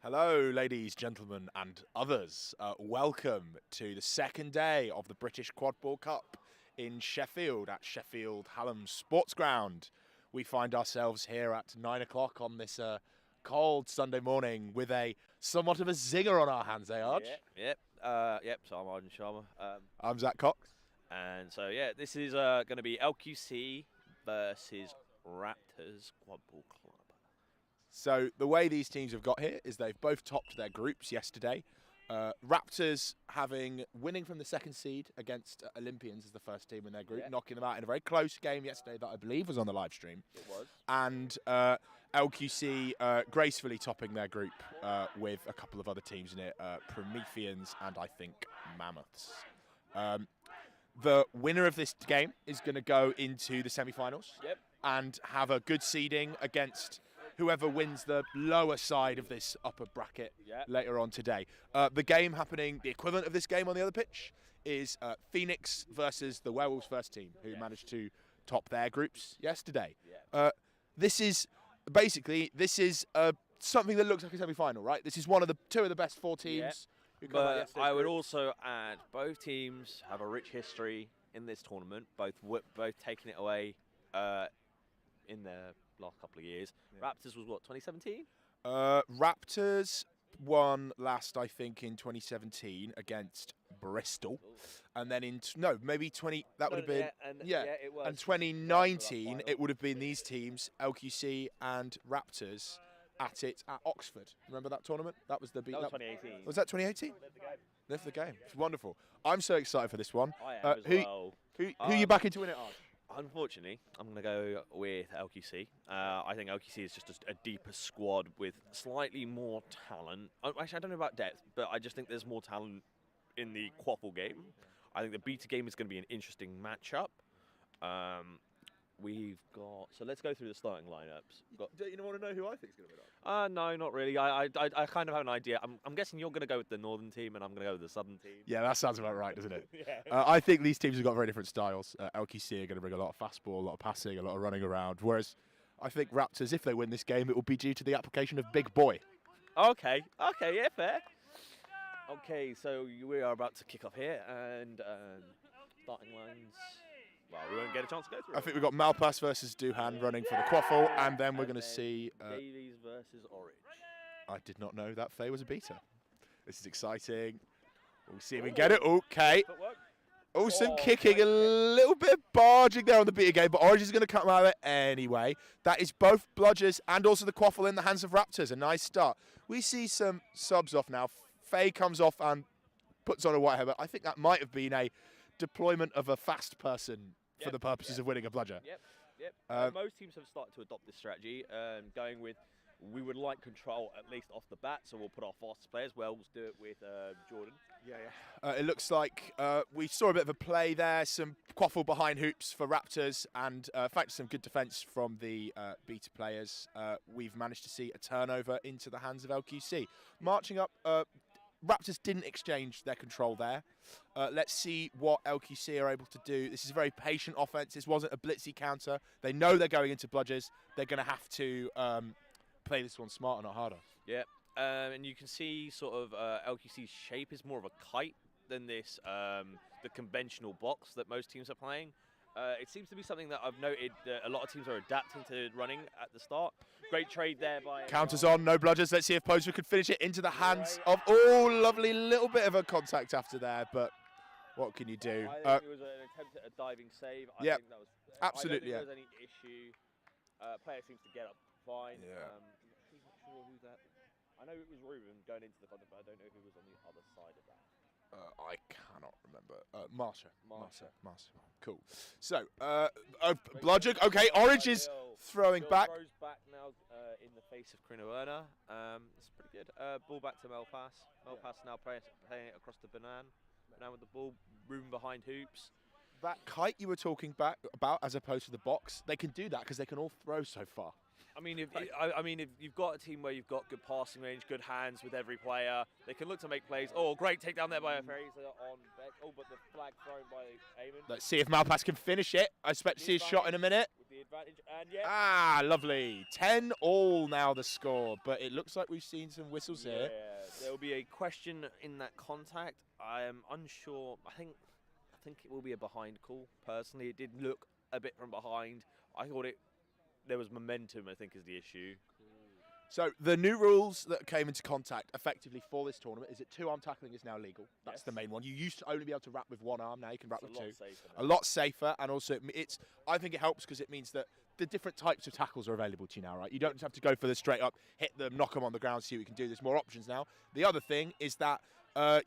Hello, ladies, gentlemen, and others. Welcome to the second day of the British Quadball Cup in Sheffield at Sheffield Hallam Sports Ground. We find ourselves here at 9 o'clock on this cold Sunday morning with a somewhat of a zinger on our hands, Arj? Yep. So I'm Arden Sharma. I'm Zach Cox. And so, this is going to be LQC versus Raptors Quadball Club. So the way these teams have got here is they've both topped their groups yesterday. Raptors winning from the second seed against Olympians as the first team in their group, knocking them out in a very close game yesterday that I believe was on the live stream. It was. And LQC gracefully topping their group with a couple of other teams in it, Prometheans and I think Mammoths. The winner of this game is going to go into the semi-finals and have a good seeding against whoever wins the lower side of this upper bracket later on today. The game happening, the equivalent of this game on the other pitch, is Phoenix versus the Werewolves first team, who managed to top their groups yesterday. This is something that looks like a semi-final, right? This is one of the two of the best four teams. But I would also add, both teams have a rich history in this tournament, both taking it away in their last couple of years. Raptors was what, 2017? Raptors won last, I think, in 2017 against Bristol, and then maybe 20. That would have been it was. And 2019, it would have been these teams, LQC and Raptors, at Oxford. Remember that tournament? That was the beat. That was 2018. Was that 2018? Live the game. It's wonderful. I'm so excited for this one. I am as well. Who you backing to win it, Arj? Unfortunately, I'm going to go with LQC. I think LQC is just a deeper squad with slightly more talent. Actually, I don't know about depth, but I just think there's more talent in the quaffle game. I think the beta game is going to be an interesting matchup. So let's go through the starting lineups. Don't you want to know who I think is going to win? No, not really. I kind of have an idea. I'm guessing you're going to go with the northern team, and I'm going to go with the southern team. Yeah, that sounds about right, doesn't it? I think these teams have got very different styles. LQC are going to bring a lot of fastball, a lot of passing, a lot of running around. Whereas I think Raptors, if they win this game, it will be due to the application of Big Boy. Okay, yeah, fair. Okay, so we are about to kick off here, and starting lines. Well, we won't get a chance to go through. I think we've got Malpass versus Duhan running for the quaffle, and then we're going to see Davies versus Orange. I did not know that Faye was a beta. This is exciting. We'll see if we can get it. Okay. Some kicking, a little bit of barging there on the beta game, but Orange is going to come out of it anyway. That is both bludgers and also the quaffle in the hands of Raptors. A nice start. We see some subs off now. Faye comes off and puts on a white helmet. I think that might have been a deployment of a fast person for the purposes of winning a bludger. Yep. Most teams have started to adopt this strategy, going with we would like control at least off the bat, so we'll put our fastest players. Wells do it with Jordan. It looks like we saw a bit of a play there, some quaffle behind hoops for Raptors, and in fact some good defence from the beta players. We've managed to see a turnover into the hands of LQC. Marching up, Raptors didn't exchange their control there. Let's see what LQC are able to do. This is a very patient offense. This wasn't a blitzy counter. They know they're going into bludgers. They're going to have to play this one smarter, not harder. Yeah, and you can see sort of LQC's shape is more of a kite than this the conventional box that most teams are playing. It seems to be something that I've noted that a lot of teams are adapting to running at the start. Great trade there by... Counters on, no bludgers. Let's see if Poser could finish it into the hands of... lovely little bit of a contact after there, but what can you do? I think it was an attempt at a diving save. I think that was... Absolutely, I don't think there was any issue. Player seems to get up fine. I'm not sure who that... I know it was Ruben going into the contact, but I don't know who was on the other side of that. I cannot remember. Marsha. Cool. So, bludger. Okay, Orange is throwing back. Throws back now in the face of Krinoerna. It's pretty good. Ball back to Melpass. Melpass now playing it across to Banan. Banan with the ball, room behind hoops. That kite you were talking about, as opposed to the box, they can do that because they can all throw so far. I mean, if you've got a team where you've got good passing range, good hands with every player, they can look to make plays. Oh, great takedown there by a Fraser on Beck. Oh, but the flag thrown by Eamon. Let's see if Malpass can finish it. I expect to see a shot in a minute. With the advantage, and yeah. Ah, lovely. 10-all now the score, but it looks like we've seen some whistles here. There will be a question in that contact. I am unsure. I think it will be a behind call. Personally, it did look a bit from behind. I thought there was momentum, I think, is the issue. So the new rules that came into contact effectively for this tournament is that 2-arm tackling is now legal. That's the main one. You used to only be able to wrap with 1 arm. Now you can wrap with 2. A lot safer, and also I think it helps because it means that the different types of tackles are available to you now, right? You don't just have to go for the straight up, hit them, knock them on the ground, see what you can do. There's more options now. The other thing is that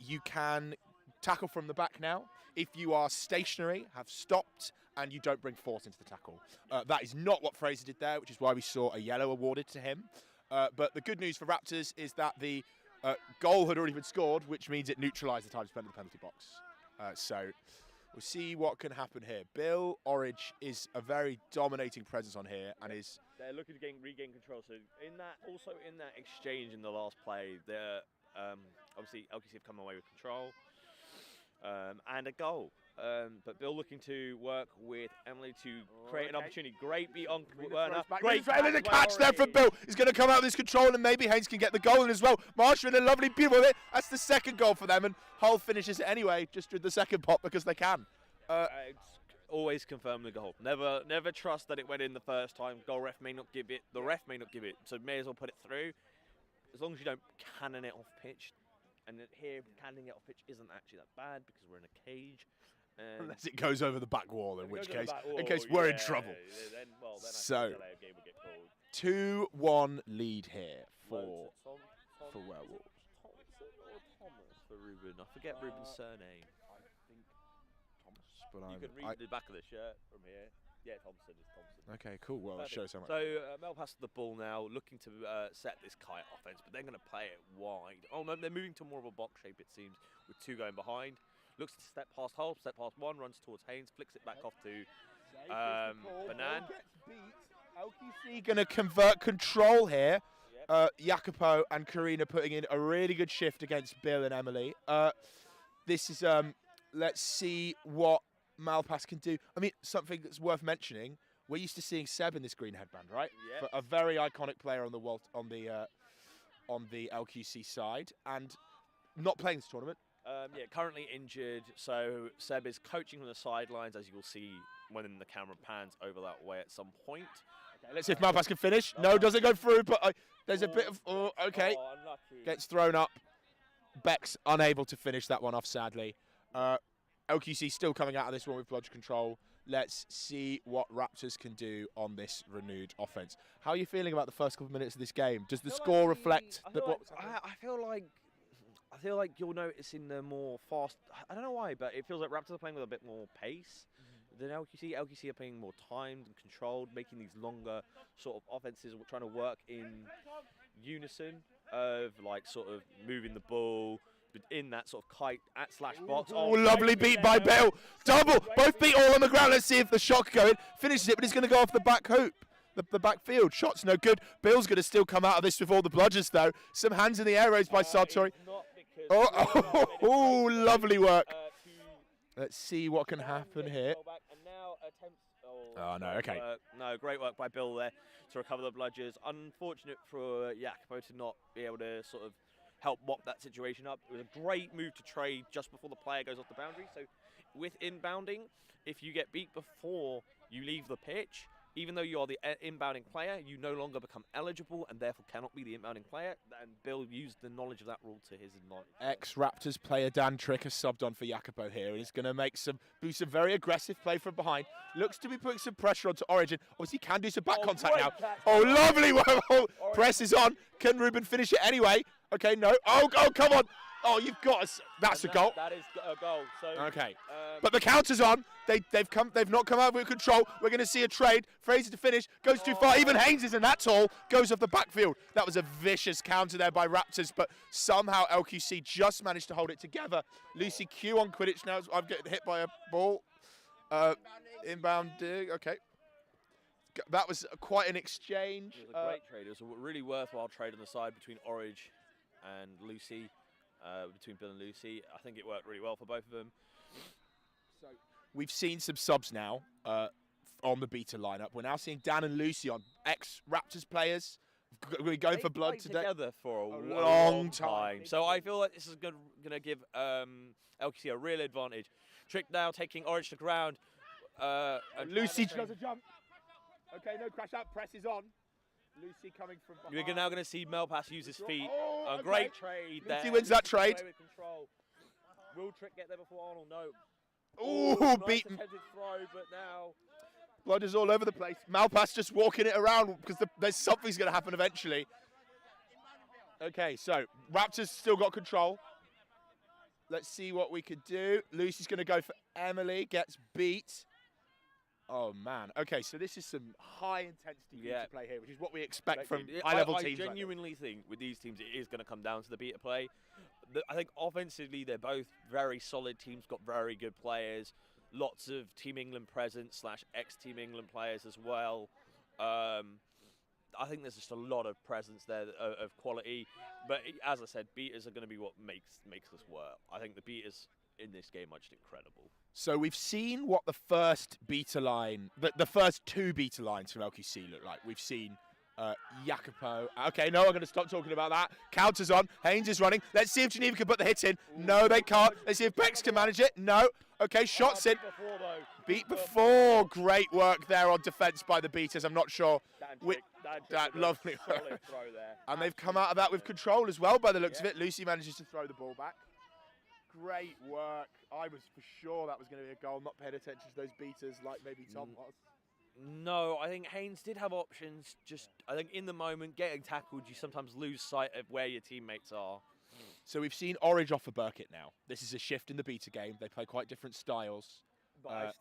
you can tackle from the back now if you are stationary, have stopped, and you don't bring force into the tackle. That is not what Fraser did there, which is why we saw a yellow awarded to him. But the good news for Raptors is that the goal had already been scored, which means it neutralised the time spent in the penalty box. So we'll see what can happen here. Bill Orridge is a very dominating presence on here, and is they're looking to regain control. So in that exchange in the last play, obviously LQC have come away with control and a goal. But Bill looking to work with Emily to create an opportunity. Great beat on Werner. Great catch there from Bill. He's going to come out of this control, and maybe Haynes can get the goal in as well. Marshall in a lovely, beautiful hit. That's the second goal for them, and Hull finishes it anyway, just with the second pop because they can. Always confirm the goal. Never trust that it went in the first time. Goal ref may not give it. The ref may not give it. So may as well put it through. As long as you don't cannon it off pitch. And here, cannoning it off pitch isn't actually that bad because we're in a cage. Unless it goes over the back wall, in which case we're in trouble. Then so, game will get called. 2-1 lead here for Werewolves. Thompson or Thomas for Ruben? I forget Ruben's surname. I think Thomas, but you can read the back of the shirt from here. Yeah, Thompson is Thompson. Okay, cool. Well, that shows so much. So Mel passes the ball now, looking to set this kite offense, but they're going to play it wide. Oh no, they're moving to more of a box shape, it seems, with 2 going behind. Looks to step past Hull, step past 1, runs towards Haynes, flicks it back off to Banan. LQC going to convert control here. Jacopo and Karina putting in a really good shift against Bill and Emily. This is, let's see what Malpass can do. I mean, something that's worth mentioning, we're used to seeing Seb in this green headband, right? Yep. For a very iconic player on the LQC side, and not playing this tournament. Currently injured, so Seb is coaching from the sidelines, as you will see when the camera pans over that way at some point. Okay, let's see if Malpass can finish. No, doesn't go through, but there's a bit of... okay. Unlucky. Gets thrown up. Beck's unable to finish that one off, sadly. LQC still coming out of this one with bludge control. Let's see what Raptors can do on this renewed offense. How are you feeling about the first couple of minutes of this game? Does the score reflect... I feel like you're noticing the more fast. I don't know why, but it feels like Raptors are playing with a bit more pace than LQC. LQC are playing more timed and controlled, making these longer sort of offenses, trying to work in unison of like sort of moving the ball in that sort of kite at slash box. Oh, lovely beat by Bill. Double. Both beat all on the ground. Let's see if the shot can go in. Finishes it, but he's going to go off the back hoop. The backfield. Shot's no good. Bill's going to still come out of this with all the bludgers, though. Some hands in the air raised by Sartori. Oh, lovely work. Let's see what can happen here. Oh, no, okay. No, great work by Bill there to recover the bludgers. Unfortunate for Jacopo to not be able to sort of help mop that situation up. It was a great move to trade just before the player goes off the boundary. So with inbounding, if you get beat before you leave the pitch, even though you are the inbounding player, you no longer become eligible and therefore cannot be the inbounding player. And Bill used the knowledge of that rule to his advantage. Ex-Raptors player Dan Trick has subbed on for Jacopo here, and he's going to do some very aggressive play from behind. Looks to be putting some pressure onto Origin. Obviously, he can do some back contact now. Oh, lovely work. Press is on. Can Ruben finish it anyway? Okay, no. Oh, come on. Oh, you've got us. That's a goal. That is a goal. So, okay. But the counter's on. They've not come out with control. We're going to see a trade. Fraser to finish. Goes too far. Even Haynes isn't that tall. Goes off the backfield. That was a vicious counter there by Raptors, but somehow LQC just managed to hold it together. Lucy Q on Quidditch now. I'm getting hit by a ball. Inbound dig. Okay. That was quite an exchange. It was a great trade. It was a really worthwhile trade on the side between Orridge and Lucy. Between Bill and Lucy. I think it worked really well for both of them. So we've seen some subs now on the beta lineup. We're now seeing Dan and Lucy on ex-Raptors players. We're going for blood today. Together for a long time. So I feel like this is going to give LQC a real advantage. Trick now taking Orange to ground. And Lucy does a jump. Okay, no crash out. Press is on. Lucy coming from behind. We're now going to see Melpass use his feet. Oh, a great trade there. Lucy wins that trade. With control. Will Trick get there before Arnold? No. Ooh, nice beaten. attempted throw, but now Blood is all over the place. Malpass just walking it around because there's something's going to happen eventually. Okay, so Raptors still got control. Let's see what we could do. Lucy's going to go for Emily, gets beat. Oh, man. Okay, so this is some high-intensity beta play here, which is what we expect from high-level teams. I genuinely think with these teams it is going to come down to the beta play. I think offensively they're both very solid teams, got very good players. Lots of Team England presence / ex-Team England players as well. I think there's just a lot of presence there of quality. But as I said, beaters are going to be what makes this work. I think the beaters in this game are just incredible. So we've seen what the first beta line, the first two beta lines from LQC look like. We've seen Jacopo. Okay, no, I'm going to stop talking about that. Counters on. Haynes is running. Let's see if Geneva can put the hit in. No, they can't. Let's see if Bex can manage it. No. Okay, shots in. Beat before. Great work there on defence by the beaters. I'm not sure. That lovely. Solid throw there. And they've come out of that with control as well by the looks of it. Lucy manages to throw the ball back. Great work. I was for sure that was going to be a goal. Not paying attention to those beaters like maybe Tom was. No, I think Haynes did have options. Just, I think in the moment, getting tackled, you sometimes lose sight of where your teammates are. So we've seen Orange off for Burkitt now. This is a shift in the beta game. They play quite different styles. But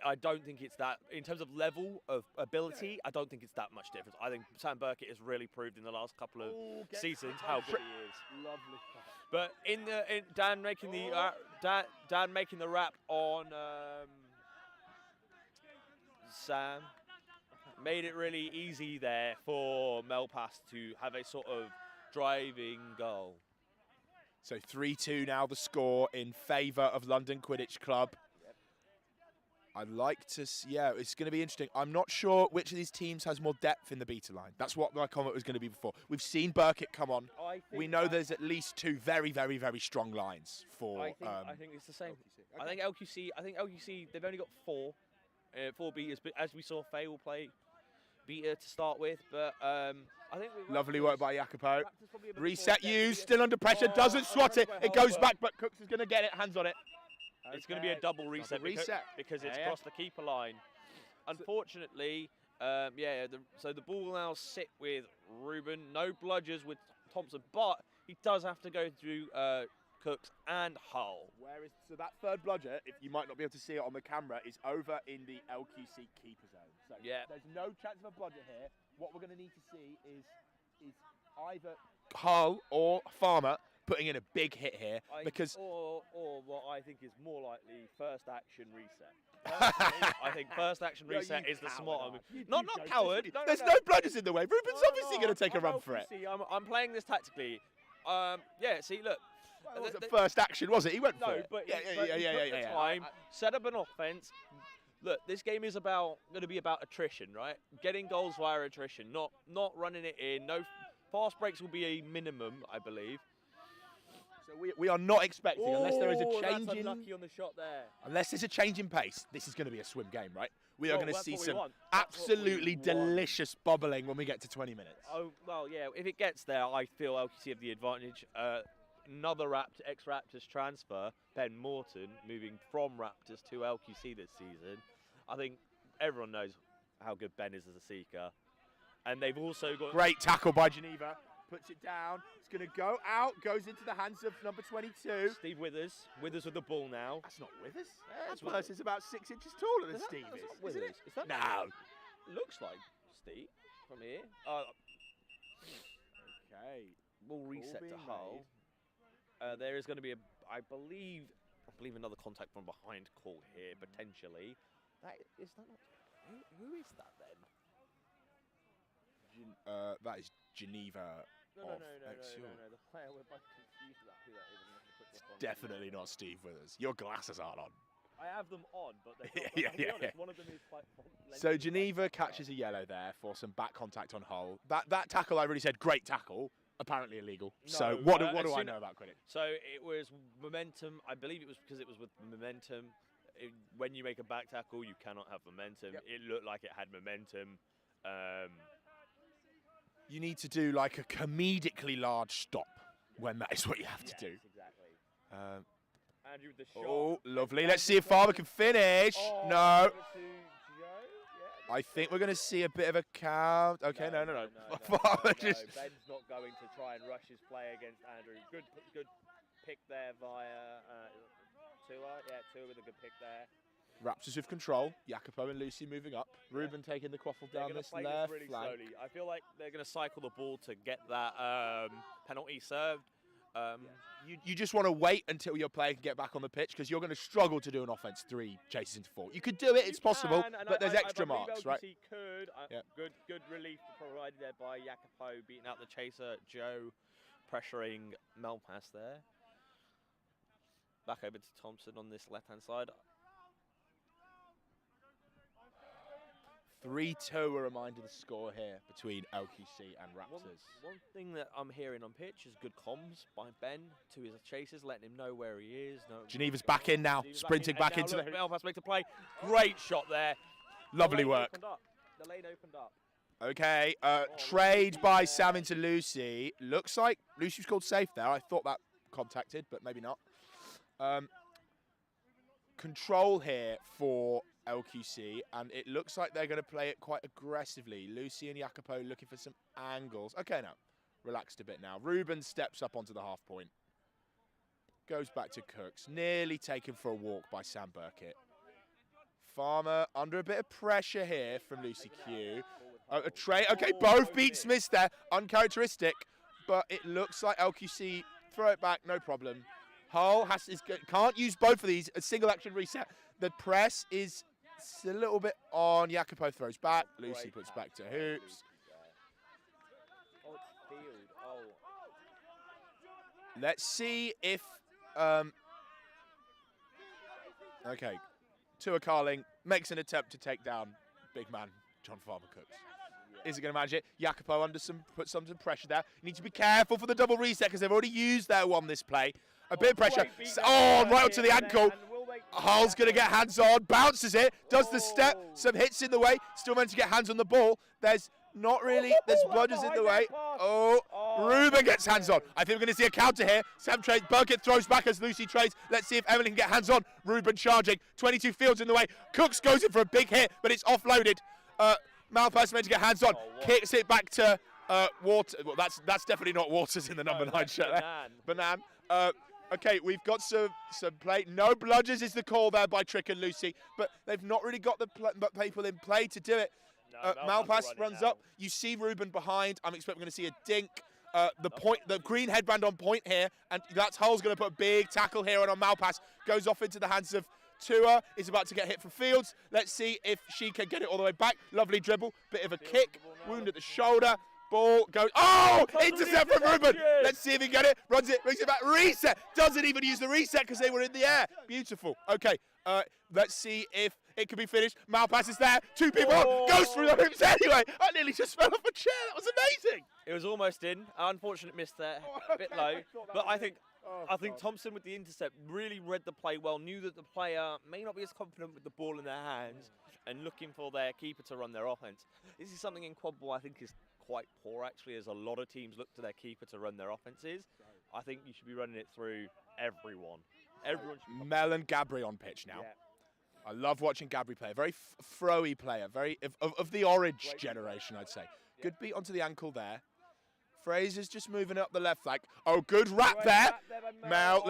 I don't think it's that, in terms of level of ability, I don't think it's that much difference. I think Sam Burkitt has really proved in the last couple of seasons how good he is. Lovely. But in Dan making the wrap on Sam made it really easy there for Melpass to have a sort of driving goal. So 3-2 now the score in favour of London Quidditch Club. Yep. I'd like to it's going to be interesting. I'm not sure which of these teams has more depth in the beta line. That's what my comment was going to be before. We've seen Burkitt come on. We know there's at least two very, very, very strong lines for I think it's the same. LQC. Okay. I think LQC, they've only got four beaters, but as we saw, Faye will play beater to start with, but I think lovely work by Jacopo. Reset used, still under pressure, doesn't swat it. It goes back, but Cooks is going to get it, hands on it. Okay. It's going to be a double reset because it's crossed the keeper line. Unfortunately, so the ball will now sit with Ruben. No bludgers with Thompson, but he does have to go through Cooks and Hull. So that third bludger, if you might not be able to see it on the camera, is over in the LQC keeper zone. So there's no chance of a bludger here. What we're going to need to see is either Hull or Farmer putting in a big hit here or what I think is more likely first action reset. I think first action reset is the smarter move. Not coward. There's no bludgers in the way. Ruben's obviously going to take a run for it. I'm playing this tactically. See, look. Well, it wasn't first action, was it? He went for it. But time, set up an offense. Look, this game is going to be about attrition, right? Getting goals via attrition, not running it in. No fast breaks will be a minimum, I believe. So we are not expecting, unless there is a change that's unlucky on the shot there. Unless there's a change in pace, this is going to be a swim game, right? We are going to see some absolutely delicious bobbling when we get to 20 minutes. Oh, well, yeah, if it gets there, I feel LQC have the advantage. Another ex-Raptors transfer, Ben Morton, moving from Raptors to LQC this season. I think everyone knows how good Ben is as a seeker. And they've also got... Great tackle by Geneva. Puts it down. It's going to go out. Goes into the hands of number 22. Steve Withers. Withers with the ball now. That's not Withers. That person's about 6 inches taller than Steve is. Isn't it? Is that no. Looks like Steve from here. Okay. We'll reset to Hull. There is going to be I believe another contact from behind call here potentially. Who is that then? That is Geneva. No. The player, we're both confused about who that is. Definitely not Steve Withers. Your glasses aren't on. I have them on, but they're not, Yeah. honest, one of them is quite. So Geneva catches a yellow there for some back contact on Hull. That tackle, I really said, great tackle. Apparently illegal. No, So what do I know about credit? So it was momentum. I believe it was because it was with momentum. When you make a back tackle, you cannot have momentum. Yep. It looked like it had momentum. You need to do like a comedically large stop when that is what you have to do. Exactly. Andrew with the shot. Oh, lovely. Let's see if Farmer can finish. No. I think we're going to see a bit of a count. Okay, no. Farmer just... Ben's not going to try and rush his play against Andrew. Good pick there via Tua. Yeah, Tua with a good pick there. Raptors with control. Jacopo and Lucy moving up. Ruben taking the quaffle down this left really flank. slowly. I feel like they're going to cycle the ball to get that penalty served. You just want to wait until your player can get back on the pitch because you're going to struggle to do an offense 3 chases into 4. You could do it, it's possible, but there's extra marks, right? He could. Good relief provided there by Jacopo, beating out the chaser, Joe, pressuring Malpass there. Back over to Thompson on this left-hand side. 3-2 a reminder the score here between LQC and Raptors. One thing that I'm hearing on pitch is good comms by Ben to his chasers, letting him know where he is. Geneva's back in now, sprinting back into the... Malpass makes a play. Great shot there. Lovely work. The lane opened up. Okay, trade by Sam into Lucy. Looks like Lucy was called safe there. I thought that contacted, but maybe not. Control here for LQC, and it looks like they're going to play it quite aggressively. Lucy and Jacopo looking for some angles. Okay, now, relaxed a bit now. Ruben steps up onto the half point. Goes back to Cooks. Nearly taken for a walk by Sam Burkett. Farmer under a bit of pressure here from Lucy Q. A trade. Okay, both beat Smiths there. Uncharacteristic, but it looks like LQC throw it back, no problem. Hull can't use both of these. A single action reset. The press is a little bit on. Jacopo throws back. Lucy puts back to Hoops. Oh, it's field. Oh. Let's see if... okay. Tua Carling makes an attempt to take down big man John Farmer Cooks. Is it going to manage it? Jacopo puts some pressure there. You need to be careful for the double reset because they've already used their one this play. A bit of pressure. Oh, right onto the ankle. Hull's going to get hands on. Bounces it. Does the step. Some hits in the way. Still managed to get hands on the ball. There's not really. There's bludgers in the way. Oh, Ruben gets hands on. I think we're going to see a counter here. Sam trades. Burkett throws back as Lucy trades. Let's see if Emily can get hands on. Ruben charging. 22 Fields in the way. Cooks goes in for a big hit, but it's offloaded. Malpass meant to get hands on. Kicks it back to Water. Well, that's definitely not Waters in the number 9 shirt there. Banan. Okay, we've got some play. No bludgers is the call there by Trick and Lucy, but they've not really got the people in play to do it. Malpass runs up. You see Ruben behind. I'm expecting we're going to see a dink. The green headband on point here, and that's Hull's going to put a big tackle here on Malpass. Goes off into the hands of Tua. Is about to get hit from Fields. Let's see if she can get it all the way back. Lovely dribble. Bit of a kick. Wound at the shoulder. Ball goes. Oh! Intercept from Ruben. Let's see if he can get it. Runs it. Brings it back. Reset. Doesn't even use the reset because they were in the air. Beautiful. Okay. Let's see if it can be finished. Malpass is there. 2 people on. Goes through the hoops anyway. I nearly just fell off a chair. That was amazing. It was almost in. Unfortunate miss there. A bit low. But I think Thompson with the intercept really read the play well. Knew that the player may not be as confident with the ball in their hands and looking for their keeper to run their offense. This is something in quad ball I think is quite poor actually, as a lot of teams look to their keeper to run their offenses. I think you should be running it through everyone. Everyone should. Mel and Gabri on pitch now. Yeah. I love watching Gabri play. A very throwy player, very of the orange generation, I'd say. Yeah. Good beat onto the ankle there. Fraser's just moving up the left flank. Oh, good wrap there. Mel,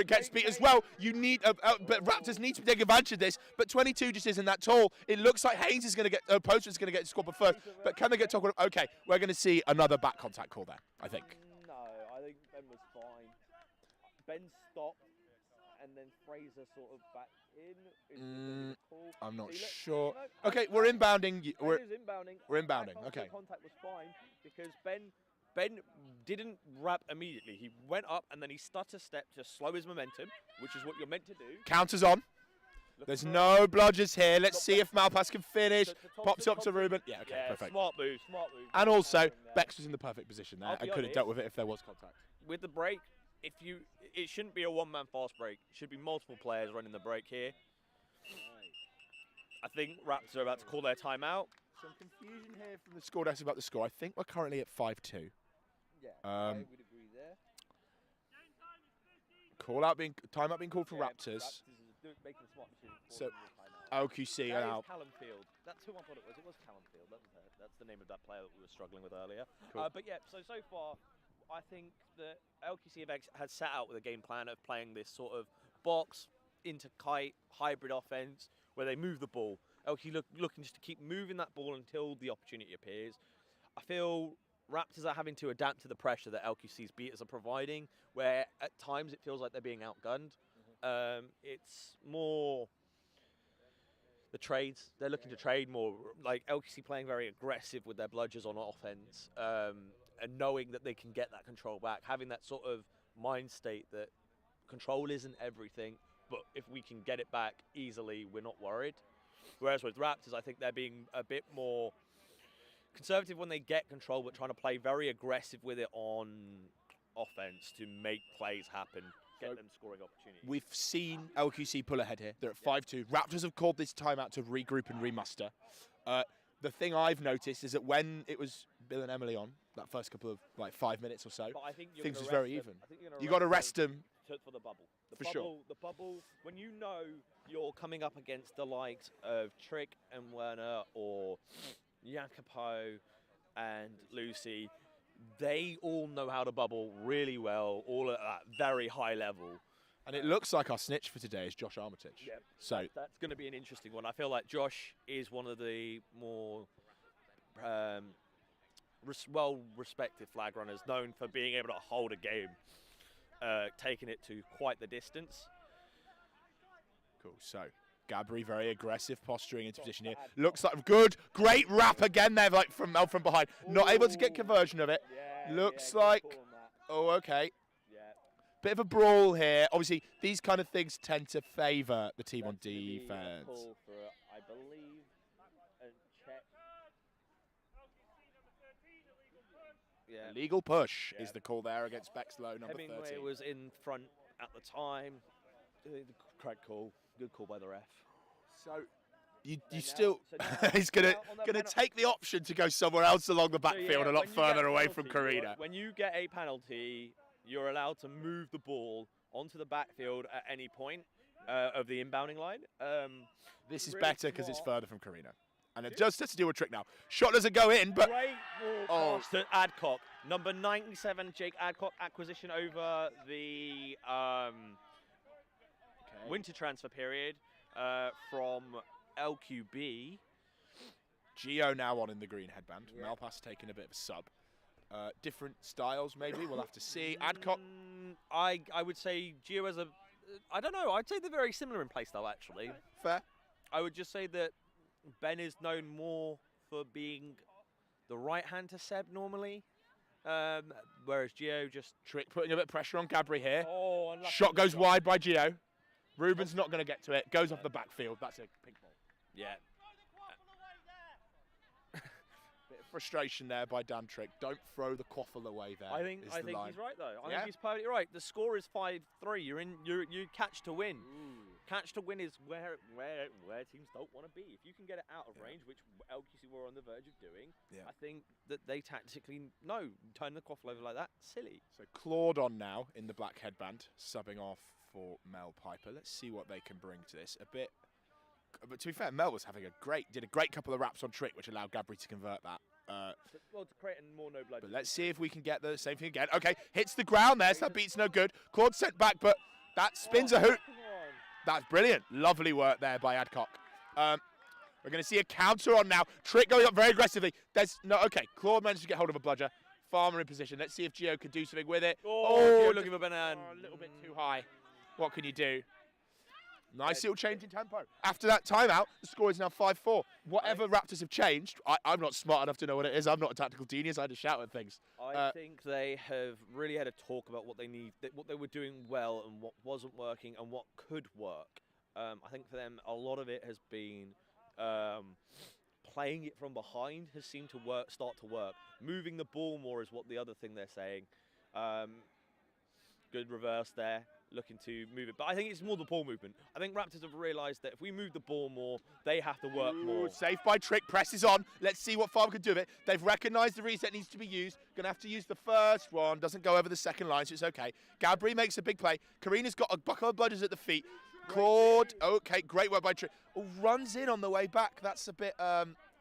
gets beat as well. You need, but Raptors need to take advantage of this. But 22 just isn't that tall. It looks like Haynes is going to get, Poster is going to get squad first. But can they get tackled? Okay, we're going to see another back contact call there, I think. No, I think Ben was fine. Ben stopped, and then Fraser sort of back in. I'm not sure. Okay, we're inbounding. We're inbounding. Okay. Contact was fine because Ben didn't wrap immediately. He went up and then he stutter stepped to slow his momentum, which is what you're meant to do. Counters on. There's no bludgers here. Let's see if Malpass can finish. Pops up to Ruben. Yeah, okay, perfect. Smart move. And also, Bex was in the perfect position there and could have dealt with it if there was contact. With the break, it shouldn't be a one-man fast break. It should be multiple players running the break here. I think Raptors are about to call their timeout. Some confusion here from the score desk about the score. I think we're currently at 5-2. Yeah, I would agree there. Timeout being called for Raptors. Making a smart decision. So, LQC are out. Callumfield. That's who I thought it was. It was Callumfield. That's the name of that player that we were struggling with earlier. Cool. But yeah, so far, I think that LQC has set out with a game plan of playing this sort of box into kite hybrid offense where they move the ball. LQC looking just to keep moving that ball until the opportunity appears. I feel Raptors are having to adapt to the pressure that LQC's beaters are providing, where at times it feels like they're being outgunned. It's more the trades. They're looking to trade more, like LQC playing very aggressive with their bludgers on offense, and knowing that they can get that control back, having that sort of mind state that control isn't everything, but if we can get it back easily, we're not worried. Whereas with Raptors, I think they're being a bit more conservative when they get control, but trying to play very aggressive with it on offense to make plays happen, get them scoring opportunities. We've seen LQC pull ahead here. They're at 5-2. Raptors have called this timeout to regroup and remuster. The thing I've noticed is that when it was Bill and Emily on, that first couple of 5 minutes or so, things was very even. You got to rest them. For the bubble. Sure. The bubble, when you know you're coming up against the likes of Trick and Werner or Jacopo and Lucy, they all know how to bubble really well, all at that very high level. And it looks like our snitch for today is Josh Armitage. Yep. So that's going to be an interesting one. I feel like Josh is one of the more well-respected flag runners, known for being able to hold a game, taking it to quite the distance. Cool. So Gabri very aggressive, posturing into position here. Looks like great wrap again there, from behind. Not able to get conversion of it. Looks like. Oh, okay. Bit of a brawl here. Obviously, these kind of things tend to favour the team on defence. Call for, I believe, a check. Yeah. Illegal push is the call there against Bexlow, number Hemingway 13. was in front at the time. Correct call. Good call by the ref. So you still he's gonna take the option to go somewhere else along the backfield, a lot further away from Karina. When you get a penalty, you're allowed to move the ball onto the backfield at any point of the inbounding line. This is really better because it's further from Karina. And it just has to do a trick now. Shot doesn't go in, but great ball pass to Adcock. Number 97, Jake Adcock, acquisition over the winter transfer period from LQB. Gio now on in the green headband. Malpass taking a bit of a sub. Different styles, maybe. We'll have to see. Adcock. I would say Gio has a. I don't know. I'd say they're very similar in playstyle, actually. Fair. I would just say that Ben is known more for being the right hand to Seb normally, whereas Gio just. Trick putting a bit of pressure on Gabri here. Oh, shot goes wide by Gio. Ruben's not going to get to it. Goes off the backfield. That's a pink ball. Yeah. Bit of frustration there by Dan Trick. Don't throw the quaffle away there. I think he's right though. I think he's perfectly right. The score is 5-3. You catch to win. Catch to win is where teams don't want to be. If you can get it out of range, which LQC were on the verge of doing, I think that they tactically turn the quaffle over like that. Silly. So Claude on now in the black headband, subbing off for Mel Piper. Let's see what they can bring to this. But to be fair, Mel was did a great couple of wraps on Trick, which allowed Gabri to convert that. To create more no blood. But let's see if we can get the same thing again. Okay, hits the ground there, so that beat's no good. Claude sent back, but that spins a hoop. That's brilliant. Lovely work there by Adcock. We're going to see a counter on now. Trick going up very aggressively. Claude managed to get hold of a bludger. Farmer in position. Let's see if Gio can do something with it. Oh, looking for Banana. A little bit too high. What can you do? Nice little change in tempo. After that timeout, the score is now 5-4. Whatever Raptors have changed, I'm not smart enough to know what it is. I'm not a tactical genius. I had to shout at things. I think they have really had a talk about what they need, what they were doing well and what wasn't working and what could work. I think for them, a lot of it has been playing it from behind has seemed to start to work. Moving the ball more is what the other thing they're saying. Good reverse there, looking to move it. But I think it's more the ball movement. I think Raptors have realised that if we move the ball more, they have to work more. Safe by Trick, presses on. Let's see what Farm can do with it. They've recognised the reset needs to be used. Going to have to use the first one. Doesn't go over the second line, so it's okay. Gabri makes a big play. Karina's got a buckle of bludgers at the feet. Claude, okay, great work by Trick. Oh, runs in on the way back. That's a bit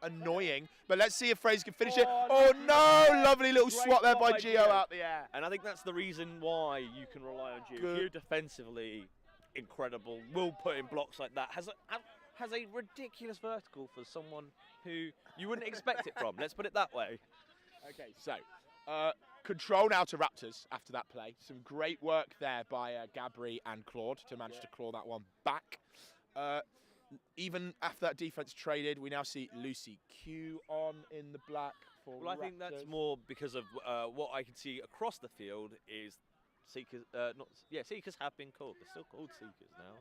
annoying. But let's see if Fraser can finish it. Oh no, lovely little swat there by Gio out the air. And I think that's the reason why you can rely on Gio. Gio defensively, incredible. Will put in blocks like that. Has a ridiculous vertical for someone who you wouldn't expect it from. Let's put it that way. Okay, so control now to Raptors after that play. Some great work there by Gabri and Claude to manage to claw that one back. Even after that defense traded, we now see Lucy Q on in the black for Well, I Raptors. think that's more because of what I can see across the field is Seekers. Seekers have been called. They're still called Seekers now.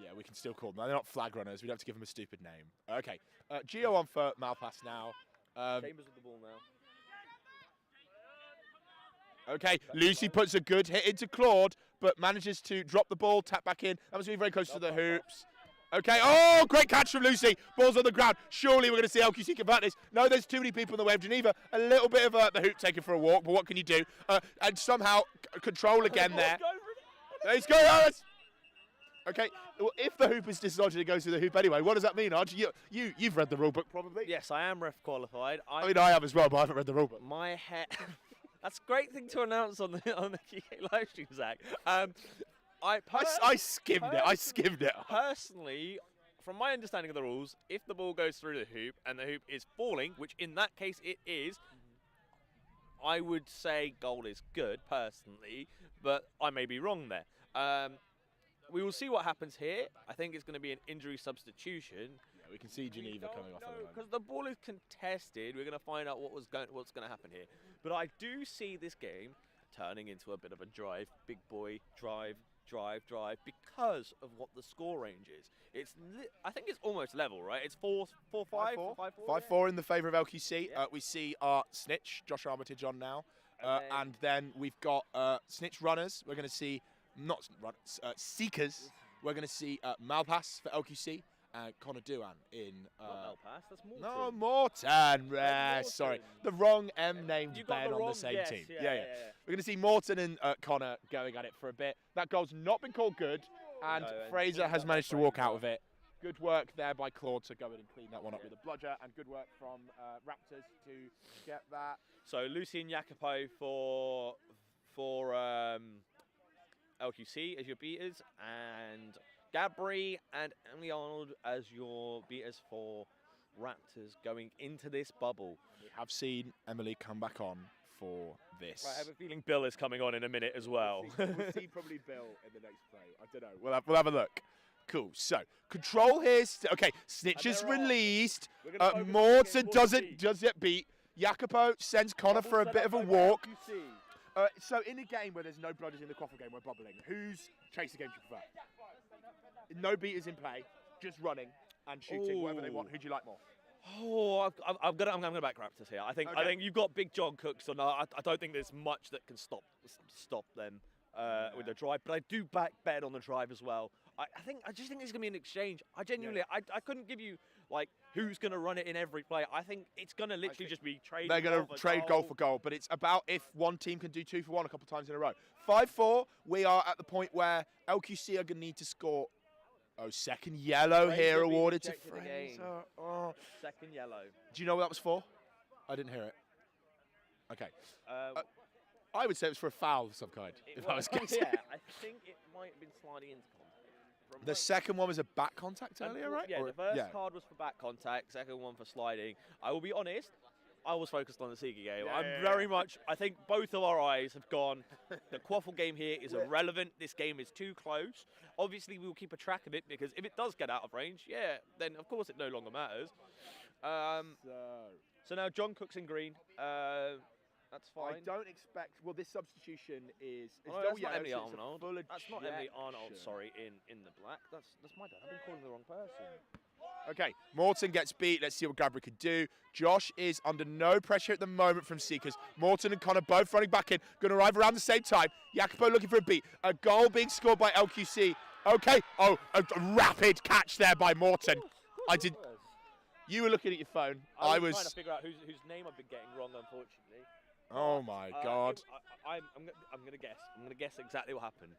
Yeah, we can still call them. They're not flag runners. We don't have to give them a stupid name. Okay, Gio on for Malpass now. Chambers with the ball now. Okay, Lucy puts a good hit into Claude, but manages to drop the ball, tap back in. That was very close to the hoops. Okay, oh, great catch from Lucy. Ball's on the ground. Surely we're going to see LQC convert this. No, there's too many people in the way of Geneva. A little bit of the hoop taken for a walk, but what can you do? And somehow control again there. Let's go, Harris. Okay, well, if the hoop is dislodged, it goes through the hoop anyway. What does that mean, Arj? You've read the rule book, probably? Yes, I am ref qualified. I mean, I have as well, but I haven't read the rule book. My head. That's a great thing to announce on the QK live stream, Zach. I skimmed it. I skimmed it. Personally, from my understanding of the rules, if the ball goes through the hoop and the hoop is falling, which in that case it is, I would say goal is good, personally, but I may be wrong there. We will see what happens here. I think it's going to be an injury substitution. Yeah, we can see Geneva coming off at the moment. Because the ball is contested, we're going to find out what's going to happen here. But I do see this game turning into a bit of a drive, big boy drive, because of what the score range is. I think it's almost level, right? It's 4-5, 5-4. 5-4 in the favour of LQC. Yeah. We see our Snitch, Josh Armitage on now. And then we've got Snitch runners. We're going to see, Seekers. We're going to see Malpass for LQC. Connor Duan in... Not Malpass, that's Morton. No, Morton. Sorry. The wrong M named Ben on the same team. Yeah. We're going to see Morton and Connor going at it for a bit. That goal's not been called good, and Fraser has managed to walk out of it. Good work there by Claude to go in and clean that one up with a bludger, and good work from Raptors to get that. So Lucy and Jacopo for LQC as your beaters, and Gabri and Emily Arnold as your beaters for Raptors going into this bubble. We have seen Emily come back on for this. Right, I have a feeling Bill is coming on in a minute as well. We'll see probably Bill in the next play. I don't know. We'll have a look. Cool. So control here. Okay, Snitch is released. Morton does it beat. Jacopo sends Connor for a bit of a walk. So in a game where there's no blooders in the quaffle game, we're bubbling. Whose chaser game do you prefer? No beaters in play, just running and shooting, whatever they want. Who do you like more? Oh, I'm gonna back Raptors here. I think you've got big John Cooks, so I don't think there's much that can stop them with the drive. But I do back Ben on the drive as well. I just think it's gonna be an exchange. I genuinely, I couldn't give you like who's gonna run it in every play. I think it's gonna literally just be trade. They're gonna trade goal for goal, but it's about if one team can do 2 for 1 a couple of times in a row. 5-4. We are at the point where LQC are gonna need to score. Oh, second yellow here awarded to Fraser. Oh. Second yellow. Do you know what that was for? I didn't hear it. Okay. I would say it was for a foul of some kind, if I was guessing. Yeah, I think it might have been sliding into contact. The second one was a back contact earlier, right? Yeah, the first card was for back contact, second one for sliding. I will be honest, I was focused on the Sega game. I think both of our eyes have gone. The quaffle game here is irrelevant. This game is too close. Obviously, we will keep a track of it because if it does get out of range, then of course it no longer matters. So now John Cook's in green. That's fine. I don't expect. Well, this substitution is. Oh, that's not Emily it's a Arnold. full That's not Emily Arnold. ejection. Sorry, in the black. That's my bad. I've been calling the wrong person. Okay, Morton gets beat. Let's see what Gabriel could do. Josh is under no pressure at the moment from Seekers. Morton and Connor both running back in. Going to arrive around the same time. Jacopo looking for a beat. A goal being scored by LQC. Okay. Oh, a rapid catch there by Morton. I did. You were looking at your phone. I was trying to figure out whose name I've been getting wrong, unfortunately. Oh my God. I'm going to guess. I'm going to guess exactly what happened.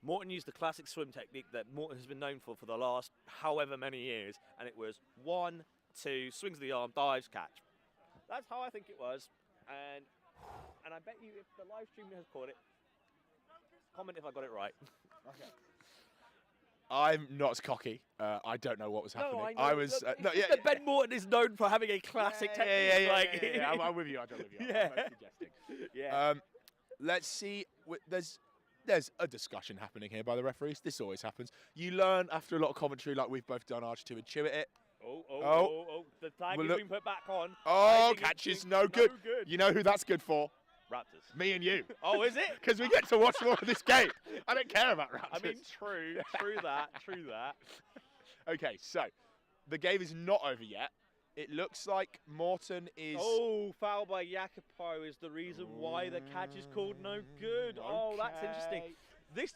Morton used the classic swim technique that Morton has been known for the last however many years, and it was 1, 2, swings of the arm, dives, catch. That's how I think it was, and I bet you if the live stream has caught it, comment if I got it right. Okay. I'm not as cocky. I don't know what was happening. No, I know. was. That Ben Morton is known for having a classic technique. Yeah. I'm with you. I'm with you. Yeah. I'm suggesting. Yeah. Let's see. There's a discussion happening here by the referees. This always happens. You learn after a lot of commentary, like we've both done, Arch, to intuit it. Oh. The tag has been put back on. Oh, catch is no good. You know who that's good for? Raptors. Me and you. Oh, is it? Because we get to watch more of this game. I don't care about Raptors. I mean, true that. Okay, so the game is not over yet. It looks like Morton is... Oh, foul by Jacopo is the reason why the catch is called no good. Oh, that's interesting. This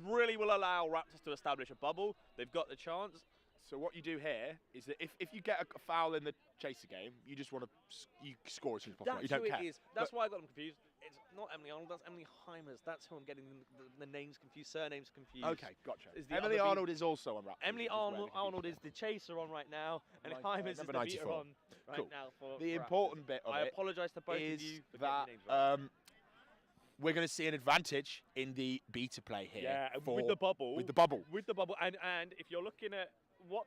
really will allow Raptors to establish a bubble. They've got the chance. So what you do here is that if you get a foul in the chaser game, you just want to score as soon as possible. That's you don't who care. it is. That's why I got them confused. It's not Emily Arnold, that's Emily Heimers. That's who I'm getting the names confused, surnames confused. Okay, gotcha. Emily Arnold is also on Raptors. Emily Arnold is the chaser on right now, and Heimers is the beater on right now for the Raptors. important bit of I it apologise to both of is you for that getting names right. we're going to see an advantage in the beta play here. Yeah, with the bubble. With the bubble. With the bubble, and if you're looking at what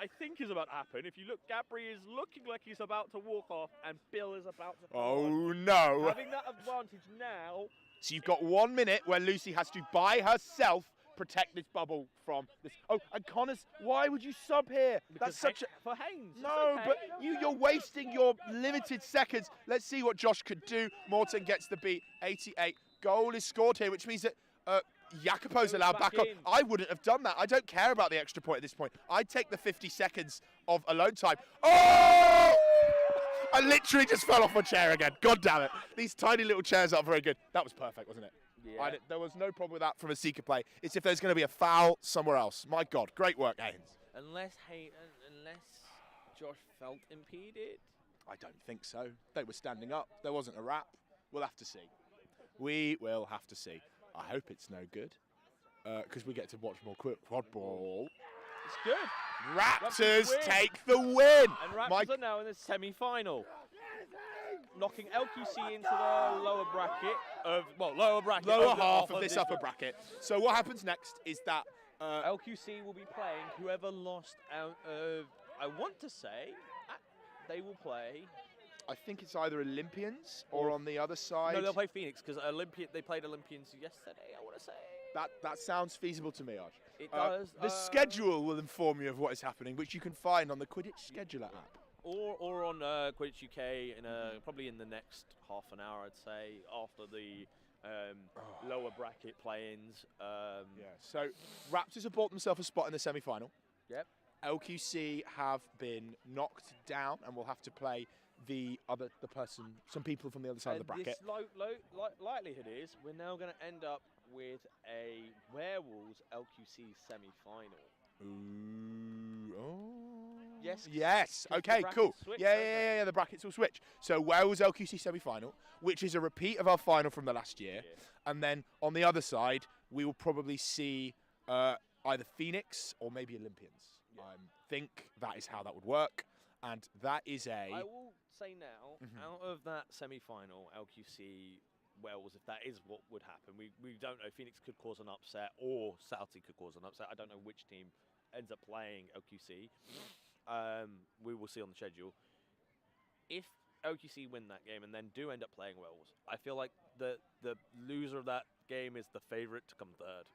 I think is about to happen, if you look, Gabri is looking like he's about to walk off, and Bill is about to Oh no! Having that advantage now. So you've got 1 minute where Lucy has to, by herself, protect this bubble from this. Oh, and Connors, why would you sub here? Because That's such a... For Haynes. No, okay. but you're wasting your limited seconds. Let's see what Josh could do. Morton gets the beat, 88. Goal is scored here, which means that Jacopo's allowed back on. I wouldn't have done that. I don't care about the extra point at this point. I'd take the 50 seconds of alone time. Oh! I literally just fell off my chair again. God damn it. These tiny little chairs aren't very good. That was perfect, wasn't it? Yeah. There was no problem with that from a Seeker play. It's if there's going to be a foul somewhere else. My God, great work, Haynes. Unless Josh felt impeded. I don't think so. They were standing up. There wasn't a wrap. We'll have to see. We will have to see. I hope it's no good, because we get to watch more quadball. It's good. Raptors take the win. And Raptors are now in the semi-final, knocking LQC into the lower bracket lower half of this upper bracket. So what happens next is that LQC will be playing whoever lost out of. I want to say they will play. I think it's either Olympians or on the other side. No, they'll play Phoenix because they played Olympians yesterday, I want to say. That sounds feasible to me, Arch. It does. The schedule will inform you of what is happening, which you can find on the Quidditch Scheduler app. Or on Quidditch UK probably in the next half an hour, I'd say, after the lower bracket play-ins. Yeah. So Raptors have bought themselves a spot in the semi-final. Yep. LQC have been knocked down and will have to play some people from the other side of the bracket. This likelihood is we're now going to end up with a Werewolves LQC semi-final. Ooh, oh. Yes. Okay, cool. Yeah. The brackets will switch. So Werewolves LQC semi-final, which is a repeat of our final from the last year, and then on the other side we will probably see either Phoenix or maybe Olympians. Yeah. I think that is how that would work, and that is I will say now, out of that semi-final, LQC Werewolves, if that is what would happen, we don't know. Phoenix could cause an upset, or Southie could cause an upset. I don't know which team ends up playing LQC. We will see on the schedule. If LQC win that game and then do end up playing Werewolves, I feel like the loser of that game is the favourite to come third.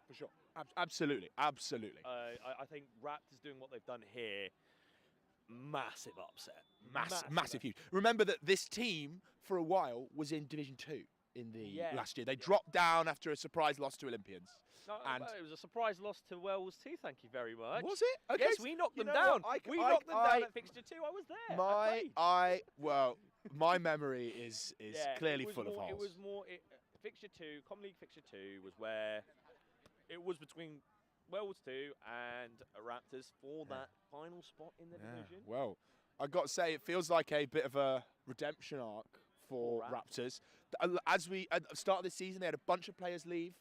For sure. Absolutely. I think Raptors doing what they've done here massive upset. Massive, huge. Remember that this team, for a while, was in Division 2 in the last year. They dropped down after a surprise loss to Olympians. No, and it was a surprise loss to Werewolves too, thank you very much. Was it? Okay. Yes, we knocked you them know down. what? We knocked them down at fixture 2. I was there. My memory is clearly full of holes. It was more fixture 2, Common League fixture 2 was where it was between Werewolves 2 and Raptors for that final spot in the division. Well, I got to say, it feels like a bit of a redemption arc for Raptors. As we at the start of the season, they had a bunch of players leave,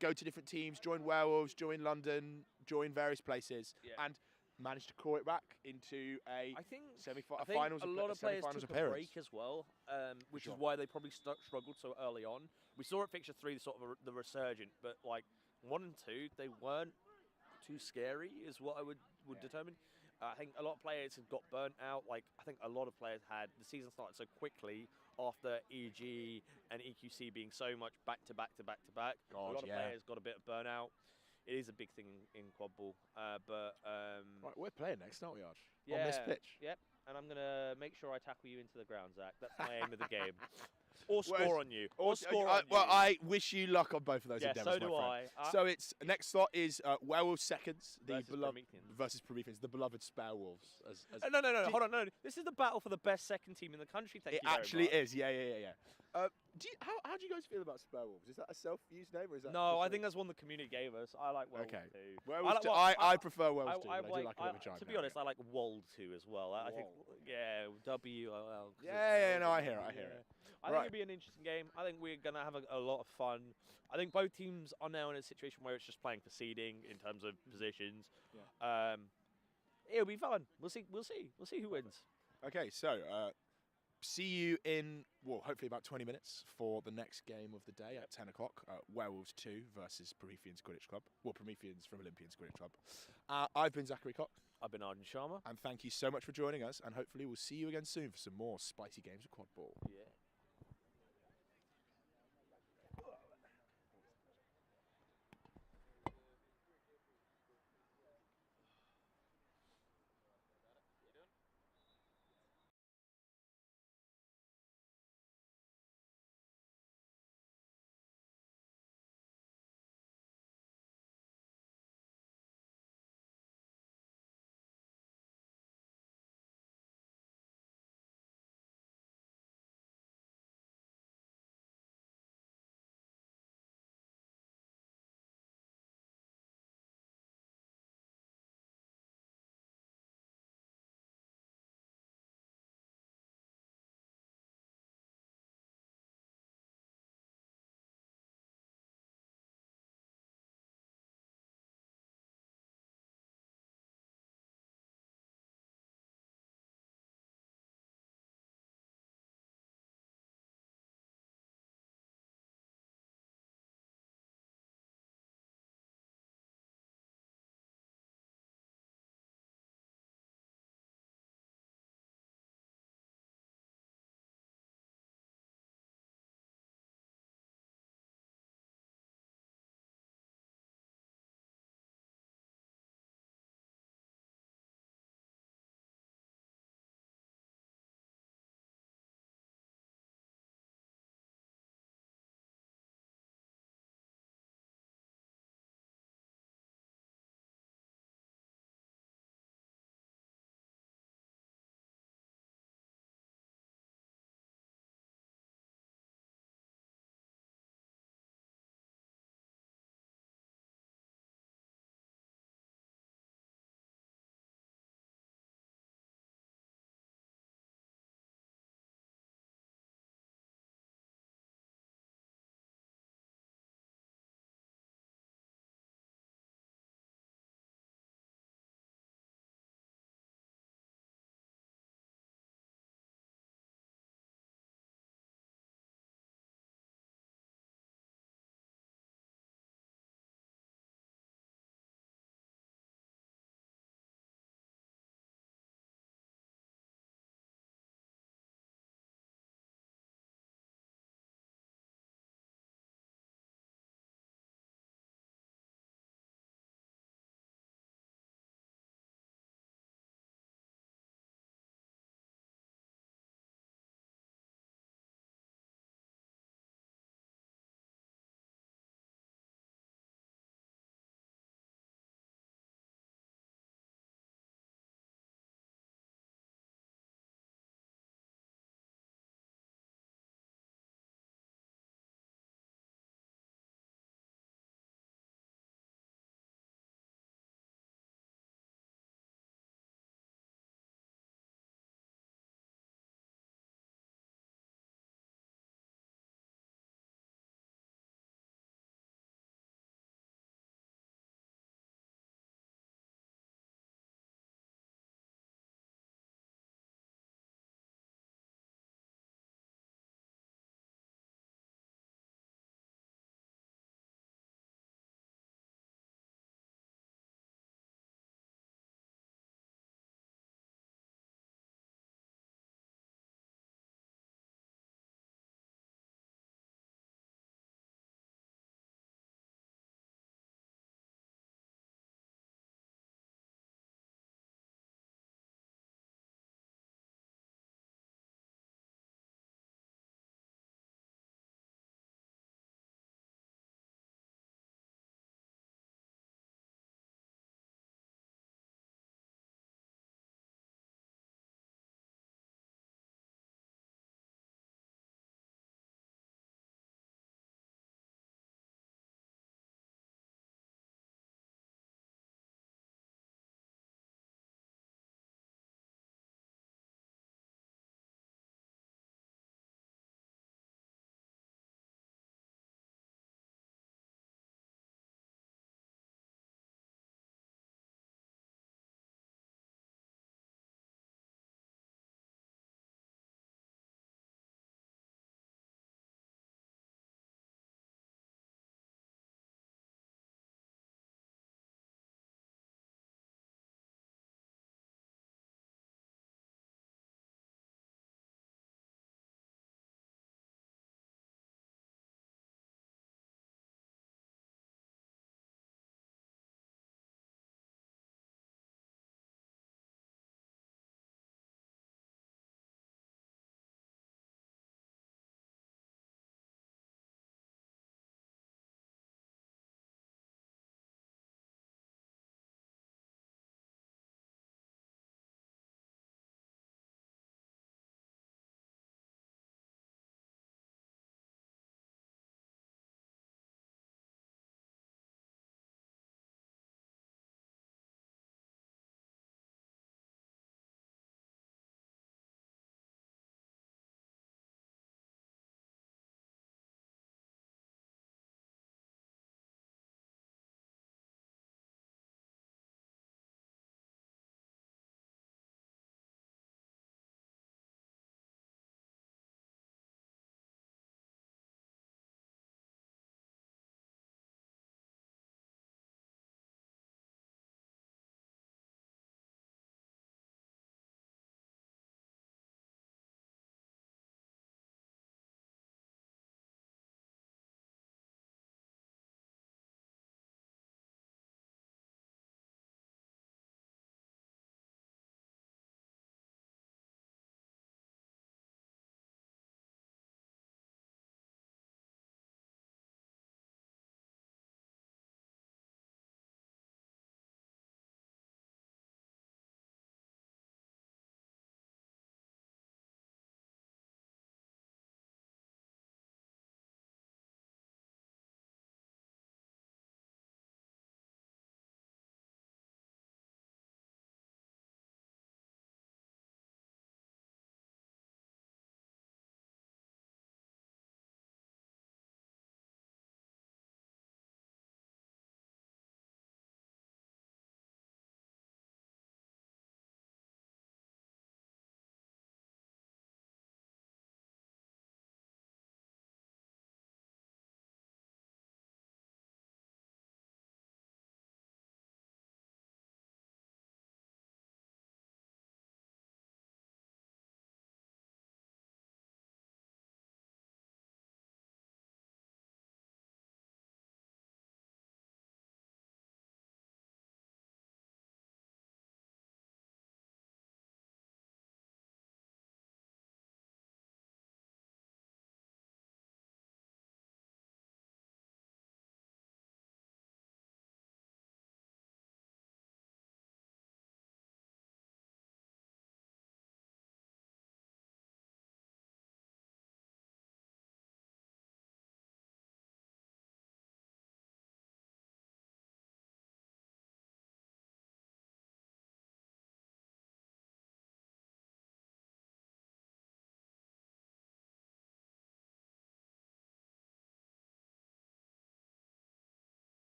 go to different teams, join Werewolves, join London, join various places, and managed to claw it back into a semi-finals. A lot of players took a break as well, which is why they probably struggled so early on. We saw at fixture 3 sort of the resurgent, but like 1 and 2, they weren't too scary, is what I would determine. I think a lot of players had got burnt out. Like I think a lot of players had the season started so quickly after EG and EQC being so much back to back. A lot of players got a bit of burnout. It is a big thing in quadball, right, we're playing next, aren't we, Arch? Yeah, on this pitch. Yep. And I'm gonna make sure I tackle you into the ground, Zach. That's my aim of the game. Or score on you. Or score on you. Well, I wish you luck on both of those endeavours, so do my friend. So it's next slot is Werewolves seconds, versus Prometheans, the beloved Spare Wolves. No, hold on, no. This is the battle for the best second team in the country. Thank you very much. It actually is, yeah. How do you guys feel about Spare Wolves? Is that a self-used name, or is that? No, I think that's one the community gave us. I like Werewolves too. Werewolves I prefer Werewolves too. I do like a bit of a chime. To be honest, I like Wold too as well. I think, WOL. No, I hear it. I think it'll be an interesting game. I think we're going to have a lot of fun. I think both teams are now in a situation where it's just playing for seeding in terms of positions. Yeah. It'll be fun. We'll see who wins. Okay, so see you in, hopefully about 20 minutes for the next game of the day at 10 o'clock. Werewolves 2 versus Prometheans Quidditch Club. Prometheans from Olympians Quidditch Club. I've been Zachary Cock. I've been Arden Sharma. And thank you so much for joining us. And hopefully we'll see you again soon for some more spicy games of quadball. Yeah.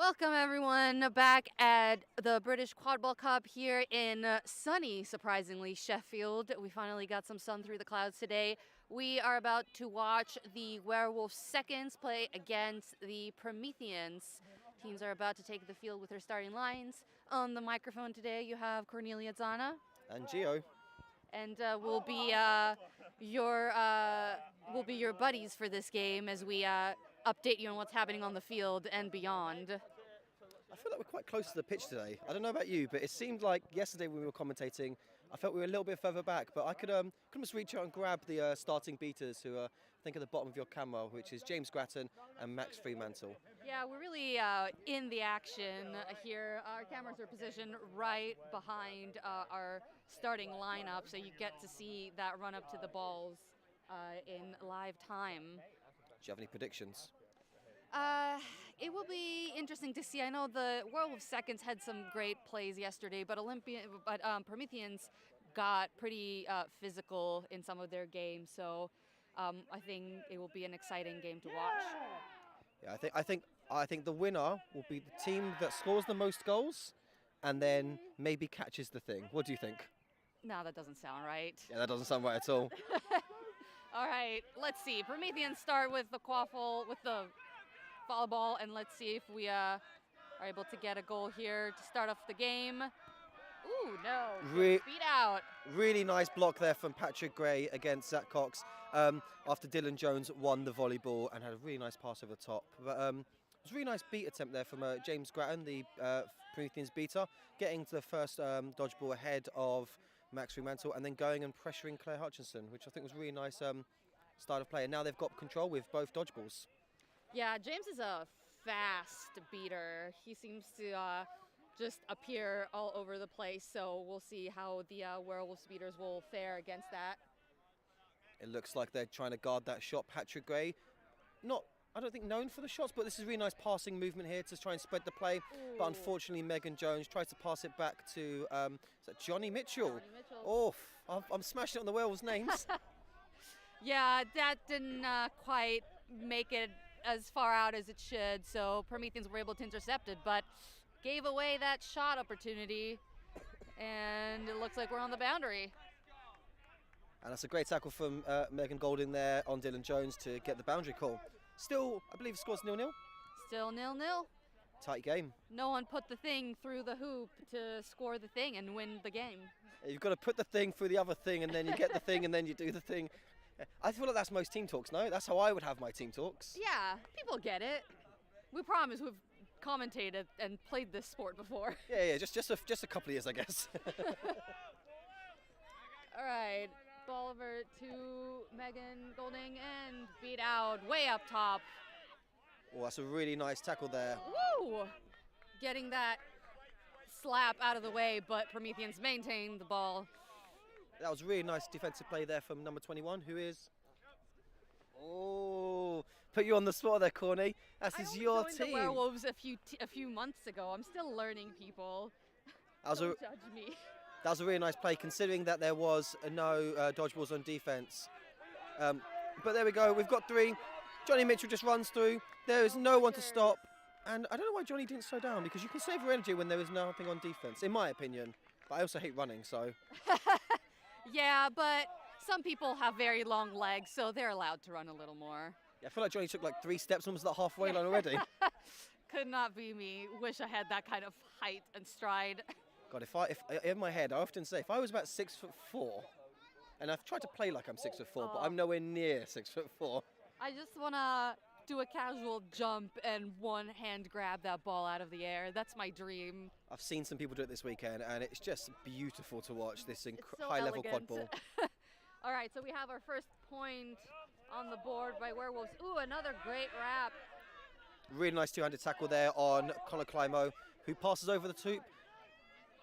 Welcome everyone back at the British Quadball Cup here in sunny, surprisingly, Sheffield. We finally got some sun through the clouds today. We are about to watch the Werewolves seconds play against the Prometheans. Teams are about to take the field with their starting lines. On the microphone today you have Cornelia Zana. And Gio. And we'll be your buddies for this game as we update you on what's happening on the field and beyond. I feel like we're quite close to the pitch today. I don't know about you, but it seemed like yesterday when we were commentating, I felt we were a little bit further back, but I could almost reach out and grab the starting beaters who are, I think, at the bottom of your camera, which is James Grattan and Max Fremantle. Yeah, we're really in the action here. Our cameras are positioned right behind our starting lineup, so you get to see that run up to the balls in live time. Do you have any predictions? It will be interesting to see. I know the Werewolves seconds had some great plays yesterday, but Prometheans got pretty physical in some of their games, so I think it will be an exciting game to watch. Yeah, I think the winner will be the team that scores the most goals and then maybe catches the thing. What do you think? No, that doesn't sound right. Yeah, that doesn't sound right at all. All right, let's see. Prometheans start with the quaffle, with the volleyball, and let's see if we are able to get a goal here to start off the game. Ooh, no, beat out. Really nice block there from Patrick Gray against Zach Cox after Dylan Jones won the volleyball and had a really nice pass over the top. But it was a really nice beat attempt there from James Grattan, the Prometheans beater, getting to the first dodgeball ahead of Max Fremantle and then going and pressuring Claire Hutchinson, which I think was a really nice style of play. And now they've got control with both dodgeballs. Yeah, James is a fast beater. He seems to just appear all over the place, so we'll see how the Werewolves beaters will fare against that. It looks like they're trying to guard that shot. Patrick Gray, I don't think known for the shots, but this is really nice passing movement here to try and spread the play. Ooh. But unfortunately, Megan Jones tries to pass it back to is that Johnny Mitchell? Johnny Mitchell. Oh, I'm smashing it on the Werewolves' names. Yeah, that didn't quite make it as far out as it should, so Prometheans were able to intercept it, but gave away that shot opportunity, and it looks like we're on the boundary. And that's a great tackle from Megan Golding there on Dylan Jones to get the boundary call. Still, I believe the score's 0-0. Still 0-0. Tight game. No one put the thing through the hoop to score the thing and win the game. You've got to put the thing through the other thing, and then you get the thing, and then you do the thing. I feel like that's most team talks, no? That's how I would have my team talks. Yeah, people get it. We promise we've commentated and played this sport before. Yeah, just a couple of years, I guess. All right, ball over to Megan Golding and beat out way up top. Oh, that's a really nice tackle there. Woo! Getting that slap out of the way, but Prometheans maintain the ball. That was a really nice defensive play there from number 21, who is... Oh, put you on the spot there, Corny. This is your team. The Werewolves a few months ago. I'm still learning, people. Don't judge me. That was a really nice play, considering that there was no dodgeballs on defense. But there we go. We've got 3. Johnny Mitchell just runs through. There is no one to stop. And I don't know why Johnny didn't slow down, because you can save your energy when there is nothing on defense, in my opinion. But I also hate running, so... Yeah, but some people have very long legs, so they're allowed to run a little more. Yeah, I feel like Johnny took like 3 steps, almost at the halfway line already. Could not be me. Wish I had that kind of height and stride. God, if in my head, I often say, if I was about 6'4", and I've tried to play like I'm 6'4", but I'm nowhere near 6'4". I just want to do a casual jump and one hand grab that ball out of the air. That's my dream. I've seen some people do it this weekend, and it's just beautiful to watch this so high-level quad ball. All right, so we have our first point on the board by Werewolves. Ooh, another great wrap. Really nice two-handed tackle there on Connor Climo, who passes over the hoop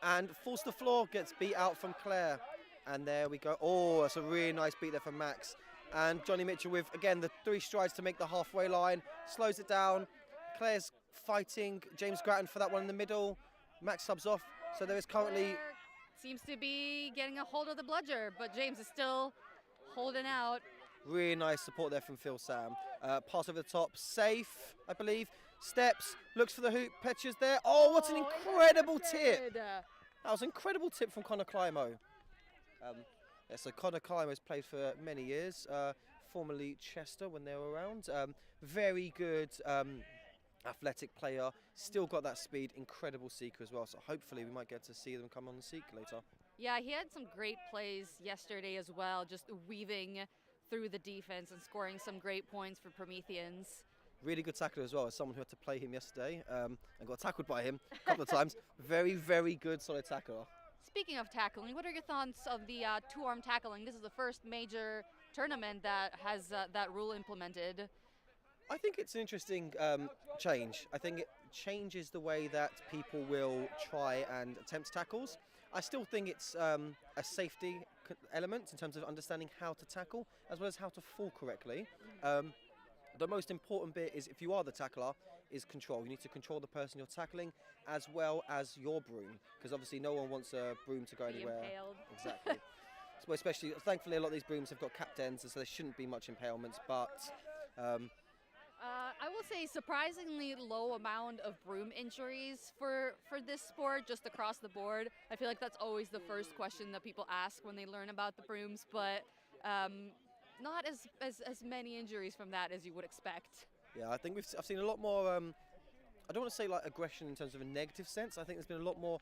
and falls to the floor, gets beat out from Claire. And there we go. Oh, that's a really nice beat there from Max. And Johnny Mitchell with, again, the 3 strides to make the halfway line, slows it down. Claire's fighting James Grattan for that one in the middle. Max subs off, so there is currently... Claire seems to be getting a hold of the bludger, but James is still holding out. Really nice support there from Phil Sam. Pass over the top, safe, I believe. steps, looks for the hoop, Petra's there. Oh, what an incredible tip! That was an incredible tip from Connor Climo. So Connor Climo has played for many years, formerly Chester when they were around. Very good athletic player, still got that speed, incredible seeker as well. So hopefully we might get to see them come on the seek later. Yeah, he had some great plays yesterday as well, just weaving through the defense and scoring some great points for Prometheans. Really good tackler as well, as someone who had to play him yesterday and got tackled by him a couple of times. Very, very good, solid tackler. Speaking of tackling, what are your thoughts on the two-arm tackling? This is the first major tournament that has that rule implemented. I think it's an interesting change. I think it changes the way that people will try and attempt tackles. I still think it's a safety element in terms of understanding how to tackle as well as how to fall correctly. The most important bit is, if you are the tackler, is control. You need to control the person you're tackling as well as your broom, because obviously no one wants a broom to go anywhere. Impaled. Exactly. So especially, thankfully, a lot of these brooms have got capped ends, so there shouldn't be much impalements. But I will say surprisingly low amount of broom injuries for this sport, just across the board. I feel like that's always the first question that people ask when they learn about the brooms, but not as many injuries from that as you would expect. Yeah, I think I've seen a lot more. I don't want to say like aggression in terms of a negative sense. I think there's been a lot more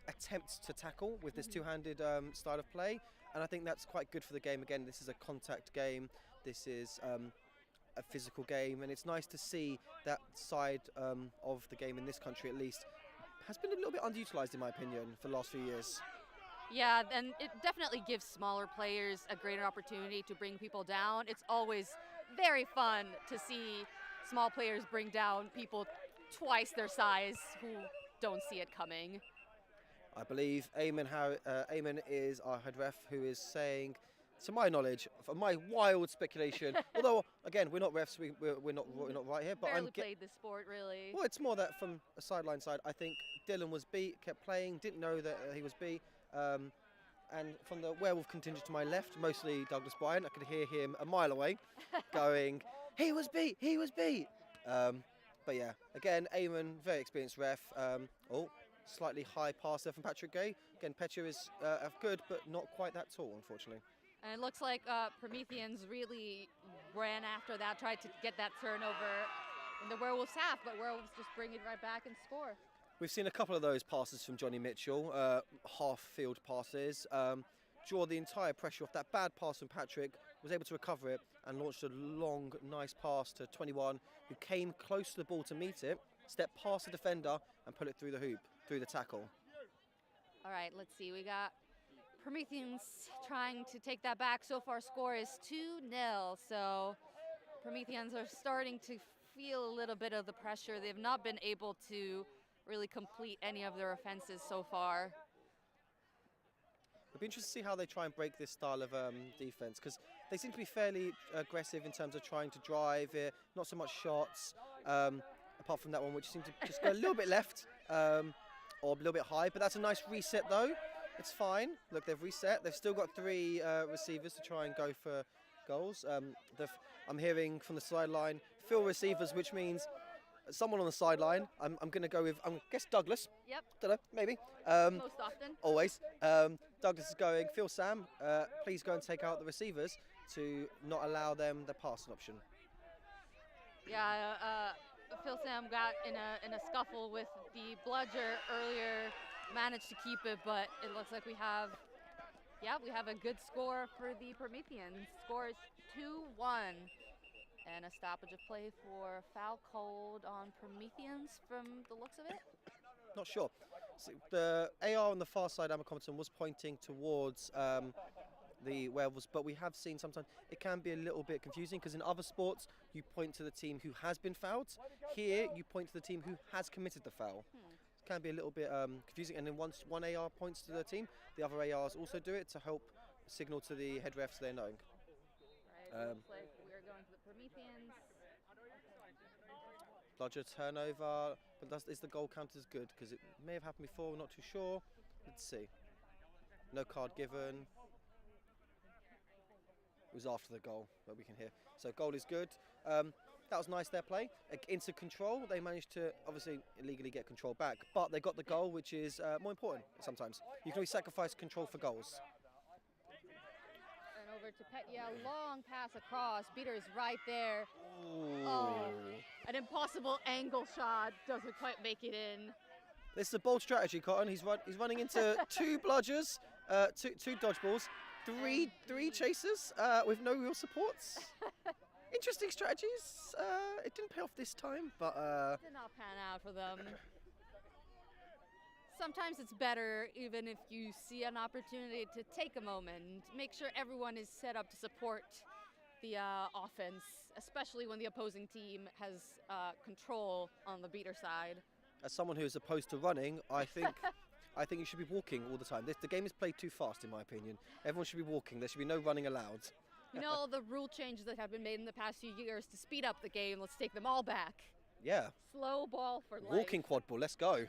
attempts to tackle with this two-handed style of play, and I think that's quite good for the game. Again, this is a contact game. This is a physical game, and it's nice to see that side of the game in this country, at least, has been a little bit underutilised in my opinion for the last few years. Yeah, and it definitely gives smaller players a greater opportunity to bring people down. It's always very fun to see small players bring down people twice their size who don't see it coming. I believe Eamon is our head ref, who is saying, to my knowledge, for my wild speculation, although again we're not refs, we're not right here, but Barely played this sport really. Well, it's more that from a sideline side, I think Dylan was beat, kept playing, didn't know that he was beat. And from the werewolf contingent to my left, mostly Douglas Bryan, I could hear him a mile away going, he was beat, he was beat. But yeah, again, Eamon, very experienced ref. Slightly high pass there from Patrick Gay. Again, Petra is good, but not quite that tall, unfortunately. And it looks like Prometheans really ran after that, tried to get that turnover in the Werewolves half, but Werewolves just bring it right back and score. We've seen a couple of those passes from Johnny Mitchell, half-field passes, draw the entire pressure off. That bad pass from Patrick, was able to recover it and launched a long, nice pass to 21, who came close to the ball to meet it, stepped past the defender and put it through the hoop, through the tackle. All right, let's see. We got Prometheans trying to take that back. So far, score is 2-0. So Prometheans are starting to feel a little bit of the pressure. They've not been able to really complete any of their offenses so far. It'll be interesting to see how they try and break this style of defense, because they seem to be fairly aggressive in terms of trying to drive it, not so much shots, apart from that one which seemed to just go a little bit left or a little bit high, but that's a nice reset though. It's fine. Look, they've reset. They've still got 3 receivers to try and go for goals. I'm hearing from the sideline, fill receivers, which means someone on the sideline. I'm going to go with, I guess, Douglas. Yep. Don't know, maybe. Most often. Always. Douglas is going, Phil Sam, please go and take out the receivers to not allow them the passing option. Yeah, Phil Sam got in a scuffle with the bludger earlier, managed to keep it, but it looks like we have a good score for the Prometheans. Score is 2-1. And a stoppage of play for foul called on Prometheans from the looks of it. Not sure. So the AR on the far side, Emma Compton, was pointing towards the Werewolves, but we have seen sometimes it can be a little bit confusing, because in other sports you point to the team who has been fouled. Here you point to the team who has committed the foul. It can be a little bit confusing, and then once one AR points to the team, the other ARs also do it to help signal to the head refs they're knowing. Right, looks like we're going to the Prometheans. Bludger turnover, but is the goal counted as good? Because it may have happened before, we're not too sure. Let's see. No card given. It was after the goal, but we can hear. So goal is good. That was nice, their play. Into control, they managed to obviously illegally get control back, but they got the goal, which is more important sometimes. You can always sacrifice control for goals. And over to Petya, long pass across. Beater is right there. Ooh. Oh, an impossible angle shot, doesn't quite make it in. This is a bold strategy, Cotton. He's running into 2 bludgers, two dodgeballs, three chasers with no real supports. Interesting strategies. It didn't pay off this time, but Did not pan out for them. Sometimes it's better, even if you see an opportunity, to take a moment, make sure everyone is set up to support the offense, especially when the opposing team has control on the beater side. as someone who is opposed to running, I think you should be walking all the time. The game is played too fast, in my opinion. Everyone should be walking. There should be no running allowed. You know, all the rule changes that have been made in the past few years to speed up the game, let's take them all back. Yeah. Slow ball for life. Walking quad ball, let's go.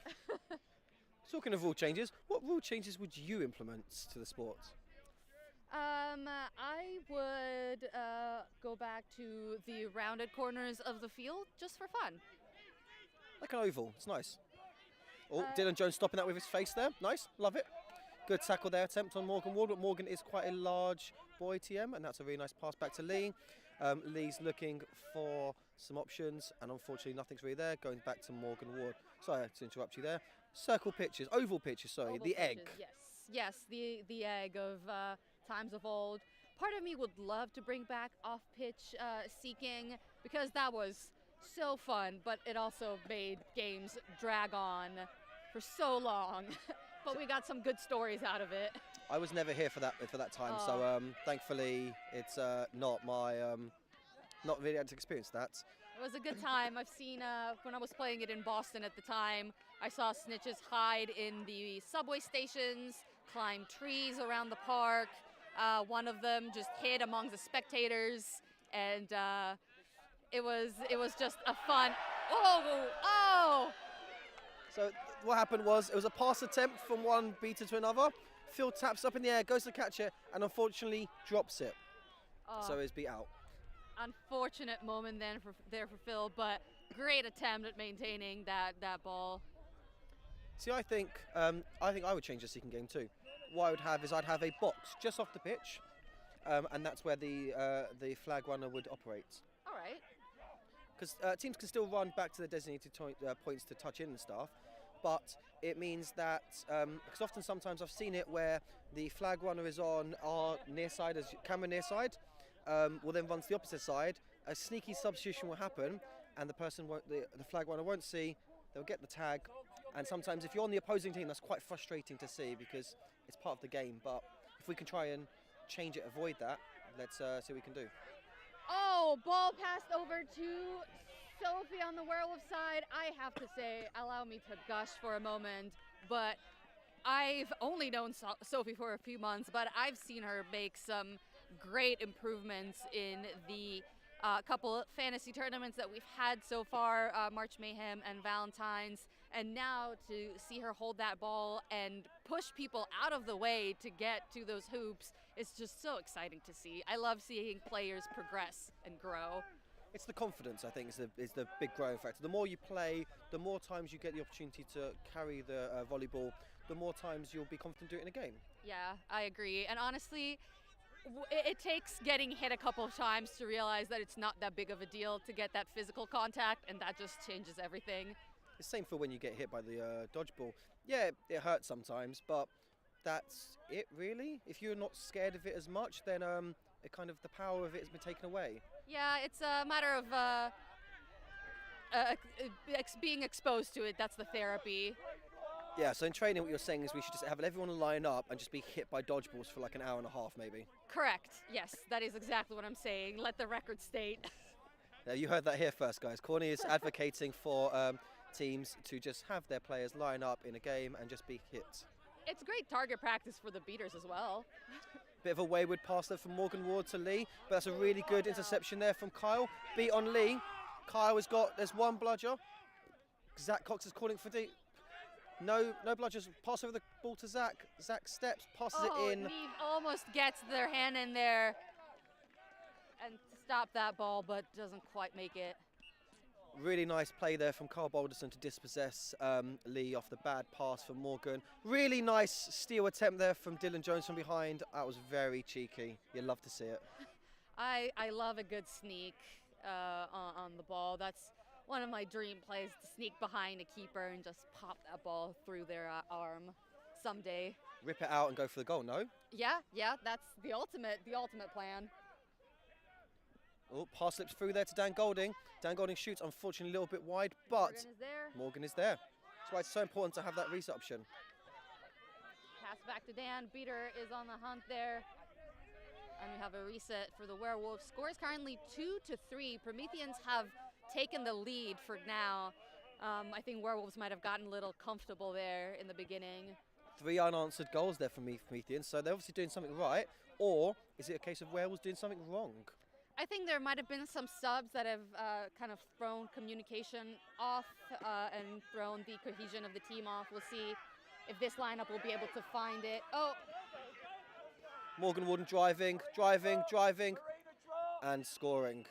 Talking of rule changes, what rule changes would you implement to the sport? I would go back to the rounded corners of the field just for fun. Like an oval, it's nice. Oh, Dylan Jones stopping that with his face there. Nice, love it. Good tackle there, attempt on Morgan Ward, but Morgan is quite a large boy TM, and that's a really nice pass back to Lee. Lee's looking for some options, and unfortunately nothing's really there. Going back to Morgan Ward. Sorry to interrupt you there. Circle pitches, oval pitches, sorry, Oval the pitches, egg. Yes, the egg of times of old. Part of me would love to bring back off-pitch seeking, because that was so fun, but it also made games drag on for so long. But we got some good stories out of it. I was never here for that time, so thankfully it's not really had to experience that. It was a good time. I've seen, when I was playing it in Boston at the time, I saw snitches hide in the subway stations, climb trees around the park. One of them just hid among the spectators, and it was just a fun. Oh! So what happened was, it was a pass attempt from one beater to another. Phil taps up in the air, goes to catch it, and unfortunately drops it. So he's beat out. Unfortunate moment then for Phil, but great attempt at maintaining that ball. See, I think I would change the seeking game too. What I would have is I'd have a box just off the pitch, and that's where the flag runner would operate. All right. Because teams can still run back to the designated points to touch in and stuff, but it means that, because sometimes I've seen it where the flag runner is on our near side, as camera near side, will then run to the opposite side, a sneaky substitution will happen, and the flag runner won't see, they'll get the tag, and sometimes if you're on the opposing team, that's quite frustrating to see because it's part of the game, but if we can try and change it, avoid that, let's see what we can do. Oh, ball passed over to Sophie on the Werewolf side. I have to say, allow me to gush for a moment, but I've only known Sophie for a few months, but I've seen her make some great improvements in the couple fantasy tournaments that we've had so far, March Mayhem and Valentine's, and now to see her hold that ball and push people out of the way to get to those hoops is just so exciting to see. I love seeing players progress and grow. It's the confidence, I think, is the big growing factor. The more you play, the more times you get the opportunity to carry the volleyball, the more times you'll be confident doing it in a game. Yeah, I agree. And honestly, it takes getting hit a couple of times to realize that it's not that big of a deal to get that physical contact, and that just changes everything. The same for when you get hit by the dodgeball. Yeah, it hurts sometimes, but that's it really. If you're not scared of it as much, then the power of it has been taken away. Yeah, it's a matter of being exposed to it. That's the therapy. Yeah, so in training what you're saying is we should just have everyone line up and just be hit by dodgeballs for like an hour and a half maybe. Correct, yes, that is exactly what I'm saying. Let the record state. Yeah, you heard that here first, guys. Corny is advocating for teams to just have their players line up in a game and just be hit. It's great target practice for the beaters as well. Bit of a wayward pass there from Morgan Ward to Lee, but that's a really good interception there from Kyle. Beat on Lee. Kyle has got, there's one bludger. Zach Cox is calling for deep. No bludgers. Pass over the ball to Zach. Zach steps, passes it in. Neve almost gets their hand in there and stop that ball, but doesn't quite make it. Really nice play there from Carl Balderson to dispossess Lee off the bad pass from Morgan. Really nice steal attempt there from Dylan Jones from behind. That was very cheeky. You'd love to see it. I love a good sneak on the ball. That's one of my dream plays, to sneak behind a keeper and just pop that ball through their arm someday. Rip it out and go for the goal, no? Yeah, that's the ultimate plan. Oh, pass slips through there to Dan Golding. Dan Golding shoots, unfortunately, a little bit wide, but Morgan is there. Morgan is there. That's why it's so important to have that reset option. Pass back to Dan. Beater is on the hunt there. And we have a reset for the Werewolves. Score is currently 2-3. Prometheans have taken the lead for now. I think Werewolves might have gotten a little comfortable there in the beginning. 3 unanswered goals there from Prometheans, so they're obviously doing something right. Or is it a case of Werewolves doing something wrong? I think there might have been some subs that have kind of thrown communication off and thrown the cohesion of the team off. We'll see if this lineup will be able to find it. Oh, Morgan Warden driving, and scoring.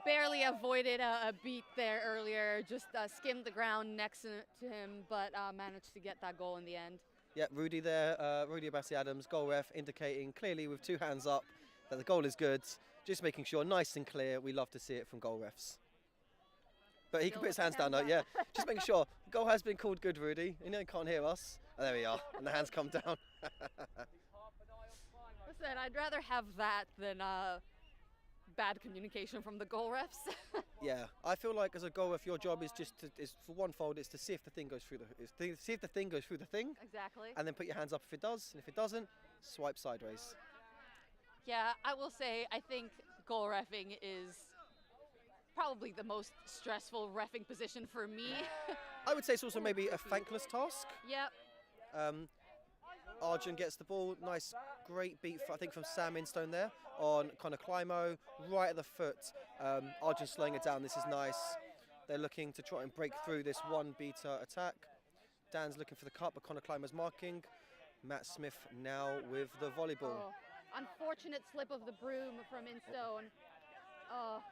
barely avoided a beat there earlier, just skimmed the ground next to him, but managed to get that goal in the end. Yeah, Rudy there, Rudy Abassi-Adams, goal ref, indicating clearly with 2 hands up that the goal is good. Just making sure, nice and clear. We love to see it from goal refs. But he can put his hands down, though, yeah. Just making sure. Goal has been called good, Rudy. You know he can't hear us. Oh, there we are, and the hands come down. Listen, I'd rather have that than bad communication from the goal refs. Yeah, I feel like as a goal ref, your job is just is for one fold, it's to see if the thing goes through see if the thing goes through the thing, Exactly. and then put your hands up if it does, and if it doesn't, swipe sideways. Yeah, I will say I think goal reffing is probably the most stressful reffing position for me. I would say it's also maybe a thankless task. Yep. Arjun gets the ball, nice, great beat, I think from Sam Instone there on Connor Climo, right at the foot. Arjun slowing it down, this is nice. They're looking to try and break through this one beater attack. Dan's looking for the cut, but Connor Climo's marking. Matt Smith now with the volleyball. Oh, unfortunate slip of the broom from Instone. Oh,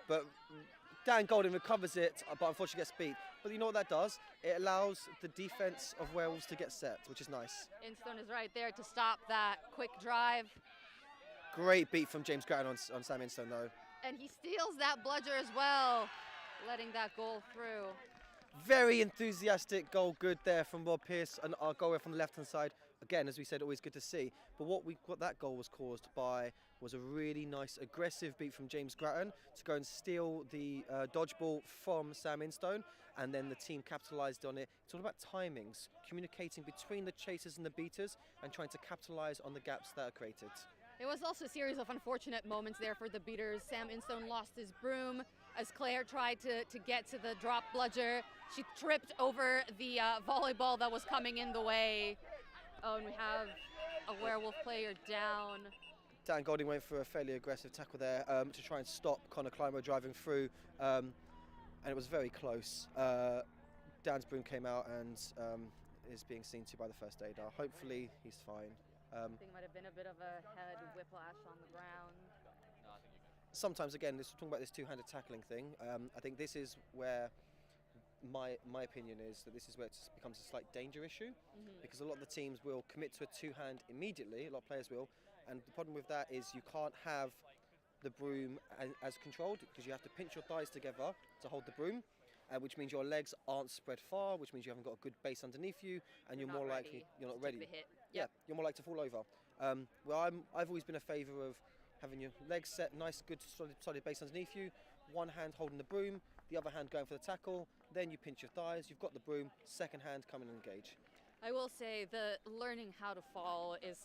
But Dan Golden recovers it, but unfortunately gets beat. But you know what that does? It allows the defense of Werewolves to get set, which is nice. Instone is right there to stop that quick drive. Great beat from James Grattan on Sam Instone, though. And he steals that bludger as well, letting that goal through. Very enthusiastic goal, good there from Rob Pearce, and our goal from the left-hand side. Again, as we said, always good to see. But what that goal was caused by was a really nice, aggressive beat from James Grattan to go and steal the dodgeball from Sam Instone, and then the team capitalised on it. It's all about timings, communicating between the chasers and the beaters, and trying to capitalise on the gaps that are created. It was also a series of unfortunate moments there for the beaters. Sam Instone lost his broom as Claire tried to get to the drop bludger. She tripped over the volleyball that was coming in the way. Oh, and we have a Werewolf player down. Dan Golding went for a fairly aggressive tackle there to try and stop Connor Climo driving through, and it was very close. Dan's broom came out and is being seen to by the first aider. Hopefully he's fine. I think it might have been a bit of a head whiplash on the ground. Sometimes, again, talking about this two-handed tackling thing, I think this is where my opinion is that this is where it becomes a slight danger issue, because a lot of the teams will commit to a two-hand immediately, a lot of players will, and the problem with that is you can't have the broom as controlled, because you have to pinch your thighs together to hold the broom, which means your legs aren't spread far, which means you haven't got a good base underneath you, and you're more likely you're not ready. The hit. Yeah, you're more likely to fall over. Well, I've always been a favour of having your legs set, nice, good, solid base underneath you, one hand holding the broom, the other hand going for the tackle, then you pinch your thighs, you've got the broom, second hand come and engage. I will say the learning how to fall is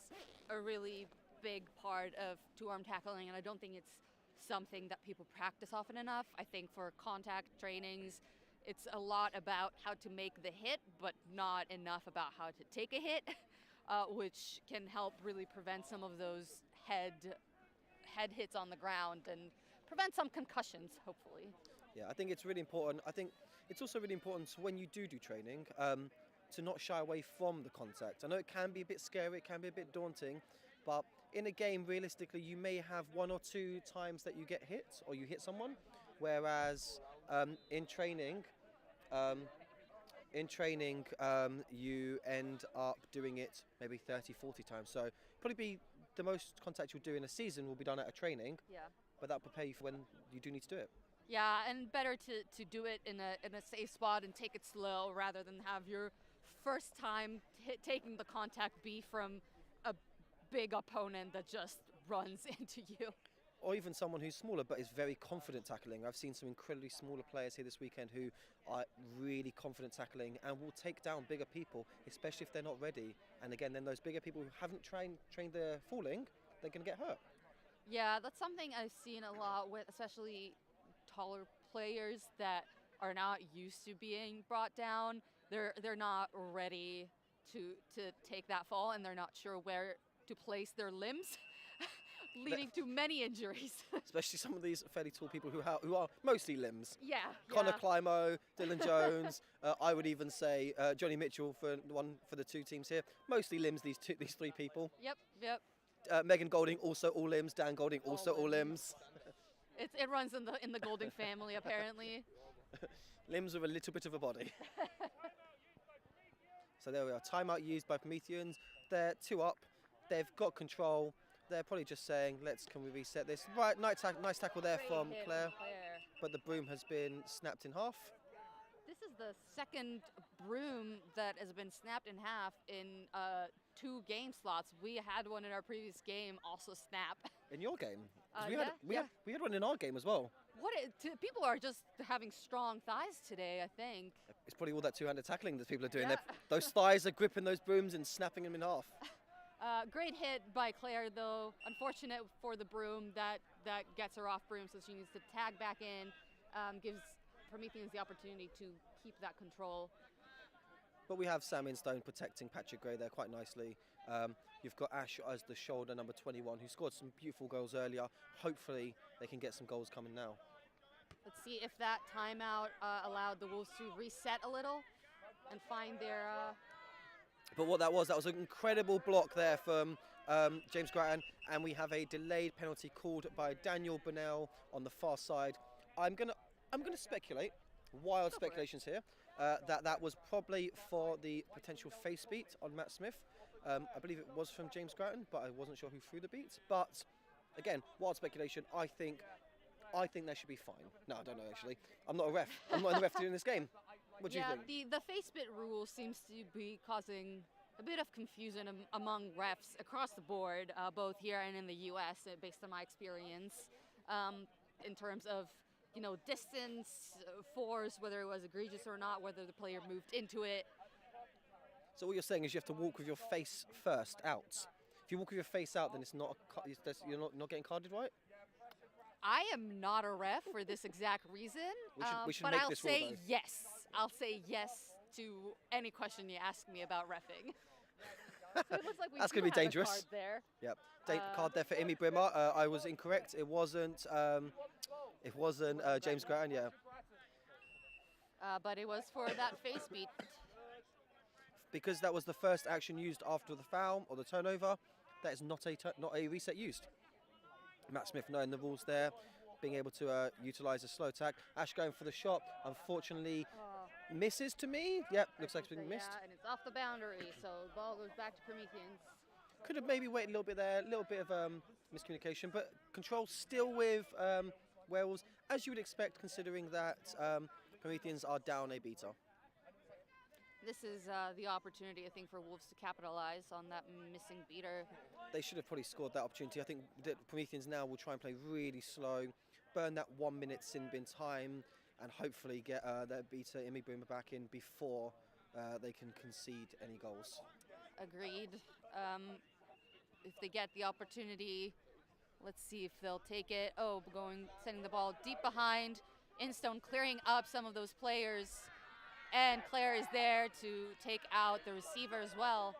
a really big part of two-arm tackling, and I don't think it's something that people practice often enough. I think for contact trainings, it's a lot about how to make the hit, but not enough about how to take a hit, which can help really prevent some of those head hits on the ground and prevent some concussions, hopefully. Yeah, I think it's really important. I think it's also really important when you do training to not shy away from the contact. I know it can be a bit scary, it can be a bit daunting, but in a game, realistically, you may have 1 or 2 times that you get hit or you hit someone, whereas In training, you end up doing it maybe 30, 40 times. So probably be the most contact you'll do in a season will be done at a training, Yeah. but that'll prepare you for when you do need to do it. Yeah, and better to do it in a safe spot and take it slow rather than have your first time taking the contact be from a big opponent that just runs into you. Or even someone who's smaller but is very confident tackling. I've seen some incredibly smaller players here this weekend who are really confident tackling and will take down bigger people, especially if they're not ready. And again, then those bigger people who haven't trained their falling, they're going to get hurt. Yeah, that's something I've seen a lot with especially taller players that are not used to being brought down. They're not ready to take that fall, and they're not sure where to place their limbs, leading to many injuries. Especially some of these fairly tall people who are mostly limbs. Yeah. Connor Climo, Dylan Jones, I would even say Johnny Mitchell for the two teams here. Mostly limbs, these three people. Yep. Megan Golding, also all limbs. Dan Golding, also all limbs. It runs in the Golding family, apparently. Limbs with a little bit of a body. So there we are. Timeout used by Prometheans. They're 2 up. They've got control. They're probably just saying, can we reset this? Right, nice tackle there from Claire. But the broom has been snapped in half. This is the second broom that has been snapped in half in 2 game slots. We had one in our previous game also snap. In your game? 'Cause yeah. We had one in our game as well. People are just having strong thighs today, I think. It's probably all that two-handed tackling that people are doing. Yeah. Those thighs are gripping those brooms and snapping them in half. Great hit by Claire, though. Unfortunate for the broom that gets her off broom, so she needs to tag back in. Gives Prometheans the opportunity to keep that control. But we have Sam Instone protecting Patrick Gray there quite nicely. You've got Ash as the shoulder, number 21, who scored some beautiful goals earlier. Hopefully they can get some goals coming now. Let's see if that timeout allowed the Wolves to reset a little and find their... But what that was an incredible block there from James Grattan, and we have a delayed penalty called by Daniel Bonnell on the far side. I'm gonna speculate, wild speculations here, that was probably for the potential face beat on Matt Smith. I believe it was from James Grattan, but I wasn't sure who threw the beat. But again, wild speculation. I think they should be fine. No, I don't know actually. I'm not a ref. I'm not in the ref doing this game. What do you think? Yeah, the face bit rule seems to be causing a bit of confusion among refs across the board, both here and in the U.S., based on my experience, in terms of, distance, force, whether it was egregious or not, whether the player moved into it. So what you're saying is you have to walk with your face first out. If you walk with your face out, then it's not you're not getting carded, right? I am not a ref for this exact reason, we should but make I'll this rule, say though. yes. I'll say yes to any question you ask me about reffing. So it looks like we That's do gonna be have a dangerous. card there. Yep. Card there for Imi Brimmer. I was incorrect. It wasn't James Grattan. Yeah. But it was for that face beat. Because that was the first action used after the foul or the turnover, that is not a reset used. Matt Smith knowing the rules there, being able to utilise a slow attack. Ash going for the shot, unfortunately misses to me. Yep, looks like it's been missed. Yeah, and it's off the boundary, so the ball goes back to Prometheans. Could have maybe waited a little bit there, a little bit of miscommunication, but control still with Werewolves, as you would expect considering that Prometheans are down a beater. This is the opportunity, I think, for Wolves to capitalize on that missing beater. They should have probably scored that opportunity. I think that Prometheans now will try and play really slow, burn that 1 minute sin bin time, and hopefully get their beater, Imi Boomer, back in before they can concede any goals. Agreed. If they get the opportunity, let's see if they'll take it. Oh, sending the ball deep behind. Instone clearing up some of those players. And Claire is there to take out the receiver as well.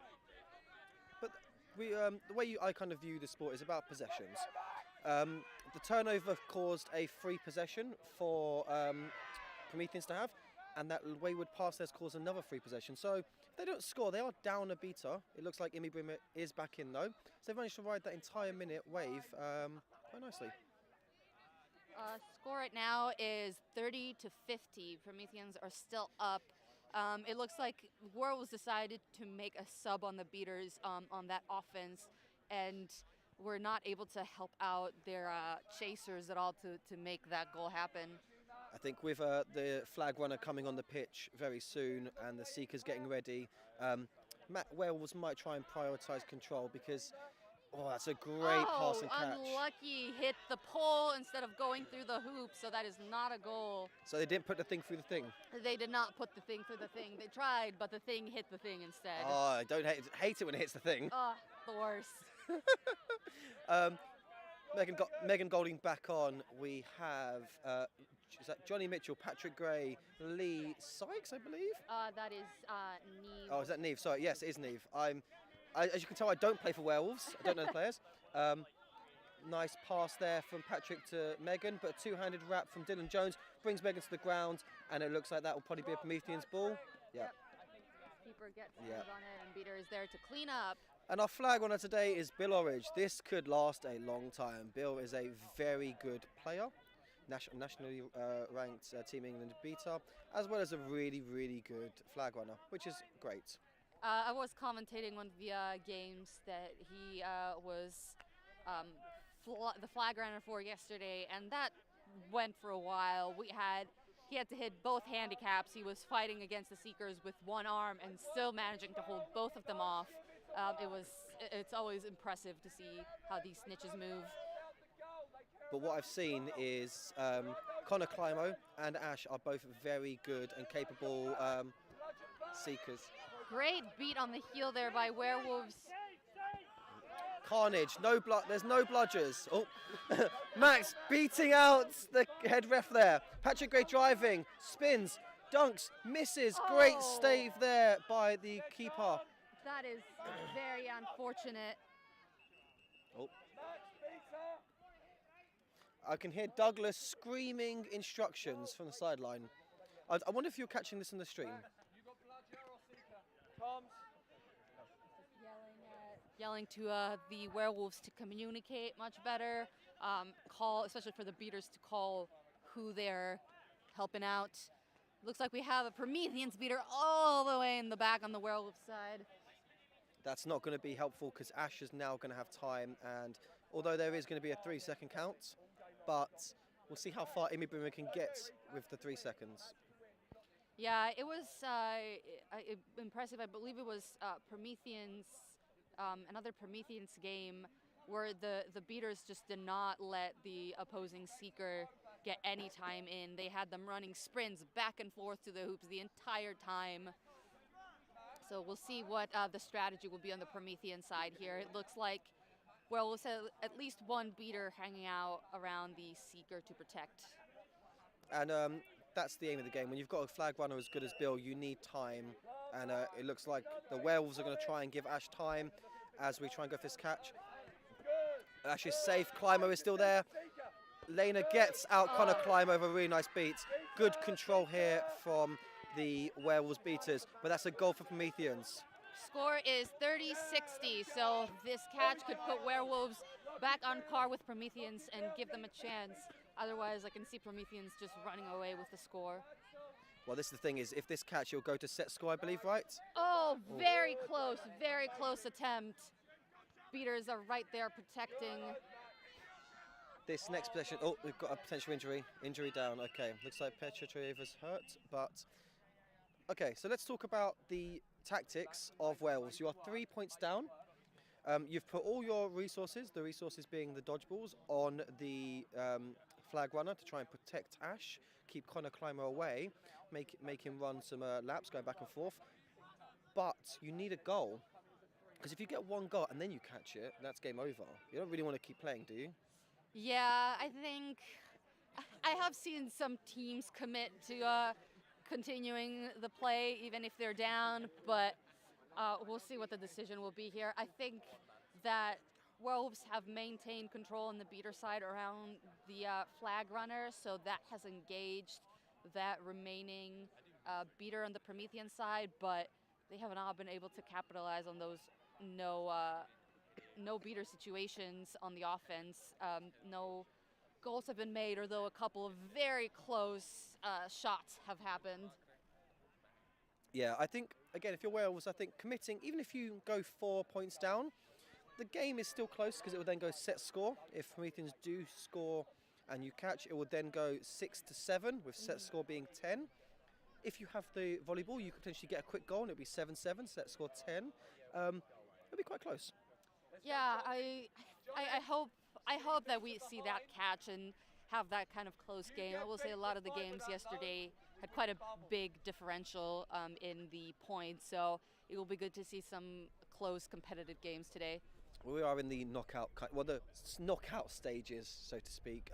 But the way I kind of view the sport is about possessions. The turnover caused a free possession for Prometheans to have, and that wayward pass has caused another free possession. So if they don't score, they are down a beater. It looks like Imi Brimmer is back in though. So they've managed to ride that entire minute wave quite nicely. Score right now is 30 to 50. Prometheans are still up. It looks like Werewolves decided to make a sub on the beaters on that offense, and were not able to help out their chasers at all to make that goal happen. I think with the flag runner coming on the pitch very soon and the Seekers getting ready, Werewolves might try and prioritise control because, that's a great passing catch. Unlucky, hit the pole instead of going through the hoop, so that is not a goal. So they didn't put the thing through the thing. They did not put the thing through the thing. They tried, but the thing hit the thing instead. Oh, I don't hate it when it hits the thing. The worst. Megan Golding back on. We have is that Johnny Mitchell, Patrick Gray, Lee Sykes, I believe. That is Neve. Oh, is that Neve? Sorry, yes, it is Neve. As you can tell, I don't play for Werewolves. I don't know the players. Nice pass there from Patrick to Megan, but a two-handed wrap from Dylan Jones brings Megan to the ground, and it looks like that will probably be a Prometheans ball. Yeah. Yep. Keeper gets hands on it, and Beater is there to clean up. And our flag runner today is Bill Orridge. This could last a long time. Bill is a very good player, nationally ranked Team England beater, as well as a really, really good flag runner, which is great. I was commentating one of the games that he was the flag runner for yesterday, and that went for a while. He had to hit both handicaps. He was fighting against the Seekers with one arm and still managing to hold both of them off. It's always impressive to see how these snitches move. But what I've seen is Connor Climo and Ash are both very good and capable Seekers. Great beat on the heel there by Werewolves. Carnage, there's no bludgers. Oh, Max beating out the head ref there. Patrick Gray driving, spins, dunks, misses. Great stave there by the keeper. That is very unfortunate. Oh. I can hear Douglas screaming instructions from the sideline. I wonder if you're catching this in the stream. Yelling to the Werewolves to communicate much better, especially for the beaters to call who they're helping out. Looks like we have a Prometheans beater all the way in the back on the Werewolf side. That's not going to be helpful because Ash is now going to have time, and although there is going to be a 3-second count, but we'll see how far Amy Boomer can get with the 3 seconds. Yeah, it was impressive. I believe it was Prometheans, another Prometheans game where the beaters just did not let the opposing Seeker get any time in. They had them running sprints back and forth to the hoops the entire time. So we'll see what the strategy will be on the Promethean side here. It looks like Werewolves have at least one beater hanging out around the Seeker to protect. And that's the aim of the game. When you've got a flag runner as good as Bill, you need time. And it looks like the Werewolves are going to try and give Ash time as we try and go for this catch. Ash is safe. Climo is still there. Lena gets out Connor Climo with a really nice beat. Good control here from the Werewolves beaters, but that's a goal for Prometheans. Score is 30-60, so this catch could put Werewolves back on par with Prometheans and give them a chance. Otherwise, I can see Prometheans just running away with the score. Well, this is the thing is, if this catch, you'll go to set score, I believe, right? Oh, very close attempt. Beaters are right there protecting. This next possession, we've got a potential injury down. Okay, looks like Petrotreva's hurt, but okay, so let's talk about the tactics of Werewolves. You are 3 points down. You've put all your resources, the resources being the dodgeballs, on the flag runner to try and protect Ash, keep Connor Climo away, make him run some laps going back and forth. But you need a goal, because if you get one goal and then you catch it, that's game over. You don't really want to keep playing, do you? Yeah, I think I have seen some teams commit to continuing the play even if they're down, but we'll see what the decision will be here. I think that Werewolves have maintained control on the beater side around the flag runner, so that has engaged that remaining beater on the Promethean side, but they have not been able to capitalize on those no beater situations on the offense. No goals have been made, although a couple of very close shots have happened. Yeah, I think, again, if you're Werewolves, I think committing, even if you go 4 points down, the game is still close because it will then go set score. If Prometheans do score and you catch, it will then go 6-7, with set score being 10. If you have the volleyball, you could potentially get a quick goal and it'll be 7-7, set score 10. It'll be quite close. Yeah, I hope that we see that catch and have that kind of close game. I will say a lot of the games yesterday had quite a big differential in the points, so it will be good to see some close competitive games today. We are in the knockout stages, so to speak.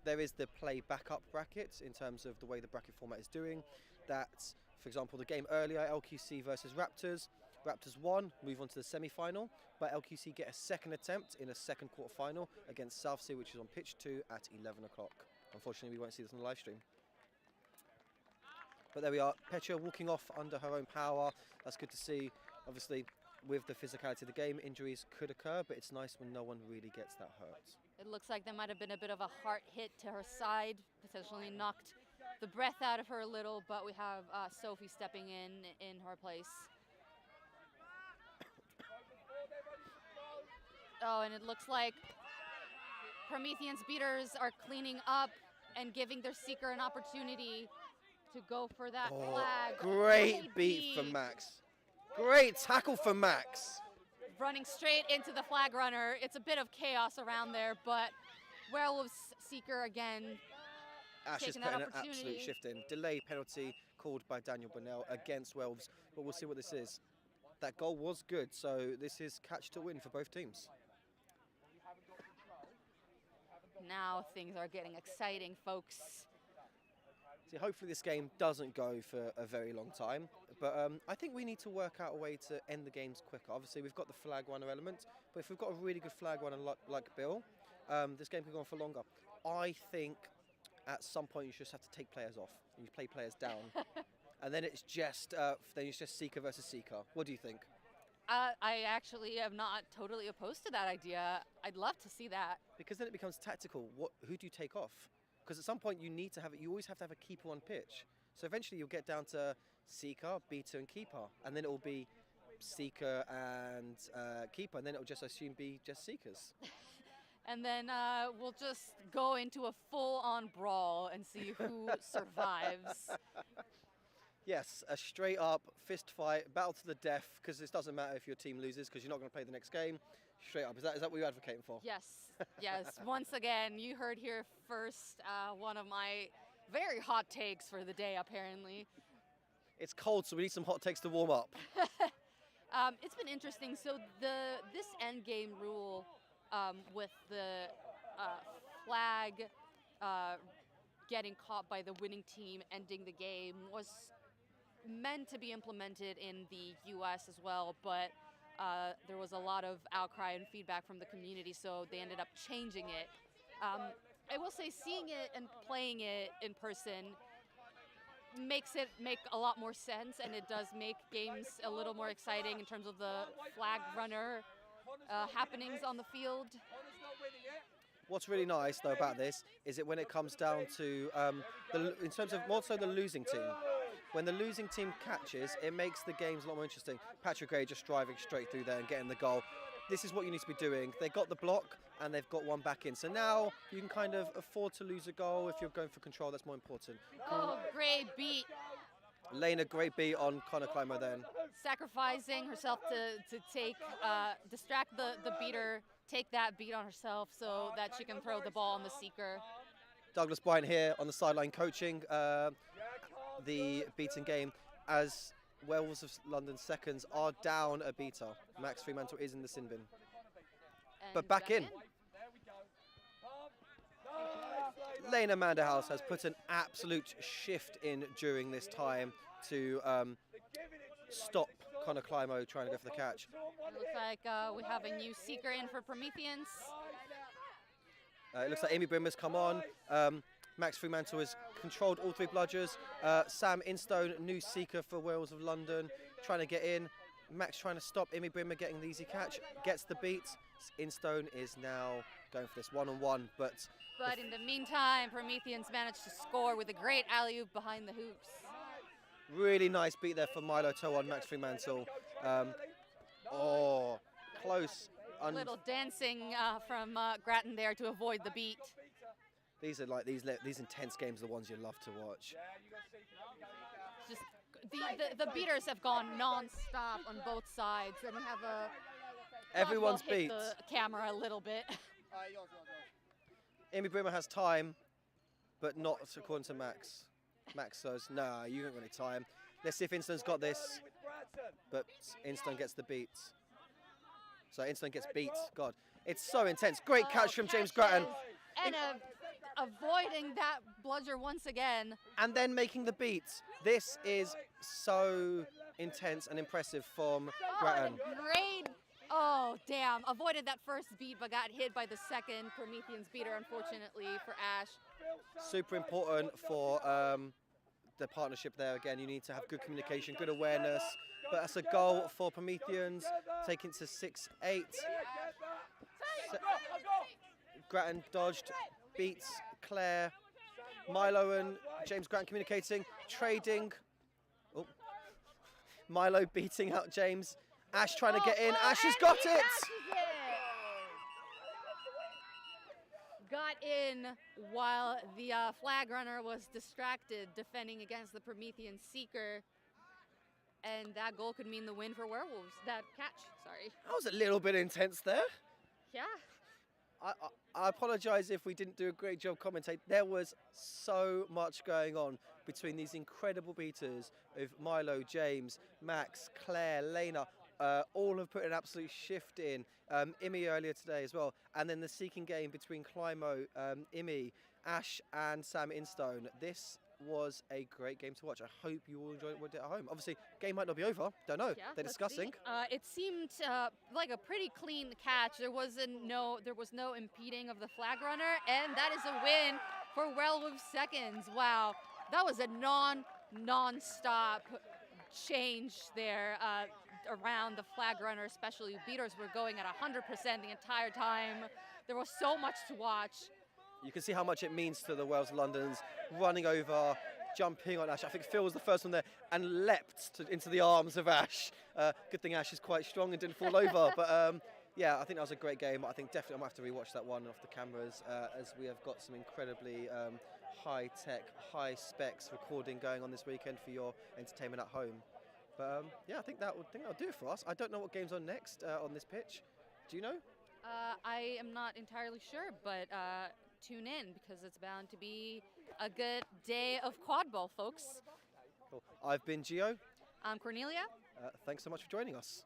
There is the play backup bracket in terms of the way the bracket format is doing. That, for example, the game earlier, LQC versus Raptors. Raptors won, move on to the semi-final, but LQC get a second attempt in a second quarter-final against Southsea, which is on pitch 2 at 11 o'clock. Unfortunately, we won't see this on the live stream. But there we are, Petra walking off under her own power. That's good to see. Obviously, with the physicality of the game, injuries could occur, but it's nice when no one really gets that hurt. It looks like there might have been a bit of a heart hit to her side, potentially knocked the breath out of her a little, but we have Sophie stepping in her place. Oh, and it looks like Prometheans beaters are cleaning up and giving their seeker an opportunity to go for that flag. Great beat from Max. Great tackle from Max. Running straight into the flag runner. It's a bit of chaos around there, but Werewolves seeker again. Ash is putting an absolute shift in. Delay penalty called by Daniel Bonnell against Werewolves, but we'll see what this is. That goal was good, so this is catch to win for both teams. Now things are getting exciting, folks. See, hopefully this game doesn't go for a very long time, but I think we need to work out a way to end the games quicker. Obviously, we've got the flag runner element, but if we've got a really good flag runner like Bill, this game can go on for longer. I think at some point you just have to take players off and you play players down, and then it's just Seeker versus Seeker. What do you think? I actually am not totally opposed to that idea. I'd love to see that. Because then it becomes tactical. Who do you take off? Because at some point you need to have it. You always have to have a keeper on pitch. So eventually you'll get down to Seeker, beater, and keeper, and then it will be Seeker and keeper, and then it will just assume be just Seekers. And then we'll just go into a full-on brawl and see who survives. Yes, a straight-up fist fight, battle to the death, because this doesn't matter if your team loses, because you're not going to play the next game. Straight up, is that what you're advocating for? Yes, yes. Once again, you heard here first one of my very hot takes for the day, apparently. It's cold, so we need some hot takes to warm up. It's been interesting. So this end game rule with the flag getting caught by the winning team ending the game was meant to be implemented in the US as well, but there was a lot of outcry and feedback from the community, so they ended up changing it. I will say seeing it and playing it in person makes it make a lot more sense, and it does make games a little more exciting in terms of the flag runner happenings on the field. What's really nice though about this is that when it comes down to in terms of more so the losing team, when the losing team catches, it makes the games a lot more interesting. Patrick Gray just driving straight through there and getting the goal. This is what you need to be doing. They got the block and they've got one back in. So now you can kind of afford to lose a goal if you're going for control. That's more important. Oh, great beat. Lena, great beat on Connor Climo then. Sacrificing herself to take, distract the beater, take that beat on herself so that she can throw the ball on the seeker. Douglas Bryant here on the sideline coaching the beating game as Werewolves of London seconds are down a beater. Max Fremantle is in the sin bin. But back in. Lena Manderhouse has put an absolute shift in during this time to stop Connor Climo trying to go for the catch. It looks like we have a new seeker in for Prometheans. It looks like Amy Brimmer's come on. Max Fremantle has controlled all three bludgers. Sam Instone, new seeker for Werewolves of London, trying to get in. Max trying to stop Amy Brimmer getting the easy catch, gets the beat. Instone is now going for this one-on-one, but But in the meantime, Prometheans managed to score with a great alley-oop behind the hoops. really nice beat there for Milo Toe on Max Fremantle. Oh, close. Little dancing from Grattan there to avoid the beat. These are like these intense games, are the ones you love to watch. Just the beaters have gone non-stop on both sides, and we have a Everyone's Quadball hit beat. the camera a little bit. Amy Brimmer has time, but not according to Max. Max says, nah, you haven't got any time. Let's see if Instone's got this. But Instone gets the beat. So Instone gets beat. God, it's so intense. Great catch from James Grattan. And avoiding that bludger once again. And then making the beat. This is so intense and impressive from Grattan. Great. Oh, damn. Avoided that first beat, but got hit by the second Prometheans beater, unfortunately, for Ash. Super important for the partnership there. Again, you need to have good communication, good awareness. But that's a goal for Prometheans, taking to 6-8. Grattan dodged, beats Claire. Milo and James Grattan communicating, trading. Oh. Milo beating out James. Ash trying to get in. Ash has got it! Got in while the flag runner was distracted defending against the Promethean Seeker. And that goal could mean the win for Werewolves. That catch, sorry. That was a little bit intense there. Yeah. I apologise if we didn't do a great job commentating. There was so much going on between these incredible beaters of Milo, James, Max, Claire, Lena. All have put an absolute shift in. Imi earlier today as well. And then the seeking game between Climo, Imi, Ash and Sam Instone. This was a great game to watch. I hope you all enjoyed it at home. Obviously, game might not be over. Don't know. Yeah, They're let's discussing. see. It seemed like a pretty clean catch. There was no impeding of the flag runner, and that is a win for Werewolves seconds. Wow, that was a non-stop change there around the flag runner, especially beaters were going at 100% the entire time. There was so much to watch. You can see how much it means to the Wales Londons, running over, jumping on Ash. I think Phil was the first one there and leapt into the arms of Ash. Good thing Ash is quite strong and didn't fall over. But yeah, I think that was a great game. I think definitely I'm going to have to rewatch that one off the cameras as we have got some incredibly high-tech, high-specs recording going on this weekend for your entertainment at home. But yeah, I think that'll do it for us. I don't know what game's on next on this pitch. Do you know? I am not entirely sure, but tune in because it's bound to be a good day of quadball, folks. Cool. I've been Gio. I'm Cornelia. Thanks so much for joining us.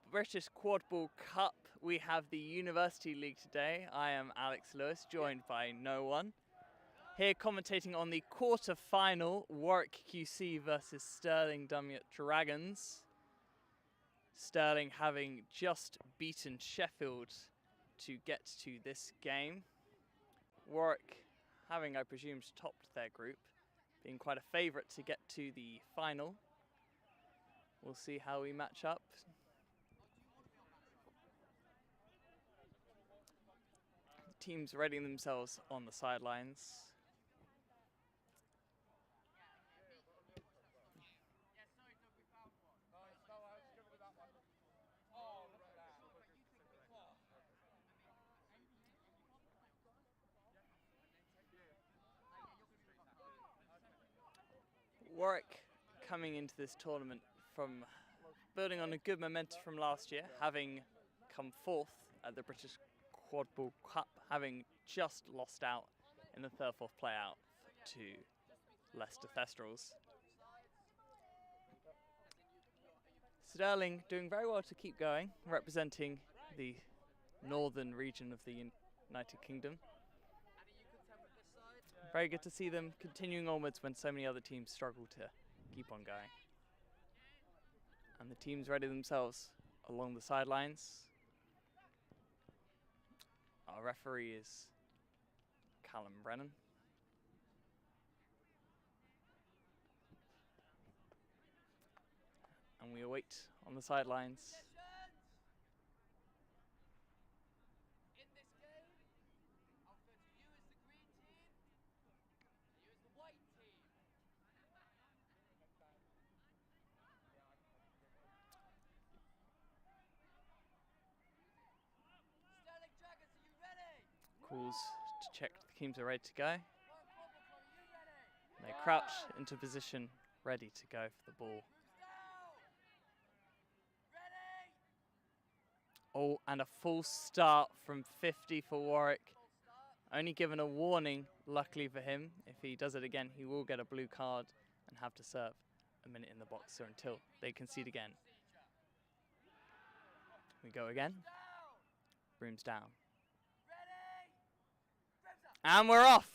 British Quadball Cup. We have the University League today. I am Alex Lewis, joined by no one. Here commentating on the quarter-final, Warwick QC versus Stirling Dragons. Stirling having just beaten Sheffield to get to this game. Warwick having, I presume, topped their group, being quite a favourite to get to the final. We'll see how we match up. Teams readying themselves on the sidelines. Warwick coming into this tournament from building on a good momentum from last year, having come fourth at the British Quadball Cup, having just lost out in the third-fourth play-out to Leicester Thestrals. Stirling doing very well to keep going, representing the northern region of the United Kingdom. Very good to see them continuing onwards when so many other teams struggle to keep on going. And the teams ready themselves along the sidelines. Our referee is Callum Brennan. And we await on the sidelines. Calls to check the teams are ready to go. They crouch into position, ready to go for the ball. Oh, and a false start from 50 for Warwick. Only given a warning, luckily for him. If he does it again, he will get a blue card and have to serve a minute in the box or until they concede again. We go again. Brooms down. And we're off.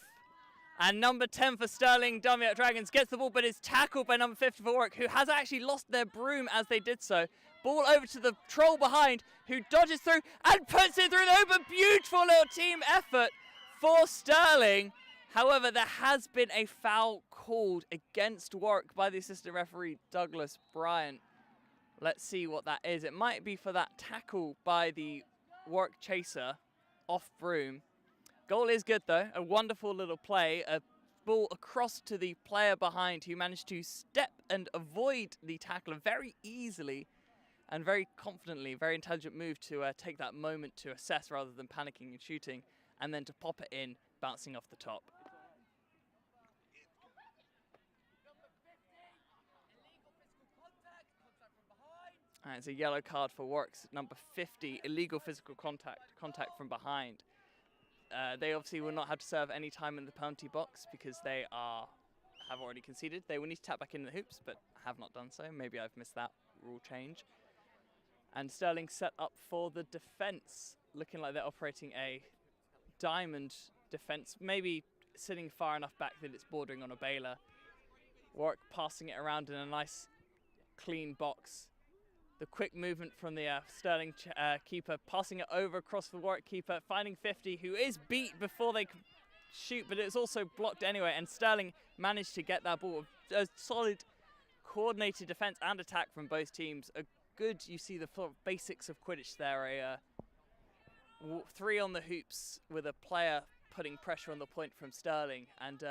And number 10 for Stirling Dragons gets the ball, but is tackled by number 50 for Warwick, who has actually lost their broom as they did so. Ball over to the troll behind, who dodges through and puts it through the open. Beautiful little team effort for Stirling. However, there has been a foul called against Warwick by the assistant referee, Douglas Bryant. Let's see what that is. It might be for that tackle by the Warwick chaser off broom. Goal is good though, a wonderful little play, a ball across to the player behind who managed to step and avoid the tackler very easily and very confidently, very intelligent move to take that moment to assess rather than panicking and shooting, and then to pop it in, bouncing off the top. And it's a yellow card for Warwick's number 50, illegal physical contact from behind. They obviously will not have to serve any time in the penalty box because they have already conceded. They will need to tap back in the hoops, but have not done so. Maybe I've missed that rule change. And Stirling set up for the defence, looking like they're operating a diamond defence, maybe sitting far enough back that it's bordering on a bailer. Warwick passing it around in a nice, clean box. The quick movement from the Stirling keeper, passing it over across the Warwick keeper, finding 50, who is beat before they can shoot, but it's also blocked anyway, and Stirling managed to get that ball. A solid, coordinated defence and attack from both teams. A good, you see the basics of Quidditch there, a 3 on the hoops with a player putting pressure on the point from Stirling, and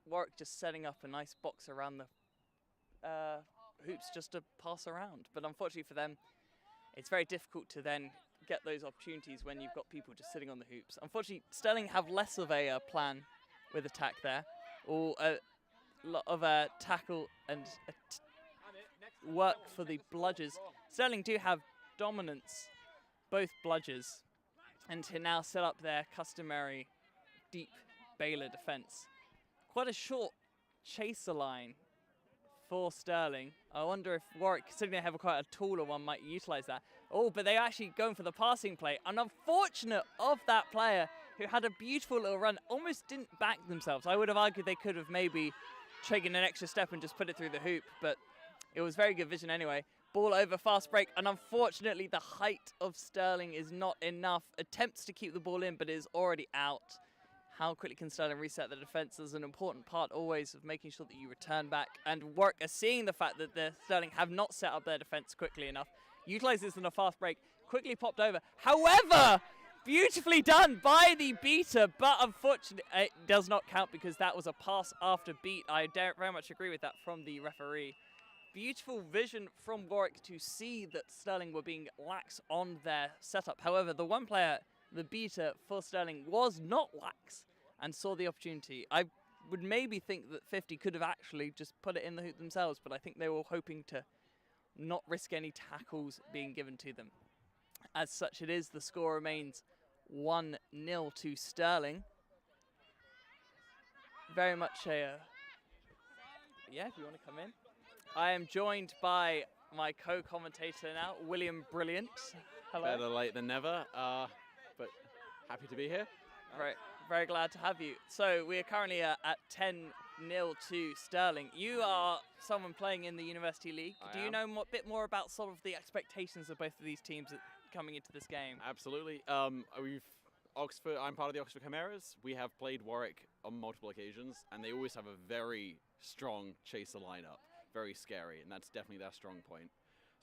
Warwick just setting up a nice box around the hoops just to pass around. But unfortunately for them, it's very difficult to then get those opportunities when you've got people just sitting on the hoops. Unfortunately, Stirling have less of a plan with attack there, or a lot of tackle and work for the bludgers. Stirling do have dominance, both bludgers, and to now set up their customary deep bailer defence. Quite a short chaser line for Stirling. I wonder if Warwick, considering they have quite a taller one, might utilise that. Oh, but they're actually going for the passing play. And unfortunate of that player who had a beautiful little run, almost didn't back themselves. I would have argued they could have maybe taken an extra step and just put it through the hoop, but it was very good vision anyway. Ball over, fast break, and unfortunately the height of Stirling is not enough. Attempts to keep the ball in, but is already out. How quickly can Stirling reset the defence is an important part always of making sure that you return back. And Warwick are seeing the fact that the Stirling have not set up their defence quickly enough. Utilises in a fast break, quickly popped over. However, beautifully done by the beater, but unfortunately it does not count because that was a pass after beat. I very much agree with that from the referee. Beautiful vision from Warwick to see that Stirling were being lax on their setup. However, the one player, the beater for Stirling, was not lax and saw the opportunity. I would maybe think that 50 could have actually just put it in the hoop themselves, but I think they were hoping to not risk any tackles being given to them. As such, it is. The score remains 1-0 to Stirling. Very much a... yeah, if you want to come in. I am joined by my co-commentator now, William Brilliant. Hello. Better late than never, but happy to be here. Right, very glad to have you. So we are currently at 10-0 to Stirling. You are someone playing in the University League. Do you know a bit more about sort of the expectations of both of these teams coming into this game? Absolutely. Oxford. I'm part of the Oxford Chimeras. We have played Warwick on multiple occasions, and they always have a very strong chaser lineup. Very scary, and that's definitely their strong point.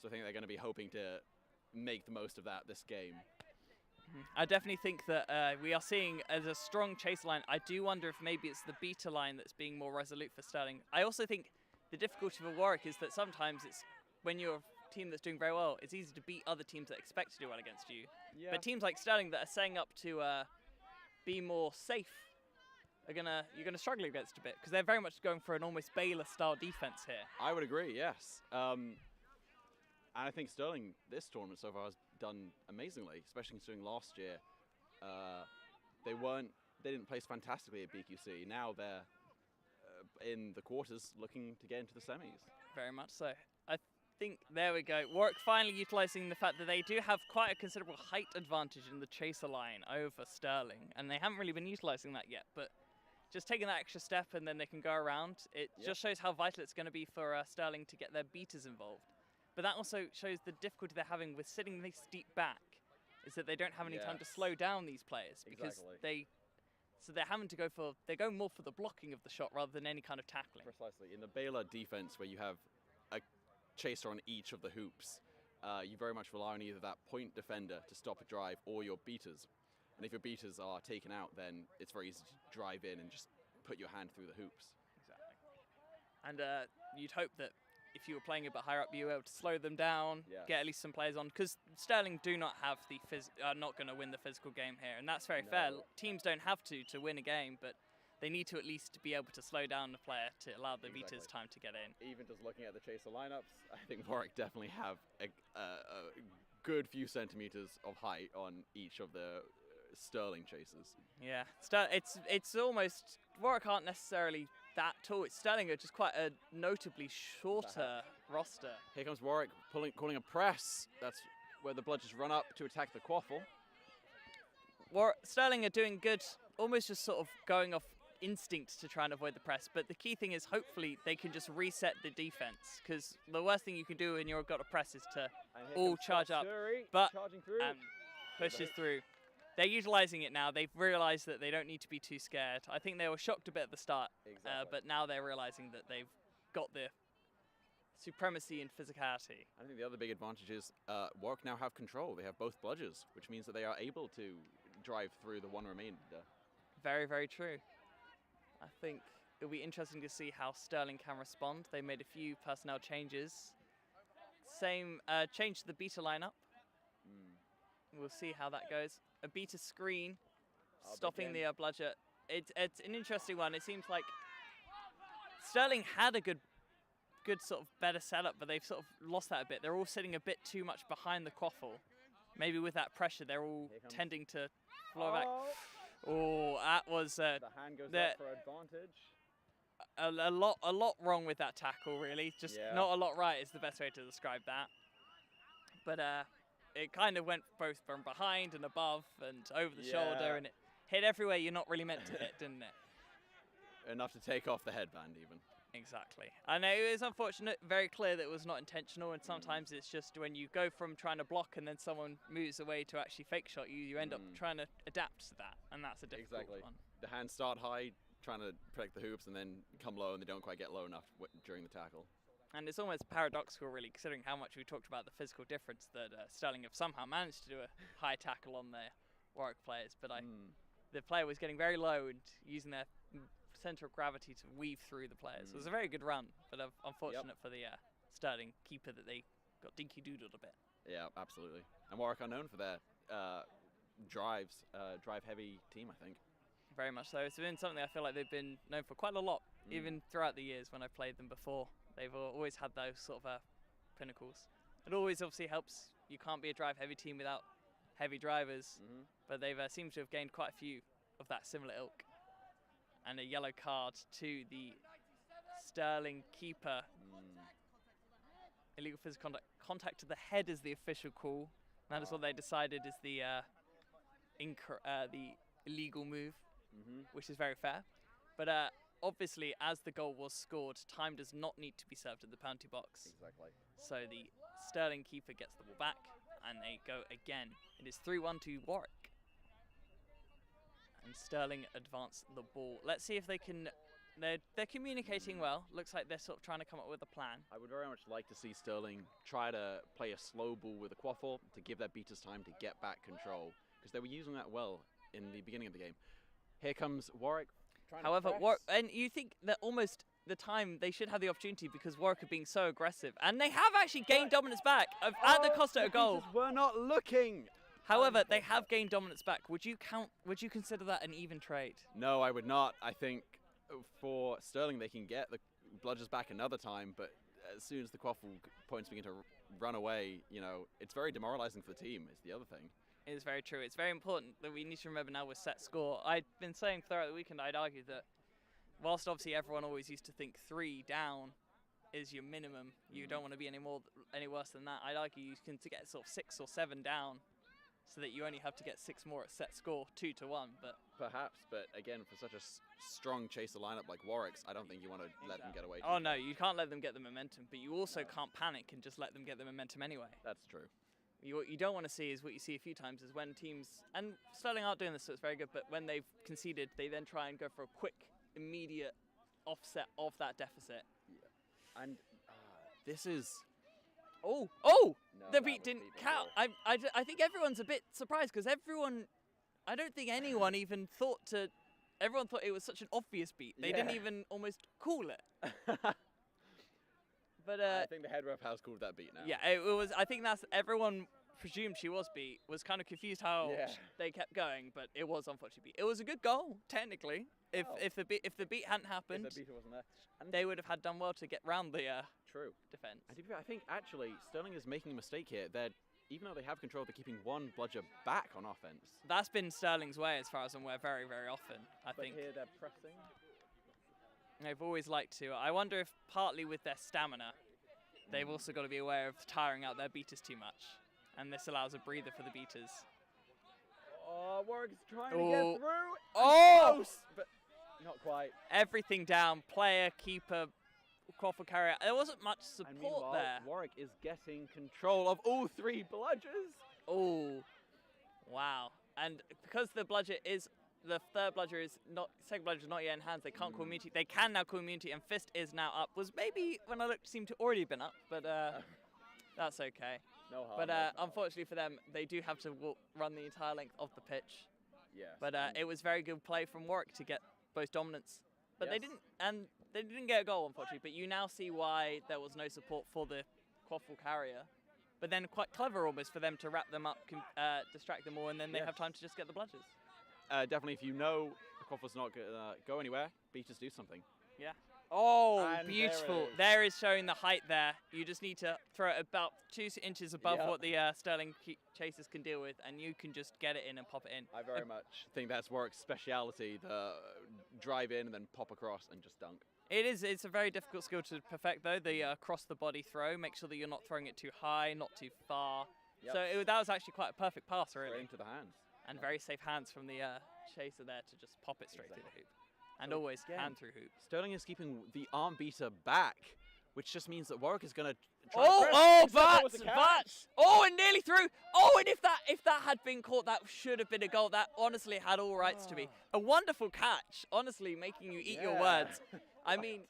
So I think they're going to be hoping to make the most of that this game. I definitely think that we are seeing as a strong chase line. I do wonder if maybe it's the beta line that's being more resolute for Stirling. I also think the difficulty for Warwick is that sometimes it's when you're a team that's doing very well, it's easy to beat other teams that expect to do well against you. Yeah. But teams like Stirling that are setting up to be more safe you're gonna struggle against a bit because they're very much going for an almost Baylor-style defense here. I would agree, yes. And I think Stirling this tournament so far has done amazingly, especially considering last year they didn't place fantastically at BQC. Now they're in the quarters, looking to get into the semis. Very much so. I think there we go. Warwick finally utilising the fact that they do have quite a considerable height advantage in the chaser line over Stirling, and they haven't really been utilising that yet, but just taking that extra step and then they can go around. It just shows how vital it's going to be for Stirling to get their beaters involved. But that also shows the difficulty they're having with sitting this deep back, is that they don't have any time to slow down these players because they're having to they're going more for the blocking of the shot rather than any kind of tackling. Precisely. In the Baylor defense, where you have a chaser on each of the hoops, you very much rely on either that point defender to stop a drive or your beaters. And if your beaters are taken out, then it's very easy to drive in and just put your hand through the hoops. Exactly. And you'd hope that if you were playing a bit higher up, you were able to slow them down, get at least some players on, because Stirling do not have are not going to win the physical game here, and that's very fair. Teams don't have to win a game, but they need to at least be able to slow down the player to allow the beaters time to get in. Even just looking at the chaser lineups, I think Warwick definitely have a good few centimeters of height on each of the Stirling chasers. Yeah, it's almost, Warwick aren't necessarily that tall. It's Stirling are just quite a notably shorter roster. Here comes Warwick calling a press. That's where the Bludgers run up to attack the quaffle. Stirling are doing good, almost just sort of going off instinct to try and avoid the press, but the key thing is hopefully they can just reset the defense, because the worst thing you can do when you've got a press is to all charge up, but pushes through. They're utilising it now. They've realised that they don't need to be too scared. I think they were shocked a bit at the start, but now they're realising that they've got the supremacy in physicality. I think the other big advantage is Warwick now have control. They have both bludgers, which means that they are able to drive through the one remainder. Very, very true. I think it'll be interesting to see how Stirling can respond. They made a few personnel changes. Same change to the beta lineup. We'll see how that goes. A beta screen, stopping the bludger. It's an interesting one. It seems like Stirling had a good sort of better setup, but they've sort of lost that a bit. They're all sitting a bit too much behind the quaffle. Maybe with that pressure, they're all tending to flow back. Oh, that was... the hand goes up for advantage. a lot wrong with that tackle, really. Just not a lot right is the best way to describe that. But it kind of went both from behind and above and over the shoulder, and it hit everywhere you're not really meant to hit, didn't it? Enough to take off the headband, even. Exactly. I know it was unfortunate, very clear that it was not intentional, and sometimes it's just when you go from trying to block and then someone moves away to actually fake shot you, you end up trying to adapt to that, and that's a difficult one. The hands start high, trying to protect the hoops, and then come low, and they don't quite get low enough during the tackle. And it's almost paradoxical, really, considering how much we talked about the physical difference that Stirling have somehow managed to do a high tackle on their Warwick players, but the player was getting very low and using their centre of gravity to weave through the players. It was a very good run, but unfortunate for the Stirling keeper that they got dinky-doodled a bit. Yeah, absolutely. And Warwick are known for their drive-heavy team, I think. Very much so. It's been something I feel like they've been known for quite a lot, even throughout the years when I've played them before. They've always had those sort of pinnacles. It always obviously helps. You can't be a drive-heavy team without heavy drivers, but they've seemed to have gained quite a few of that similar ilk. And a yellow card to the Stirling keeper. Illegal physical contact to the head is the official call. That is what they decided is the illegal move, which is very fair. But obviously, as the goal was scored, time does not need to be served at the penalty box. Exactly. So the Stirling keeper gets the ball back, and they go again. It is 3-1 to Warwick. And Stirling advance the ball. Let's see if they can. They're communicating well. Looks like they're sort of trying to come up with a plan. I would very much like to see Stirling try to play a slow ball with a quaffle to give their beaters time to get back control, because they were using that well in the beginning of the game. Here comes Warwick. However, and you think that almost the time they should have the opportunity, because Warwick are being so aggressive, and they have actually gained dominance back at the cost of a goal. We're not looking. However, they have gained dominance back. Would you consider that an even trade? No, I would not. I think for Stirling, they can get the bludgers back another time, but as soon as the quaffle points begin to run away, it's very demoralizing for the team, is the other thing. It is very true. It's very important that we need to remember now with set score. I've been saying throughout the weekend, I'd argue that whilst obviously everyone always used to think 3 down is your minimum, you don't want to be any worse than that. I'd argue you can get sort of 6 or 7 down, so that you only have to get 6 more at set score, 2-1. But perhaps, but again, for such a strong chaser lineup like Warwick's, I don't think you want to let them get away. Oh no, you can't let them get the momentum, but you also can't panic and just let them get the momentum anyway. That's true. What you don't want to see is what you see a few times is when teams, and Stirling aren't doing this, so it's very good, but when they've conceded, they then try and go for a quick, immediate offset of that deficit. Yeah. And this is... Oh! No, The beat didn't count. I think everyone's a bit surprised, because I don't think anyone even thought everyone thought it was such an obvious beat. They didn't even almost call it. But I think the head ref has called that beat now. Yeah, it was. I think everyone presumed she was beat. Was kind of confused how they kept going, but it was unfortunately beat. It was a good goal technically. If the beat hadn't happened, if the beater wasn't there, and they would have had done well to get round the defense. I think actually Stirling is making a mistake here. Even though they have control, they're keeping one bludger back on offense. That's been Stirling's way, as far as I'm aware, very, very often. I think. But here they're pressing. They've always liked to. I wonder if partly with their stamina, they've also got to be aware of tiring out their beaters too much. And this allows a breather for the beaters. Oh, Warwick's trying to get through. Oh! Close, but not quite. Everything down. Player, keeper, quaffle carrier. There wasn't much support there. Warwick is getting control of all 3 bludgers. Oh, wow. And because the third bludger is not, second bludger is not yet in hands, they can't call immunity. They can now call immunity, and fist is now up. Was maybe, when I looked, seemed to already been up, but that's okay. No harm. But unfortunately for them, they do have to run the entire length of the pitch. Yes. But it was very good play from Warwick to get both dominance. But Yes. they didn't get a goal, unfortunately. But you now see why there was no support for the quaffle carrier. But then quite clever almost for them to wrap them up, distract them all, and then they have time to just get the bludgers. Definitely, if you know the quaffle's not going to go anywhere, beaters do something. Yeah. Oh, And beautiful. there There is showing the height there. You just need to throw it about 2 inches above Yep. what the Stirling chasers can deal with, and you can just get it in and pop it in. I very much think that's Warwick's speciality, the drive in and then pop across and just dunk. It is. It's a very difficult skill to perfect, though. The cross the body throw. Make sure that you're not throwing it too high, not too far. Yep. So that was actually quite a perfect pass, really. Straight into the hands. And very safe hands from the chaser there to just pop it straight through the hoop. And So always again, hand through hoop. Sterling is keeping the arm beater back, which just means that Warwick is going to try Oh, to press. Except that was a catch. Bats! Oh, and nearly through. Oh, and if that had been caught, that should have been a goal. That honestly had all rights to be. A wonderful catch, honestly, making you eat your words. I mean,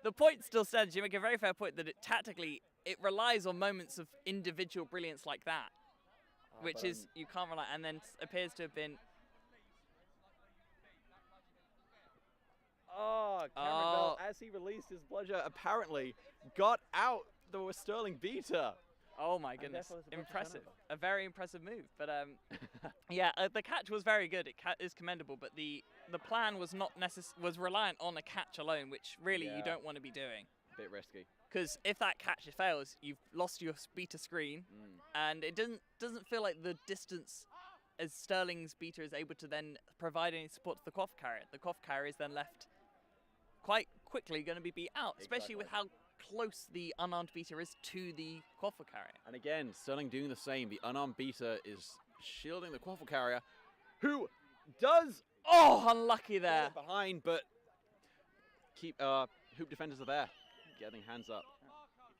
the point still stands. You make a very fair point that tactically, it relies on moments of individual brilliance like that, which is, you can't rely, and then appears to have been. Oh, Cameron Bell, as he released his bludger, apparently got out the Stirling beater. Oh my goodness, impressive. A very impressive move. But yeah, the catch was very good. It is commendable, but the plan was not was reliant on a catch alone, which really you don't want to be doing. A bit risky. Because if that catch fails, you've lost your beater screen, and it doesn't feel like the distance as Stirling's beater is able to then provide any support to the quaff carrier. The quaff carrier is then left quite quickly going to be beat out, especially with how close the unarmed beater is to the quaffle carrier. And again, Sterling doing the same. The unarmed beater is shielding the quaffle carrier, who does Unlucky there. behind, but keep hoop defenders are there, getting hands up.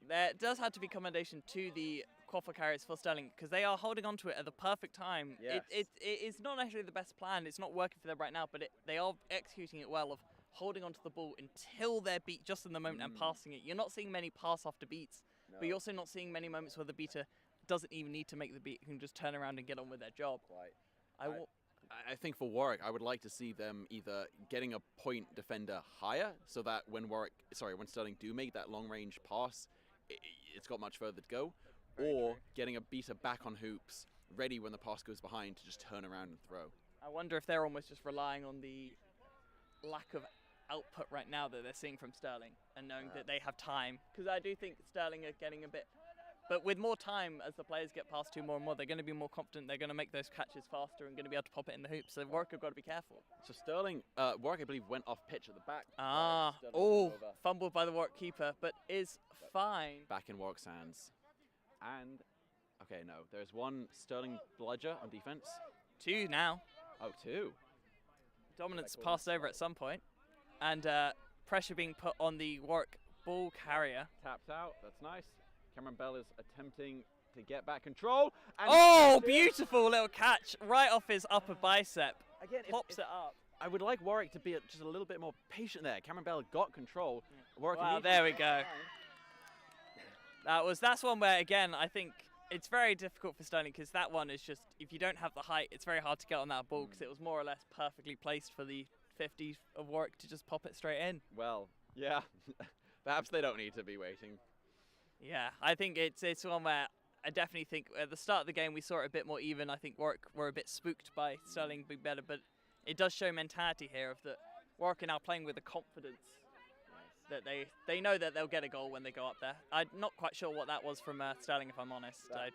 There does have to be commendation to the quaffle carriers for Stirling, because they are holding on to it at the perfect time. Yes. It is not necessarily the best plan. It's not working for them right now, but they are executing it well of holding onto the ball until they're beat just in the moment and passing it. You're not seeing many pass after beats, but you're also not seeing many moments where the beater doesn't even need to make the beat, can just turn around and get on with their job. Right. I think for Warwick, I would like to see them either getting a point defender higher, so that when Sterling do make that long range pass, it's got much further to go, or getting a beater back on hoops, ready when the pass goes behind to just turn around and throw. I wonder if they're almost just relying on the lack of output right now that they're seeing from Stirling, and knowing that they have time, because I do think Stirling are getting a bit, but with more time as the players get past two more and more, they're going to be more confident, they're going to make those catches faster and going to be able to pop it in the hoops, so Warwick have got to be careful. So Warwick I believe went off pitch at the back. Fumbled by the Warwick keeper, but is fine. Back in Warwick's hands. And, okay, no, there's one Sterling bludger on defense. Two now. Oh, two. Dominance passed over at some point, and pressure being put on the Warwick ball carrier. Tapped out, that's nice. Cameron Bell is attempting to get back control. And Beautiful little catch right off his upper bicep. Again, Pops it up. I would like Warwick to be just a little bit more patient there. Cameron Bell got control. Warwick Wow, there we go. That's one where, again, I think it's very difficult for Stirling, because that one is just, if you don't have the height, it's very hard to get on that ball, because it was more or less perfectly placed for the 50 of Warwick to just pop it straight in. Well, yeah. Perhaps they don't need to be waiting. Yeah, I think it's one where I definitely think at the start of the game we saw it a bit more even. I think Warwick were a bit spooked by Stirling being better, but it does show mentality here of that Warwick are now playing with the confidence that they know that they'll get a goal when they go up there. I'm not quite sure what that was from Stirling, if I'm honest. I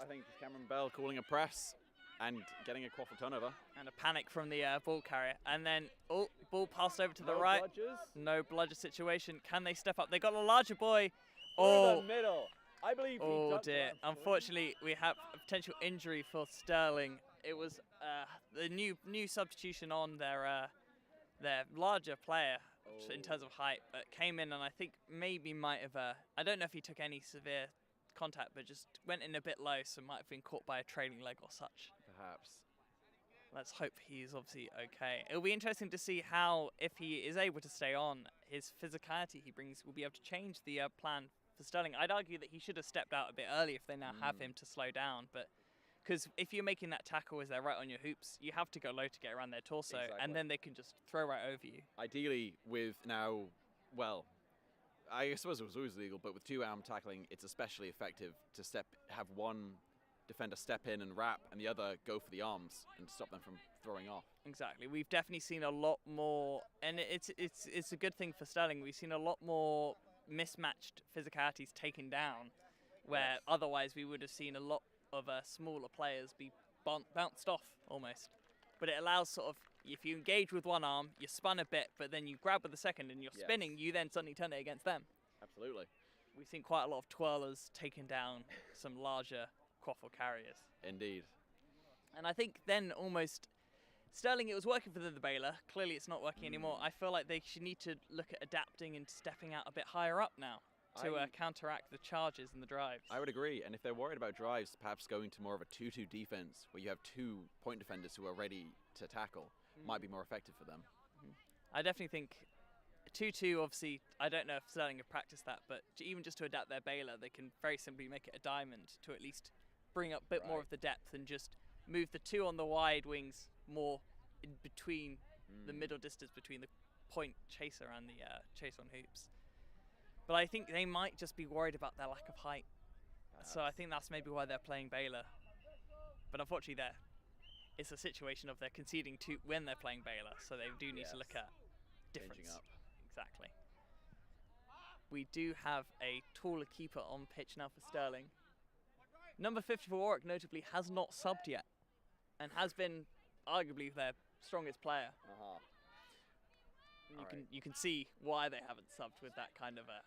think Cameron Bell calling a press and getting a quaffle turnover. And a panic from the ball carrier. And then, ball passed over to the right. Bludgers. No bludger situation. Can they step up? They got a larger boy. The middle. I believe he Oh dunked dear. around. Unfortunately, we have a potential injury for Stirling. It was the new substitution on their larger player in terms of height, but came in and I think maybe might have, I don't know if he took any severe contact, but just went in a bit low, so might have been caught by a trailing leg or such. Perhaps. Let's hope he's obviously okay. It'll be interesting to see how, if he is able to stay on, his physicality he brings will be able to change the plan for Stirling. I'd argue that he should have stepped out a bit early if they now have him to slow down, but because if you're making that tackle as they're right on your hoops, you have to go low to get around their torso, and then they can just throw right over you. Ideally, with now, well, I suppose it was always legal, but with two-arm tackling, it's especially effective to have one defender step in and wrap, and the other go for the arms and stop them from throwing off. Exactly. We've definitely seen a lot more, and it's a good thing for Stirling. We've seen a lot more mismatched physicalities taken down, where otherwise we would have seen a lot of smaller players be bounced off almost. But it allows if you engage with one arm, you spun a bit, but then you grab with the second and you're Yes. spinning, you then suddenly turn it against them. Absolutely. We've seen quite a lot of twirlers taking down some larger quaffle carriers. Indeed. And I think then almost Stirling, it was working for the Baylor. Clearly it's not working anymore. I feel like they should need to look at adapting and stepping out a bit higher up now to counteract the charges and the drives. I would agree. And if they're worried about drives, perhaps going to more of a 2-2 defense where you have 2 point defenders who are ready to tackle might be more effective for them. I definitely think 2-2, obviously, I don't know if Stirling have practiced that, but even just to adapt their Baylor, they can very simply make it a diamond to at least bring up a bit more of the depth and just move the 2 on the wide wings more in between the middle distance between the point chaser and the chase on hoops. But I think they might just be worried about their lack of height. So I think that's maybe why they're playing Baylor. But unfortunately, it's a situation of they're conceding 2 when they're playing Baylor, so they do need to look at difference. Changing up. Exactly. We do have a taller keeper on pitch now for Stirling. Number 50 for Warwick, notably, has not subbed yet, and has been arguably their strongest player. You can see why they haven't subbed with that kind of a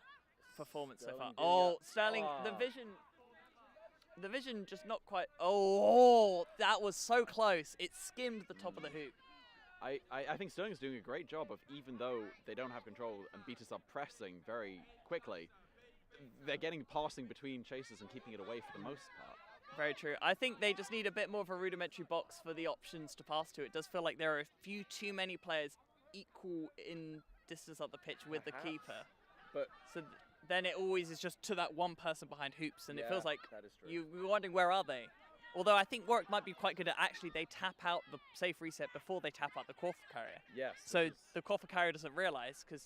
performance so far. Oh, Stirling, the vision just not quite. Oh, that was so close. It skimmed the top of the hoop. I think Stirling is doing a great job of, even though they don't have control and beaters are pressing very quickly, they're getting passing between chasers and keeping it away for the most part. Very true. I think they just need a bit more of a rudimentary box for the options to pass to. It does feel like there are a few too many players equal in distance up the pitch with the keeper. But so then it always is just to that one person behind hoops, and it feels like that is true. you're wondering where are they. Although I think Warwick might be quite good at actually they tap out the safe reset before they tap out the quaffle carrier. Yes. So the quaffle carrier doesn't realise because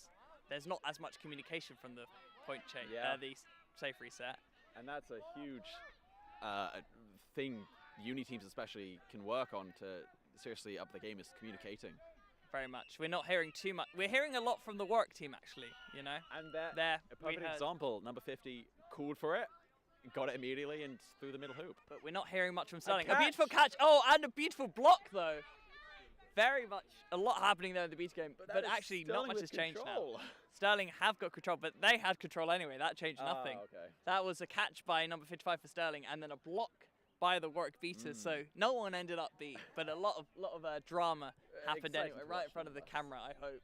there's not as much communication from the point chain, the safe reset. And that's a huge thing uni teams especially can work on to seriously up the game, is communicating. Very much. We're not hearing too much. We're hearing a lot from the Warwick team actually, you know. And there a perfect example, number 50 called for it, got it immediately and through the middle hoop. But we're not hearing much from Stirling. A catch. beautiful catch. Oh, and a beautiful block though. Very much a lot happening there in the beat game, but actually not much has changed now. Stirling have got control, but they had control anyway. That changed nothing. Okay. That was a catch by number 55 for Stirling, and then a block by the Warwick beaters. So no one ended up beat, but a lot of drama happened anyway, right in front of the camera, I hope.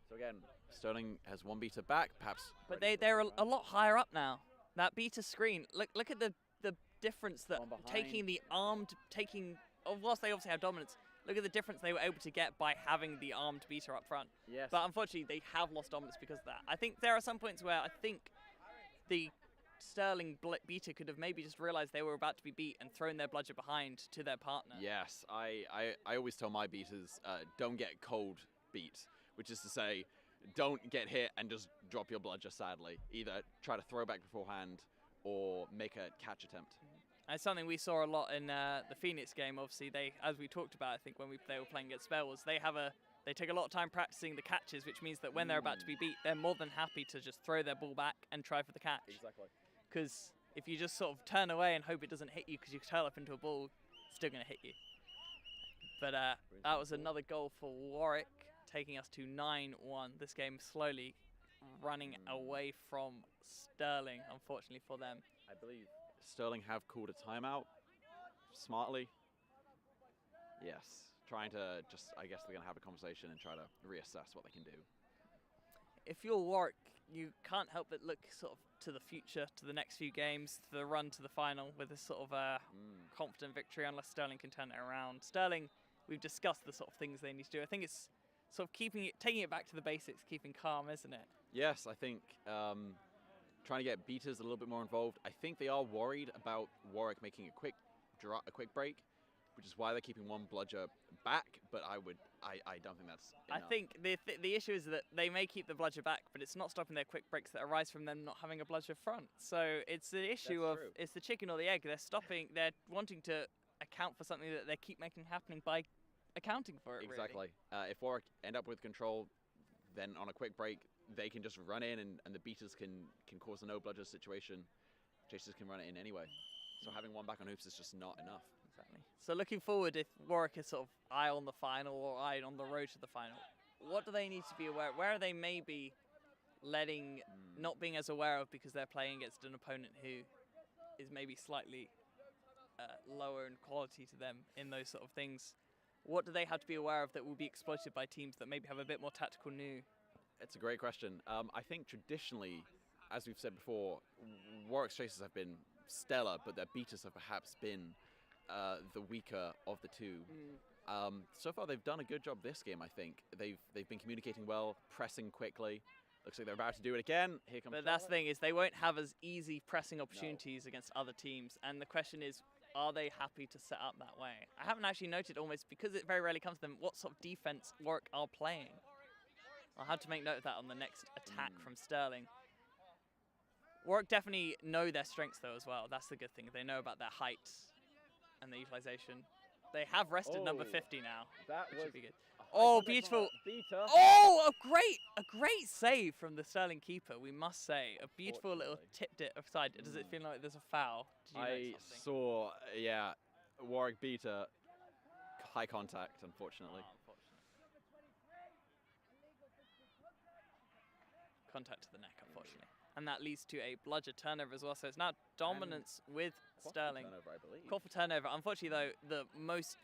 So again, Stirling has one beater back, perhaps. But they're a lot higher up now. That beater screen. Look at the difference that taking the armed whilst they obviously have dominance. Look at the difference they were able to get by having the armed beater up front. Yes. But unfortunately, they have lost dominance because of that. I think there are some points where I think the Stirling beater could have maybe just realised they were about to be beat and thrown their bludger behind to their partner. Yes, I always tell my beaters, don't get cold beat, which is to say, don't get hit and just drop your bludger sadly. Either try to throw back beforehand or make a catch attempt. And something we saw a lot in the Phoenix game. Obviously, as we talked about, I think when they were playing against Spell, was they take a lot of time practicing the catches, which means that when they're about to be beat, they're more than happy to just throw their ball back and try for the catch. Exactly. Because if you just sort of turn away and hope it doesn't hit you because you curl up into a ball, it's still going to hit you. But that was another goal for Warwick, taking us to 9-1. This game slowly running away from Stirling, unfortunately for them. I believe Stirling have called a timeout smartly. Yes, trying to just, I guess they're going to have a conversation and try to reassess what they can do. If you're Warwick, you can't help but look sort of to the future, to the next few games, to the run to the final with a sort of confident victory, unless Stirling can turn it around. Stirling, we've discussed the sort of things they need to do. I think it's sort of taking it back to the basics, keeping calm, isn't it? Yes, I think trying to get beaters a little bit more involved. I think they are worried about Warwick making a quick break, which is why they're keeping one bludger back. But I don't think that's enough. I think the issue is that they may keep the bludger back, but it's not stopping their quick breaks that arise from them not having a bludger front. So it's the issue of it's the chicken or the egg. They're wanting to account for something that they keep making happening by accounting for it. Exactly. Really. If Warwick end up with control, then on a quick break, they can just run in and the beaters can cause a no bludger situation. Chasers can run it in anyway. So having one back on hoops is just not enough. Exactly. So looking forward, if Warwick is sort of eye on the final or eye on the road to the final, what do they need to be aware of? Where are they maybe letting, not being as aware of because they're playing against an opponent who is maybe slightly lower in quality to them in those sort of things? What do they have to be aware of that will be exploited by teams that maybe have a bit more tactical new? It's a great question. I think traditionally, as we've said before, Warwick's chases have been stellar, but their beaters have perhaps been the weaker of the two. So far, they've done a good job this game, I think. They've been communicating well, pressing quickly. Looks like they're about to do it again. Here comes But that's the thing, is they won't have as easy pressing opportunities against other teams. And the question is, are they happy to set up that way? I haven't actually noted, almost because it very rarely comes to them, what sort of defense Warwick are playing. I'll have to make note of that on the next attack from Stirling. Warwick definitely know their strengths though as well. That's the good thing. They know about their height and their utilization. They have rested number 50 now. That which was should be good. Oh, beautiful. Beater. Oh, a great save from the Stirling keeper, we must say. A beautiful little tipped it offside. Does it feel like there's a foul? Did you I notice something? saw, Warwick beater, high contact, unfortunately. Contact to the neck, unfortunately. And that leads to a bludger turnover as well. So it's now dominance with Stirling. Turnover, I believe. Call for turnover. Unfortunately, though, the most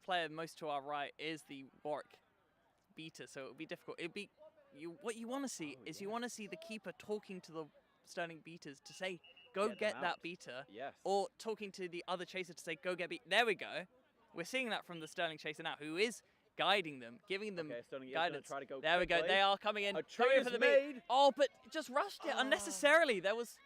player most to our right is the Warwick beater, so it would be difficult. It'd be what you want to see is you want to see the keeper talking to the Stirling beaters to say, "Go get that beater," Yes. or talking to the other chaser to say, "Go get beat." There we go. We're seeing that from the Stirling chaser now, who is guiding them, giving them Sterling is guidance. gonna try to go There we go. quickly. They are coming in. A Coming tree in for is the made. beat. Oh, but just rushed it unnecessarily. There was.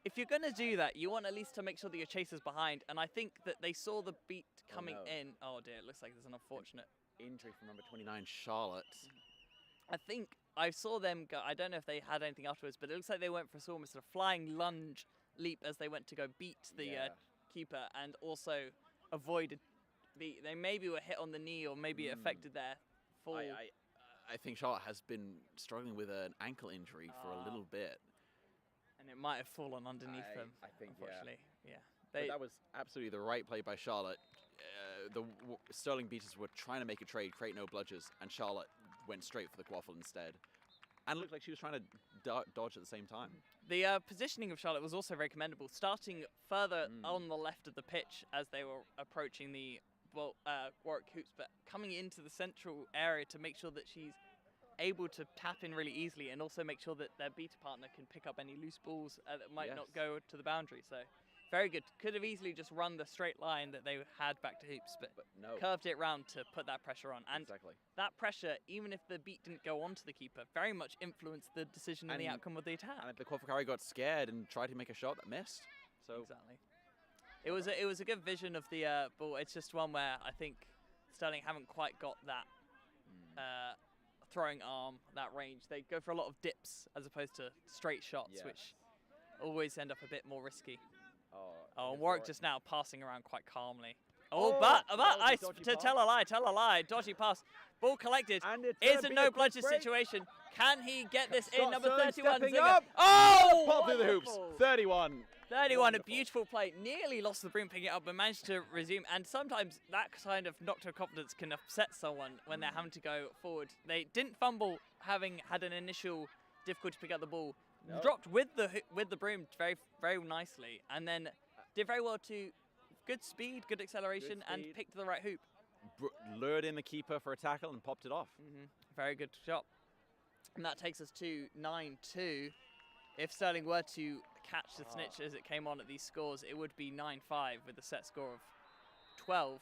If you're going to do that, you want at least to make sure that your chaser's behind. And I think that they saw the beat coming in. Oh dear, it looks like there's an unfortunate Injury from number 29, Charlotte. I think I saw them go. I don't know if they had anything afterwards, but it looks like they went for almost a flying lunge leap as they went to go beat the keeper and also avoided the. They maybe were hit on the knee or maybe it affected their fall. I think Charlotte has been struggling with an ankle injury for a little bit. And it might have fallen underneath them. I think, unfortunately, yeah. But that was absolutely the right play by Charlotte. The Stirling beaters were trying to make a trade, create no bludgers, and Charlotte went straight for the quaffle instead. And it looked like she was trying to dodge at the same time. The positioning of Charlotte was also very commendable, starting further on the left of the pitch as they were approaching the Warwick hoops, but coming into the central area to make sure that she's able to tap in really easily and also make sure that their beater partner can pick up any loose balls that might not go to the boundary. So very good. Could have easily just run the straight line that they had back to hoops, but no. Curved it round to put that pressure on. And Exactly. that pressure, even if the beat didn't go onto the keeper, very much influenced the decision and the outcome of the attack. And the Quaffle got scared and tried to make a shot that missed. So Exactly. It was a good vision of the ball. It's just one where I think Stirling haven't quite got that throwing arm, that range. They go for a lot of dips as opposed to straight shots, which always end up a bit more risky. Oh, and Warwick just now passing around quite calmly. But tell a lie, dodgy pass. Ball collected. It's a no bludger situation. Can he get this in? Number 31. Oh! Pop through the hoops. 31. 31, a beautiful play. Nearly lost the broom picking it up, but managed to resume. And sometimes that kind of knock to confidence can upset someone when they're having to go forward. They didn't fumble, having had an initial difficulty to pick up the ball. No. Dropped with the broom very, very nicely, and then did very well to good speed, good acceleration, and picked the right hoop. Lured in the keeper for a tackle and popped it off. Very good shot. And that takes us to 9-2. If Stirling were to catch the snitch as it came on at these scores, it would be 9-5 with a set score of 12.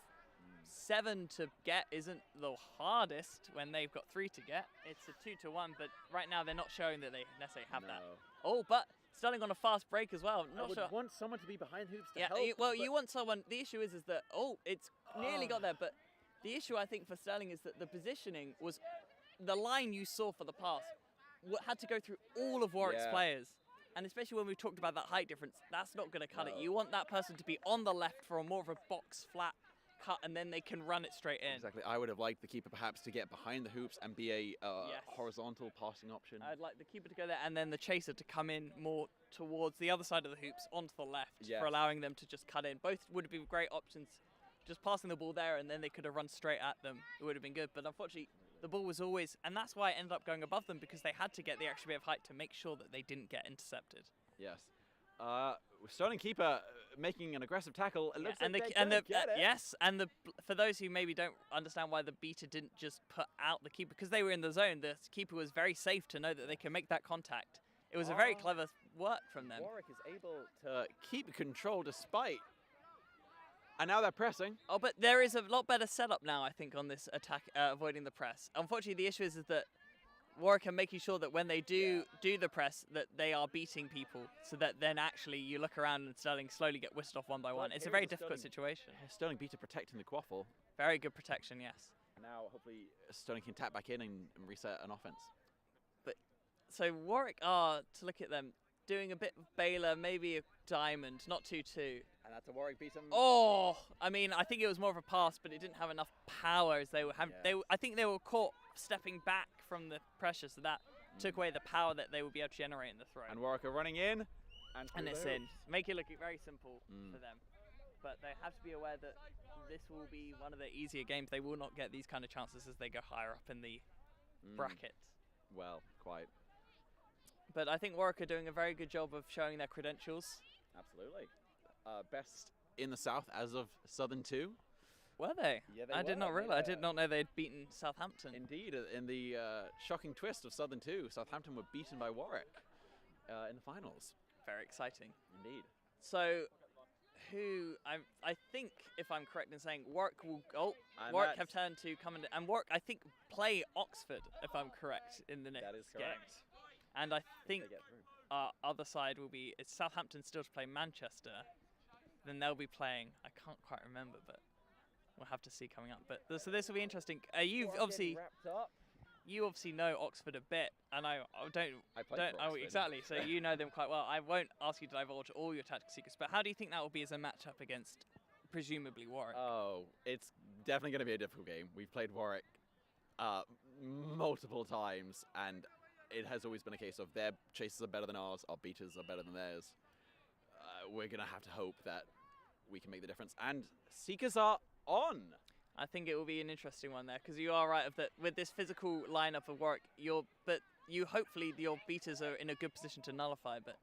7 to get isn't the hardest when they've got 3 to get. It's a 2-1, but right now they're not showing that they necessarily have that. Oh, but Stirling on a fast break as well. I would want someone to be behind hoops to help. You want someone. The issue is that it's nearly got there, but the issue I think for Stirling is that the positioning was the line you saw for the pass had to go through all of Warwick's players. And especially when we talked about that height difference, that's not going to cut it. You want that person to be on the left for a more of a box flat cut and then they can run it straight in. Exactly. I would have liked the keeper perhaps to get behind the hoops and be a Yes. horizontal passing option. I'd like the keeper to go there and then the chaser to come in more towards the other side of the hoops onto the left Yes. for allowing them to just cut in. Both would have been great options. Just passing the ball there and then they could have run straight at them. It would have been good. But unfortunately, the ball was always, and that's why it ended up going above them because they had to get the extra bit of height to make sure that they didn't get intercepted. Yes. Stirling keeper making an aggressive tackle. It looks and like the, they're and gonna the get it. yes, and the for those who maybe don't understand why the beater didn't just put out the keeper because they were in the zone. The keeper was very safe to know that they can make that contact. It was a very clever work from them. Warwick is able to keep control despite. And now they're pressing. Oh, but there is a lot better setup now, I think, on this attack, avoiding the press. Unfortunately, the issue is that Warwick are making sure that when they do the press, that they are beating people, so that then actually you look around and Stirling slowly get whisked off one by one. It's a very difficult situation. Stirling beater protecting the quaffle. Very good protection, yes. Now hopefully Stirling can tap back in and reset an offense. So Warwick are, to look at them, doing a bit of Baylor, maybe a diamond, not 2-2. And that's a Warwick beat him. Oh, I mean, I think it was more of a pass, but it didn't have enough power as they were having. I think they were caught stepping back from the pressure, so that took away the power that they would be able to generate in the throw. And Warwick are running in. And it's in. Make it look very simple for them. But they have to be aware that this will be one of the easier games. They will not get these kind of chances as they go higher up in the bracket. Well, quite. But I think Warwick are doing a very good job of showing their credentials. Absolutely. Best in the South as of Southern 2. Were they? Yeah, they I did were, not realize. I did yeah. not know they'd beaten Southampton. Indeed, in the shocking twist of Southern 2, Southampton were beaten by Warwick in the finals. Very exciting. Indeed. So, I think, if I'm correct in saying, Warwick will go. And Warwick have that's- turned to come and Warwick, I think, play Oxford, if I'm correct, in the next That is game. correct. And I think They get through. our other side will be, it's Southampton still to play Manchester. Then they'll be playing, I can't quite remember, but we'll have to see coming up. But so this will be interesting. You've obviously, wrapped up. you obviously know Oxford a bit, and I don't. I played for Oxford. Exactly. So you know them quite well. I won't ask you to divulge all your tactical secrets, but how do you think that will be as a matchup against, presumably, Warwick? Oh, it's definitely going to be a difficult game. We've played Warwick multiple times, and it has always been a case of their chases are better than ours, our beaters are better than theirs. We're going to have to hope that we can make the difference. And Seekers are on. I think it will be an interesting one there, because you are right of that with this physical lineup of Warwick. Hopefully your beaters are in a good position to nullify, but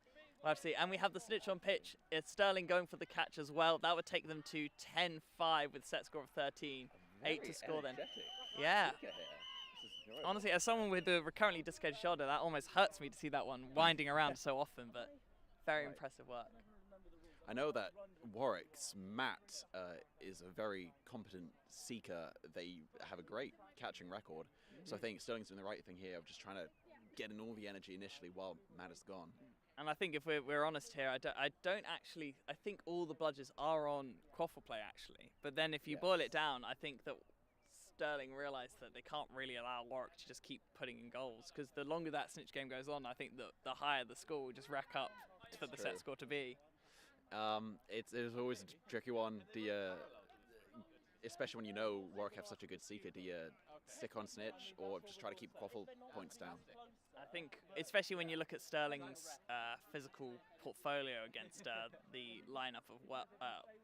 we'll have to see. And we have the snitch on pitch. It's Stirling going for the catch as well. That would take them to 10-5 with set score of 13. 8 to score then. Yeah. Honestly, as someone with a recurrently dislocated shoulder, that almost hurts me to see that one winding around so often, but very impressive work. I know that Warwick's Matt is a very competent seeker. They have a great catching record. So I think Stirling's doing the right thing here of just trying to get in all the energy initially while Matt is gone. And I think if we're honest here, I think all the bludgers are on quaffle play actually. But then if you boil it down, I think that Stirling realised that they can't really allow Warwick to just keep putting in goals, because the longer that snitch game goes on, I think that the higher the score will just rack up for the set score to be. It's always a tricky one. Do you, especially when you know Warwick have such a good seeker, do you stick on snitch or just try to keep quaffle points down? I think, especially when you look at Stirling's physical portfolio against the lineup of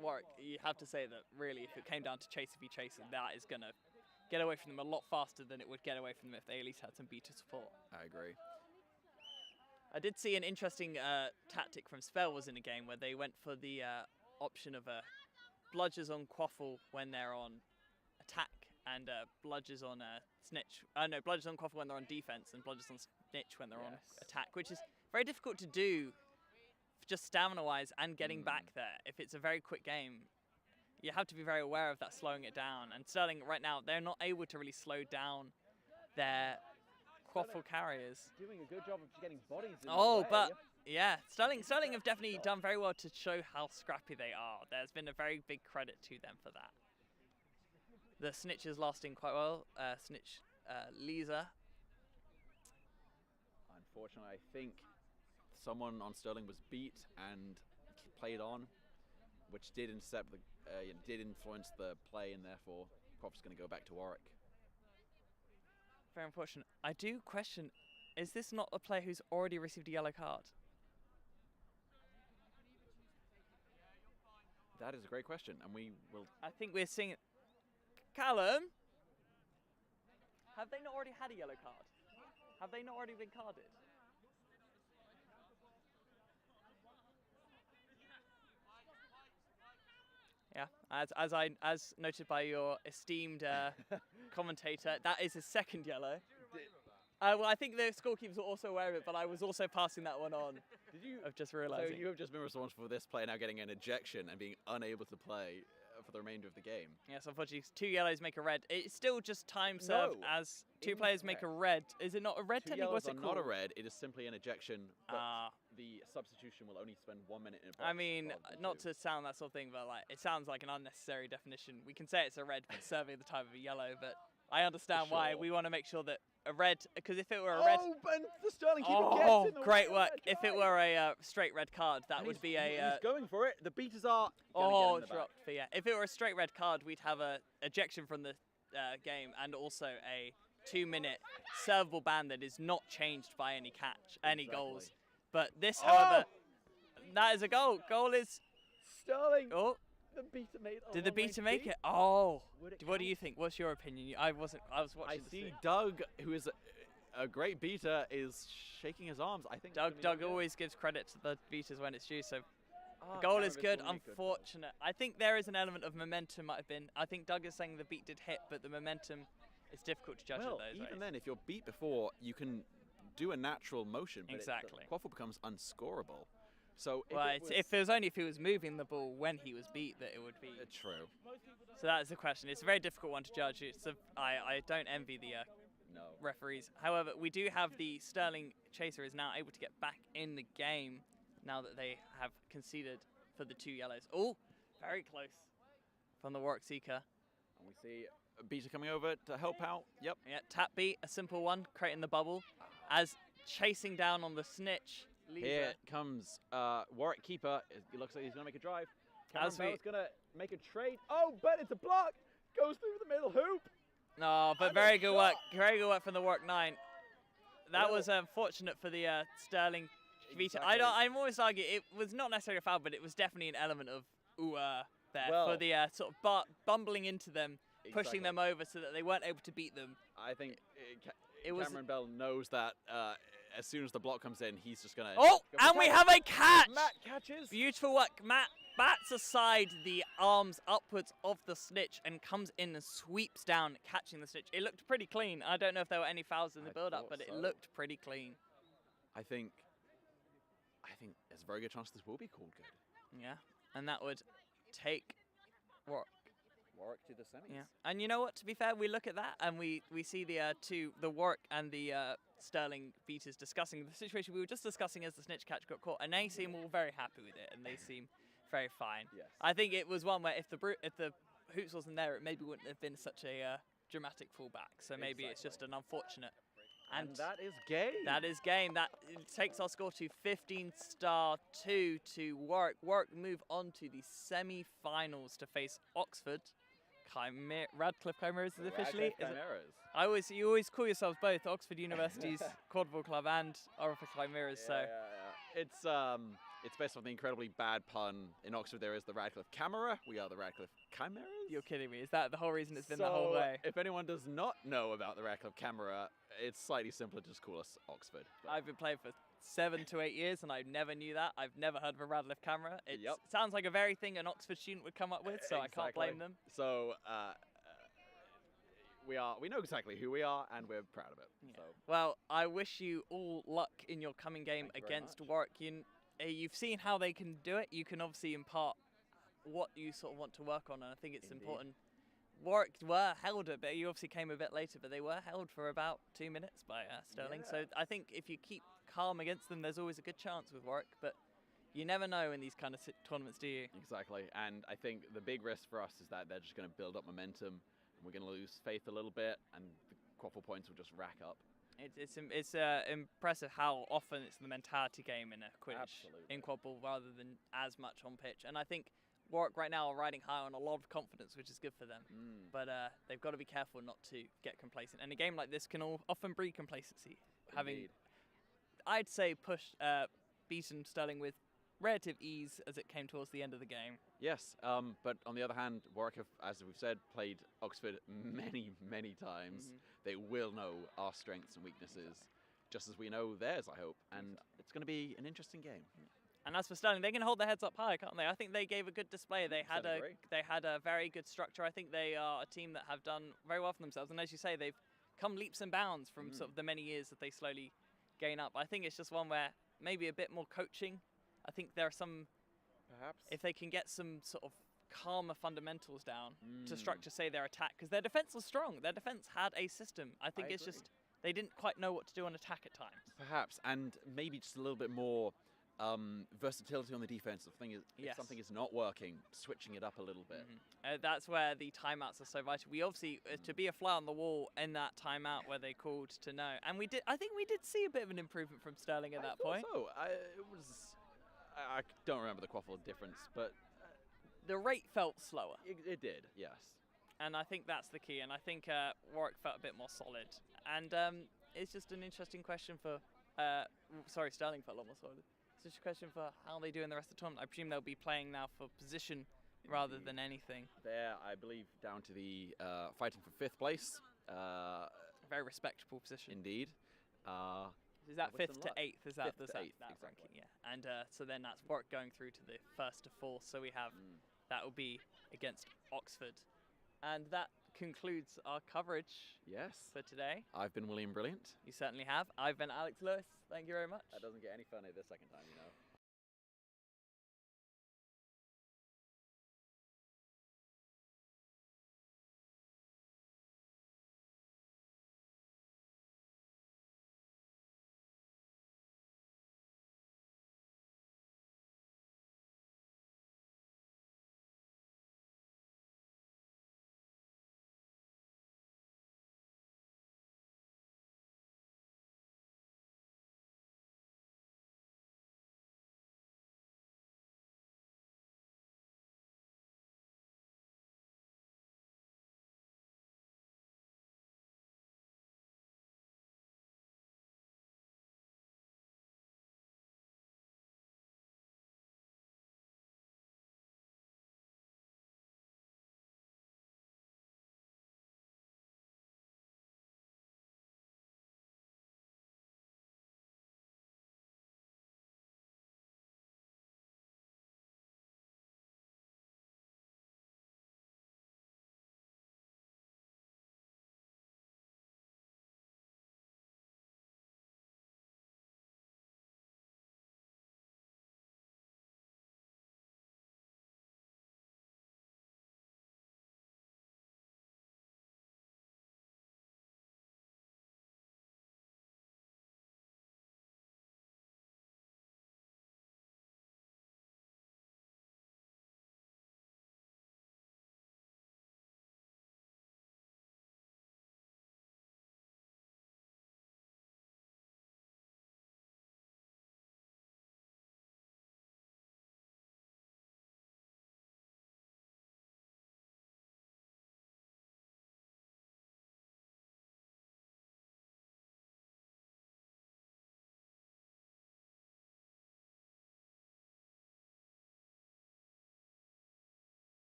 Warwick, you have to say that really, if it came down to chase if you chase, that is going to get away from them a lot faster than it would get away from them if they at least had some beater support. I agree. I did see an interesting tactic from Spell was in a game where they went for the option of bludgers on quaffle when they're on attack, and bludgers on snitch. No, bludgers on quaffle when they're on defense, and bludgers on snitch when they're on attack, which is very difficult to do just stamina-wise and getting back there. If it's a very quick game, you have to be very aware of that, slowing it down. And Stirling right now, they're not able to really slow down their quaffle carriers. Doing a good job of getting bodies in Oh, the way. but yeah, Stirling have definitely done very well to show how scrappy they are. There's been a very big credit to them for that. The snitch is lasting quite well. Snitch Lisa. Unfortunately, I think someone on Stirling was beat and played on. which did intercept the, did influence the play, and therefore Quad's going to go back to Warwick. Very unfortunate. I do question, is this not a player who's already received a yellow card? That is a great question, and we will. I think we're seeing it. Callum, have they not already had a yellow card? Have they not already been carded? Yeah, as noted by your esteemed commentator, that is his second yellow. Well, I think the scorekeepers were also aware of it, but I was also passing that one on. Did you? Of just realising. So you have just been responsible for this player now getting an ejection and being unable to play for the remainder of the game. Yes, unfortunately, 2 yellows make a red. It's still just time served as 2 players make a red. Is it not a red? 2 technically? yellows What's it are called? not a red. It is simply an ejection. But the substitution will only spend 1 minute in a box. I mean, not to sound that sort of thing, but like it sounds like an unnecessary definition. We can say it's a red, but serving the time of a yellow. But I understand why we want to make sure that a red, because if it were a red, and the Stirling keeper gets in the great way work! of that If it try. were a straight red card, that And would he's- be a. He's going for it. The beaters are. gonna get in the back. Dropped for yeah. If it were a straight red card, we'd have a ejection from the game and also a 2-minute servable ban that is not changed by any any goals. But this, however, that is a goal. Goal is. Sterling. Oh, The beater made. did the beater make it? Oh, Would it what do you count? think? What's your opinion? I was watching. I the see stream. Doug, who is a great beater, is shaking his arms. I think. it's gonna be Doug no good. always gives credit to the beaters when it's due. So Ah, the goal is Caravis good. will make goal. Unfortunate. I think there is an element of momentum. Might have been. I think Doug is saying the beat did hit, but the momentum is difficult to judge Well, at those even rates. then, if you're beat before, you can do a natural motion. But Exactly. Quaffle becomes unscorable. So if Well, it was, if it was only if he was moving the ball when he was beat that it would be. true. So that is the question. It's a very difficult one to judge. I don't envy the No. referees. However, we do have the Stirling Chaser is now able to get back in the game now that they have conceded for the 2 yellows. Oh, very close from the Warwick Seeker. And we see a beater coming over to help out. Yep. Yeah, tap beat, a simple one, creating the bubble. As chasing down on the snitch. Here comes Warwick keeper. It looks like he's going to make a drive. Cameron As we- Bell's going to make a trade. Oh, but it's a block. Goes through the middle hoop. No, but And very a good work. shot. Very good work from the Warwick 9. That Well- was unfortunate for the Stirling Vita. Exactly. I'm always arguing it was not necessarily a foul, but it was definitely an element of there for Well- the sort of bumbling into them, Exactly. pushing them over so that they weren't able to beat them. I think It was- Cameron Bell knows that as soon as the block comes in, he's just going to. Oh, and we have a catch! Matt catches. Beautiful work. Matt bats aside the arms upwards of the snitch and comes in and sweeps down, catching the snitch. It looked pretty clean. I don't know if there were any fouls in the I build-up, thought but it so. looked pretty clean. I think there's a very good chance this will be called good. Yeah, and that would take Warwick. Warwick to the semis. Yeah, and you know what? To be fair, we look at that and we see the the Warwick and the Stirling beaters discussing the situation we were just discussing as the snitch catch got caught, and they seem all very happy with it, and they seem very fine. Yes. I think it was one where if the hoops wasn't there, it maybe wouldn't have been such a dramatic fallback. So maybe it's just an unfortunate. And that is game. That is game. That takes our score to 15-2 to Warwick. Warwick move on to the semi-finals to face Oxford. Radcliffe Chimeras is officially. Radcliffe Chimeras. You always call yourselves both Oxford University's Quadball Club and Radcliffe Chimeras. So It's based on the incredibly bad pun. In Oxford, there is the Radcliffe Camera. We are the Radcliffe Chimeras. you're kidding me. Is that the whole reason it's been that whole way? If anyone does not know about the Radcliffe Camera, it's slightly simpler to just call us Oxford. But I've been playing for 7 to 8 years and I never knew that. I've never heard of a Radcliffe Camera. It Yep. sounds like a very thing an Oxford student would come up with, so I can't blame them. So we know exactly who we are, and we're proud of it. Yeah. So Well, I wish you all luck in your coming game Thank you very against much. Warwick. You've seen how they can do it. You can obviously impart what you sort of want to work on, and I think it's Indeed. important. Warwick were held a bit. You obviously came a bit later, but they were held for about 2 minutes by Stirling. Yeah. So I think if you keep calm against them, there's always a good chance with Warwick. But you never know in these kind of tournaments, do you? exactly, and I think the big risk for us is that they're just going to build up momentum, and we're going to lose faith a little bit, and the quaffle points will just rack up. It's impressive how often it's the mentality game in a Quidditch Absolutely. in Quadball rather than as much on pitch. And I think Warwick right now are riding high on a lot of confidence, which is good for them. Mm. But they've got to be careful not to get complacent. And a game like this can often breed complacency. Having, Indeed. I'd say, beaten Stirling with relative ease as it came towards the end of the game. Yes, but on the other hand, Warwick have, as we've said, played Oxford many, many times. They will know our strengths and weaknesses, just as we know theirs, I hope. And it's going to be an interesting game. And as for Stirling, they can hold their heads up high, can't they? I think they gave a good display. They had a very good structure. I think they are a team that have done very well for themselves. And as you say, they've come leaps and bounds from sort of the many years that they slowly gain up. I think it's just one where maybe a bit more coaching. I think there are some, Perhaps. if they can get some sort of calmer fundamentals down to structure, say, their attack, because their defense was strong. Their defense had a system. I think it's just they didn't quite know what to do on attack at times. Perhaps, and maybe just a little bit more versatility on the defensive thing. If something is not working, switching it up a little bit. That's where the timeouts are so vital. We obviously, to be a fly on the wall in that timeout where they called to no, and I think we did see a bit of an improvement from Stirling at that point. So I don't remember the quaffle difference, but The rate felt slower. it did, yes. And I think that's the key. And I think Warwick felt a bit more solid. And it's just an interesting question for... Stirling felt a lot more solid. It's just a question for how they do in the rest of the tournament. I presume they'll be playing now for position rather than anything. They're, I believe, down to the fighting for 5th place. A very respectable position. Indeed. Is that Wish 5th them to luck. 8th? Is that 5th to that 8th, exactly. ranking? Yeah. And so then that's Warwick going through to the 1st to 4th. So we have that will be against Oxford, and that concludes our coverage Yes. for today. I've been William Brilliant. You certainly have. I've been Alex Lewis. Thank you very much. That doesn't get any funnier the second time, you know.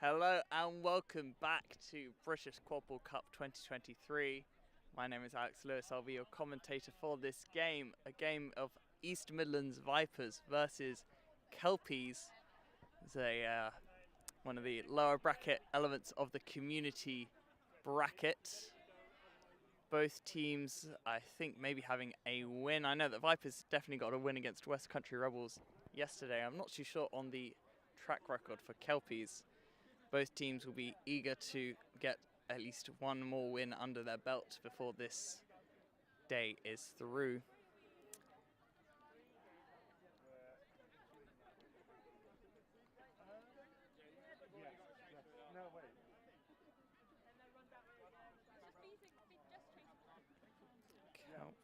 Hello and welcome back to British Quadball Cup 2023. My name is Alex Lewis. I'll be your commentator for this game, a game of East Midlands Vipers versus Kelpies. It's one of the lower bracket elements of the community bracket. Both teams, I think, maybe having a win. I know that Vipers definitely got a win against West Country Rebels yesterday. I'm not too sure on the track record for Kelpies. Both teams will be eager to get at least one more win under their belt before this day is through.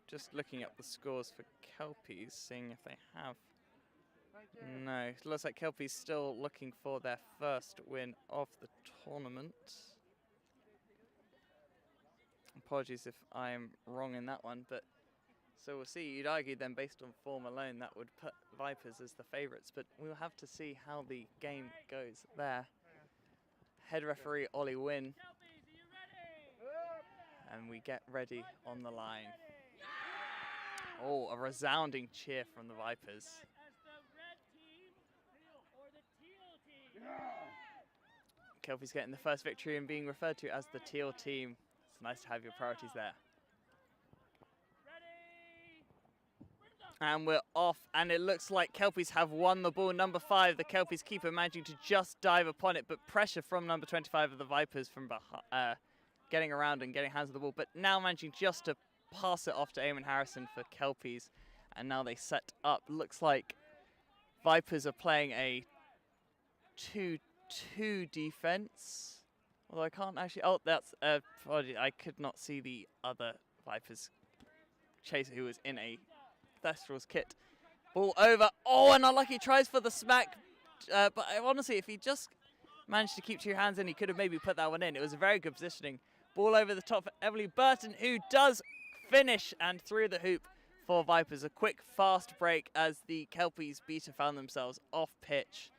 Just looking up the scores for Kelpies, seeing if they have. No, it looks like Kelpies still looking for their first win of the tournament. Apologies if I'm wrong in that one, but so we'll see. You'd argue then based on form alone that would put Vipers as the favourites, but we'll have to see how the game goes there. Head referee Ollie Wynn. And we get ready on the line. Oh, a resounding cheer from the Vipers. Kelpies getting the first victory and being referred to as the teal team. It's nice to have your priorities there. And we're off, and it looks like Kelpies have won the ball. Number 5, the Kelpies keeper managing to just dive upon it, but pressure from number 25 of the Vipers from getting around and getting hands of the ball, but now managing just to pass it off to Eamon Harrison for Kelpies. And now they set up. Looks like Vipers are playing a 2-2 defense. Although I can't actually, oh, that's, I could not see the other Vipers chaser who was in a Thestrals kit. Ball over, oh, and unlucky tries for the smack. But honestly, if he just managed to keep 2 hands in, he could have maybe put that one in. It was a very good positioning. Ball over the top for Emily Burton, who does finish and through the hoop for Vipers. A quick, fast break as the Kelpies beater found themselves off pitch.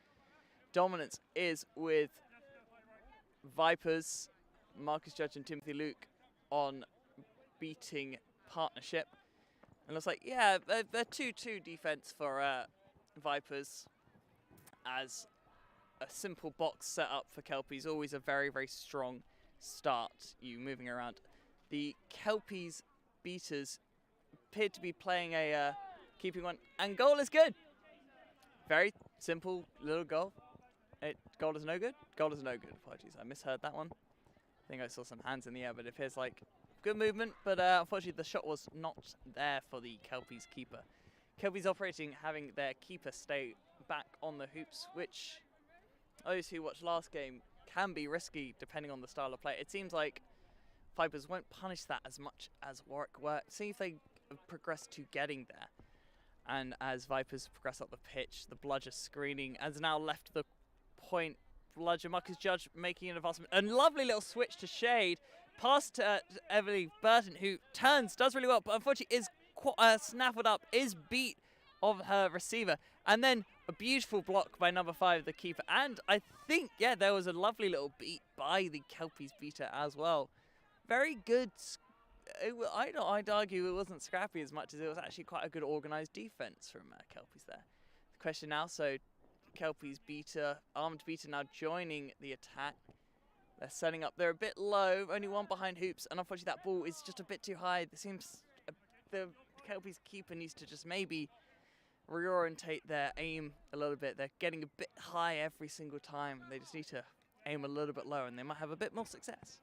Dominance is with Vipers. Marcus Judge and Timothy Luke on beating partnership. And looks like, yeah, they're 2-2 defense for Vipers, as a simple box set up for Kelpies. Always a very, very strong start, you moving around. The Kelpies beaters appeared to be playing a keeping one, and goal is good. Very simple little goal. Goal is no good? Goal is no good. Apologies, I misheard that one. I think I saw some hands in the air, but it appears like good movement, but unfortunately the shot was not there for the Kelpies keeper. Kelpies operating, having their keeper stay back on the hoops, which those who watched last game can be risky depending on the style of play. It seems like Vipers won't punish that as much as Warwick were. See if they progress to getting there. And as Vipers progress up the pitch, the bludger screening has now left the point. Bludger, Marcus Judge making an advancement. A lovely little switch to shade. Pass to Emily Burton, who turns, does really well, but unfortunately is snaffled up, is beat of her receiver. And then a beautiful block by number 5, the keeper. And I think, yeah, there was a lovely little beat by the Kelpies beater as well. Very good. I'd argue it wasn't scrappy as much as it was actually quite a good organised defence from Kelpies there. The question now, so Kelpies beater, armed beater now joining the attack. They're setting up. They're a bit low, only one behind hoops, and unfortunately that ball is just a bit too high. It seems the Kelpies keeper needs to just maybe reorientate their aim a little bit. They're getting a bit high every single time. They just need to aim a little bit lower, and they might have a bit more success.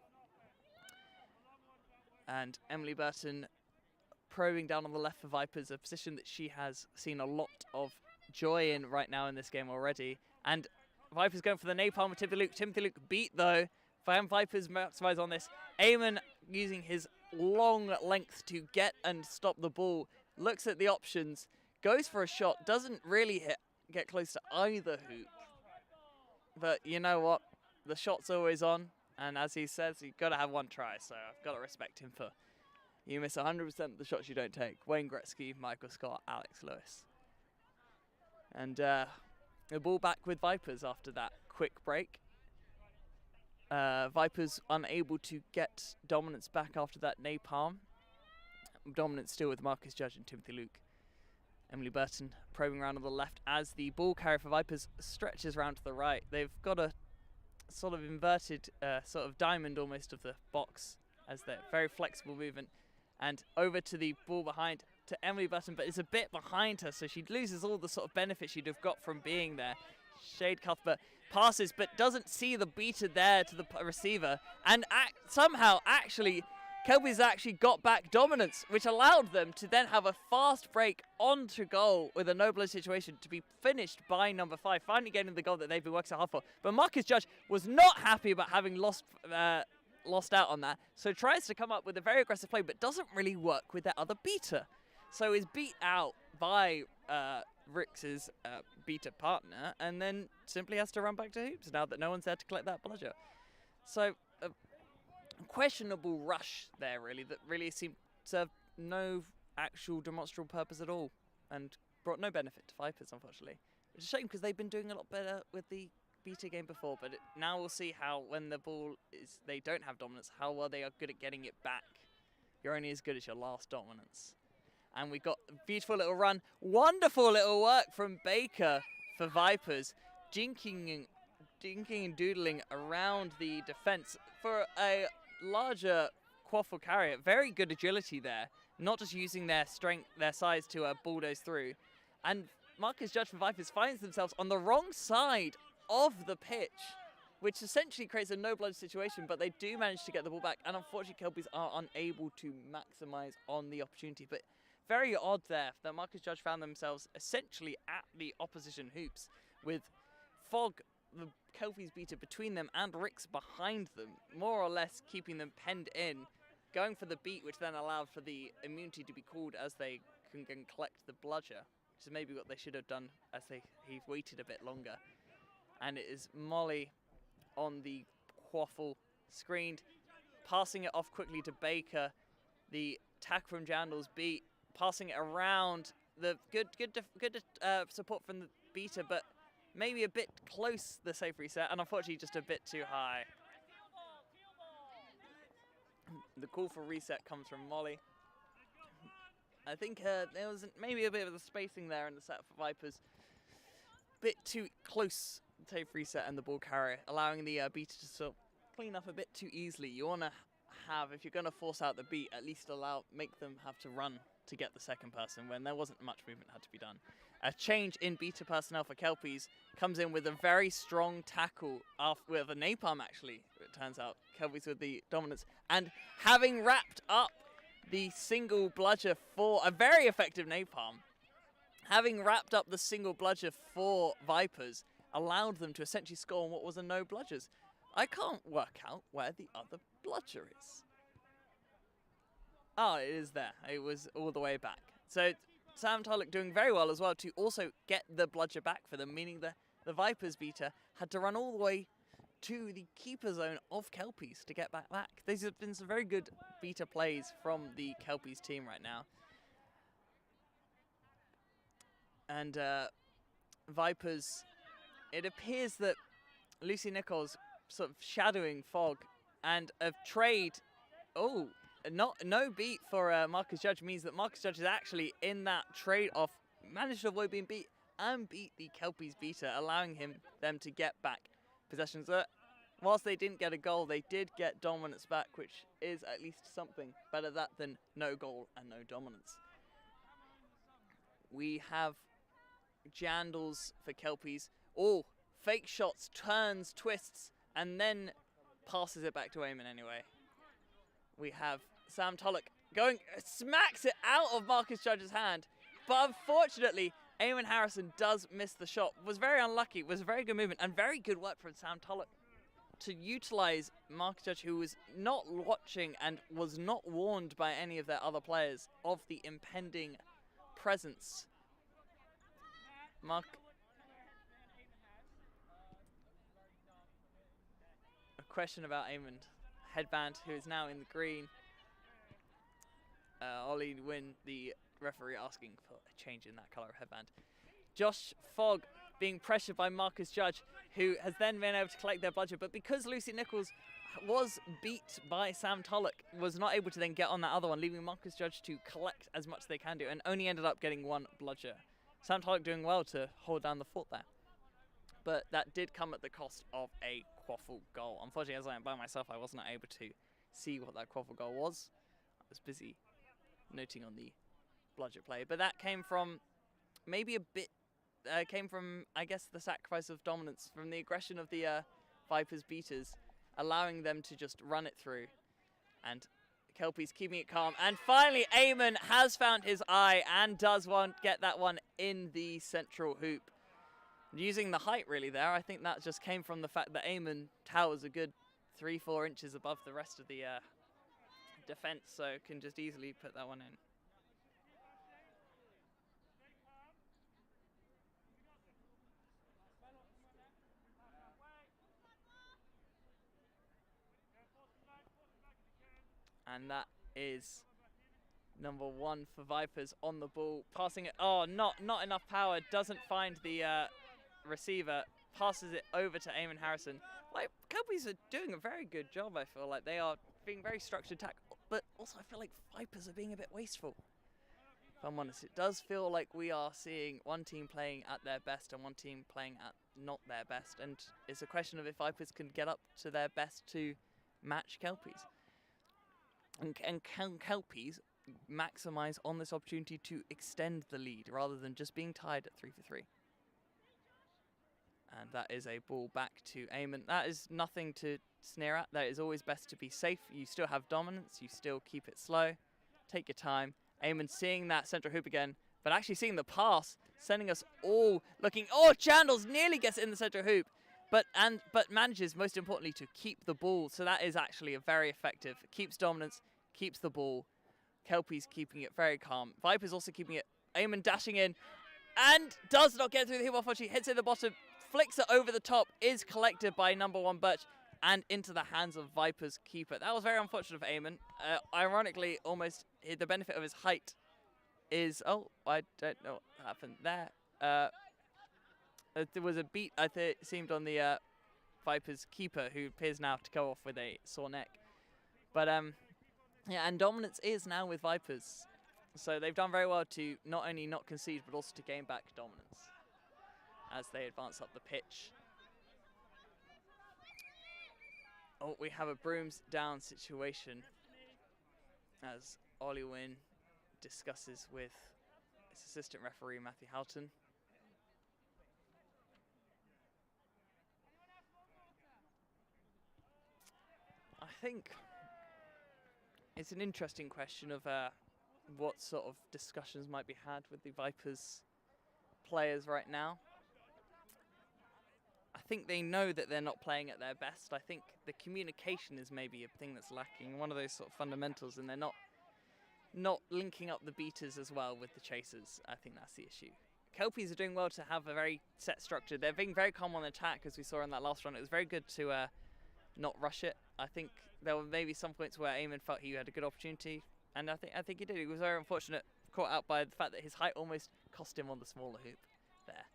And Emily Burton probing down on the left for Vipers, a position that she has seen a lot of joy in right now in this game already. And Vipers going for the napalm with Timothy Luke. Timothy Luke beat though. Vipers maximize on this. Eamon using his long length to get and stop the ball. Looks at the options. Goes for a shot. Doesn't really get close to either hoop. But you know what? The shot's always on. And as he says, you've got to have one try. So I've got to respect him for you miss 100% of the shots you don't take. Wayne Gretzky, Michael Scott, Alex Lewis. And the ball back with Vipers after that quick break. Vipers unable to get dominance back after that napalm. Dominance still with Marcus Judge and Timothy Luke. Emily Burton probing around on the left as the ball carrier for Vipers stretches round to the right. They've got a sort of inverted sort of diamond almost of the box as their very flexible movement. And over to the ball behind to Emily Burton, but it's a bit behind her, so she loses all the sort of benefit she'd have got from being there. Shade Cuthbert passes, but doesn't see the beater there to the receiver. And somehow, actually, Kelpies actually got back dominance, which allowed them to then have a fast break onto goal with a no-blood situation to be finished by number 5, finally getting the goal that they've been working so hard for. But Marcus Judge was not happy about having lost out on that, so tries to come up with a very aggressive play, but doesn't really work with their other beater. So is beat out by Rix's beater partner, and then simply has to run back to hoops now that no one's there to collect that bludger. So questionable rush there, really, that really seemed to serve no actual demonstrable purpose at all and brought no benefit to Vipers, unfortunately. It's a shame because they've been doing a lot better with the beta game before, but now we'll see how, when the ball is, they don't have dominance, how well they are good at getting it back. You're only as good as your last dominance. And we got a beautiful little run, wonderful little work from Baker for Vipers, jinking and doodling around the defence for a larger quaffle carrier. Very good agility there, not just using their strength, their size to bulldoze through. And Marcus Judge for Vipers finds themselves on the wrong side of the pitch, which essentially creates a no-blood situation, but they do manage to get the ball back, and unfortunately Kelpies are unable to maximise on the opportunity. But very odd there that Marcus Judge found themselves essentially at the opposition hoops with Fog, the Kelpies beater, between them and Rix behind them, more or less keeping them penned in, going for the beat, which then allowed for the immunity to be called as they can collect the bludger, which is maybe what they should have done as he waited a bit longer. And it is Molly on the quaffle, screened, passing it off quickly to Baker. The tack from Jandal's beat, passing it around. The good support from the beater, but maybe a bit close the safe reset, and unfortunately just a bit too high. The call for reset comes from Molly. I think there was maybe a bit of the spacing there in the set for Vipers. Bit too close, safe reset and the ball carrier, allowing the beater to sort of clean up a bit too easily. You want to have, if you're going to force out the beat, at least make them have to run to get the second person when there wasn't much movement had to be done. A change in beta personnel for Kelpies comes in with a very strong tackle with a napalm, actually, it turns out. Kelpies with the dominance. And having wrapped up the single bludger for a very effective napalm, having wrapped up the single bludger for Vipers, allowed them to essentially score on what was a no bludgers. I can't work out where the other bludger is. Oh, it is there. It was all the way back. So Sam Tulloch doing very well as well to also get the bludger back for them, meaning the Vipers beater had to run all the way to the keeper zone of Kelpies to get back. These have been some very good beater plays from the Kelpies team right now. And Vipers, it appears that Lucy Nichols sort of shadowing Fog, and a trade, no beat for Marcus Judge means that Marcus Judge is actually in that trade-off, managed to avoid being beat and beat the Kelpies beater, allowing them to get back possessions. Whilst they didn't get a goal, they did get dominance back, which is at least something. Better that than no goal and no dominance. We have Jandals for Kelpies. Oh, fake shots, turns, twists, and then passes it back to Eamon anyway. We have Sam Tulloch smacks it out of Marcus Judge's hand, but unfortunately, Eamon Harrison does miss the shot. Was very unlucky. It was a very good movement and very good work from Sam Tulloch to utilise Marcus Judge, who was not watching and was not warned by any of their other players of the impending presence. A question about Eamon Headband, who is now in the green. Ollie Wynn, the referee, asking for a change in that colour of headband. Josh Fogg being pressured by Marcus Judge, who has then been able to collect their bludger. But because Lucy Nichols was beat by Sam Tulloch, was not able to then get on that other one, leaving Marcus Judge to collect as much as they can do, and only ended up getting one bludger. Sam Tulloch doing well to hold down the fort there. But that did come at the cost of a quaffle goal. Unfortunately, as I am by myself, I wasn't able to see what that quaffle goal was. I was busy noting on the bludger play. But that came from maybe a bit, I guess, the sacrifice of dominance, from the aggression of the Vipers beaters, allowing them to just run it through. And Kelpies keeping it calm. And finally, Eamon has found his eye and does get that one in the central hoop. Using the height really there, I think that just came from the fact that Eamon towers a good 3-4 inches above the rest of the defense, so can just easily put that one in. And that is number 1 for Vipers on the ball, passing it. Oh, not enough power. Doesn't find the receiver. Passes it over to Eamon Harrison. Like, Kelpies are doing a very good job. I feel like they are being very structured attack, but also I feel like Vipers are being a bit wasteful. If I'm honest, it does feel like we are seeing one team playing at their best and one team playing at not their best, and it's a question of if Vipers can get up to their best to match Kelpies. And can Kelpies maximise on this opportunity to extend the lead rather than just being tied at 3-for-3? And that is a ball back to Eamon. That is nothing to sneer at. That is always best to be safe. You still have dominance. You still keep it slow. Take your time. Eamon seeing that central hoop again, but actually seeing the pass, sending us all looking. Oh, Chandles nearly gets it in the central hoop, but manages, most importantly, to keep the ball. So that is actually a very effective. Keeps dominance, keeps the ball. Kelpies keeping it very calm. Vipers also keeping it. Eamon dashing in and does not get through the hoop. Unfortunately, hits it at the bottom, flicks it over the top, is collected by number 1 Birch and into the hands of Vipers keeper. That was very unfortunate for Eamon. Ironically, almost the benefit of his height is... Oh, I don't know what happened there. There was a beat, I think, it seemed, on the Vipers keeper, who appears now to go off with a sore neck. But, yeah, and dominance is now with Vipers. So they've done very well to not only not concede, but also to gain back dominance as they advance up the pitch. Oh, we have a brooms down situation as Ollie Wynn discusses with his assistant referee, Matthew Houghton. I think it's an interesting question of what sort of discussions might be had with the Vipers players right now. I think they know that they're not playing at their best. I think the communication is maybe a thing that's lacking, one of those sort of fundamentals, and they're not linking up the beaters as well with the chasers. I think that's the issue. Kelpies are doing well to have a very set structure. They're being very calm on attack, as we saw in that last run. It was very good to not rush it. I think there were maybe some points where Eamon felt he had a good opportunity, and I think he did. He was very unfortunate, caught out by the fact that his height almost cost him on the smaller hoop there.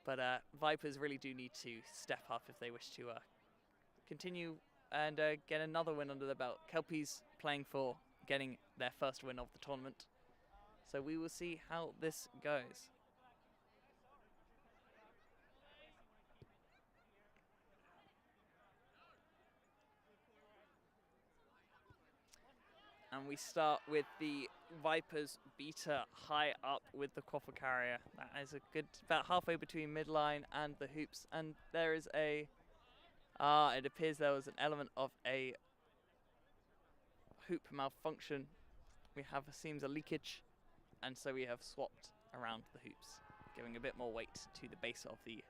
But Vipers really do need to step up if they wish to continue and get another win under their belt. Kelpies playing for getting their first win of the tournament. So we will see how this goes. And we start with the Vipers beater high up with the quaffle carrier. That is a good, about halfway between midline and the hoops. And there is a, it appears there was an element of a hoop malfunction. We have, seems, a leakage. And so we have swapped around the hoops, giving a bit more weight to the base of the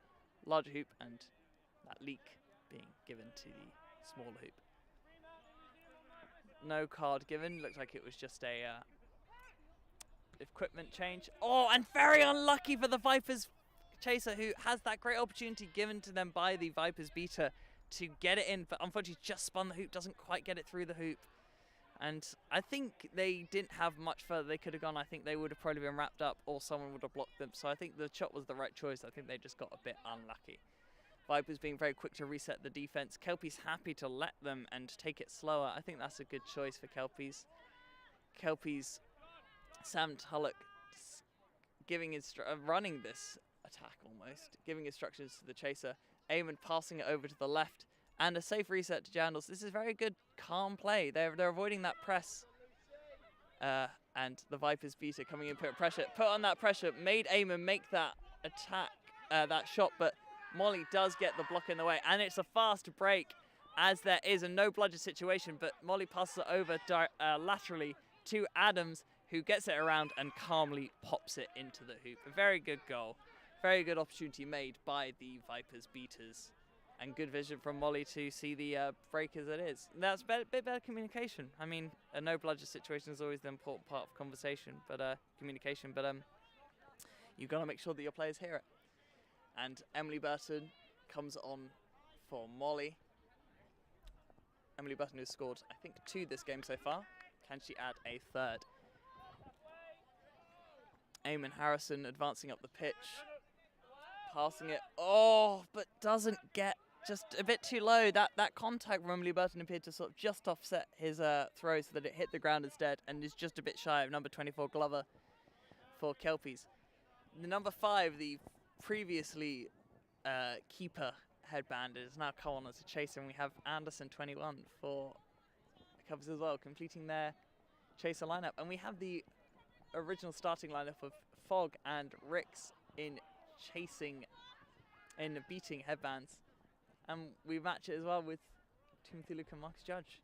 larger hoop and that leak being given to the smaller hoop. No card given. Looked like it was just a equipment change. Oh, and very unlucky for the Vipers chaser, who has that great opportunity given to them by the Vipers beater to get it in, but unfortunately just spun the hoop, doesn't quite get it through the hoop. And I think they didn't have much further they could have gone. I think they would have probably been wrapped up or someone would have blocked them. So I think the shot was the right choice. I think they just got a bit unlucky. Vipers being very quick to reset the defense. Kelpies happy to let them and take it slower. I think that's a good choice for Kelpies. Kelpies, Sam Tulloch giving running this attack almost, giving instructions to the chaser. Eamon passing it over to the left. And a safe reset to Jandals. This is very good, calm play. They're avoiding that press. And the Vipers beater coming in, put on that pressure, made Eamon make that attack, that shot, but Molly does get the block in the way. And it's a fast break, as there is a no bludger situation, but Molly passes it over laterally to Adams, who gets it around and calmly pops it into the hoop. A very good goal. Very good opportunity made by the Vipers beaters. And good vision from Molly to see the break as it is. That's a bit better communication. I mean, a no bludger situation is always the important part of conversation, but communication. But you've got to make sure that your players hear it. And Emily Burton comes on for Molly. Emily Burton has scored, I think, 2 this game so far. Can she add a 3rd? Eamon Harrison advancing up the pitch. Passing it, but doesn't get, just a bit too low. That contact from Emily Burton appeared to sort of just offset his throw so that it hit the ground instead, and is just a bit shy of number 24 Glover for Kelpies. The number 5, the previously keeper headband, is now come on as a chaser, and we have Anderson 21 for Kelpies as well, completing their chaser lineup. And we have the original starting lineup of Fogg and Rix in beating headbands, and we match it as well with Timothy Luke and Marcus Judge.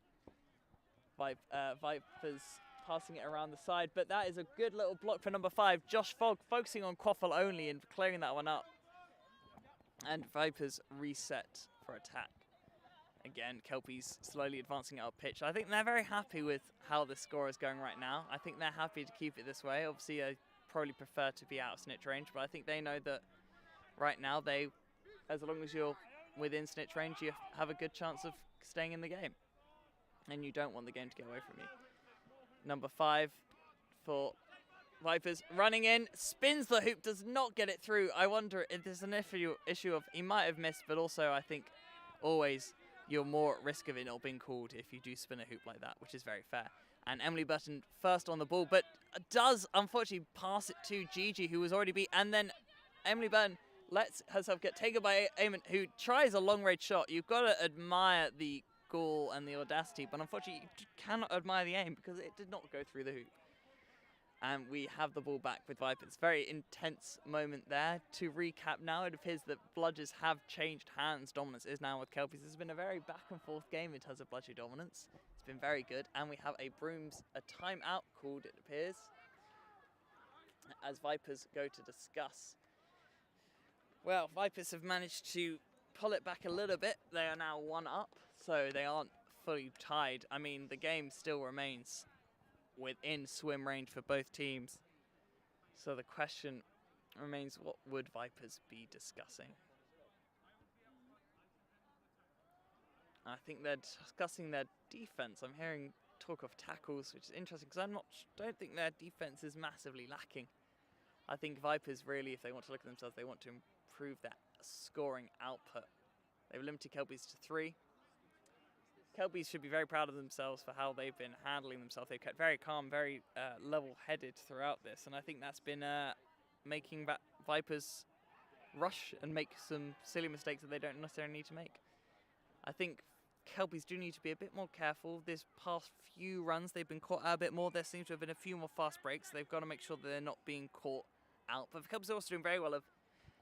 Vipers passing it around the side, but that is a good little block for number 5, Josh Fogg, focusing on Quaffle only and clearing that one up. And Vipers reset for attack. Again, Kelpies slowly advancing out of pitch. I think they're very happy with how the score is going right now. I think they're happy to keep it this way. Obviously, I probably prefer to be out of snitch range, but I think they know that right now, as long as you're within snitch range, you have a good chance of staying in the game. And you don't want the game to get away from you. Number 5 for Vipers, running in, spins the hoop, does not get it through. I wonder if there's an issue of he might have missed, but also I think always you're more at risk of it not being called if you do spin a hoop like that, which is very fair. And Emily Burton first on the ball, but does unfortunately pass it to Gigi, who was already beat. And then Emily Burton lets herself get taken by Eamon, who tries a long-range shot. You've got to admire the gall and the audacity, but unfortunately you cannot admire the aim because it did not go through the hoop. And we have the ball back with Vipers. Very intense moment there. To recap now, it appears that bludgers have changed hands. Dominance is now with Kelpies. This has been a very back-and-forth game in terms of bludger dominance. It's been very good. And we have a timeout called, it appears, as Vipers go to discuss. Well, Vipers have managed to pull it back a little bit. They are now 1 up, so they aren't fully tied. I mean, the game still remains within swim range for both teams. So the question remains, what would Vipers be discussing? I think they're discussing their defense. I'm hearing talk of tackles, which is interesting because don't think their defense is massively lacking. I think Vipers really, if they want to look at themselves, they want to improve their scoring output. They've limited Kelpies to 3. Kelpies should be very proud of themselves for how they've been handling themselves. They've kept very calm, very level-headed throughout this, and I think that's been making Vipers rush and make some silly mistakes that they don't necessarily need to make. I think Kelpies do need to be a bit more careful. This past few runs, they've been caught out a bit more. There seems to have been a few more fast breaks. They've got to make sure that they're not being caught out. But the Kelpies are also doing very well of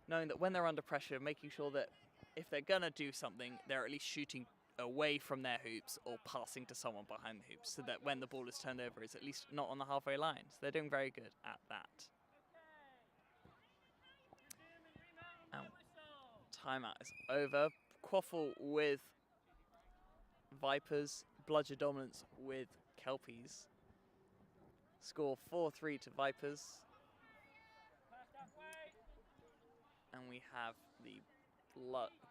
knowing that when they're under pressure, making sure that if they're going to do something, they're at least shooting away from their hoops or passing to someone behind the hoops so that when the ball is turned over, it's at least not on the halfway line. So they're doing very good at that. Timeout is over. Quaffle with Vipers, bludger dominance with Kelpies. Score 4-3 to Vipers. And we have the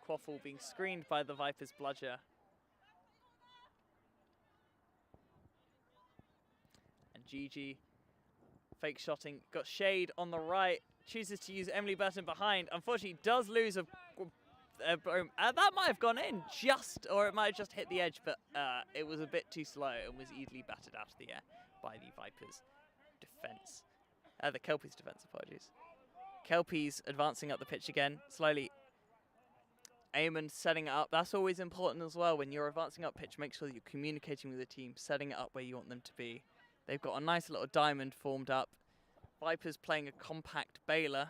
Quaffle being screened by the Vipers bludger. GG. Fake shotting. Got Shade on the right. Chooses to use Emily Burton behind. Unfortunately, does lose a broom. That might have gone in or it might have just hit the edge, but it was a bit too slow and was easily battered out of the air by the Vipers' defense. The Kelpies' defense, apologies. Kelpies advancing up the pitch again, slowly. Eamon setting it up. That's always important as well. When you're advancing up pitch, make sure that you're communicating with the team, setting it up where you want them to be. They've got a nice little diamond formed up. Vipers playing a compact bailer,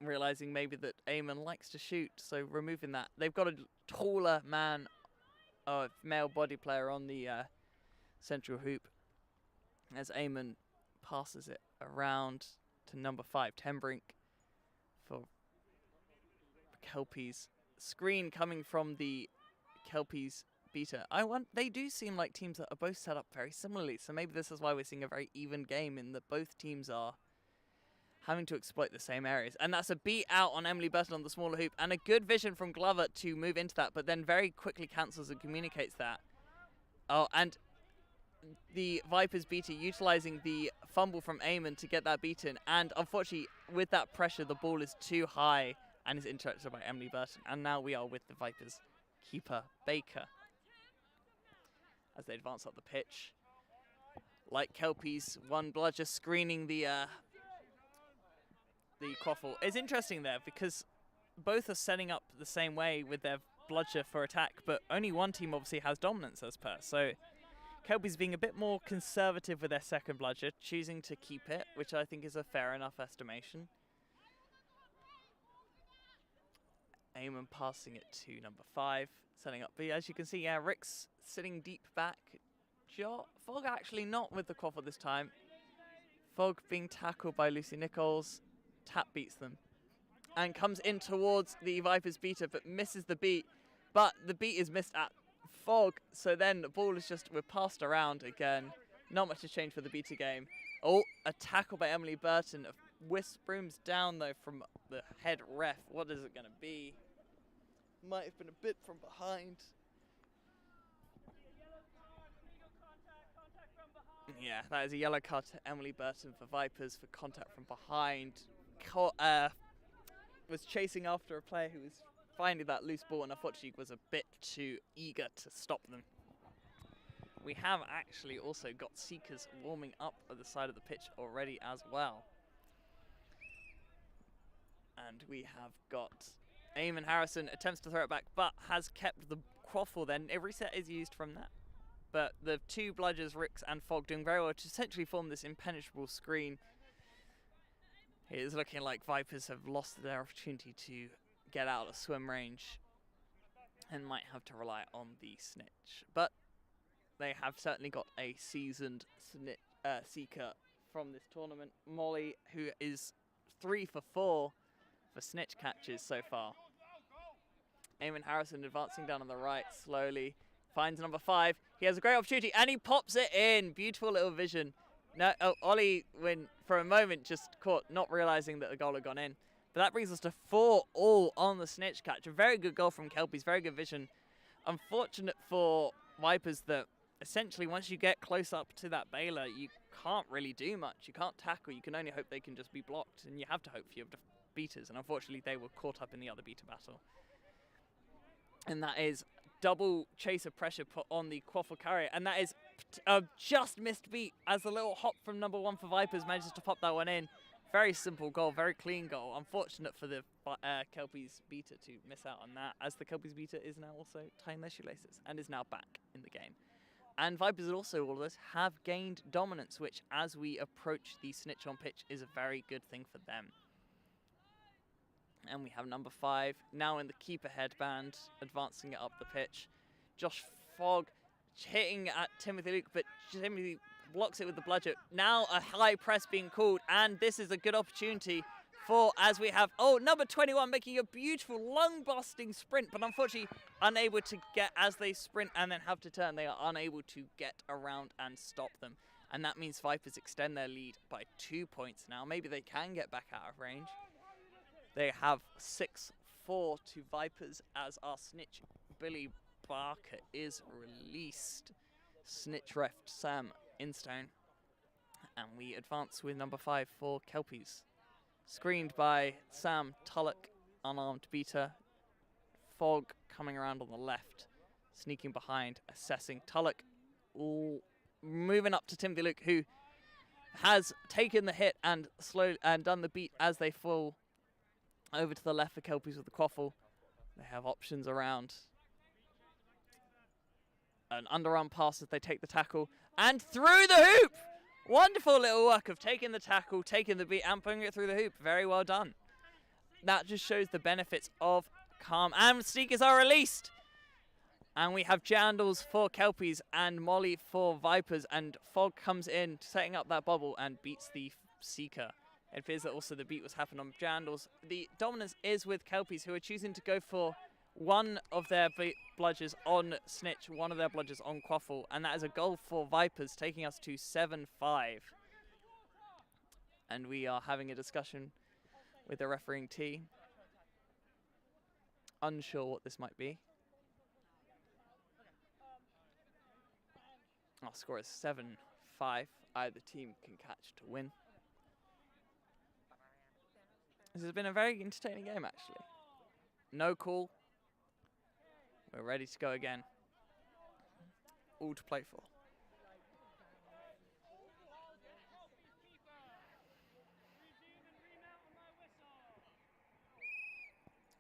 realizing maybe that Eamon likes to shoot, so removing that. They've got a taller male body player on the central hoop as Eamon passes it around to number 5, Tembrink, for Kelpies. Screen coming from the Kelpies beta. They do seem like teams that are both set up very similarly, so maybe this is why we're seeing a very even game in that both teams are having to exploit the same areas. And that's a beat out on Emily Burton on the smaller hoop, and a good vision from Glover to move into that, but then very quickly cancels and communicates that. Oh, and the Vipers beta utilizing the fumble from Eamon to get that beaten, and unfortunately with that pressure the ball is too high and is intercepted by Emily Burton, and now we are with the Vipers keeper Baker as they advance up the pitch. Like Kelpies, one bludger screening the quaffle. It's interesting there because both are setting up the same way with their bludger for attack, but only one team obviously has dominance as per. So Kelpies being a bit more conservative with their second bludger, choosing to keep it, which I think is a fair enough estimation. Eamon passing it to number 5, setting up B. As you can see, yeah, Rick's sitting deep back. Fogg actually not with the quaffle this time. Fogg being tackled by Lucy Nichols. Tap beats them and comes in towards the Vipers beater, but misses the beat. But the beat is missed at Fogg, so then the ball is we're passed around again. Not much has changed for the beta game. Oh, a tackle by Emily Burton. A wisp brooms down though from the head ref. What is it going to be? Might have been a bit from behind. Yeah, that is a yellow card to Emily Burton for Vipers for contact from behind. Was chasing after a player who was finding that loose ball and unfortunately was a bit too eager to stop them. We have actually also got Seekers warming up at the side of the pitch already as well. And we have got Eamon Harrison attempts to throw it back, but has kept the quaffle then. A reset is used from that. But the two bludgers, Ricks and Fogg, doing very well to essentially form this impenetrable screen. It is looking like Vipers have lost their opportunity to get out of swim range and might have to rely on the snitch. But they have certainly got a seasoned seeker from this tournament. Molly, who is 3 for 4 for snitch catches so far. Eamon Harrison advancing down on the right slowly. Finds number 5. He has a great opportunity and he pops it in. Beautiful little vision. No, Ollie, for a moment, just caught, not realizing that the goal had gone in. But that brings us to 4-all on the snitch catch. A very good goal from Kelpies, very good vision. Unfortunate for Vipers that essentially once you get close up to that bailer, you can't really do much. You can't tackle. You can only hope they can just be blocked. And you have to hope for your beaters. And unfortunately, they were caught up in the other beater battle. And that is double chaser pressure put on the quaffle carrier, and that is a just missed beat as a little hop from number 1 for Vipers manages to pop that one in. Very simple goal, very clean goal. Unfortunate for the Kelpies beta to miss out on that, as the Kelpies beta is now also tying their shoelaces and is now back in the game. And Vipers also, all of us, have gained dominance, which as we approach the snitch on pitch is a very good thing for them. And we have number 5 now in the keeper headband, advancing it up the pitch. Josh Fogg hitting at Timothy Luke, but Timothy blocks it with the bludger. Now a high press being called, and this is a good opportunity for, as we have, number 21 making a beautiful lung-busting sprint, but unfortunately unable to get, as they sprint and then have to turn, they are unable to get around and stop them. And that means Vipers extend their lead by 2 points now. Maybe they can get back out of range. They have 6-4 to Vipers as our snitch, Billy Barker, is released. Snitch ref Sam Instone And we advance with number 5 for Kelpies. Screened by Sam Tullock, unarmed beater. Fog coming around on the left, sneaking behind, assessing. Tullock moving up to Timothy Luke, who has taken the hit and done the beat as they fall over to the left for Kelpies with the quaffle. They have options around. An underarm pass as they take the tackle, and through the hoop! Wonderful little work of taking the tackle, taking the beat, and putting it through the hoop. Very well done. That just shows the benefits of calm. And sneakers are released. And we have Jandals for Kelpies and Molly for Vipers. And Fog comes in, setting up that bubble and beats the Seeker. It appears that also the beat was happening on Jandals. The dominance is with Kelpies, who are choosing to go for one of their bludgers on Snitch, one of their bludgers on Quaffle, and that is a goal for Vipers, taking us to 7-5. And we are having a discussion with the refereeing team. Unsure what this might be. Our score is 7-5. Either team can catch to win. This has been a very entertaining game, actually. No call. We're ready to go again. All to play for.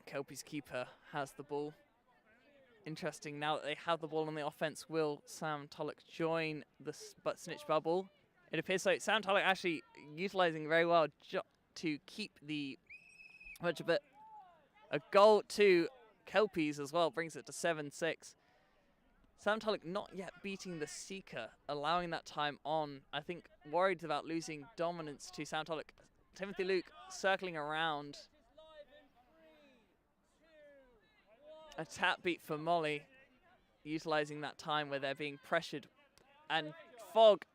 Kelpies keeper has the ball. Interesting, now that they have the ball on the offense, will Sam Tullock join the Snitch bubble? It appears so. Sam Tullock actually utilizing very well to keep the much of it. A goal to Kelpies as well brings it to 7-6. Sam Tullock not yet beating the Seeker, allowing that time on. I think worried about losing dominance to Sam Tullock. Timothy Luke circling around. A tap beat for Molly, utilizing that time where they're being pressured. And Fog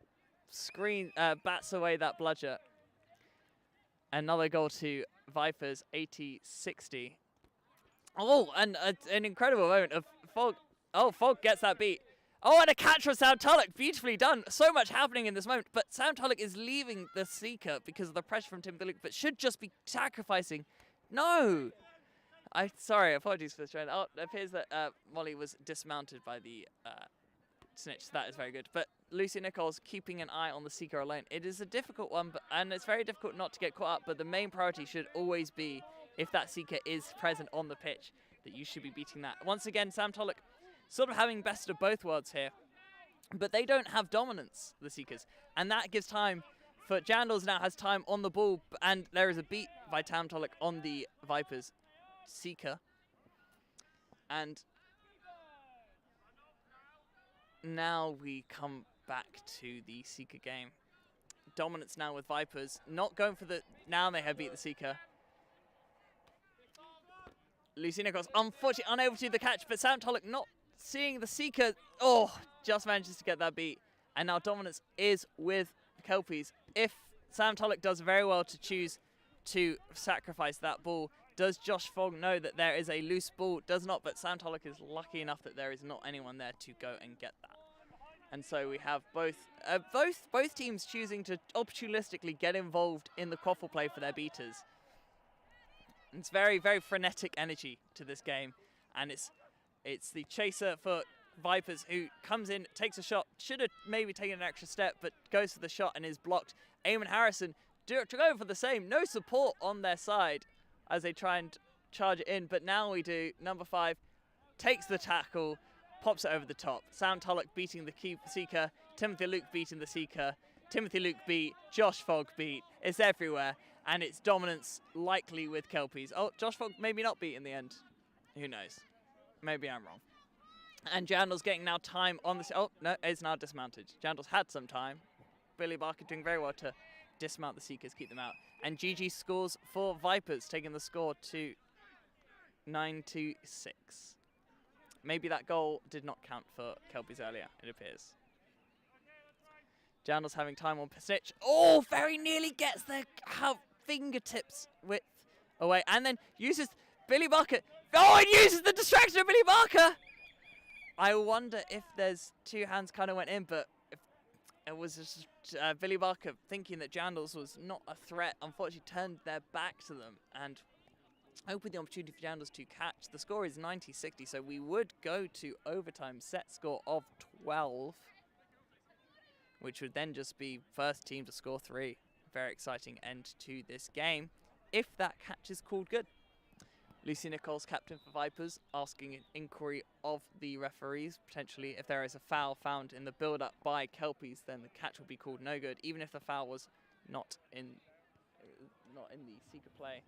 bats away that bludger. Another goal to Vipers, 80-60. Oh, and an incredible moment of Fog. Oh, Fog gets that beat. Oh, and a catch from Sam Tullock. Beautifully done. So much happening in this moment. But Sam Tullock is leaving the Seeker because of the pressure from Timothy Luke, but should just be sacrificing. No. Sorry, apologies for this trend. Oh, it appears that Molly was dismounted by the Snitch. So that is very good. But Lucy Nichols keeping an eye on the Seeker alone. It is a difficult one, and it's very difficult not to get caught up. But the main priority should always be, if that Seeker is present on the pitch, that you should be beating that. Once again, Sam Tullock sort of having best of both worlds here. But they don't have dominance, the Seekers. And that gives time for Jandals now has time on the ball. And there is a beat by Sam Tullock on the Vipers Seeker. And now we come back to the Seeker game. Dominance now with Vipers. Not going for the... Now they have beat the Seeker. Lucy Nichols, unfortunately, unable to do the catch, but Sam Tullock not seeing the Seeker. Oh, just manages to get that beat. And now dominance is with the Kelpies. If Sam Tullock does very well to choose to sacrifice that ball, does Josh Fogg know that there is a loose ball? Does not, but Sam Tullock is lucky enough that there is not anyone there to go and get that. And so we have both teams choosing to opportunistically get involved in the quaffle play for their beaters. It's very, very frenetic energy to this game. And it's the chaser for Vipers who comes in, takes a shot, should have maybe taken an extra step, but goes for the shot and is blocked. Eamon Harrison to go for the same. No support on their side as they try and charge it in. But now we do. Number 5 takes the tackle, pops it over the top. Sam Tullock beating the Seeker. Timothy Luke beating the Seeker. Timothy Luke beat. Josh Fogg beat. It's everywhere. And it's dominance likely with Kelpies. Oh, Josh Fogg maybe not beat in the end. Who knows? Maybe I'm wrong. And Jandal's getting now time on this. Oh, no, it's now dismounted. Jandal's had some time. Billy Barker doing very well to dismount the Seekers, keep them out. And GG scores for Vipers, taking the score to 9-6. Maybe that goal did not count for Kelpies earlier, it appears. Jandal's having time on Snitch. Oh, very nearly gets the fingertips width away. And then uses Billy Barker. Oh, and uses the distraction of Billy Barker. I wonder if there's two hands kind of went in, but it was just Billy Barker thinking that Jandals was not a threat, unfortunately turned their back to them and opened the opportunity for Jandals to catch. The score is 90-60, so we would go to overtime, set score of 12, which would then just be first team to score 3. Very exciting end to this game, if that catch is called good. Lucy Nichols, captain for Vipers, asking an inquiry of the referees. Potentially, if there is a foul found in the build-up by Kelpies, then the catch will be called no good, even if the foul was not in the seeker play.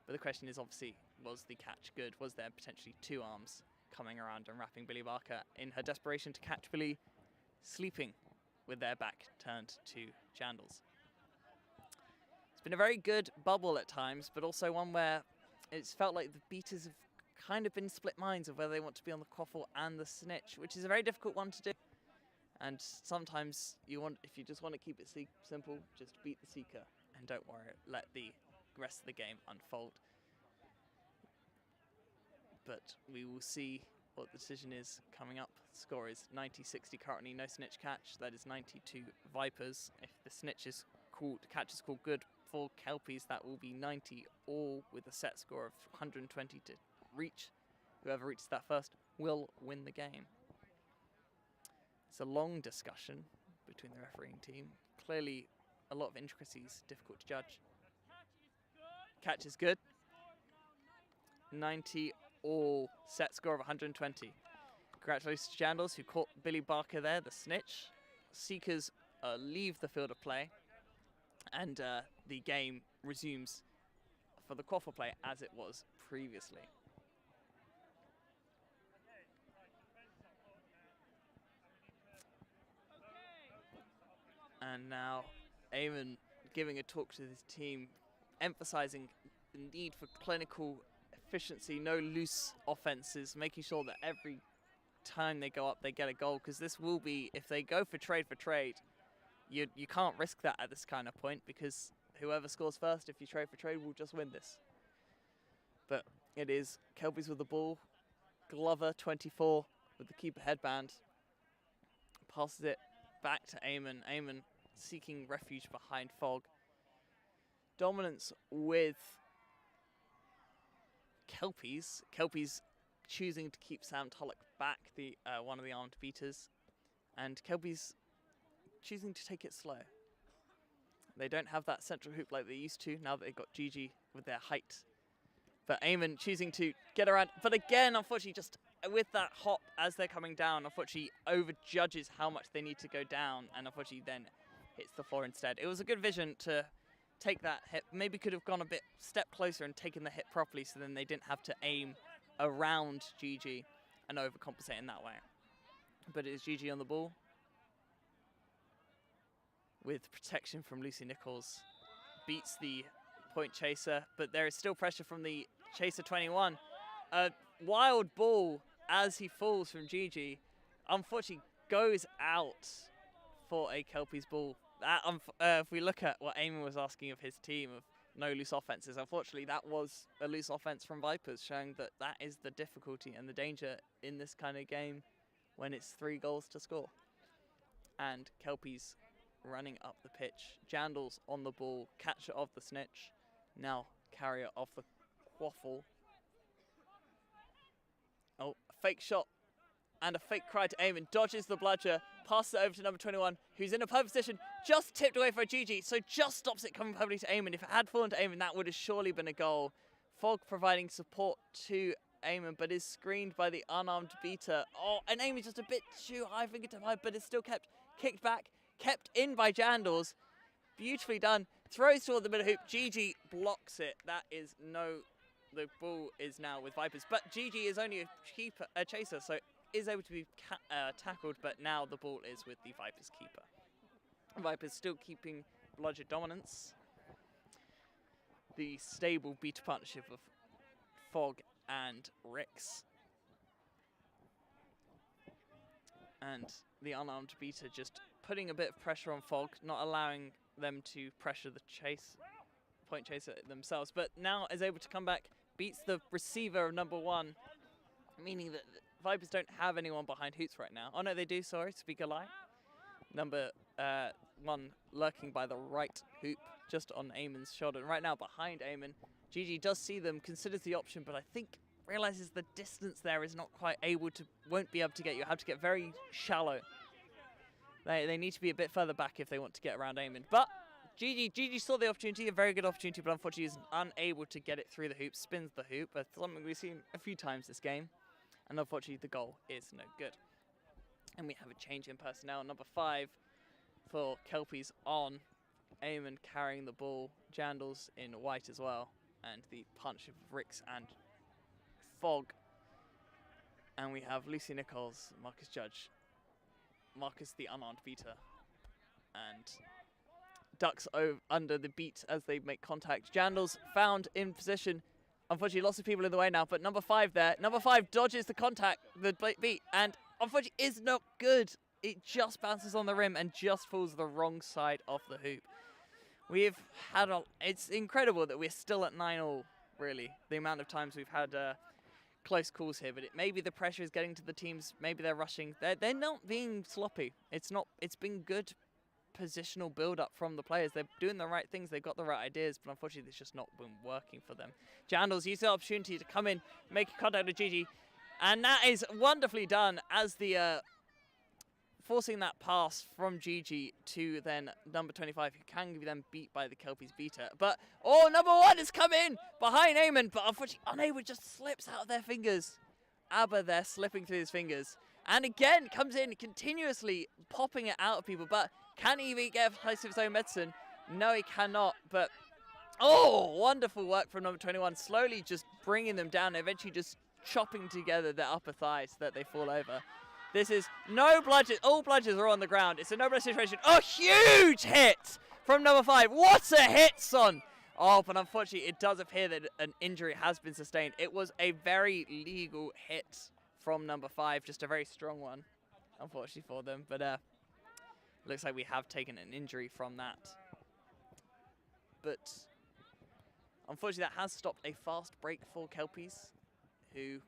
But the question is, obviously, was the catch good? Was there potentially 2 arms coming around and wrapping Billy Barker in her desperation to catch Billy sleeping with their back turned to Jandals? It's been a very good bubble at times, but also one where it's felt like the beaters have kind of been split minds of whether they want to be on the quaffle and the snitch, which is a very difficult one to do. And sometimes if you just want to keep it simple, just beat the seeker and don't worry, let the rest of the game unfold. But we will see what the decision is coming up. The score is 90-60 currently, no snitch catch. That is 92 Vipers. If the catch is called good for Kelpies, that will be 90 all with a set score of 120 to reach. Whoever reaches that first will win the game. It's a long discussion between the refereeing team. Clearly a lot of intricacies, difficult to judge. Catch is good. 90 all, set score of 120. Congratulations to Jandals, who caught Billy Barker there, the snitch. Seekers leave the field of play. And the game resumes for the quaffle play as it was previously. And now Eamon giving a talk to his team, emphasizing the need for clinical efficiency, no loose offenses, making sure that every time they go up they get a goal, because this will be, if they go for trade, you can't risk that at this kind of point, because whoever scores first, if you trade for trade, will just win this. But it is Kelpies with the ball. Glover, 24, with the keeper headband. Passes it back to Eamon. Eamon seeking refuge behind Fog. Dominance with Kelpies. Kelpies choosing to keep Sam Tulloch back, the one of the armed beaters. And Kelpies choosing to take it slow. They don't have that central hoop like they used to, now that they've got Gigi with their height. But Eamon choosing to get around, but again, unfortunately, just with that hop as they're coming down, unfortunately overjudges how much they need to go down, and unfortunately then hits the floor instead. It was a good vision to take that hit, maybe could have gone a step closer and taken the hit properly, so then they didn't have to aim around Gigi and overcompensate in that way. But it is Gigi on the ball, with protection from Lucy Nichols, beats the point chaser, but there is still pressure from the chaser 21. A wild ball as he falls from Gigi, unfortunately goes out for a Kelpies ball. That, if we look at what Eamon was asking of his team of no loose offenses, unfortunately that was a loose offense from Vipers, showing that that is the difficulty and the danger in this kind of game when it's 3 goals to score. And Kelpies running up the pitch. Jandals on the ball, catcher of the snitch, now carrier of the quaffle. Oh, a fake shot and a fake cry to Eamon, dodges the bludger, passes it over to number 21, who's in a perfect position, just tipped away for a GG, so just stops it coming perfectly to Eamon. If it had fallen to Eamon, that would have surely been a goal. Fog providing support to Eamon, but is screened by the unarmed beater. Oh, and Eamon just a bit too high, fingertip high, but it's still kicked back, kept in by Jandals. Beautifully done. Throws toward the middle hoop. Gigi blocks it. That is the ball is now with Vipers, but Gigi is only a chaser, so is able to be tackled, but now the ball is with the Vipers keeper. Vipers still keeping bludger dominance. The stable beater partnership of Fog and Rix. And the unarmed beater just putting a bit of pressure on Fog, not allowing them to pressure the point chaser themselves, but now is able to come back, beats the receiver of number 1, meaning that Vipers don't have anyone behind Hoots right now. Oh no, they do, sorry, speak a lie. Number one lurking by the right hoop, just on Eamon's shoulder. And right now, behind Eamon, Gigi does see them, considers the option, but I think realizes the distance there is not quite won't be able to get you. Have to get very shallow. They need to be a bit further back if they want to get around Eamon. But Gigi saw the opportunity, a very good opportunity, but unfortunately is unable to get it through the hoop, spins the hoop. That's something we've seen a few times this game. And unfortunately, the goal is no good. And we have a change in personnel. Number 5 for Kelpies on. Eamon carrying the ball. Jandals in white as well. And the punch of Ricks and Fog. And we have Lucy Nichols, Marcus Judge. Marcus the unarmed beater. And ducks under the beat as they make contact. Jandals found in position. Unfortunately, lots of people in the way now, but number 5 there. Number 5 dodges the contact, the beat, and unfortunately is not good. It just bounces on the rim and just falls the wrong side of the hoop. We've had it's incredible that we're still at 9-all, really. The amount of times we've had close calls here, but maybe the pressure is getting to the teams. Maybe they're rushing. They're not being sloppy. It's been good positional build-up from the players. They're doing the right things. They've got the right ideas, but unfortunately, it's just not been working for them. Jandals used the opportunity to come in, make contact with Gigi, and that is wonderfully done as the forcing that pass from Gigi to then number 25, who can be then beat by the Kelpies beater. But, number 1 has come in behind Eamon, but unfortunately, unable, just slips out of their fingers. Abba there slipping through his fingers. And again, comes in continuously popping it out of people, but can he even get a place of his own medicine? No, he cannot, but wonderful work from number 21, slowly just bringing them down, eventually just chopping together their upper thighs so that they fall over. This is no bludges. All bludges are on the ground. It's a no blood situation. A huge hit from number 5. What a hit, son! But unfortunately, it does appear that an injury has been sustained. It was a very legal hit from number 5, just a very strong one, unfortunately for them. But looks like we have taken an injury from that. But unfortunately, that has stopped a fast break for Kelpies, who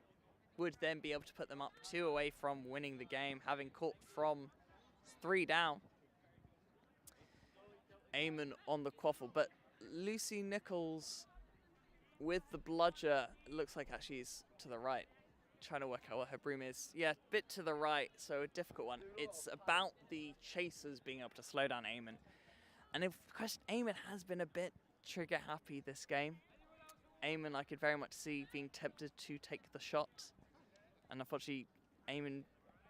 would then be able to put them up 2 away from winning the game, having caught from 3 down. Eamon on the quaffle, but Lucy Nichols with the bludger, looks like actually is to the right. Trying to work out what her broom is. Yeah, a bit to the right, so a difficult one. It's about the chasers being able to slow down Eamon. And of course, Eamon has been a bit trigger happy this game. Eamon, I could very much see being tempted to take the shot. And unfortunately, Eamon,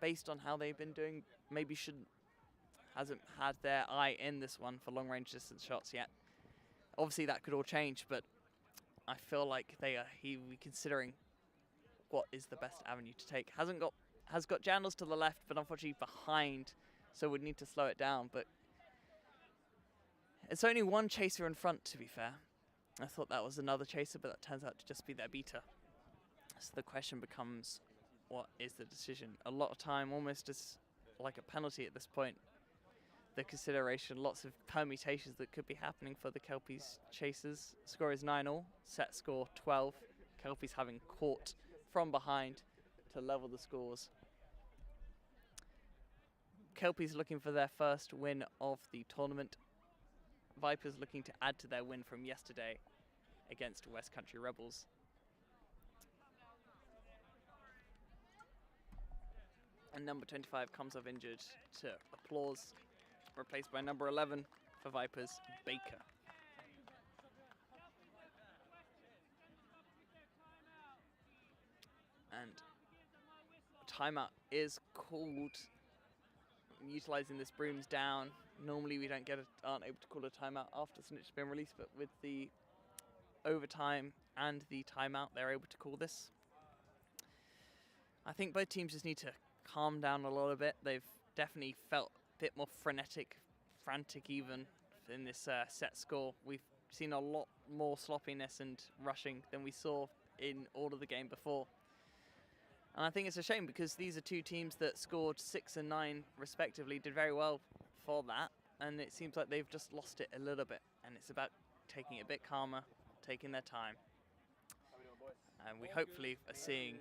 based on how they've been doing, maybe hasn't had their eye in this one for long range distance shots yet. Obviously, that could all change, but I feel like he will be considering what is the best avenue to take. Has got Jandals to the left, but unfortunately behind, so would need to slow it down. But it's only one chaser in front, to be fair. I thought that was another chaser, but that turns out to just be their beater. So the question becomes, what is the decision? A lot of time, almost as like a penalty at this point. The consideration, lots of permutations that could be happening for the Kelpies chasers. Score is 9-all, set score 12. Kelpies having caught from behind to level the scores. Kelpies looking for their first win of the tournament. Vipers looking to add to their win from yesterday against West Country Rebels. And number 25 comes off injured to applause, replaced by number 11 for Vipers, Baker. And timeout is called, utilizing this brooms down. Normally we aren't able to call a timeout after snitch has been released, but with the overtime and the timeout, they're able to call this. I think both teams just need to calm down a little bit. They've definitely felt a bit more frantic even in this set score. We've seen a lot more sloppiness and rushing than we saw in all of the game before. And I think it's a shame because these are two teams that scored 6 and 9 respectively, did very well for that, and it seems like they've just lost it a little bit, and it's about taking it a bit calmer, taking their time. And we hopefully are seeing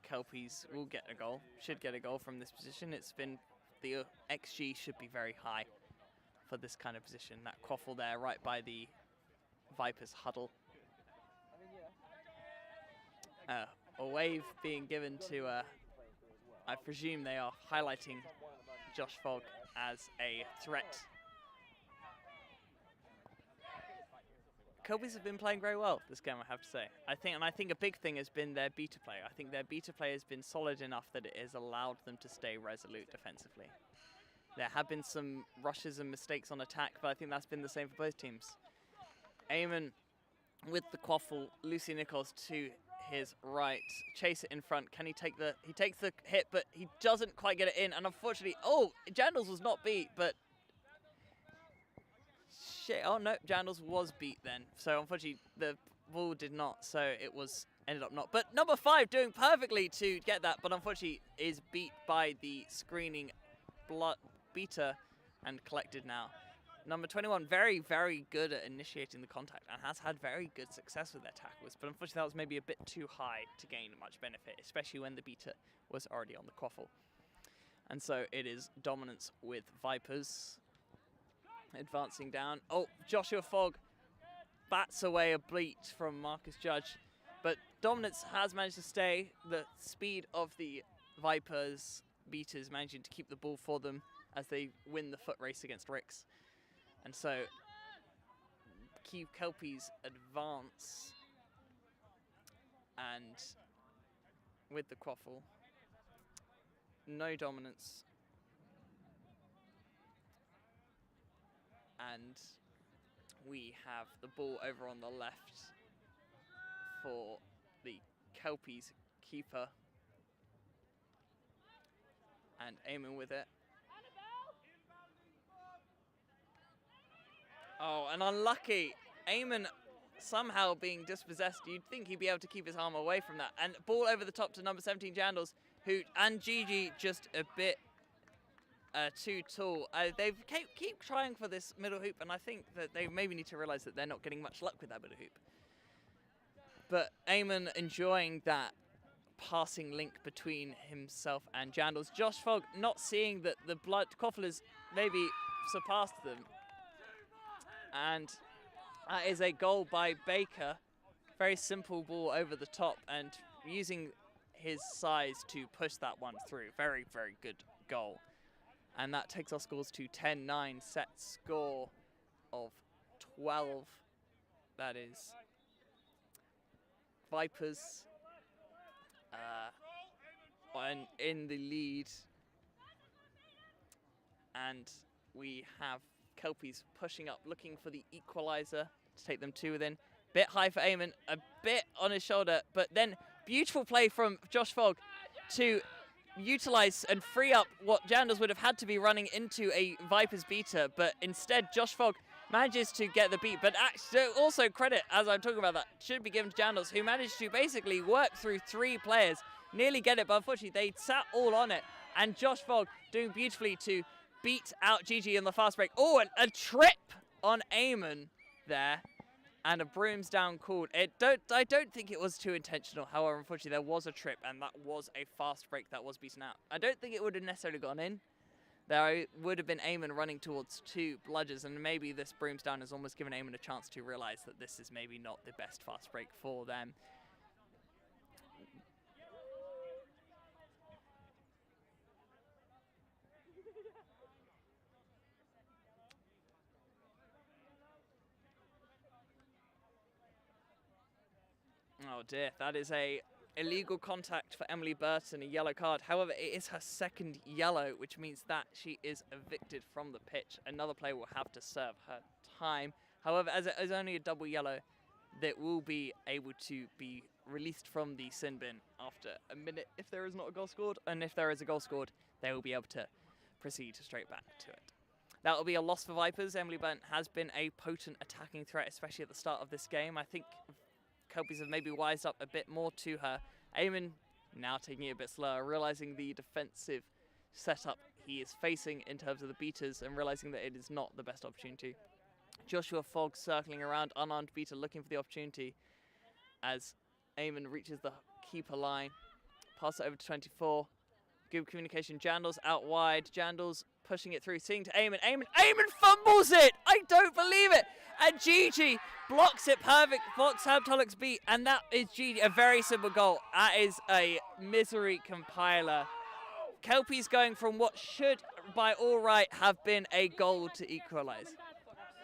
Kelpies will get a goal, should get a goal from this position. It's been the XG should be very high for this kind of position. That quaffle there right by the Vipers huddle. A wave being given to, I presume they are highlighting Josh Fogg as a threat. Kelpies have been playing very well this game, I have to say. I think a big thing has been their beta play. I think their beta play has been solid enough that it has allowed them to stay resolute defensively. There have been some rushes and mistakes on attack, but I think that's been the same for both teams. Eamon with the quaffle, Lucy Nichols to his right, chase it in front. Can he take he takes the hit, but he doesn't quite get it in, and unfortunately, Jandals was not beat, but shit, oh no, Jandals was beat then. So unfortunately, the ball did not, so it ended up not. But number 5 doing perfectly to get that, but unfortunately is beat by the screening beater and collected now. Number 21, very, very good at initiating the contact and has had very good success with their tackles, but unfortunately that was maybe a bit too high to gain much benefit, especially when the beater was already on the quaffle. And so it is dominance with Vipers. Advancing down. Oh, Joshua Fogg bats away a bleat from Marcus Judge, but dominance has managed to stay. The speed of the Vipers beaters managing to keep the ball for them as they win the foot race against Ricks. And so Kelpies advance, and with the quaffle, no dominance. And we have the ball over on the left for the Kelpies keeper. And Eamon with it. Oh, and unlucky. Eamon somehow being dispossessed. You'd think he'd be able to keep his arm away from that. And ball over the top to number 17, Jandals, and Gigi just a bit too tall. They keep trying for this middle hoop, and I think that they maybe need to realize that they're not getting much luck with that middle hoop. But Eamon enjoying that passing link between himself and Jandals. Josh Fogg not seeing that the quaffle has maybe surpassed them. And that is a goal by Baker. Very simple ball over the top and using his size to push that one through. Very, very good goal. And that takes our scores to 10-9, set score of 12. That is Vipers in the lead. And we have Kelpies pushing up, looking for the equaliser to take them 2 within. Bit high for Eamon, a bit on his shoulder, but then beautiful play from Josh Fogg to utilize and free up what Jandals would have had to be running into a Vipers beater, but instead Josh Fogg manages to get the beat. But actually, also credit, as I'm talking about that, should be given to Jandals, who managed to basically work through 3 players, nearly get it, but unfortunately they sat all on it, and Josh Fogg doing beautifully to beat out Gigi in the fast break. Oh, and a trip on Eamon there, and a brooms down called. I don't think it was too intentional. However, unfortunately, there was a trip, and that was a fast break that was beaten out. I don't think it would have necessarily gone in. There would have been Eamon running towards 2 bludgers, and maybe this brooms down has almost given Eamon a chance to realize that this is maybe not the best fast break for them. Oh dear, that is a illegal contact for Emily Burton, a yellow card. However, it is her 2nd yellow, which means that she is evicted from the pitch. Another player will have to serve her time. However, as it is only a double yellow, that will be able to be released from the sin bin after a minute if there is not a goal scored. And if there is a goal scored, they will be able to proceed straight back to it. That will be a loss for Vipers. Emily Burton has been a potent attacking threat, especially at the start of this game. I think Kelpies have maybe wised up a bit more to her. Eamon now taking it a bit slower, realizing the defensive setup he is facing in terms of the beaters and realizing that it is not the best opportunity. Joshua Fogg circling around, unarmed beater looking for the opportunity as Eamon reaches the keeper line. Pass it over to 24. Good communication. Jandals out wide. Jandals pushing it through, seeing to Eamon. Eamon fumbles it! I don't believe it! And Gigi blocks it perfect, blocks Sam Tulloch's beat, and that is Gigi, a very simple goal. That is a misery compiler. Kelpies going from what should, by all right, have been a goal to equalise.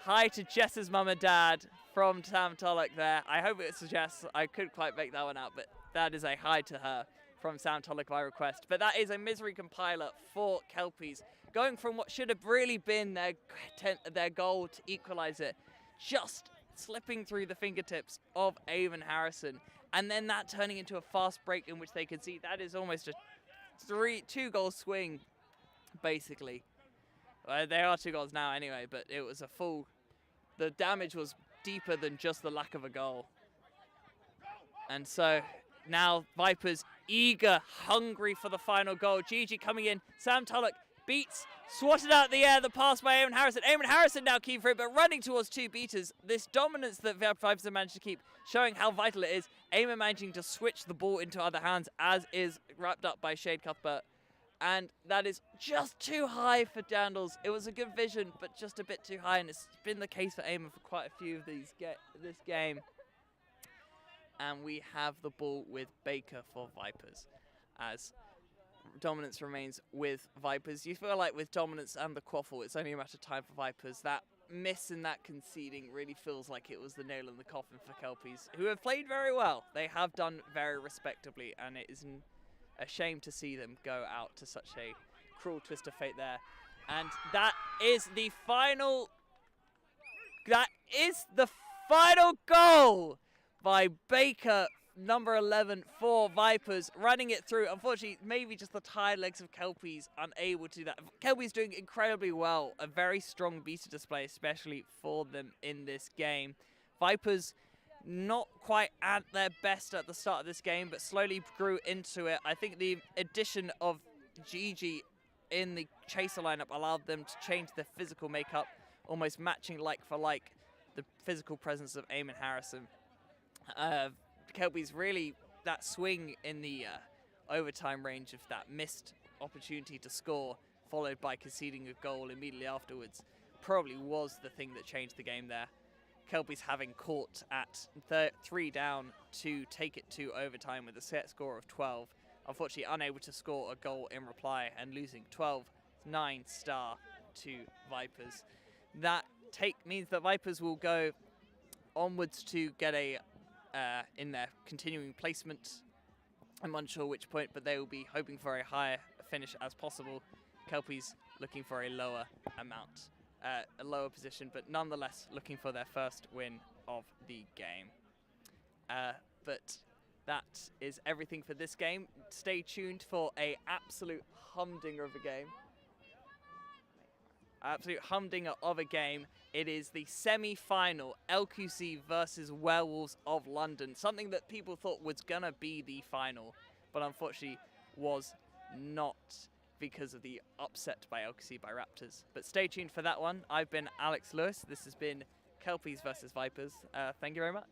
Hi to Jess's mum and dad from Sam Tulloch there. I hope it suggests, I couldn't quite make that one out, but that is a hi to her from Sam Tulloch by request. But that is a misery compiler for Kelpies, going from what should have really been their goal to equalise it, just slipping through the fingertips of Eamon Harrison, and then that turning into a fast break in which they could see that is almost a 2-goal swing, basically. Well, they are 2 goals now anyway, but it was a full. The damage was deeper than just the lack of a goal. And so now Vipers eager, hungry for the final goal. Gigi coming in. Sam Tulloch beats, swatted out the air, the pass by Eamon Harrison. Eamon Harrison now keen for it, but running towards 2 beaters. This dominance that Vipers have managed to keep, showing how vital it is. Eamon managing to switch the ball into other hands, as is wrapped up by Shade Cuthbert. And that is just too high for Jandals. It was a good vision, but just a bit too high, and it's been the case for Eamon for quite a few of this game. And we have the ball with Baker for Vipers, as dominance remains with Vipers. You feel like with dominance and the quaffle, it's only a matter of time for Vipers. That miss and that conceding really feels like it was the nail in the coffin for Kelpies, who have played very well. They have done very respectably, and it is a shame to see them go out to such a cruel twist of fate there. And that is the final. That is the final goal by Baker, number 11 for Vipers, running it through. Unfortunately, maybe just the tired legs of Kelpies unable to do that. Kelpies doing incredibly well. A very strong beta display, especially for them in this game. Vipers not quite at their best at the start of this game, but slowly grew into it. I think the addition of Gigi in the chaser lineup allowed them to change their physical makeup, almost matching like for like the physical presence of Eamon Harrison. Kelpies really, that swing in the overtime range of that missed opportunity to score, followed by conceding a goal immediately afterwards, probably was the thing that changed the game there. Kelpies having caught at 3 down to take it to overtime with a set score of 12. Unfortunately unable to score a goal in reply and losing 12-9 star to Vipers. That means that Vipers will go onwards to get a in their continuing placement. I'm unsure which point, but they will be hoping for a higher finish as possible. Kelpies looking for a lower amount. A lower position, but nonetheless looking for their first win of the game. But that is everything for this game. Stay tuned for a absolute humdinger of a game. Absolute humdinger of a game. It is the semi-final, LQC versus Werewolves of London. Something that people thought was gonna be the final, but unfortunately was not, because of the upset by LQC by Raptors. But stay tuned for that one. I've been Alex Lewis. This has been Kelpies versus Vipers. Thank you very much.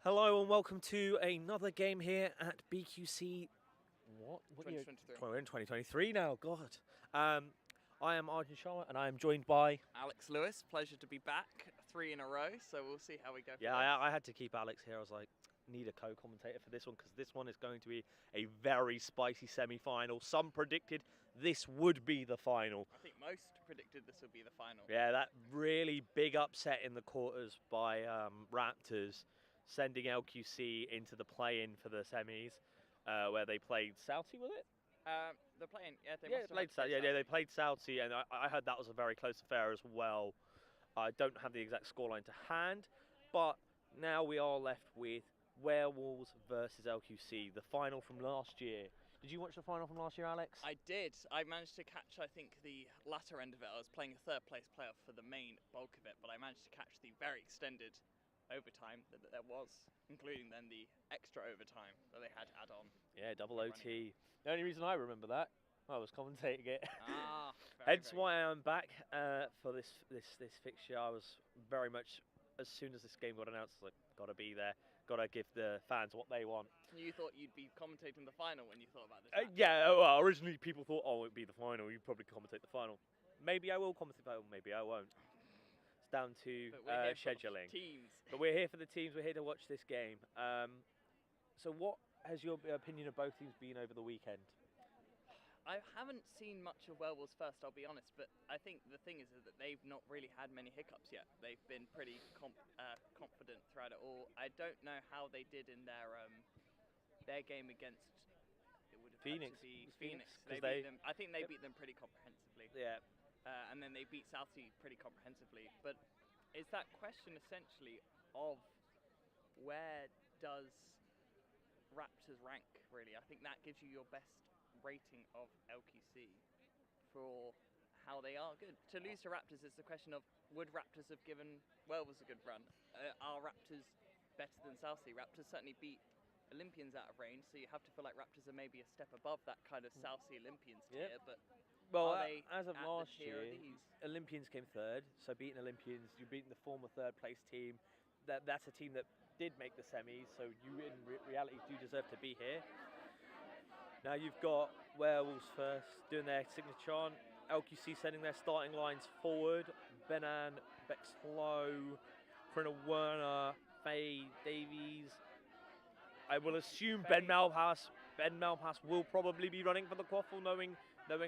Hello and welcome to another game here at BQC. What year? 2023. We're in 2023 now. God. I am Arjun Sharma and I am joined by. Alex Lewis, pleasure to be back. 3 in a row, so we'll see how we go. Yeah, I had to keep Alex here. I was like, need a co-commentator for this one because this one is going to be a very spicy semi-final. Some predicted this would be the final. I think most predicted this would be the final. Yeah, that really big upset in the quarters by Raptors, sending LQC into the play-in for the semis, where they played Southie, was it? They're playing. Yeah, they Yeah, must have had to play they played Southie, and I heard that was a very close affair as well. I don't have the exact scoreline to hand, but now we are left with Werewolves versus LQC, the final from last year. Did you watch the final from last year, Alex? I did. I managed to catch, I think, the latter end of it. I was playing a third place playoff for the main bulk of it, but I managed to catch the very extended overtime that there was, including then the extra overtime that they had to add on. Yeah, double OT. The only reason I remember that, I was commentating it. Ah, Hence why I'm back for this fixture. I was very much, as soon as this game got announced, like, gotta be there, gotta give the fans what they want. You thought you'd be commentating the final when you thought about this? Yeah, well, originally people thought, oh, it'd be the final, you'd probably commentate the final. Maybe I will commentate the final, maybe I won't. It's down to But we're here for scheduling. teams. But we're here for the teams, we're here to watch this game. So what has your opinion of both teams been over the weekend? I haven't seen much of Werewolves first, I'll be honest, but I think the thing is that they've not really had many hiccups yet. They've been pretty confident throughout it all. I don't know how they did in their game against, it would have Phoenix. had to be It was Phoenix. Phoenix, 'cause They beat them. I think they beat them pretty comprehensively. Yeah. And then they beat Southie pretty comprehensively. But it's that question essentially of where does Raptors rank, really? I think that gives you your best rating of LQC for how they are good. To lose to Raptors, it's the question of, would Raptors have given Werewolves a good run? Are Raptors better than Southie? Raptors certainly beat Olympians out of range, so you have to feel like Raptors are maybe a step above that kind of Southie Olympians tier, but Well, are they as of at the last tier year, of these? Olympians came third, so beating Olympians, you're beating the former third place team. That's a team that did make the semis, so you in reality do deserve to be here. Now you've got Werewolves first doing their signature on, LQC sending their starting lines forward, Benan, Bexlow, Printer Werner, Faye Davies. I will assume Ben Malpass will probably be running for the quaffle, knowing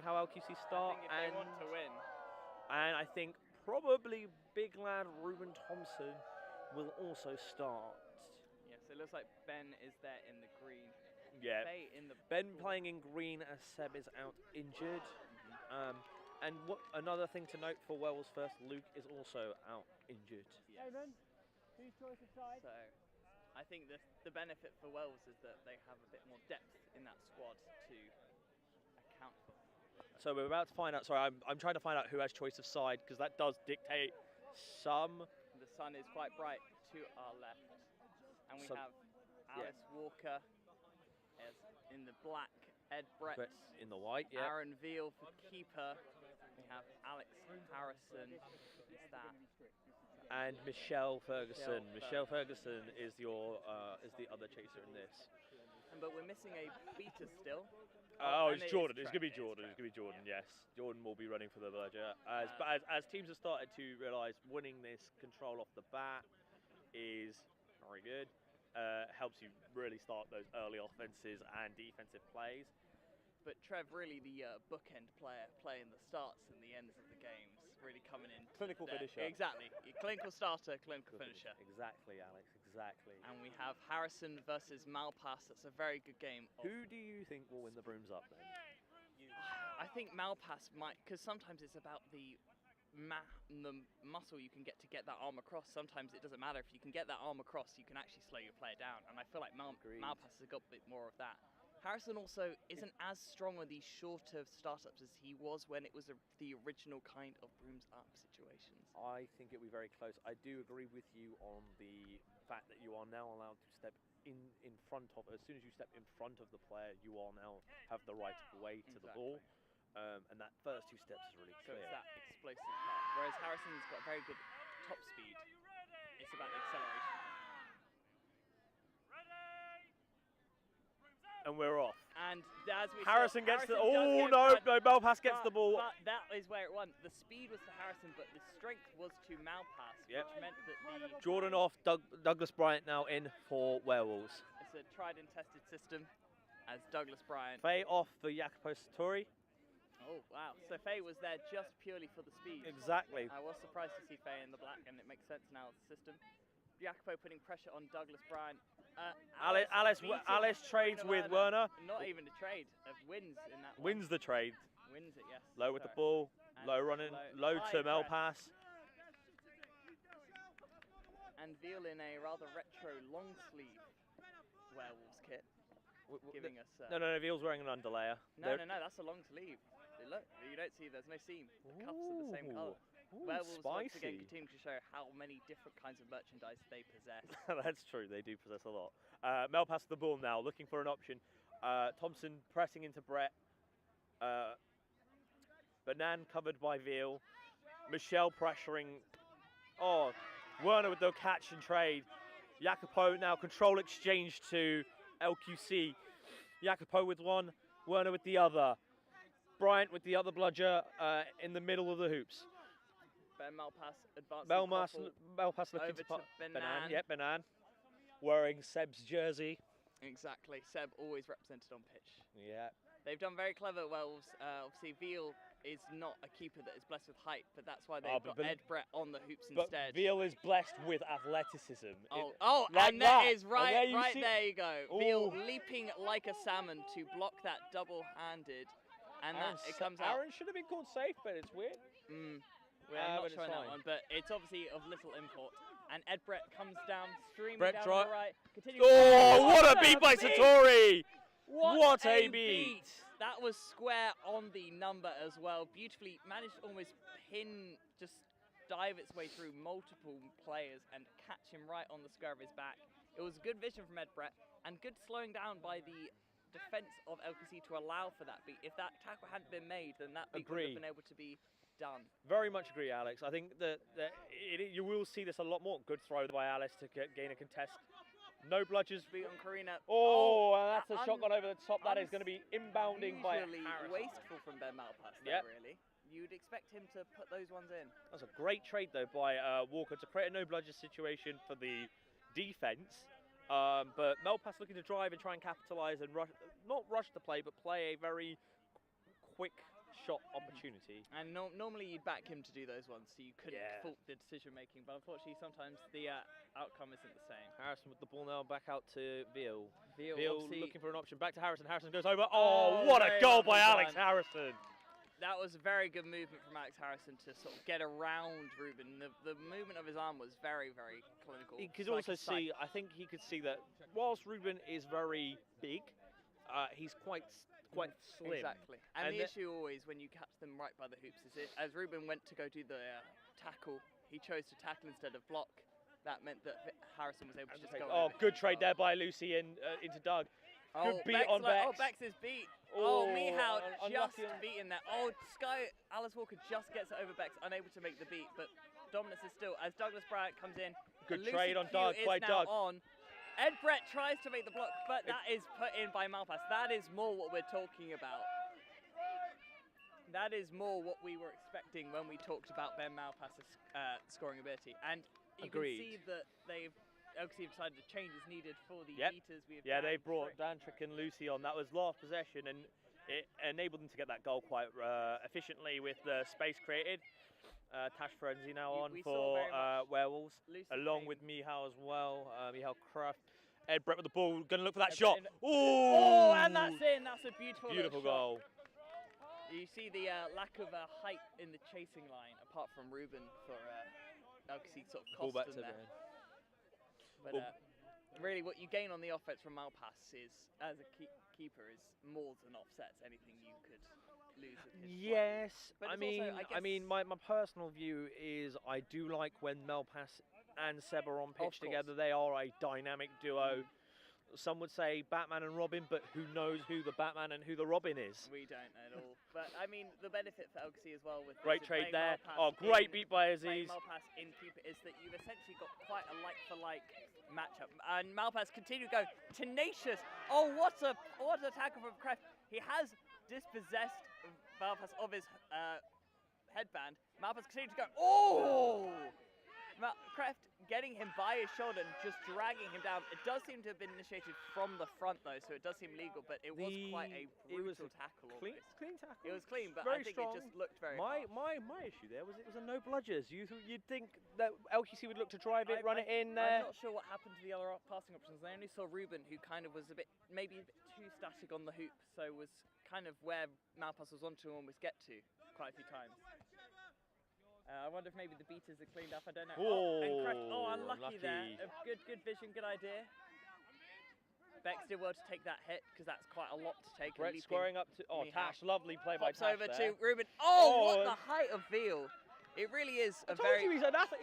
how LQC start. I think if they want to win. And I think probably big lad Ruben Thompson will also start. Yes, it looks like Ben is there in the green. Yeah. Faye in the Ben playing in green as Seb is out injured. And another thing to note for Werewolves first, Luke is also out injured. Yes. So I think the benefit for Werewolves is that they have a bit more depth in that squad to account for. So we're about to find out. Sorry, I'm trying to find out who has choice of side because that does dictate some. The sun is quite bright to our left, and we have Alice Walker as in the black, Ed Brett in the white. Yeah. Aaron Veal for keeper. We have Alex Harrison. Is that? And Michelle Ferguson. Michelle Ferguson is the other chaser in this. But we're missing a beater still. Oh, and it's Jordan. It's Trent. gonna be Jordan. It's gonna be Jordan. Yes, Jordan will be running for the Berger. As teams have started to realise winning this control off the bat is very good. Helps you really start those early offenses and defensive plays. But Trev, really the bookend player, playing the starts and the ends of the games, really coming in. Clinical there. finisher. Exactly. Your clinical starter, clinical finisher. Exactly, Alex. Exactly. And we have Harrison versus Malpass. That's a very good game. Who do you think will win the brooms up then? I think Malpass might, because sometimes it's about the muscle you can get to get that arm across. Sometimes it doesn't matter. If you can get that arm across, you can actually slow your player down. And I feel like Malpass has got a bit more of that. Harrison also isn't as strong on these shorter startups as he was when it was the original kind of brooms up situations. I think it'll be very close. I do agree with you on the fact that you are now allowed to step in front of, as soon as you step in front of the player, you are now have the right way to the ball. And that first 2 steps is really So clear. it's that explosive part. Whereas Harrison's got very good top speed. It's about the acceleration. and we're off. And as we Harrison saw, gets the. Harrison does Oh get in no! front, No, Belpass gets the but- ball. But that is where it won. The speed was to Harrison, but the strength was to Malpass, Yep. which meant that the Jordan off. Douglas Bryant now in for Werewolves. it's a tried and tested system. As Douglas Bryant. Faye off for Jacopo Satori. Oh wow! So Faye was there just purely for the speed. Exactly. I was surprised to see Faye in the black, and it makes sense now. The system. Jacopo putting pressure on Douglas Bryant. Alice trades with Werner. Not even a trade. Wins in that. one. Wins the trade. Wins it, yes. Low with the Sorry. ball. And Low running. Low high to press. Melpass. And Veal in a rather retro long sleeve Werewolves kit, giving us. No. Veal's wearing an underlayer. No, that's a long sleeve. Look, you don't see. There's no seam. The cuffs are the same colour. Ooh, Werewolves once again spicy. continue to show how many different kinds of merchandise they possess. That's true. They do possess a lot. Melpass with the ball now, looking for an option. Thompson pressing into Brett. Banan covered by Veal. Michelle pressuring. Oh, Werner with the catch and trade. Jacopo now control exchange to LQC. Jacopo with one, Werner with the other. Bryant with the other bludger in the middle of the hoops. Ben Malpass advancing. Melpass looking over to to Banan. Yep, Banan. Wearing Seb's jersey. Exactly. Seb always represented on pitch. Yeah. They've done very clever Werewolves. Obviously, Veal is not a keeper that is blessed with height, but that's why they've but got Ed Brett on the hoops But instead. Veal is blessed with athleticism. Like and that. that is right, And there you right see- there you go. Veal Ooh. leaping like a salmon to block that double-handed, and it comes out. Aaron should have been called safe, but it's weird. We're but not it's showing that fine. one, but it's obviously of little import. And Ed Brett comes down, streaming Brett down dri- the right. Continues Oh, what a beat by beat! Satori! What a a beat! That was square on the number as well. Beautifully managed to almost pin, just dive its way through multiple players and catch him right on the square of his back. It was good vision from Ed Brett and good slowing down by the defence of LQC to allow for that beat. If that tackle hadn't been made, then that beat would Agree. have been able to be done. Very much agree, Alex. I think that you will see this a lot more. Good throw by Alice to gain a contest. No bludgers. Beat on Karina. Oh, and that's a shot gone over the top. That is going to be inbounding by Unusually Harrison. wasteful from Ben Malpass there, Yep. really. You'd expect him to put those ones in. That's a great trade, though, by Walker to create a no bludger situation for the defence. But Melpass looking to drive and try and capitalise and not rush the play, but play a very quick shot opportunity. And normally you'd back him to do those ones, so you couldn't Yeah. fault the decision making. But unfortunately, sometimes the outcome isn't the same. Harrison with the ball now, back out to Veal. Veal Veal obviously- looking for an option, back to Harrison. Harrison goes over. Oh, what a very goal by lovely Alex done. Harrison! That was a very good movement from Alex Harrison to sort of get around Ruben. The movement of his arm was very, very clinical. He could Like also a sight. see, I think he could see that whilst Ruben is very big, he's quite slim. Exactly. And, And the the- issue always when you catch them right by the hoops is as Ruben went to go do the tackle, he chose to tackle instead of block. That meant that Harrison was able to just go. Oh, over good him. trade there by Lucy into Doug. Good beat Bex on Bex. Oh, Bex is beat. Oh, Mihal just unlucky on- beaten there. Oh, Sky, Alice Walker just gets it over Bex, unable to make the beat, but dominance is still, as Douglas Bryant comes in. Good Lucy trade on Q Doug is by now Doug. on. Ed Brett tries to make the block, but that is put in by Malpass. That is more what we're talking about. That is more what we were expecting when we talked about Ben Malpass's scoring ability. And you Agreed. can see that LQC decided to change is needed for the Yep. beaters. We have Yeah, they Dan brought Trick. Dan Trick and Lucy on. That was last possession, and it enabled them to get that goal quite efficiently with the space created. Tash Frenzy now on We saw very for much Werewolves, Lucy along came- with Mihal as well. Mihal Kraft. Ed Brett with the ball, going to look for that Ed shot. Brett Oh, and that's in. That's a beautiful beautiful little shot. goal. You see the lack of height in the chasing line, apart from Ruben, for LQC sort of Ball cost back them to there. Brian. But Ball- really, what you gain on the offense from Malpass is, as a keeper, is more than offsets anything you could lose with his play. Yes, But I it's mean, also, I guess- my personal view is I do like when Melpass and Seb are on pitch course. together. They are a dynamic duo. some would say Batman and Robin, but who knows who the Batman and who the Robin is? We don't at all. But I mean, the benefit for LKC as well with Great this trade playing there. Malpass Oh, great in- beat by playing Aziz. Malpass in keeper is that you've essentially got quite a like-for-like matchup. And Malpass continue to go tenacious. Oh, what a tackle from Kreft. He has dispossessed Malpass of his headband. Malpass continues to go. Oh! Kreft getting him by his shoulder and just dragging him down. It does seem to have been initiated from the front though, so it does seem legal, but it was quite a brutal tackle. Clean almost. tackle. It was clean, but Very I think strong. it just looked very My issue there was it was a no bludgers. You'd think that LQC would look to drive it, run it in there. I'm not sure what happened to the other passing options. I only saw Ruben, who kind of was maybe a bit too static on the hoop, so was kind of where Malpass was on to almost get to quite a few times. I wonder if maybe the beaters are cleaned up. I don't know. And Kreft, unlucky there. Good vision, good idea. Bex did well to take that hit because that's quite a lot to take. Brett squaring up to Tash, lovely play by Pops Tash over there. to Ruben. Oh, what the height of Veal! It really is a very. He's athletic.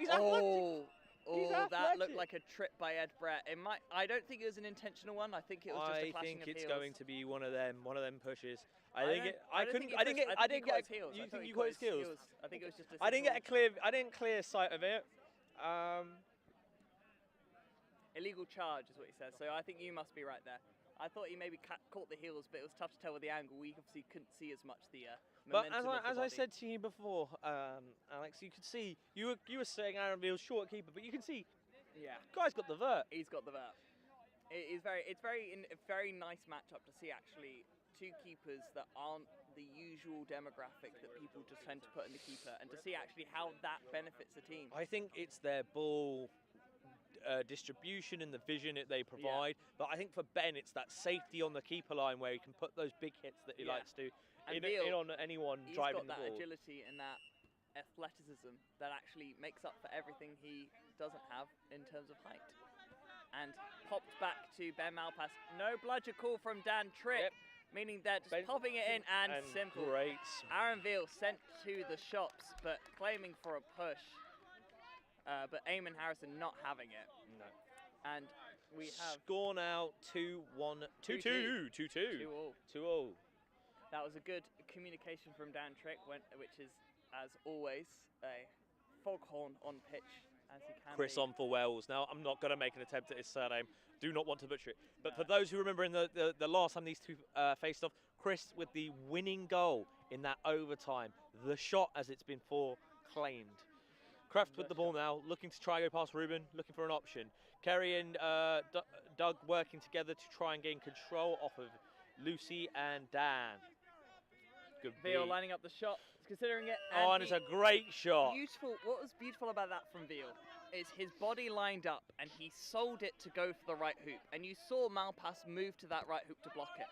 That looked like a trip by Ed Brett. I don't think it was an intentional one. I think it was just a clashing of heels. I think it's going to be one of them pushes. I didn't get heels. You think you got his heels? I think it was just. I didn't clear sight of it. Illegal charge is what he says. So I think you must be right there. I thought he maybe caught the heels, but it was tough to tell with the angle. We obviously couldn't see as much the But momentum of the as I body. said to you before, Alex, you could see you were saying Aaron Veal's short keeper, but you can see, guy's got the vert. He's got the vert. It's a very nice matchup to see actually two keepers that aren't the usual demographic that people just tend to put in the keeper, and to see actually how that benefits the team. I think it's their ball distribution and the vision that they provide, but I think for Ben it's that safety on the keeper line where he can put those big hits that he likes to in on anyone driving the ball. He's got that agility and that athleticism that actually makes up for everything he doesn't have in terms of height. And popped back to Ben Malpass. No bludger call from Dan Tripp, meaning they're just popping it in and simple. Great. Aaron Veal sent to the shops, but claiming for a push. But Eamon Harrison not having it. No. And we have score now 2-1, 2-2, 2-2. That was a good communication from Dan Trick, which is, as always, a foghorn on pitch, as he can Chris be. on for Wells. Now, I'm not going to make an attempt at his surname. Do not want to butcher it. But for those who remember in the last time these two faced off, Chris with the winning goal in that overtime. The shot, as it's been proclaimed. Kraft with the ball now, looking to try go past Ruben, looking for an option. Kerry and Doug working together to try and gain control off of Lucy and Dan. Good Veal beat. lining up the shot, considering it. And it's a great shot. Beautiful. What was beautiful about that from Veal is his body lined up and he sold it to go for the right hoop. And you saw Malpass move to that right hoop to block it.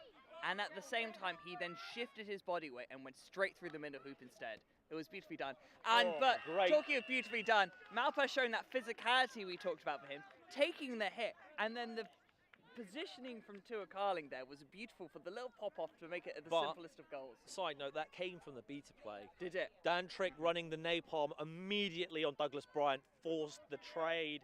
And at the same time, he then shifted his body weight and went straight through the middle hoop instead. It was beautifully done. And talking of beautifully done, Malpass showing that physicality we talked about for him, taking the hit, and then the positioning from Tua Carling there was beautiful for the little pop-off to make it the simplest of goals. Side note, that came from the beta play. Did it? Dan Trick running the napalm immediately on Douglas Bryant forced the trade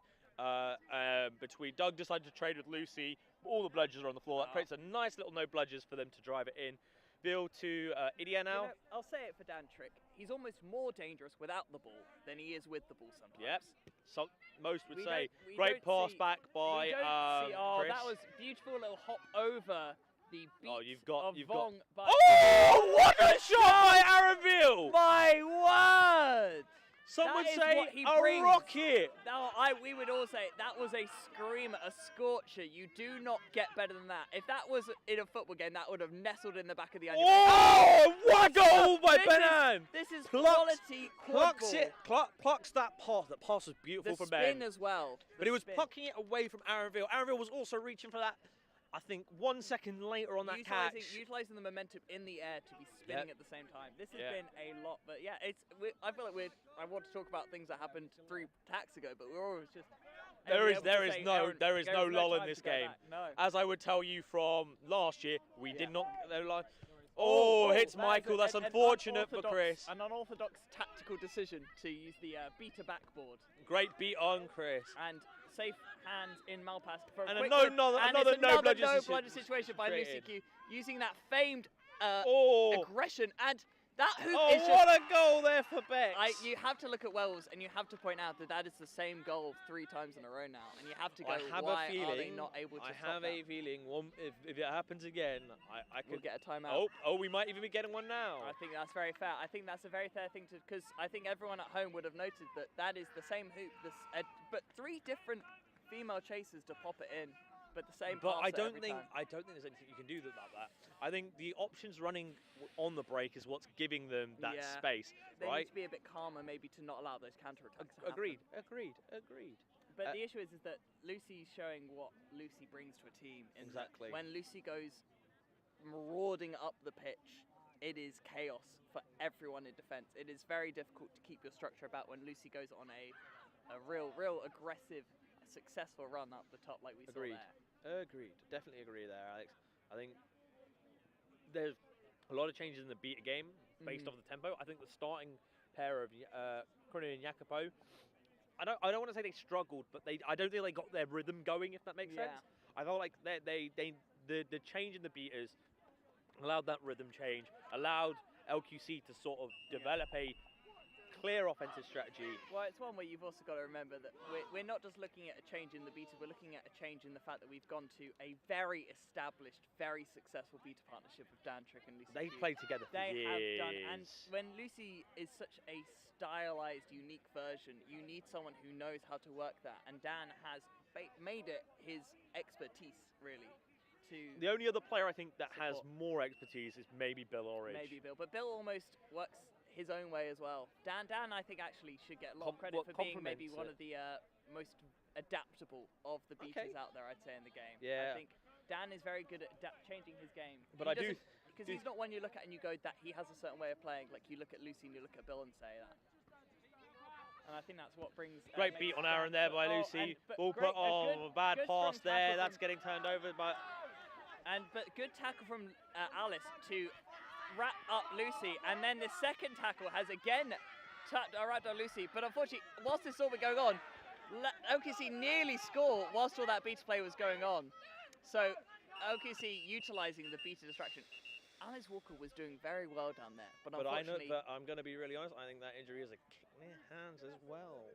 between Doug decided to trade with Lucy. All the bludgers are on the floor. That creates a nice little no bludgers for them to drive it in. Veal to Idia now. You know, I'll say it for Dan Trick. He's almost more dangerous without the ball than he is with the ball sometimes. Yep. So, most would say. Great pass back by Chris. That was beautiful little hop over the beat of Vong. What a shot by Aaron Veal! My word! Some would say a rocket. No, we would all say that was a screamer, a scorcher. You do not get better than that. If that was in a football game, that would have nestled in the back of the onion. Oh, what a goal by Benan! This is quality quad Plucks that pass. That pass was beautiful from Ben. The spin as well. But he was plucking it away from Aaron Veal. Aaron Veal was also reaching for that. I think 1 second later on that catch. Utilising the momentum in the air to be spinning at the same time. This has been a lot, but yeah, I feel like I want to talk about things that happened 3 attacks ago, but we're always just. There is no lull in this game. No. As I would tell you from last year, we did not. Oh, hits Michael. That's an unfortunate for unorthodox- Chris. An unorthodox tactical decision to use the beta backboard Great beat on Chris. and safe hands in Malpass for a And quick another- move. another- And another it's no bludger no situ- bludger situation by Lucy created. Q, using that famed Oh, aggression, and that hoop oh is just. what a goal there for Bex. You have to look at Werewolves, and you have to point out that that is the same goal 3 times in a row now, and you have to go, I have why a feeling, are they not able to I stop have that? a feeling if it happens again, I We'll could get a timeout. Oh, we might even be getting one now. I think that's very fair. I think that's a very fair thing to, because I think everyone at home would have noted that that is the same hoop, but 3 different female chasers to pop it in, but the same. But I passer don't every think time. there's anything you can do about that. I think the options running on the break is what's giving them that Yeah. space, They right? need to be a bit calmer, maybe, to not allow those counter attacks. to happen. Agreed. But the issue is that Lucy's showing what Lucy brings to a team. In that Exactly. when Lucy goes marauding up the pitch, it is chaos for everyone in defence. It is very difficult to keep your structure about when Lucy goes on a real aggressive, successful run up the top like we Agreed. saw there. Agreed. Definitely agree there, Alex. I think there's a lot of changes in the beta game based off the tempo. I think the starting pair of Cronin and Jacopo, I don't want to say they struggled, but I don't think they got their rhythm going, if that makes sense. I felt like the change in the beaters allowed that rhythm change, allowed LQC to sort of develop a clear offensive strategy. Well, it's one where you've also got to remember that we're not just looking at a change in the beta, we're looking at a change in the fact that we've gone to a very established, very successful beta partnership with Dan Trick and Lucy. They've Q. played together for They years. have done, and when Lucy is such a stylized, unique version, you need someone who knows how to work that, and Dan has made it his expertise, really. The only other player I think that has support. more expertise is maybe Bill Orridge. Maybe Bill, but Bill almost works his own way as well. Dan, I think, actually should get a lot of credit for being maybe one of the most adaptable of the beaters out there, I'd say, in the game. Yeah. I think Dan is very good at changing his game. But I do because he's not one you look at and you go that he has a certain way of playing. Like you look at Lucy and you look at Bill and say that. And I think that's what brings. Great beat on Aaron there by Lucy. Ball put on, bad pass there. That's getting turned over by. But good tackle from Alice to wrap up Lucy, and then the second tackle has again wrapped up Lucy. But unfortunately, whilst this all was going on, LQC nearly scored whilst all that beta play was going on. So LQC utilising the beta distraction. Alice Walker was doing very well down there, but unfortunately. But I'm going to be really honest. I think that injury is a kick in the hands as well.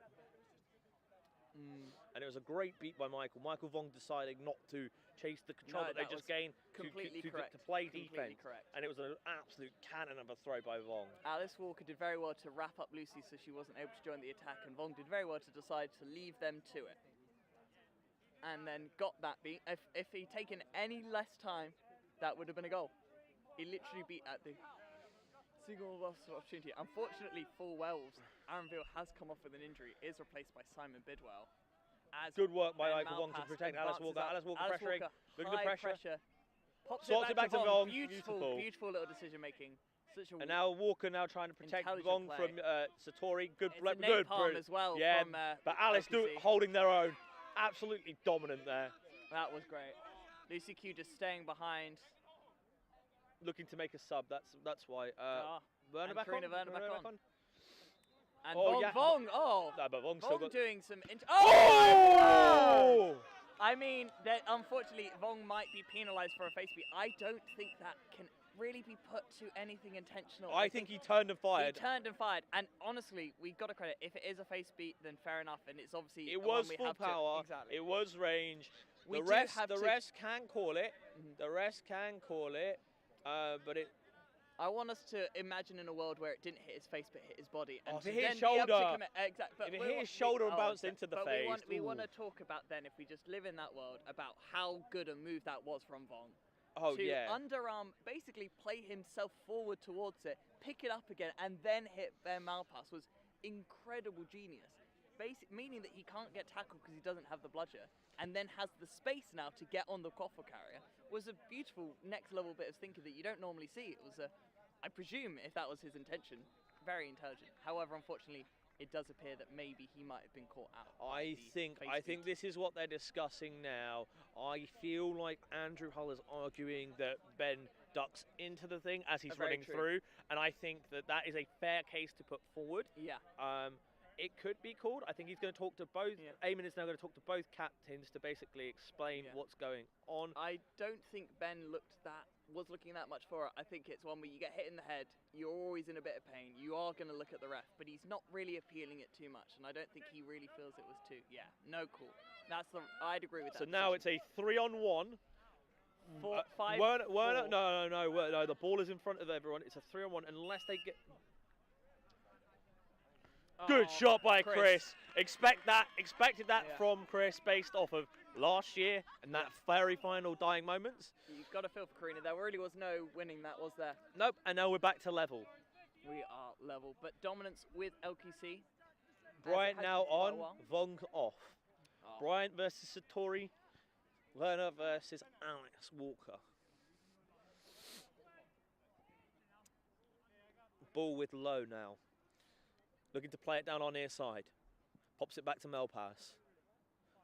And it was a great beat by Michael. Michael Vong deciding not to chase the control that they just gained completely to correct. play Completely defense. correct. And it was an absolute cannon of a throw by Vong. Alice Walker did very well to wrap up Lucy so she wasn't able to join the attack, and Vong did very well to decide to leave them to it. And then got that beat. If he'd taken any less time, that would have been a goal. He literally beat at the single loss opportunity. Unfortunately for Werewolves, Aaron Veal has come off with an injury, is replaced by Simon Bidwell. Good work by Ben Michael Vong to Malpass protect Alice advances Walker. up. Alice Walker pressuring. Look at the high pressure. Pops Sorts it back to Vong. Beautiful. Beautiful little decision making. Such a And now Walker trying to protect intelligent Vong play. from Satori. Good, It's a good, napalm as well Yeah, from, but Alice LQC. holding their own. Absolutely dominant there. That was great. Lucy Q just staying behind. Looking to make a sub. That's why. Werner and back Karina on. Werner back on. And Oh, Vong, yeah. Vong, oh! No, but Vong's still Vong got. doing some. Oh! I mean, that unfortunately, Vong might be penalised for a face beat. I don't think that can really be put to anything intentional. I think he turned and fired. He turned and fired, and honestly, we got to credit. If it is a face beat, then fair enough, and it's obviously It one was we full have power. exactly. It was range. We The do rest have to- rest can call it. The rest can call it. But it. I want us to imagine in a world where it didn't hit his face but hit his body. And Oh, if it to hit then his be able to shoulder. commit- exact, but If it we hit want- his shoulder and bounced exact. into the But face, we want ooh. to talk about then, if we just live in that world, about how good a move that was from Vong. Oh to yeah. underarm, basically play himself forward towards it, pick it up again, and then hit their Malpass was incredible genius. Meaning that he can't get tackled because he doesn't have the bludger, and then has the space now to get on the quaffle carrier, was a beautiful next level bit of thinking that you don't normally see. It was a, I presume, if that was his intention, very intelligent. However, unfortunately, it does appear that maybe he might have been caught out. I think this is what they're discussing now. I feel like Andrew Hull is arguing that Ben ducks into the thing as he's Very running true. through, and I think that is a fair case to put forward. Yeah. It could be called. I think he's going to talk to both. Yeah. Eamon is now going to talk to both captains to basically explain Yeah. what's going on. I don't think Ben was looking that much for it. I think it's one where you get hit in the head, you're always in a bit of pain, you are going to look at the ref, but he's not really appealing it too much, and I don't think he really feels it was too. Yeah, no call. I'd agree with that. So now it's a 3-on-1. 4, 5. Werner, 4. no, the ball is in front of everyone. It's a 3-on-1 unless they get. Good Oh, shot by Chris. Expected that Yeah. from Chris based off of last year and that very final dying moments. You've got to feel for Karina. There really was no winning that, was there? Nope, and now we're back to level. We are level, but dominance with LQC. Bryant has now been for quite a on, while. Vong off. Oh. Bryant versus Satori. Werner versus Alex Walker. Ball with Low now. Looking to play it down our near side. Pops it back to Melpass.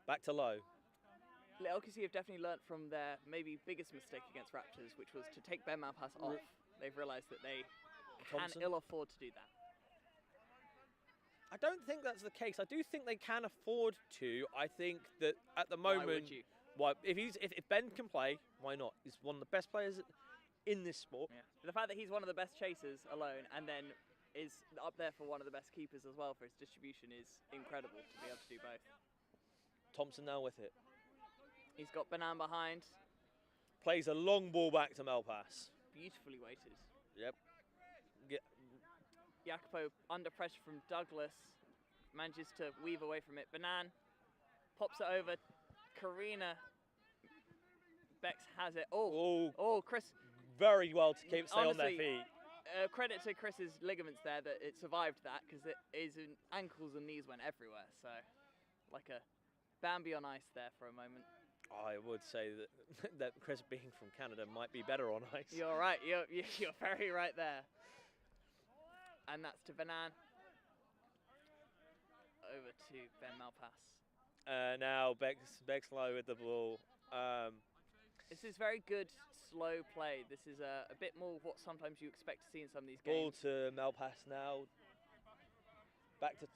Back to Low. LQC have definitely learnt from their maybe biggest mistake against Raptors, which was to take Ben Malpass off. They've realised that they Thompson. can ill afford to do that. I don't think that's the case. I do think they can afford to. I think that at the Why moment, would you? if Ben can play, why not? He's one of the best players in this sport. Yeah. The fact that he's one of the best chasers alone and then is up there for one of the best keepers as well for his distribution is incredible to be able to do both. Thompson now with it. He's got Banan behind, Plays a long ball back to Melpass. beautifully weighted. Yep. Jacopo under pressure from Douglas, manages to weave away from it. Banan pops it over. Karina. Bex has it. Oh, Chris. Very well to stay on their Honestly, feet. Credit to Chris's ligaments there that it survived that, because it is in ankles and knees went everywhere. So, like a Bambi on ice there for a moment. I would say that Chris being from Canada might be better on ice. You're right. You're very right there. And that's to Banan. Over to Ben Malpass. Now Bex Low with the ball. This is very good slow play. This is a bit more what sometimes you expect to see in some of these Ball games. to Melpass now. Back to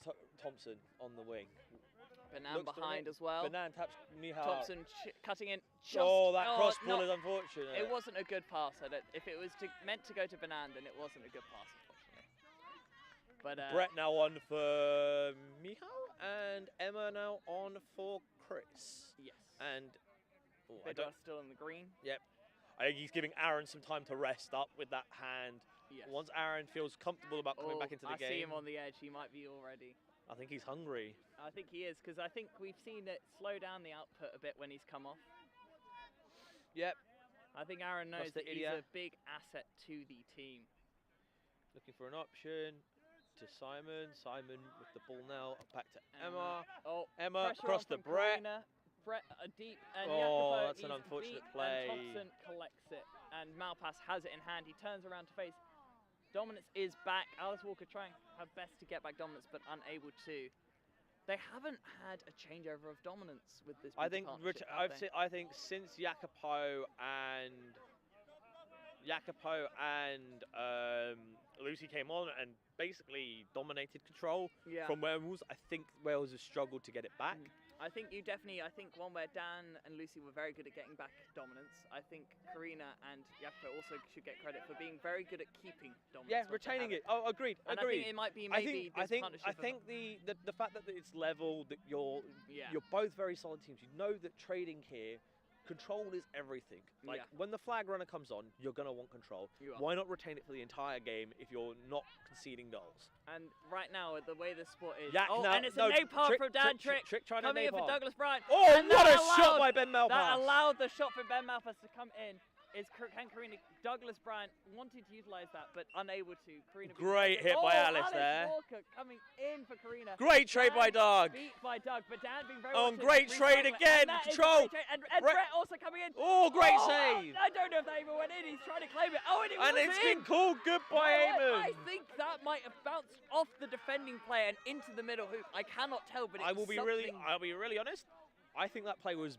Thompson on the wing. Banan Looks behind to as well. Banan taps Mihal. Thompson cutting in. Just, That cross ball not- is unfortunate. It wasn't a good pass. If it was meant to go to Banan, then it wasn't a good pass, unfortunately. But Brett now on for Mihal and Emma now on for Chris. yes. And Bedwell's still in the green. I think he's giving Aaron some time to rest up with that hand. Yes. Once Aaron feels comfortable about coming back into the I game, see him on the edge. He might be all ready. I think he's hungry. I think he is, because I think we've seen it slow down the output a bit when he's come off. Yep. I think Aaron knows Lost to that he's Ilya. a big asset to the team. Looking for an option to Simon. Simon with the ball now. Back to Emma. Emma Pressure across on to from Brett. Karina. Brett deep, and Oh, Jacopo, that's an he's unfortunate deep, play. And Thompson collects it, and Malpass has it in hand. He turns around to face. Dominance is back. Alice Walker trying her best to get back dominance, but unable to. They haven't had a changeover of dominance with this. I think partnership, have they? I think since Jacopo and Lucy came on and basically dominated control Yeah. from Werewolves, I think Wales has struggled to get it back. I think one where Dan and Lucy were very good at getting back dominance. I think Karina and Jacopo also should get credit for being very good at keeping dominance. Yeah, once they retaining have it. Oh, agreed. And agreed. I think it might be maybe I this think partnership the fact that it's level, that you're both very solid teams. You know that trading here, control is everything. Like Yeah. when the flag runner comes on, you're gonna want control. You are. Why not retain it for the entire game if you're not conceding goals? And right now, the way the sport is. Yak now- and it's no, a napalm Trick- from Dan Trick- Trick trying to coming in for napalm. Douglas Bryant. Oh, and what that a shot by Ben Malpass. That allowed the shot from Ben Malpass to come in. can Karina Douglas Bryant wanted to utilise that, but unable to. Karina Great hit by Alice there. Walker coming in for Karina. Great trade by Doug. Beat by Doug, but Dan being very Oh, much great trade again. Control. And Brett also coming in. Oh, great save. I don't know if that even went in. He's trying to claim it. Oh, and And was it's in. been called good by I Eamon. think that might have bounced off the defending player and into the middle hoop. I cannot tell, but I'll be really honest. I think that play was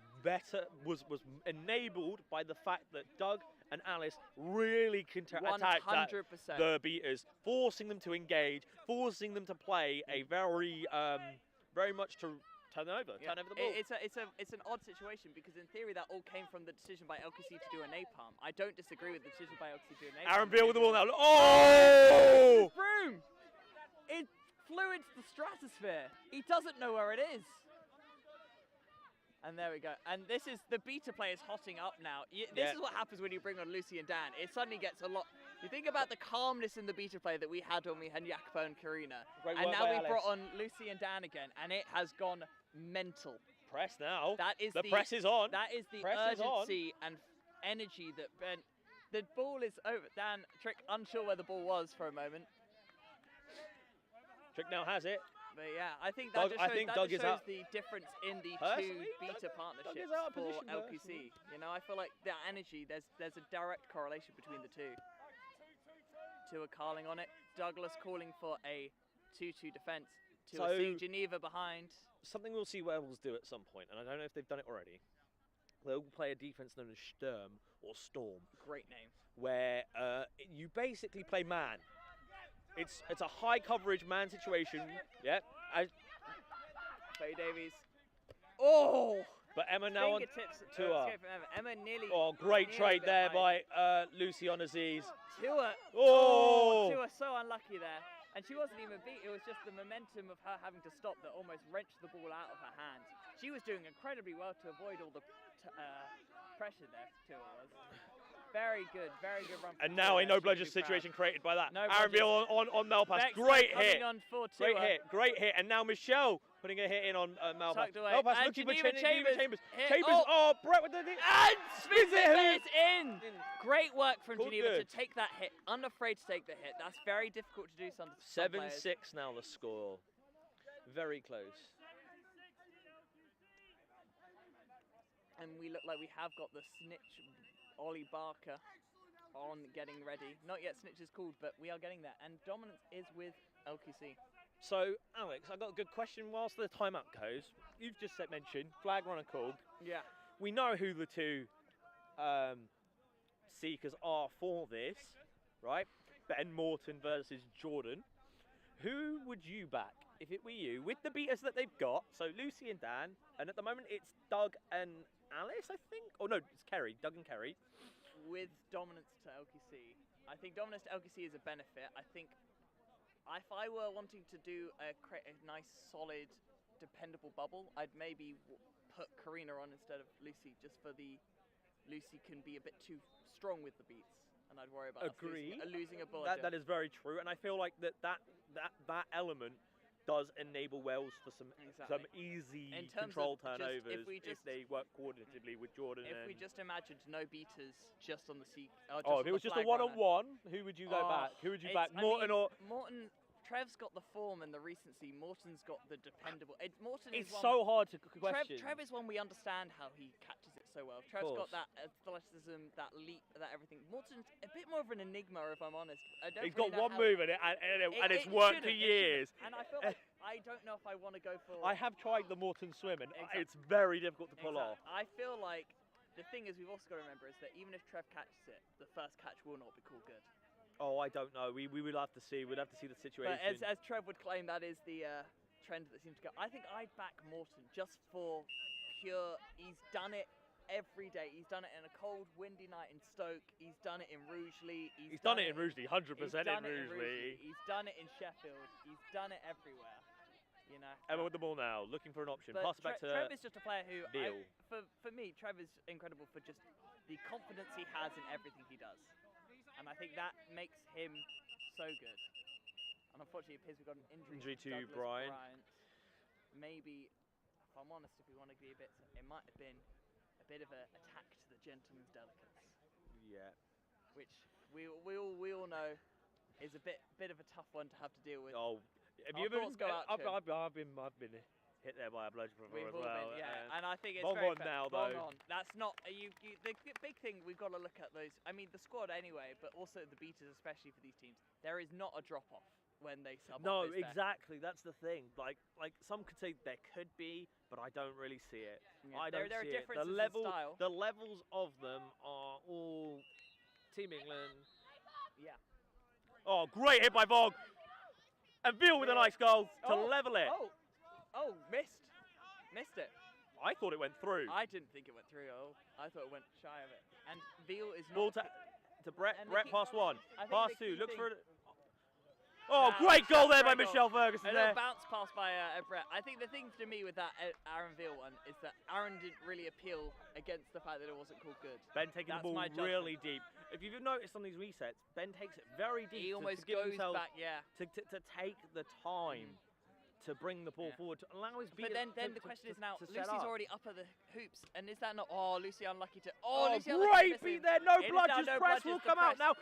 was enabled by the fact that Doug and Alice really attacked the beaters, forcing them to engage, forcing them to play a very much to turn over the ball. It's an odd situation because in theory that all came from the decision by LQC to do a napalm. I don't disagree with the decision by LQC to do a napalm. Aaron Beale with the ball now. Oh! Broom! It flew into the stratosphere. He doesn't know where it is. And there we go. And this is the beta play is hotting up now. This is what happens when you bring on Lucy and Dan. It suddenly gets a lot. You think about the calmness in the beta play that we had when we had Jacopo and Karina. And now we've brought on Lucy and Dan again, and it has gone mental. Press now. That is the press is on. That is the Press is on. urgency and energy that the ball is over. Dan, Trick unsure where the ball was for a moment. Trick now has it. But yeah, I think that Doug just is shows out. the difference in the Personally, two beta partnerships is out of for position, LQC. You know, I feel like that energy, there's a direct correlation between the two. Tua calling on it. Douglas calling for a 2-2 defense. Tua seeing Geneva behind. Something we'll see Werewolves do at some point, and I don't know if they've done it already. They'll play a defense known as Sturm or Storm. Great name. Where you basically play man. It's a high coverage man situation. Yeah. Faye Davies. Oh! But Emma now on Fingertips Tua. escape from Emma nearly. Oh, great nearly trade bit there behind. by Lucy on Aziz. Tua. Oh! Tua so unlucky there. And she wasn't even beat. It was just the momentum of her having to stop that almost wrenched the ball out of her hands. She was doing incredibly well to avoid all the pressure there, Tua was. Very good run. And now a no bludger situation created by that. No Aaron Beale on Malpass. Bex Great coming hit. On for Great Tua. Great hit. And now Michelle putting a hit in on Malpass. Tucked away. Malpass And looking for Geneva Chambers. hit. Chambers. Oh, Brett with the hit. And spins it, but it's in. In. Great work from Called Geneva good. to take that hit. Unafraid to take the hit. That's very difficult to do. Some 7-6 now the score. Very close. And we look like we have got the snitch, Ollie Barker, on getting ready. Not yet snitch is called, but we are getting there. And dominance is with LQC. So, Alex, I got a good question whilst the timeout goes. You've just mentioned flag runner called. Yeah. We know who the two seekers are for this, right? Ben Morton versus Jordan. Who would you back if it were you with the beaters that they've got? So Lucy and Dan, and at the moment it's Doug and Alice, I think. Oh no, it's Kerry, Doug and Kerry. With dominance to LQC, I think dominance to LQC is a benefit. I think if I were wanting to do create a nice, solid, dependable bubble, I'd maybe put Karina on instead of Lucy, just for Lucy can be a bit too strong with the beats, and I'd worry about losing a bullet. That is very true, and I feel like that element does enable Wells for some easy control turnovers if they work coordinatively with Jordan. If we just imagined no beaters just on the seek. If it was just a one-on-one, who would you go back? Who would you back? Morton or Morton? Trev's got the form and the recency. Morton's got the dependable. Morton it's is one, so hard to question. Trev is one we understand how he catches it so well. Trev's got that athleticism, that leap, that everything. Morton's a bit more of an enigma, if I'm honest. He's got one move and it's worked for years. And I feel like I don't know if I want to go for. I have tried the Morton swim and it's very difficult to pull off. I feel like the thing is we've also got to remember is that even if Trev catches it, the first catch will not be called good. Oh, I don't know. We will have to see. We'd have to see the situation. But as Trev would claim, that is the trend that seems to go. I think I'd back Morton just for pure. He's done it every day. He's done it in a cold, windy night in Stoke. He's done it in Rugeley. He's done it in Rugeley, 100% in Rugeley. He's done it in Sheffield. He's done it everywhere. You know. Emma with the ball now, looking for an option. But Pass it back to Trev is just a player who, Neil. for me, Trev is incredible for just the confidence he has in everything he does. And I think that makes him so good. And unfortunately, it appears we've got an injury to Douglas Bryant. Maybe, if I'm honest, if we want to be a bit, it might have been a bit of an attack to the gentleman's delicates. Yeah. which we all know is a bit of a tough one to have to deal with. Oh, have Our you ever thoughts go out to him. I've been hit there by a bludgeon before We've as all well. been, yeah, and I think it's bong very on fair. now, Bong though. on. That's not the big thing we've got to look at those. I mean, the squad anyway, but also the beaters, especially for these teams. There is not a drop off when they sub. No, off, is there? exactly. That's the thing. Like some could say there could be, but I don't really see it. Yeah, I there don't are see it. differences in style. The levels of them are all Team England. Yeah. Oh, great hit by Vog. And Veal with a nice goal to level it. Oh, missed it. I thought it went through. I didn't think it went through. Oh, I thought it went shy of it. And Veal is Ball not. to Brett. And the Brett key- past one. I think Pass the two. key Looks thing- for it. Oh, great goal there by Great Michelle goal. Ferguson A there. little bounce pass by Brett. I think the thing to me with that Aaron Veal one is that Aaron didn't really appeal against the fact that it wasn't called good. Ben taking That's the ball my judgment. really deep. If you've noticed on these resets, Ben takes it very deep. He almost to give goes himself, back, yeah. To take the time to bring the ball Yeah. forward, to allow his But beaters then to, the question is now, to set Lucy's up. already up at the hoops, and is that not? Oh, Lucy unlucky to. Oh, Lucy unlucky to great miss beat him. there. No It is now bludgers. no Press bludgers, will the come out press. now.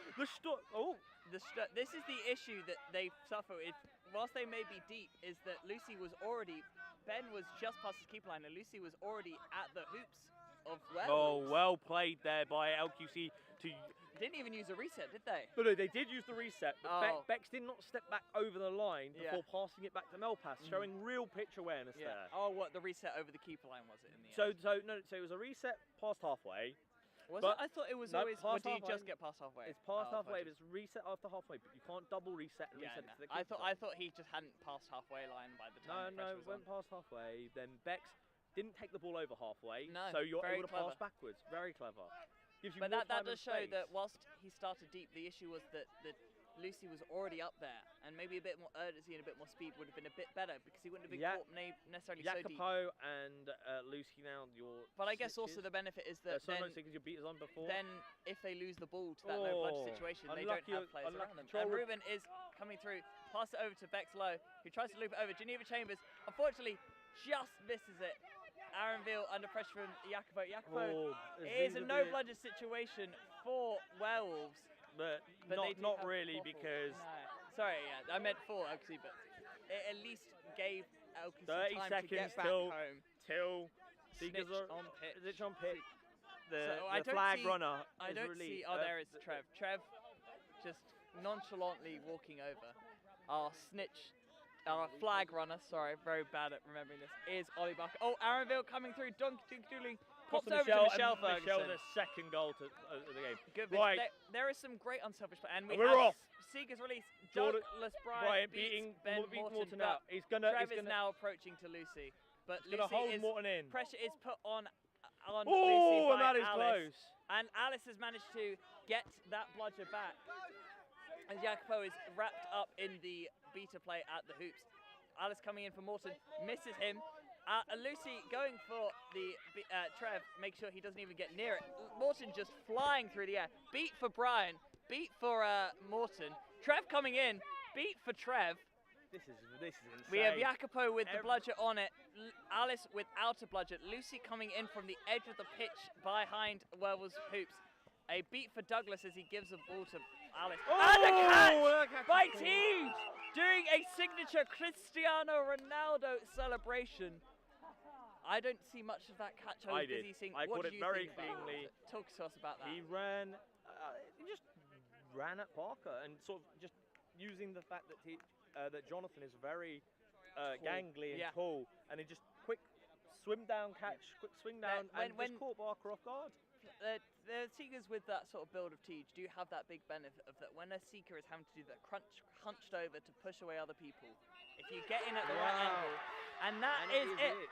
This is the issue that they suffer with. Whilst they may be deep, is that Lucy was already. Ben was just past his keeper line, and Lucy was already at the hoops of Werewolves. Oh, well played there by LQC to. Didn't even use a reset, did they? No, they did use the reset, but Oh. Bex did not step back over the line Yeah. before passing it back to Melpass, showing real pitch awareness there. Oh, what, the reset over the keeper line was it in the So end? it was a reset past halfway. Was but- it? I thought it was No, always. past Or did you halfway. just get past halfway? It's past Oh, halfway, but apologies. it's reset after halfway, but you can't double reset and Yeah, reset no. it to the I keeper thought side. I thought he just hadn't passed halfway line by the time the No, pressure it was went on. past halfway. Then Bex didn't take the ball over halfway, No, so you're very able to clever. pass backwards. Very clever. Gives you But more that time does and show space. that whilst he started deep, the issue was that Lucy was already up there, and maybe a bit more urgency and a bit more speed would have been a bit better because he wouldn't have been Yeah. caught necessarily so deep. Jacopo and Lucy now, your But I guess also switches. the benefit is that so no, then, because your beaters on before. then if they lose the ball to that no bludger situation, they don't unlucky- have players unlucky around them. control And room. Ruben is coming through, pass it over to Bex Lowe, who tries to loop it over. Geneva Chambers, unfortunately, just misses it. Aaron Veal under pressure from Jacopo. Jacopo, it is a no bludger situation for Werewolves. but But they do not have really waffle. because No. Sorry, yeah, I meant for LQC, but it at least gave LQC 30 time seconds to get back till home. Seekers Snitch are on pitch. Snitch on pitch. The, So I the don't flag see- runner I is don't released. see. Oh, there is Trev. Trev just nonchalantly walking over. Our snitch, our flag runner, sorry, very bad at remembering this, is Ollie Barker. Oh, Aaron Veal coming through, doodling, pops over to Michelle Ferguson. Michelle, the second goal to the game. Good, Right. there is some great unselfish play, and we And we're have off. Seeger's release. Jordan- Douglas Bryant Bryant beating beats Ben Morton but out. He's gonna Trev is now approaching to Lucy, but gonna Lucy hold is Morton in. pressure is put on Lucy Oh, by and that is Alice. close. And Alice has managed to get that bludger back. And Jacopo is wrapped up in the beta play at the hoops. Alice coming in for Morton, misses him. Lucy going for the Trev, make sure he doesn't even get near it. Morton just flying through the air. Beat for Brian, beat for Morton. Trev coming in, beat for Trev. This is insane. We have Jacopo with the bludger on it, Alice without a bludger, Lucy coming in from the edge of the pitch behind Werewolves hoops. A beat for Douglas as he gives the ball to Alice. And a catch by Teej, doing a signature Cristiano Ronaldo celebration. I don't see much of that catch over I did. busy thing. I What caught do it you very think about cleanly. it? Talk to us about that. He ran, he just ran at Parker and sort of just using the fact that Jonathan is very gangly and Yeah. tall, and he just quick swim down catch, quick swing down, and just caught Parker off guard. The Seekers with that sort of build of Teej do have that big benefit of that when a Seeker is having to do that hunched over to push away other people, if you get in at the right angle, and that is it.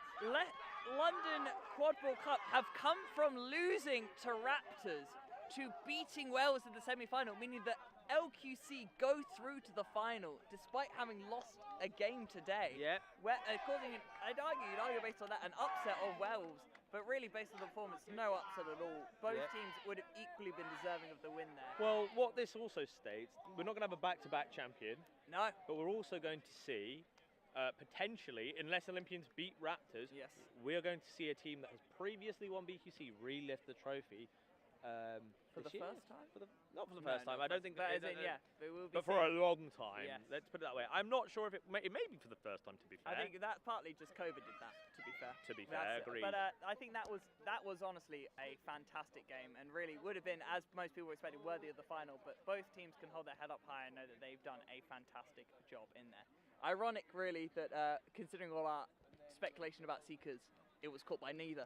London Quadball Cup have come from losing to Raptors to beating Wales in the semi-final, meaning that LQC go through to the final despite having lost a game today. Yeah. Where, causing, you'd argue based on that, an upset of Werewolves, but really based on the performance, no upset at all. Both teams would have equally been deserving of the win there. Well, what this also states, we're not going to have a back-to-back champion. No. But we're also going to see, potentially, unless Olympians beat Raptors, we are going to see a team that has previously won BQC relift the trophy. For the this year. first time? Not for the No, first time. not I don't think. But as in, yeah, it will be. But for a long time. Yes. Let's put it that way. I'm not sure if it may be for the first time. To be fair. I think that partly just COVID did that. To be fair. To be fair, agreed. But I think that was honestly a fantastic game, and really would have been, as most people expected, worthy of the final. But both teams can hold their head up high and know that they've done a fantastic job in there. Ironic, really, that considering all our speculation about Seekers, it was caught by neither.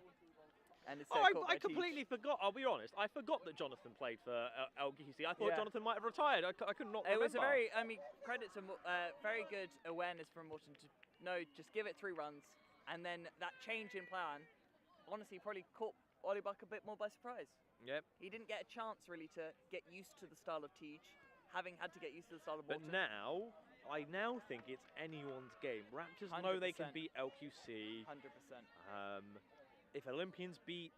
And instead caught by I completely forgot. I'll be honest. I forgot that Jonathan played for LQC. I thought Yeah. Jonathan might have retired. I could not remember. It was a very, credit to very good awareness from Morton to know, just give it 3 runs, and then that change in plan, honestly, probably caught Ollie Buck a bit more by surprise. Yep. He didn't get a chance really to get used to the style of Teach, having had to get used to the style of But Morton. I now think it's anyone's game. Raptors know they can 100%. beat LQC. 100%. If Olympians beat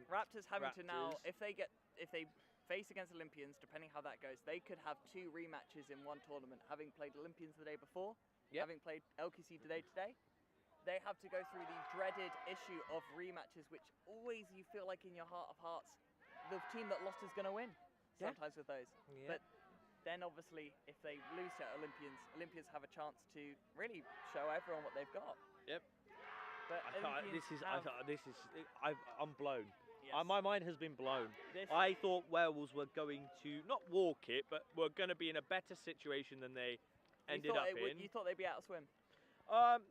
Raptors having to now, Raptors. if they face against Olympians, depending how that goes, they could have 2 rematches in one tournament, having played Olympians the day before, having played LQC today. They have to go through the dreaded issue of rematches, which always you feel like in your heart of hearts, the team that lost is going to win. Yeah. Sometimes with those, Yeah. but then obviously if they lose to Olympians have a chance to really show everyone what they've got. Yep. But I'm blown. Yes. My mind has been blown. This- I thought Werewolves were going to not walk it, but were going to be in a better situation than they ended up in. You thought they'd be out of swim.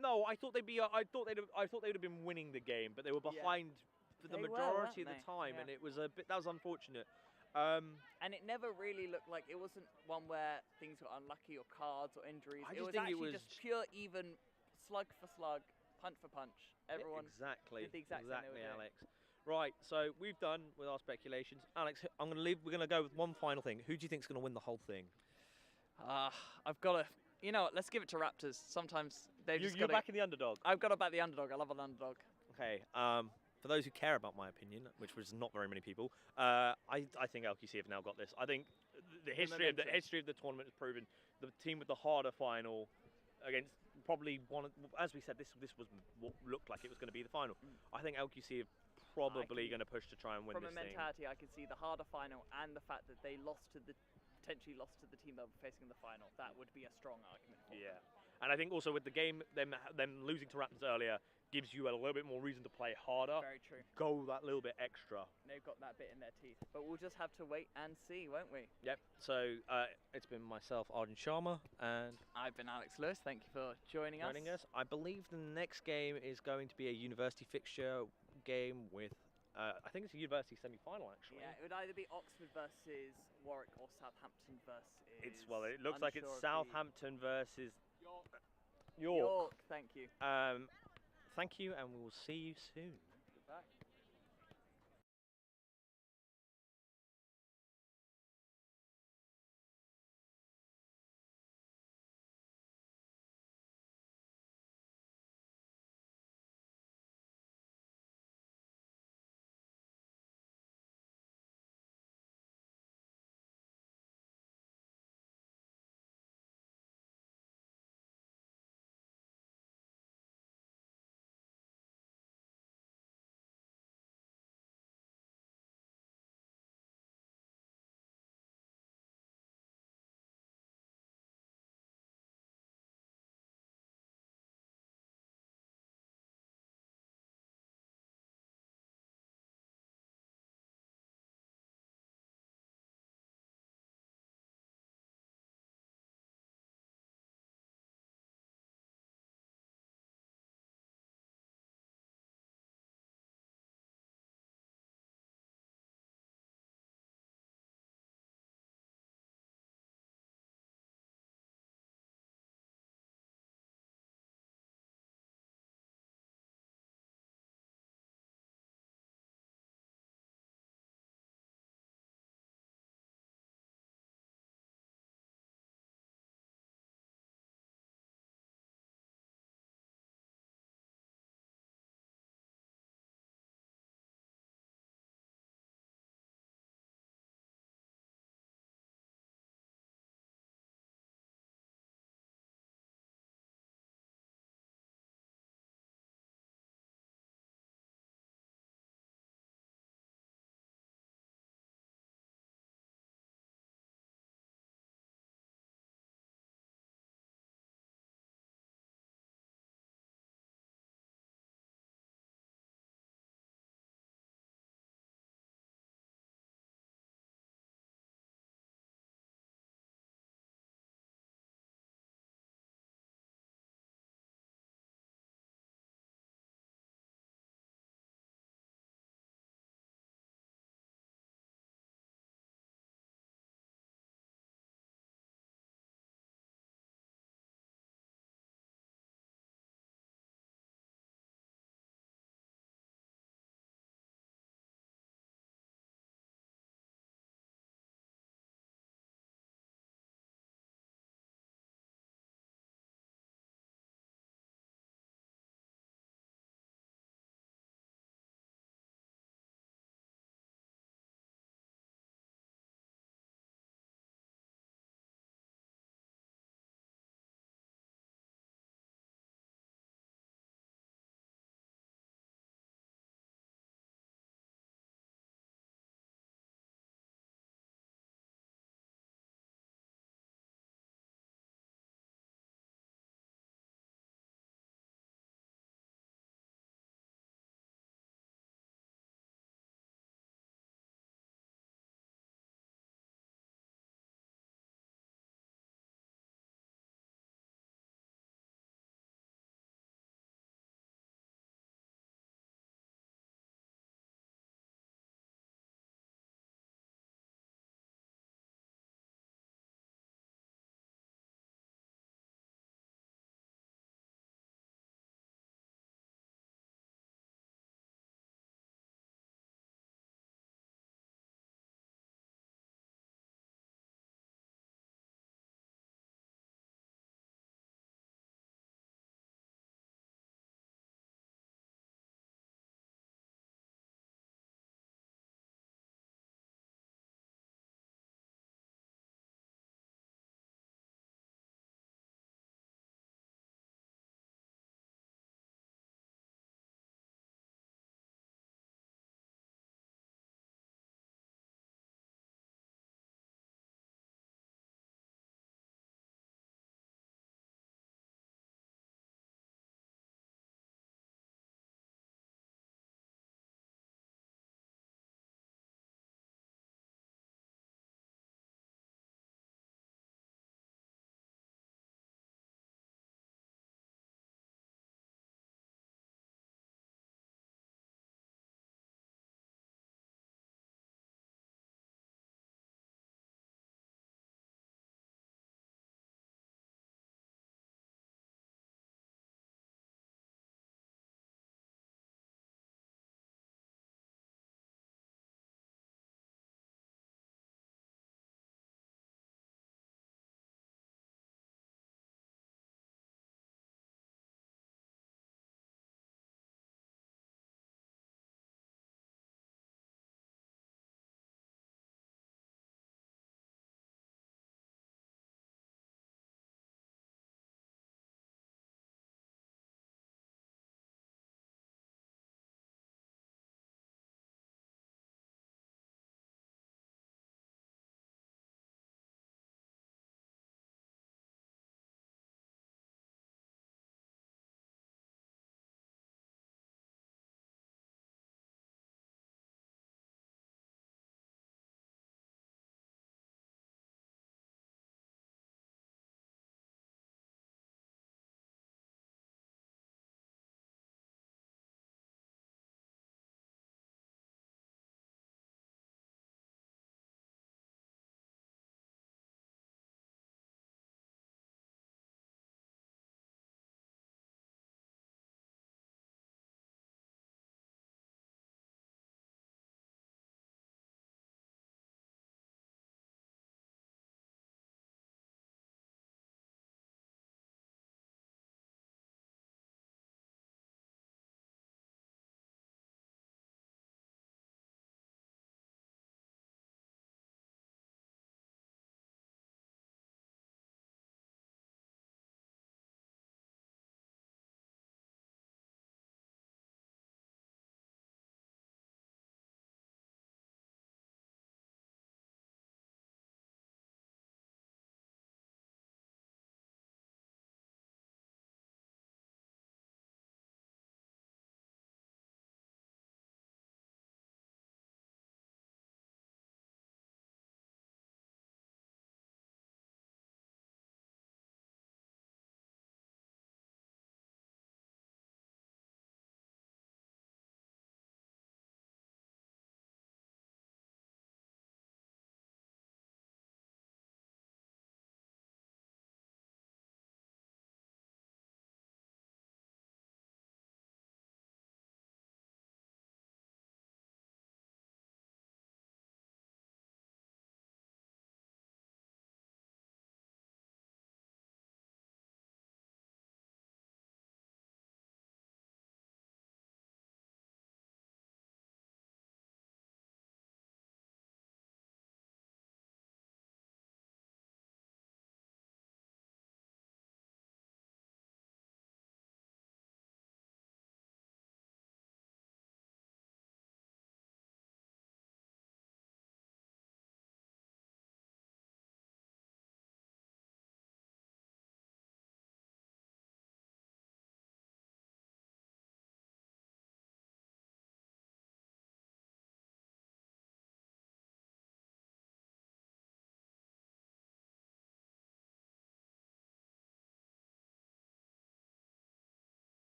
No, I thought they'd be. I thought they'd have been winning the game, but they were behind for the They were, majority weren't of the they? time, Yeah. and it was a bit. That was unfortunate. And it never really looked like, it wasn't one where things got unlucky or cards or injuries. I It just was think it actually was just pure even, slug for slug, punch for punch. Everyone exactly. did the exact same they were Exactly, doing. Alex. Right, so we've done with our speculations. Alex, I'm going to leave. We're going to go with one final thing. Who do you think's going to win the whole thing? I've got to, you know what, let's give it to Raptors. Sometimes they've just You're got to. backing the underdog. I've got to back the underdog. I love an underdog. Okay. For those who care about my opinion, which was not very many people, I think LQC have now got this. I think the history of the tournament has proven the team with the harder final against probably one. As we said, this was what looked like it was going to be the final. I think LQC are probably going to push to try and win From this a mentality, I could see the harder final and the fact that they potentially lost to the team they'll be facing in the final. That would be a strong argument for Yeah, and I think also with the game, them losing to Raptors earlier gives you a little bit more reason to play harder. Very true. Go that little bit extra. They've got that bit in their teeth. But we'll just have to wait and see, won't we? Yep. So it's been myself, Arden Sharma, and I've been Alex Lewis. Thank you for joining us. I believe the next game is going to be a university fixture game with. I think it's a university semi-final actually. Yeah, it would either be Oxford versus Warwick or Southampton versus. It looks like it's unsure of Southampton versus York. York. Thank you. Thank you, and we will see you soon.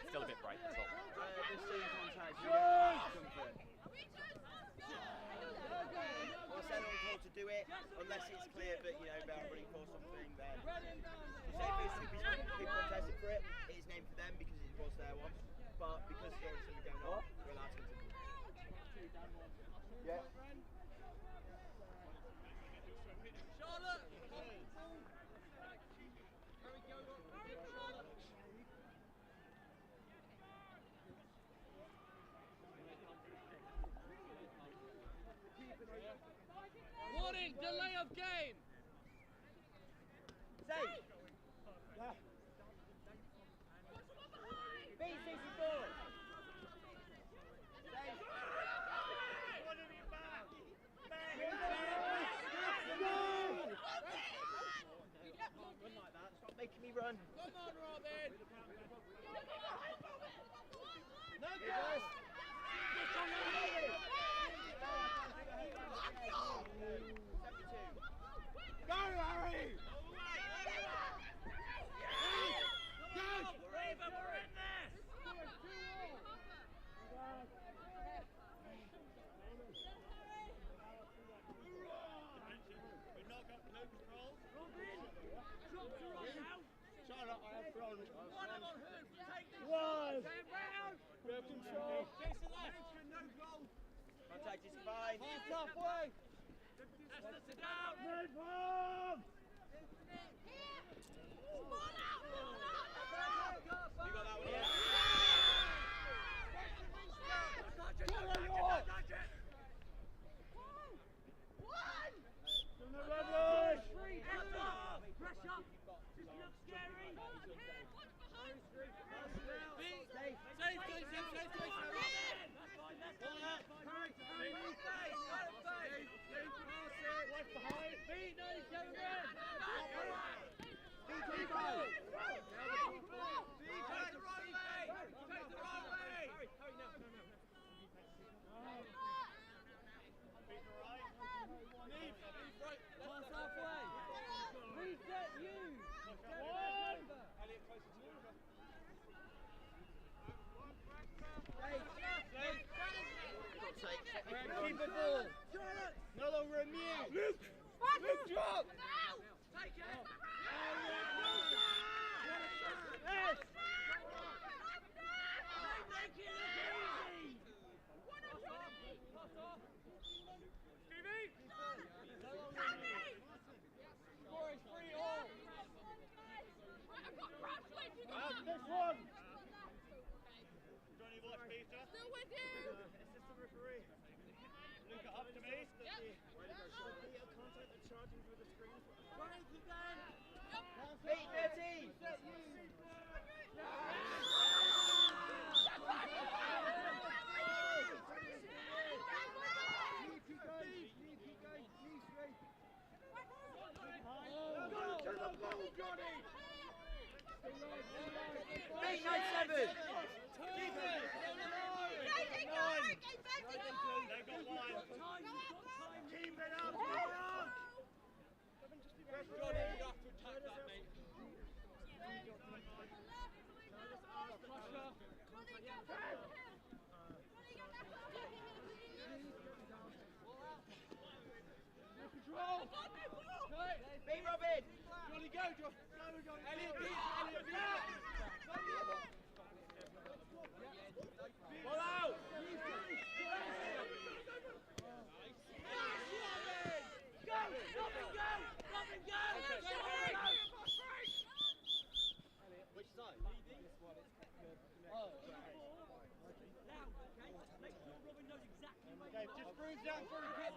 Still a bit bright, that's all. Well, they're not told to do it unless it's clear that, you know, boundary for something, then. So say if people contested for it, it's named for them because it was their one. But because there's something going on, we're allowed to continue. Yeah. Warning, delay of game. Safe. Yeah. B64. Run like that. Stop making me run. Come on, Robin. No good. Go, Harry! We have control. Contact is fine. Halfway. Let's sit down. Move on. You got that one. Yeah. Pressure. Just look scary. Keep the ball. No longer immune. Luke, drop. Take it. Yes. Make it look easy. Stevie. Score is 3-all. This one. Johnny, watch, Peter. Still with you. Assistant referee. Look up to me. Beat 13. Beat 97. Keep it up. Johnny, you have to attack that, mate. Control. Beat Robin! Johnny, go, John. Go, Elliot, beat Elliot, beat Ball out! Which side? Okay, just cruise down through, kid.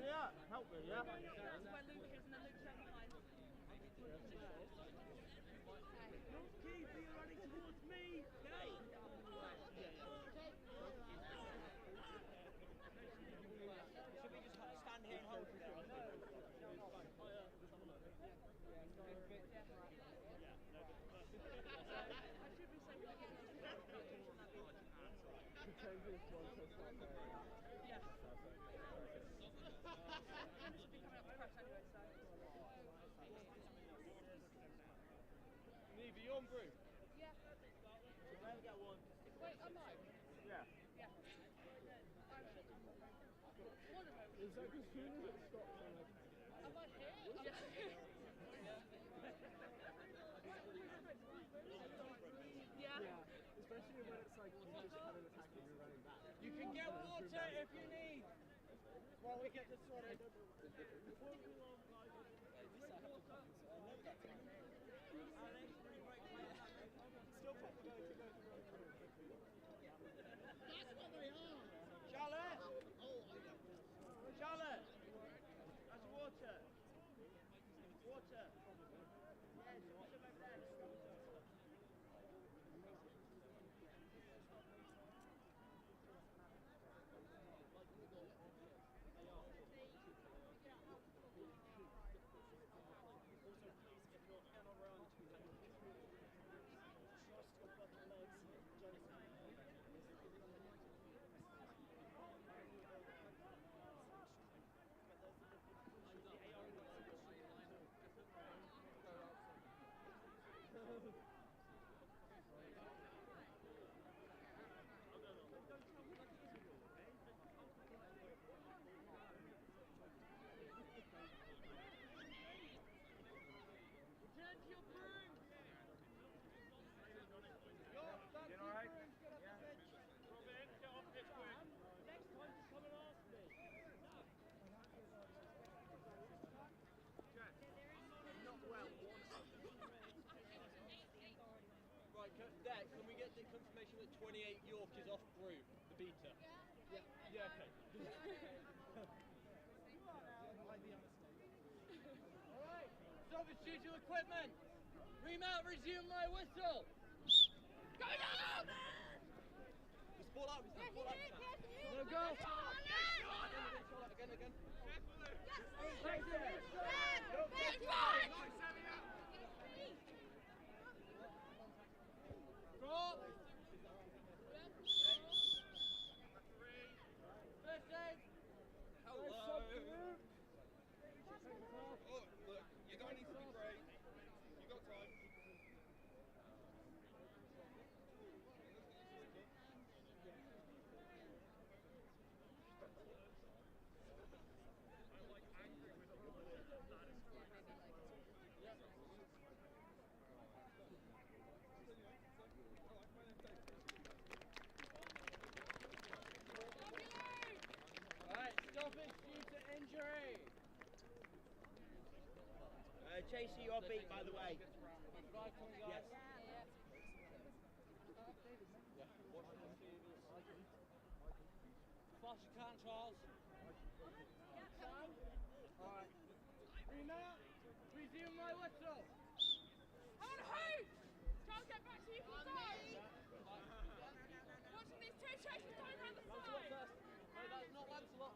Yeah, help me, yeah? Neve, you on brew? Yeah. I'll get one. Wait, am I? Yeah. Yeah. Is that as soon as it stops? Am I here? Yeah. Yeah. Especially when it's like you just kind of attack and you're running back. You can get water if you need. While we get this sorted. Charlotte! Charlotte! That's water. Water. Yes, water my friend. Dad, can we get the confirmation that 28 York is off brew, the beta? Yeah. Yeah, okay. Alright, stop as usual equipment. Remount, resume my whistle. Go down! Just ball out, ball out. No go! Again. Drop! First aid! Hello! Oh, look, you don't need to be brave. You got time. Injury. Chasey, you're beat, by the way. Yes. Fast you can, Charles. Remount. Resume my whistle. On who? Try and get back so you can go. Watching these two chasers going around the side. No, that's not Lancelot.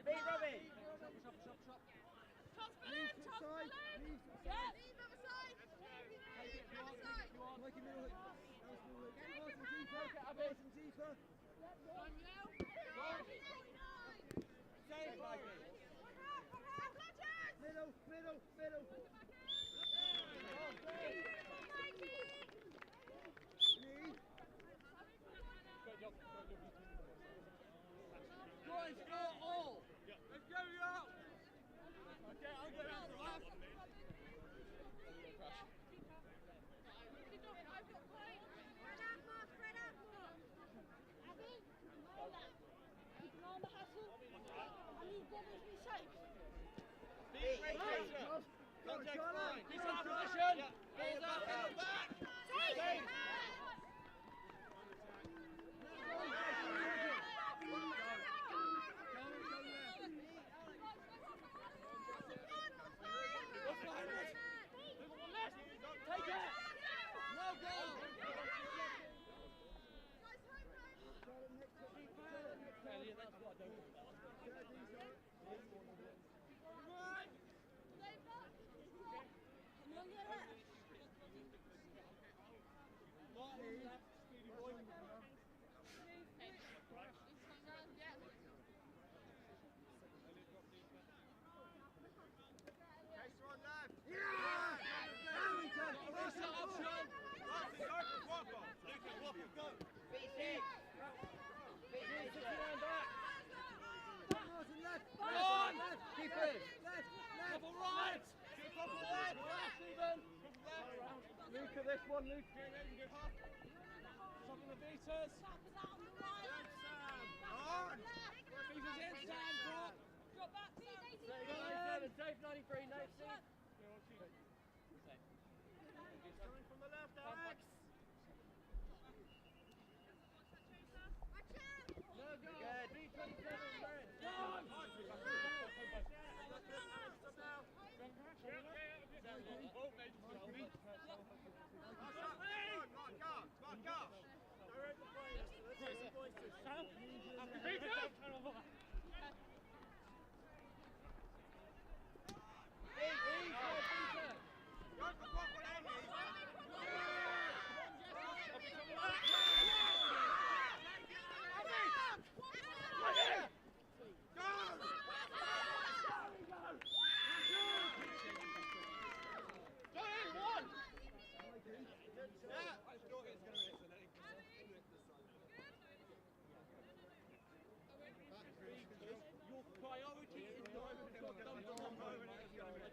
Beat Robbie. Toss balloon, toss balloon. Yeah. Other side. Other side. Make it middle. Get some deeper. Get some deeper. Save Mikey. Middle, middle, middle. Guys, score all. Let's go, yo. Okay, I'll go down to the left. Contact line. He's out of position. Ball's out in the back. Save. Take it. No goal. Keep it. Double right. Double left. Stephen. Luke at this one. Luke. Top of the beaters. On. Beaters in. Stand. Drop. Drop back. Safe 93. No seat. Coming from the left, Alex. No go. Good. B27 red. Go. Your priority is not I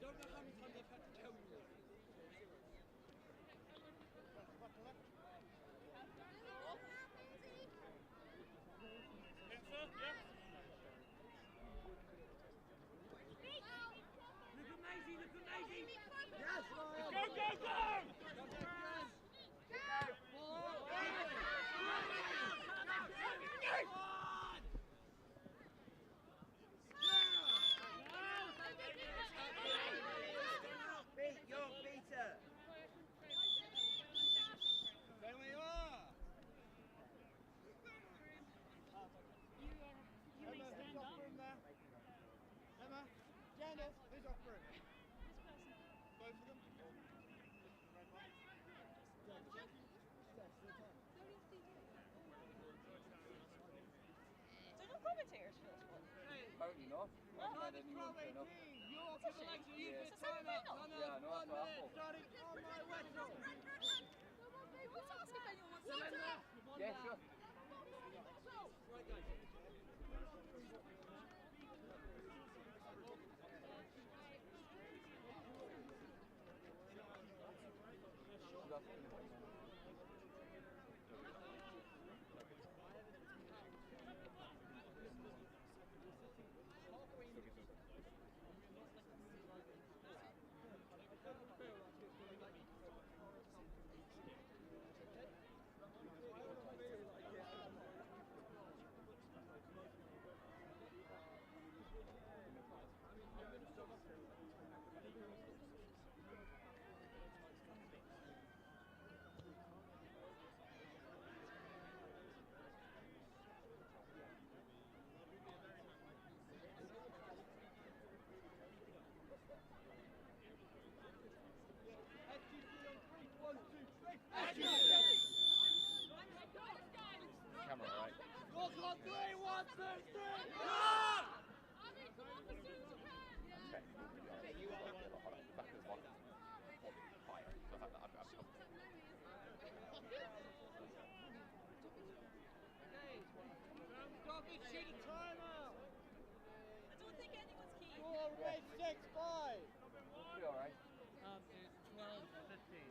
don't know how many times I've had to tell you this. Yes, Ryan! Go, go, go! Beat your beater! There we are! Emma, who's off room there? Emma, Janice, who's off room? Both of them? So no commentators for this one? Apparently not. Not the Prometheans! You're for the legs of you for time up! Yeah, no, 1 minute, starting on my whistle! What's asking if anyone wants to Yeah, sure. Right, guys. next 5. Be alright. It's 12:15.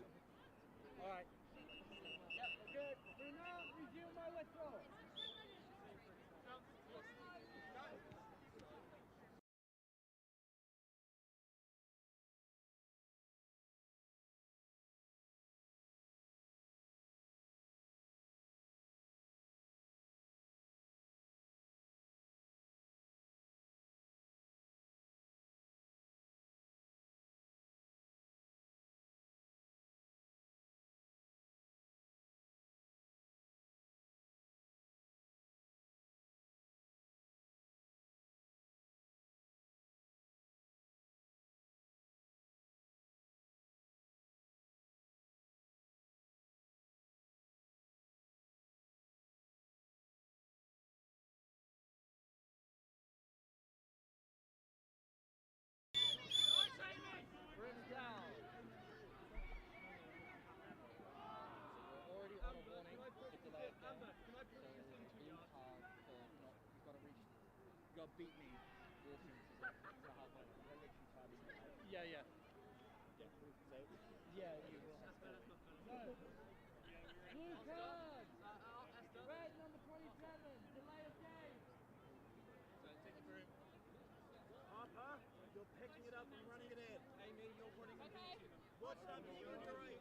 All right. Yep, good. Remount, resume my whistle. Bring down. Already on a warning. It's a delay of game. So blue card for not. You've got to reach. You've got to beat me walking to the halfway line. They're literally timing you out. Yeah. Yeah. So yeah, you will have to. No. Blue card. Red number 27. Delay of game. So take it through. Harper, you're picking it up and running it in. Amy, you're running it in. What's that for you on your right?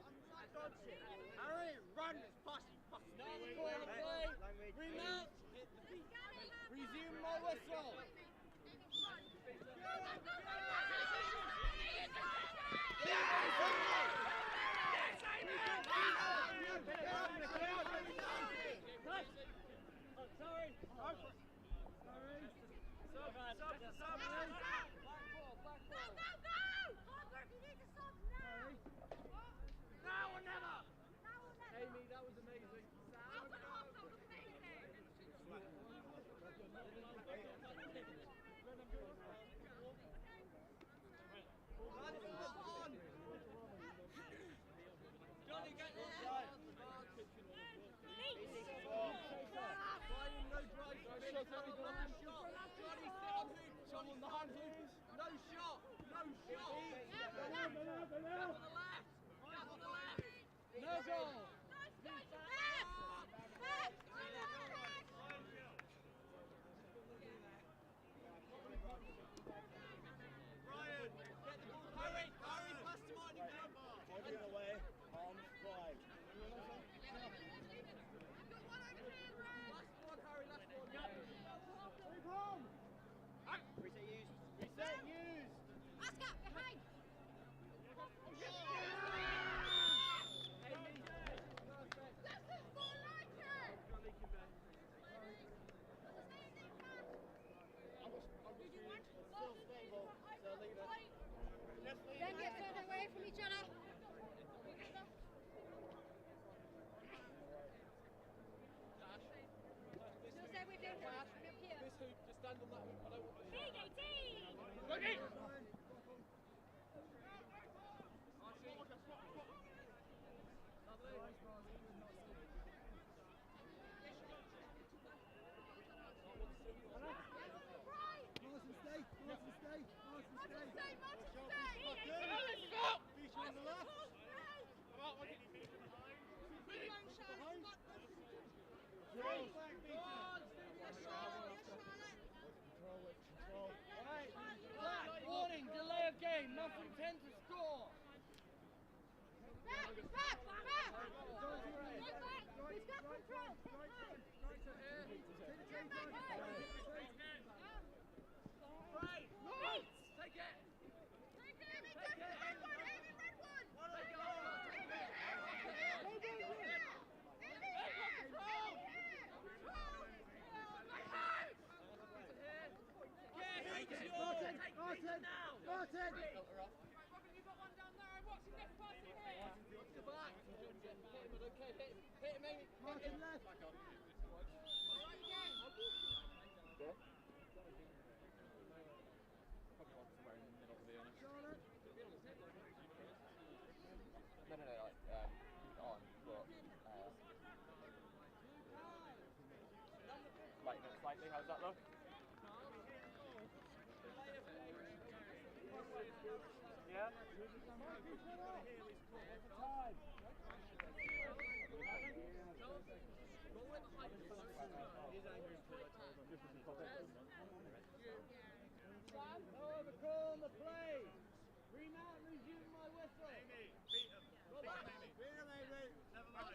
Dodge it. Harry, run as fast as possible. Now the call of play. Remount. Resume my whistle. Sorry. Stop. Black ball. Go! Harper, if you need to stop now! Now or never! Amy, that was amazing. That was amazing! Johnny, get this! Shot on the hand, please. No shot. No shot. Gap on the left. Gap on the left. No goal. Ryan, get the ball. Hurry, pass to Martin. Hold it away. Arms wide. Last one, Harry. Last one. Move home. Reset used. Oscar, behind! That's it, more like it! Still stable, so leave it. Then get further away from each other. Still stay with him. Up here. This hoop, just stand on that hoop. I don't want to. Big 18! Ready? Warning, delay of game, nothing 10 to score. Back! He's got control! Right! Take it! Martin! Robin, you've got one down there. I'm watching this person here. Watch the back. Hit him, Amy. Martin left. Slightly, how's that look? Yeah. No other call on the play. Remount, resume my whistle. Amy, beat him. Beat him, Amy. Beat him, Amy. Never mind.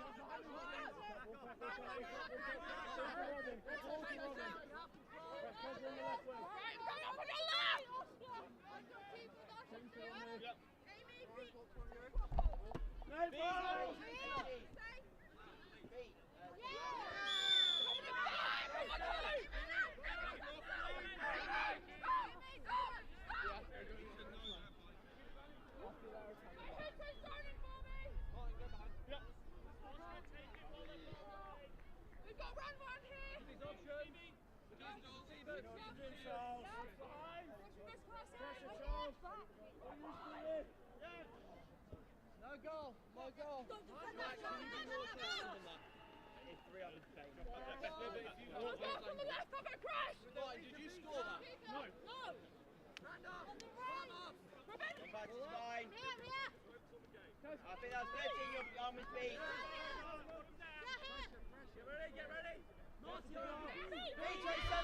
No goal, no goal. It's 3 others playing. From the left, come and crash! Did you score that? No. No. Come back to spine. I think that's 13 your arm is beat. Get ready. P27.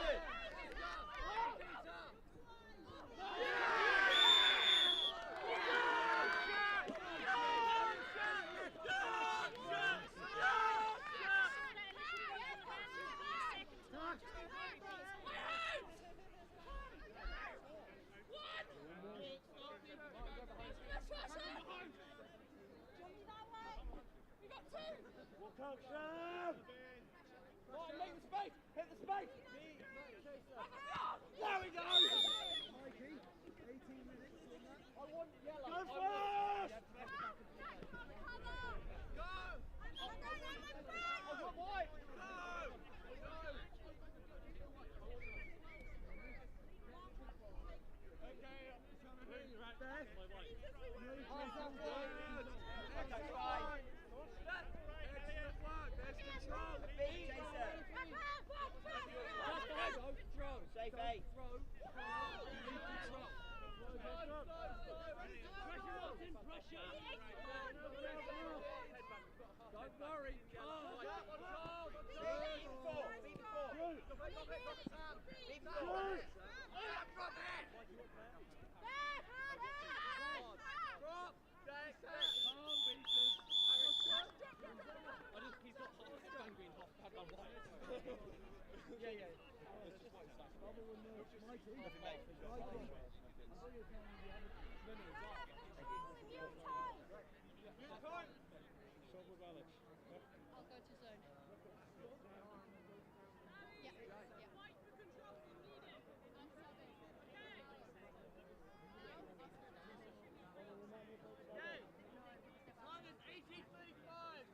Martin, make the space! Hit the space! There we go! Mikey, 18 minutes on that. I want yellow. Go fast! Go! I've got white! Go! Okay, you're right there. Okay, fine. Safe 8. Don't worry. I'll go to zone.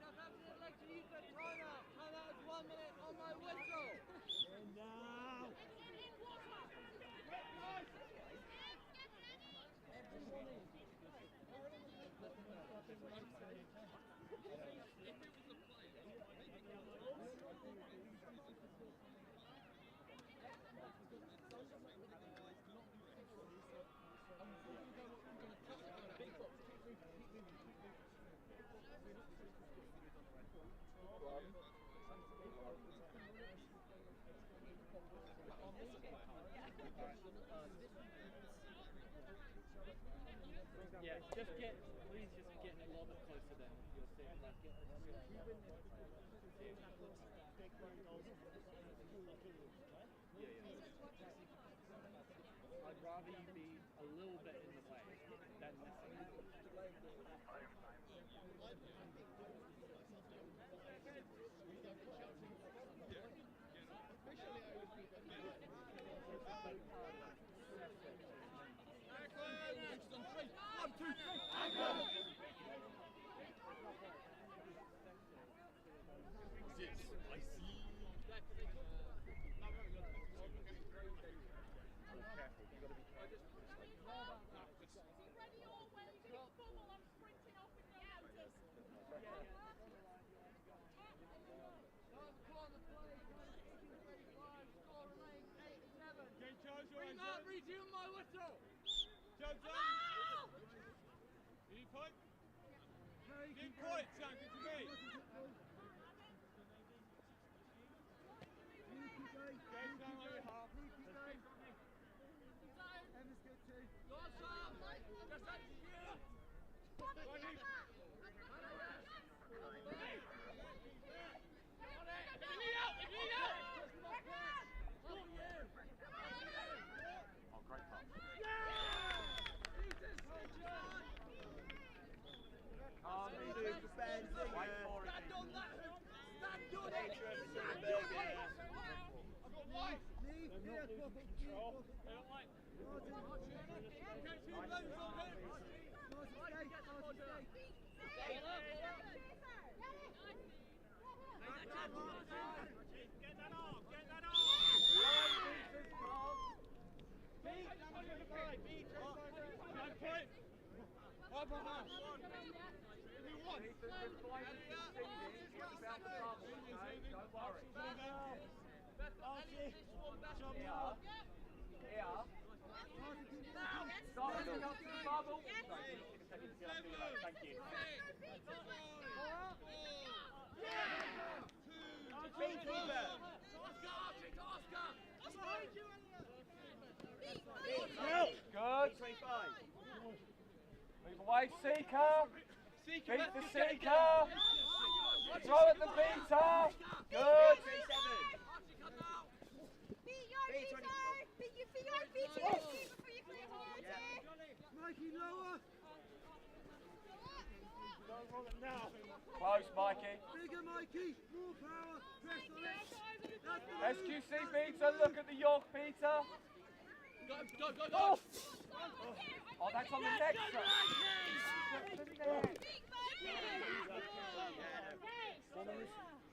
Southampton would like to use their timeout. Timeout is 1 minute on my whistle. And now. Yeah, please just get a little bit closer then. You'll see it. I'd rather you be a little bit in the way than missing it. Resume my whistle! Good. Move away, Seeker. Beat the Seeker. Throw at the beater. Good. Mikey, lower. Close, Mikey. Bigger, Mikey. More power. Press on it. SQC beater, look at the York beater. Go. Oh, that's on the next track.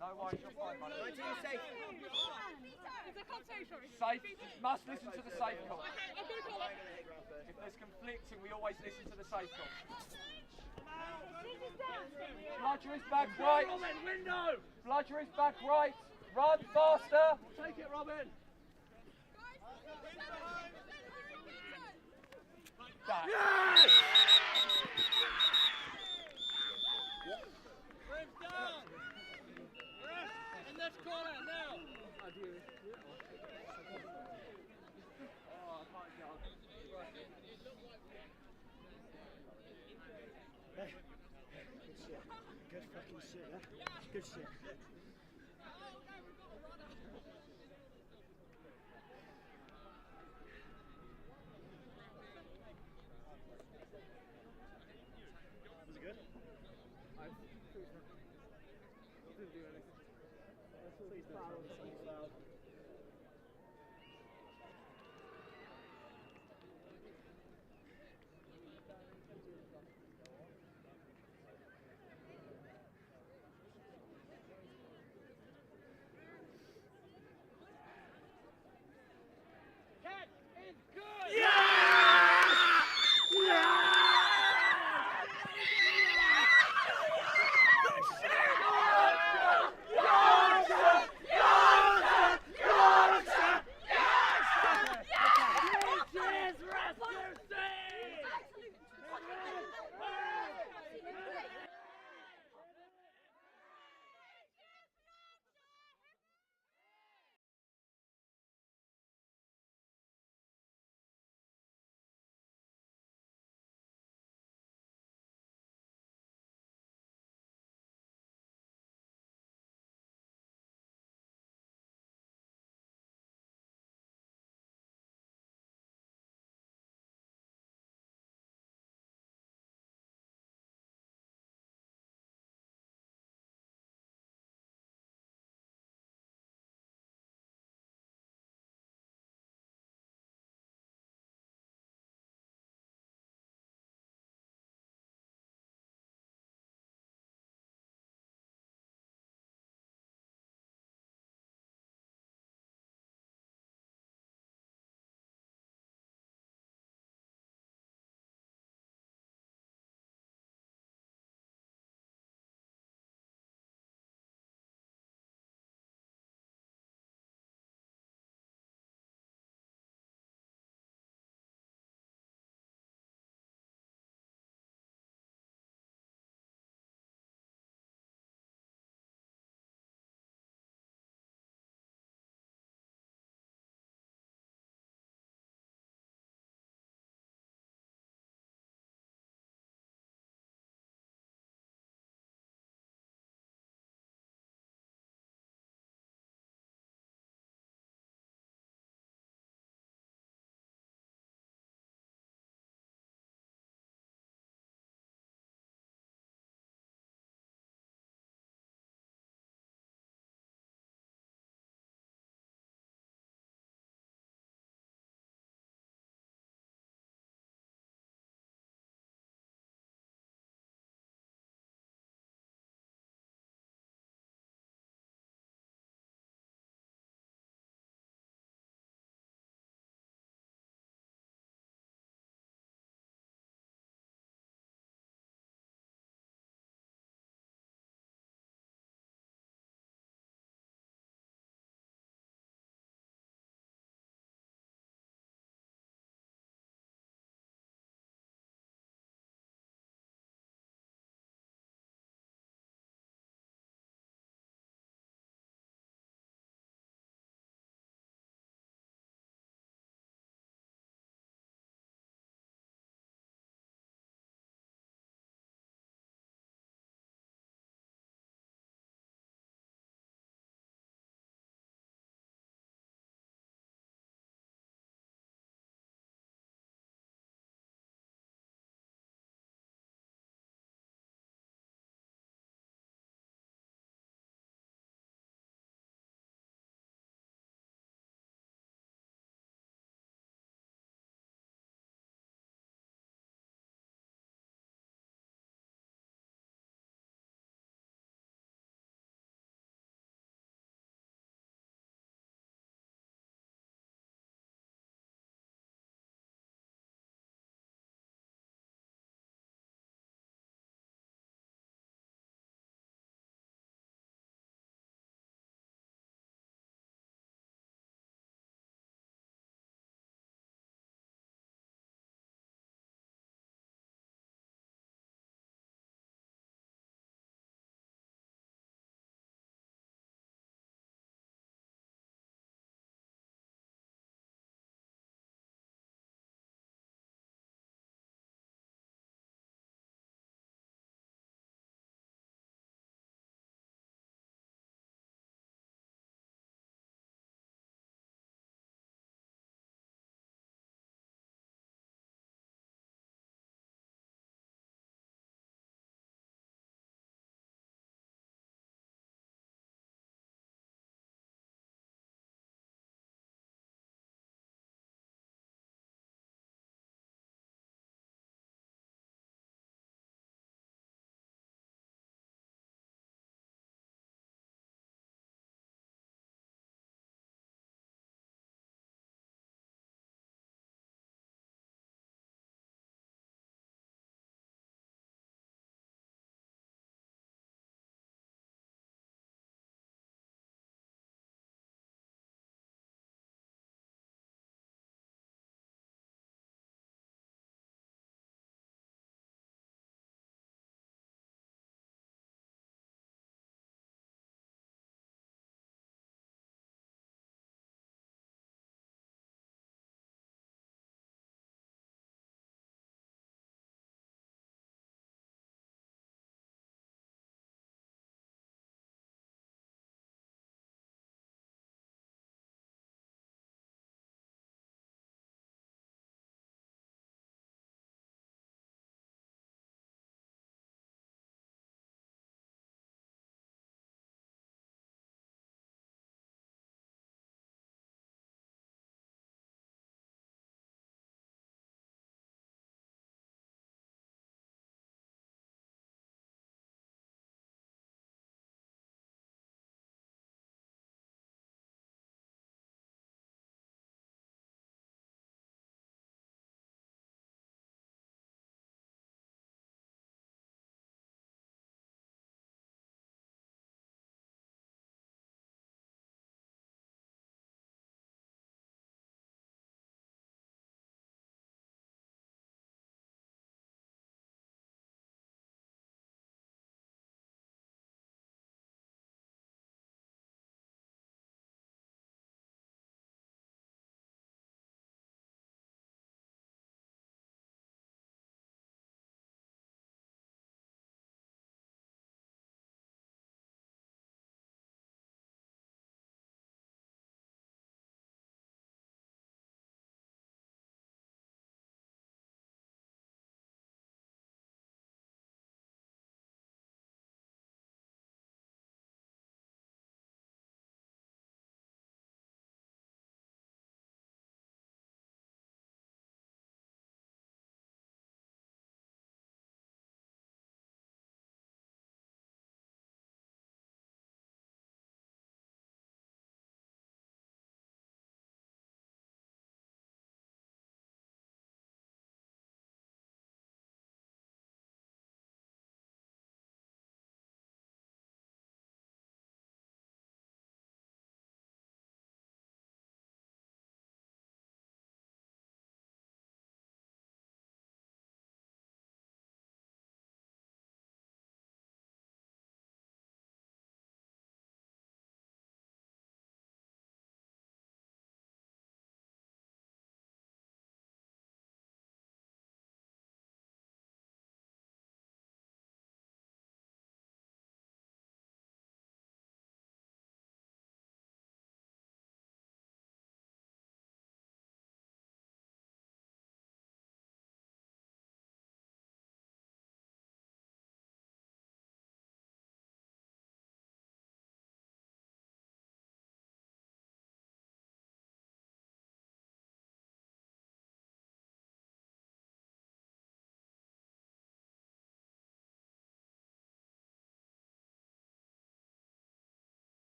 No worries, you're fine, buddy. Safe, must listen to the safe call. If there's conflicting, we always listen to the safe call. Bludger is back right. Bludger is back right. Run faster. Take it, Robin. That. Yes! Ref down. Ref, and let's call it now. Oh, my God. Good shit. Good fucking shit, huh? Good shit. Was it good? I didn't do anything. Please don't foul. Please foul.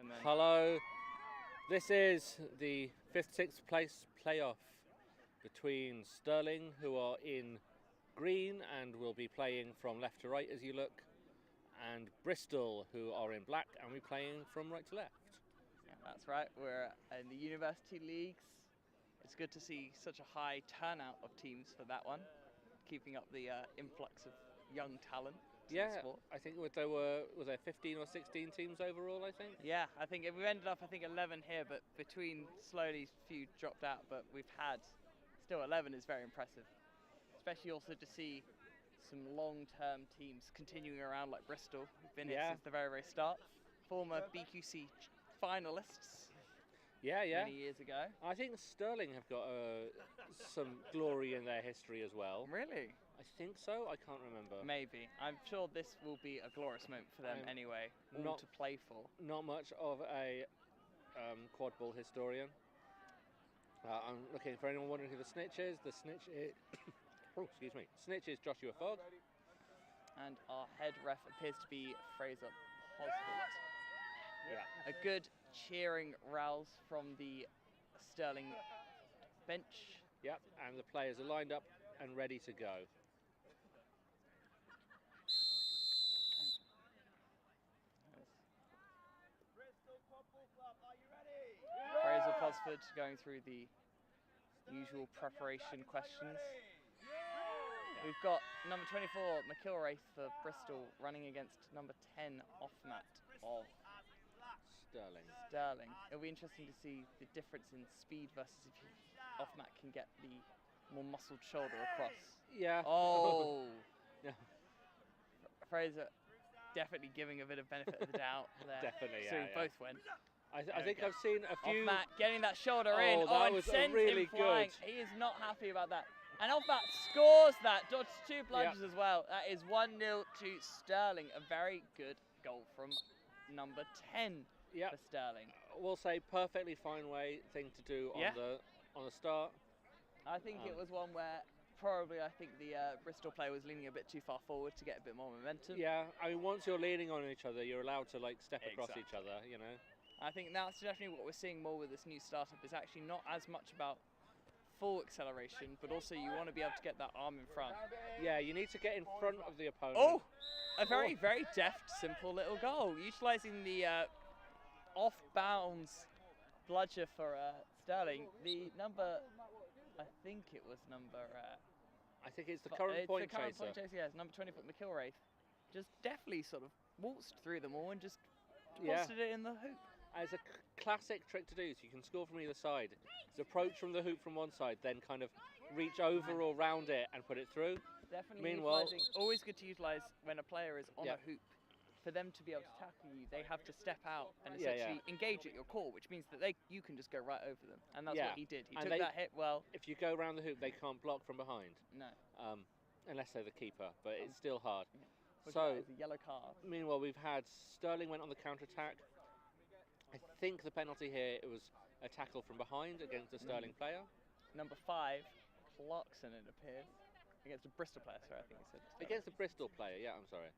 and then. Hello. This is the 5th, 6th place playoff between Stirling, who are in green and will be playing from left to right as you look, and Bristol, who are in black and will be playing from right to left. Yeah, that's right. We're in the university leagues. It's good to see such a high turnout of teams for that one, keeping up the influx of young talent. Yeah, I think was there 15 or 16 teams overall, I think? Yeah, I think we ended up, 11 here, but between slowly few dropped out, but we've had still 11 is very impressive. Especially also to see some long-term teams continuing around like Bristol, who've been here since the very, very start. Former BQC finalists. Many years ago. I think Stirling have got some glory in their history as well. Really? I think so. I can't remember. Maybe. I'm sure this will be a glorious moment for them anyway. All to play for. Not much of a quadball historian. I'm looking for anyone wondering who the snitch is. The snitch is excuse me. Snitch is Joshua Fogg. And our head ref appears to be Fraser Posford. Yeah. A good cheering rouse from the Stirling bench. Yep, and the players are lined up and ready to go. Bristol Quadball Cup, are you ready? Fraser Posford going through the usual preparation questions. We've got number 24, McIlwraith for Bristol, running against number 10, Offmat of Stirling. It'll be interesting to see the difference in speed versus if Offmat can get the more muscled shoulder across. Yeah. Oh. Yeah. Fraser definitely giving a bit of benefit of the doubt there. Definitely, So yeah. both went. I think I've seen a few. Offmat getting that shoulder in. That and was sent really him flying. good. He is not happy about that. And Offmat scores that. Dodged 2 plunges as well. That is 1-0 to Stirling. A very good goal from number 10 for Stirling. We'll say perfectly fine thing to do on the start. I think it was one where probably the Bristol player was leaning a bit too far forward to get a bit more momentum. Yeah, I mean once you're leaning on each other, you're allowed to like step across each other, you know. I think that's definitely what we're seeing more with this new startup is actually not as much about full acceleration, but also you want to be able to get that arm in front. Yeah, you need to get in front of the opponent. Oh, a very, very deft, simple little goal. Utilising the off-bounds bludger for Stirling. The number, I think it was number... I think it's the current point chaser. Current point chaser, yes. Number 20 for McIlwraith. Just deftly sort of waltzed through them all and just deposited it in the hoop. It's a classic trick to do, so you can score from either side. It's approach from the hoop from one side, then kind of reach over or round it and put it through. Definitely Meanwhile, always good to utilise when a player is on a hoop. For them to be able to tackle you, they have to step out and essentially engage at your core, which means that you can just go right over them. And that's what he did. He took that hit well. If you go around the hoop, they can't block from behind. No. Unless they're the keeper, but it's still hard. Yeah. So, it's a yellow card. Meanwhile, we've had Stirling went on the counter-attack. I think the penalty here, it was a tackle from behind against the Stirling player. Number 5, Clarkson, it appears. Against a Bristol player, sorry, I think he said. Against the Bristol player, yeah, I'm sorry.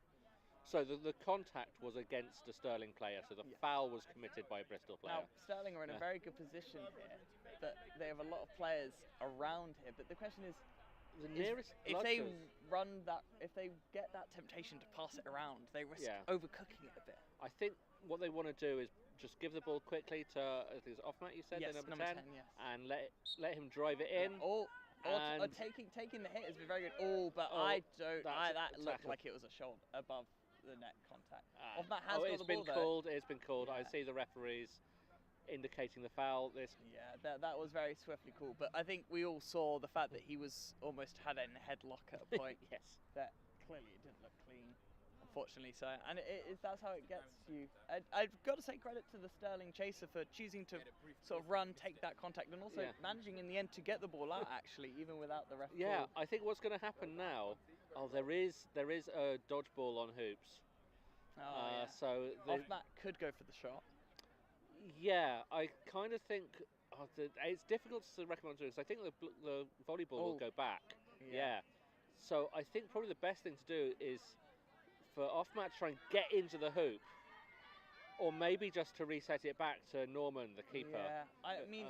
So the contact was against a Stirling player, so the foul was committed by a Bristol player. Now, Stirling are in a very good position here, but they have a lot of players around here. But the question is, if they run that, if they get that temptation to pass it around, they risk overcooking it a bit. I think what they want to do is just give the ball quickly to Offmat, you said, yes, the number 10, yes. and let him drive it in. Or taking the hit has been very good. But that looked like it was a shoulder above the net contact. Offmat has got the ball, It's been called. I see the referees indicating the foul. That was very swiftly called. But I think we all saw the fact that he was almost had it in a headlock at a point. Yes. That clearly it didn't look clean, unfortunately. So, and that's how it gets you. I've got to say credit to the Stirling chaser for choosing to sort of run, take that contact, and also managing in the end to get the ball out. Actually, even without the ref. Yeah, I think what's going to happen now. Oh, there is a dodgeball on hoops. So Offmat could go for the shot. Yeah, I kind of think it's difficult to recommend because I think the volleyball will go back. Yeah. So I think probably the best thing to do is for Offmat to try and get into the hoop, or maybe just to reset it back to Norman, the keeper. Yeah, I mean,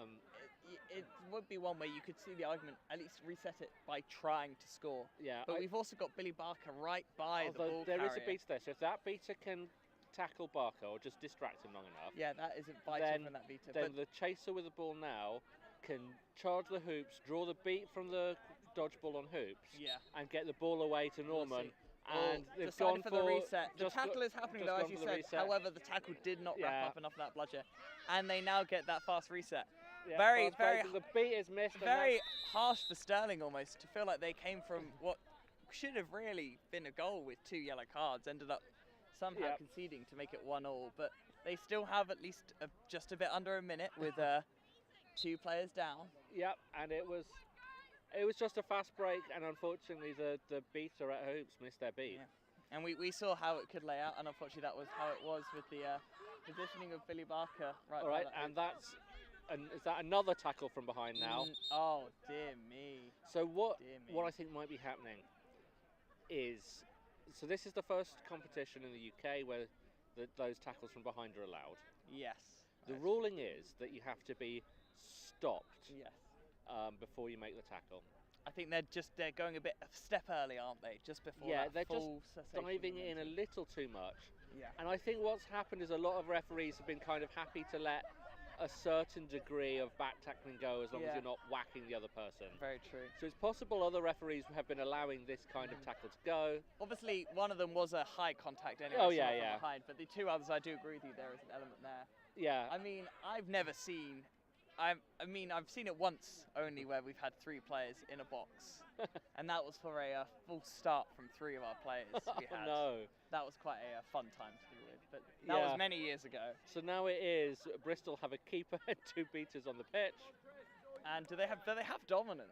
it would be one way you could see the argument, at least reset it by trying to score. Yeah, But we've also got Billy Barker right by the ball there is a carrier. beater there, so if that beater can tackle Barker or just distract him long enough, Yeah, that isn't vital then, from that beater. then But the chaser with the ball now can charge the hoops, draw the beat from the dodgeball on hoops, Yeah. and get the ball away to Norman. And they've decided gone for the reset. The just tackle go- is happening just though, gone as you for the said. reset. However, the tackle did not Yeah. wrap up enough of that bludger, and they now get that fast reset. Yeah, very, fast break, the beat is missed. and very that's- harsh for Stirling almost to feel like they came from what should have really been a goal with 2 yellow cards. Ended up somehow Yep. conceding to make it 1-1, but they still have at least just a bit under a minute with 2 players down. Yep, and it was just a fast break, and unfortunately the beater at hoops missed their beat. Yeah. And we saw how it could lay out, and unfortunately that was how it was with the positioning of Billy Barker. Right. All right, and is that another tackle from behind now? Oh dear me. So what Dear me. what I think might be happening is, so this is the first competition in the UK where those tackles from behind are allowed. Yes. The ruling is that you have to be stopped Yes. before you make the tackle. I think they're going a step early, aren't they? Just before Yeah, that they're full just cessation diving in a momentum. little too much. Yeah. And I think what's happened is a lot of referees have been kind of happy to let a certain degree of back tackling go as long as Yeah. you're not whacking the other person. Very true. So it's possible other referees have been allowing this kind of tackle to go. Obviously, one of them was a high contact anyway. Oh, so yeah, not from yeah. behind, but the 2 others, I do agree with you. There is an element there. Yeah. I mean, I've never seen. I've seen it once only where we've had 3 players in a box, and that was for a full start from 3 of our players. We Oh, had. no. That was quite a fun time to do with, but that Yeah. was many years ago. So now it is Bristol have a keeper and 2 beaters on the pitch. And do they have dominance?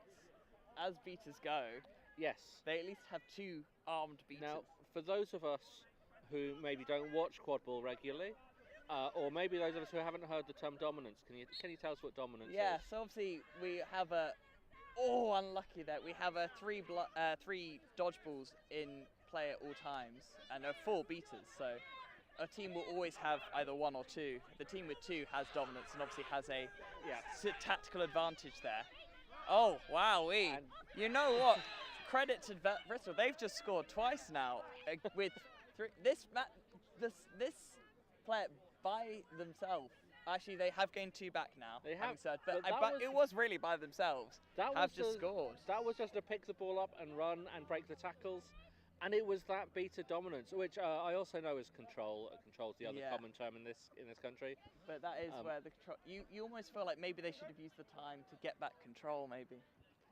As beaters go, Yes. they at least have 2 armed beaters. Now, for those of us who maybe don't watch quadball regularly, or maybe those of us who haven't heard the term dominance, can you tell us what dominance Yeah, is? so obviously we have unlucky that we have 3 dodgeballs in play at all times, and 4 beaters, so a team will always have either 1 or 2. The team with 2 has dominance and obviously has a tactical advantage there. Oh, wowee. You know what? Credit to Bristol, they've just scored twice now with 3. This player by themselves. Actually, they have gained 2 back now. They having have, said, but that but was- it was really by themselves. That have was just scored. That was just to pick the ball up and run and break the tackles. And it was that beater dominance, which I also know is control. Control's the other Yeah. common term in this country. But that is where the control. You almost feel like maybe they should have used the time to get back control, maybe.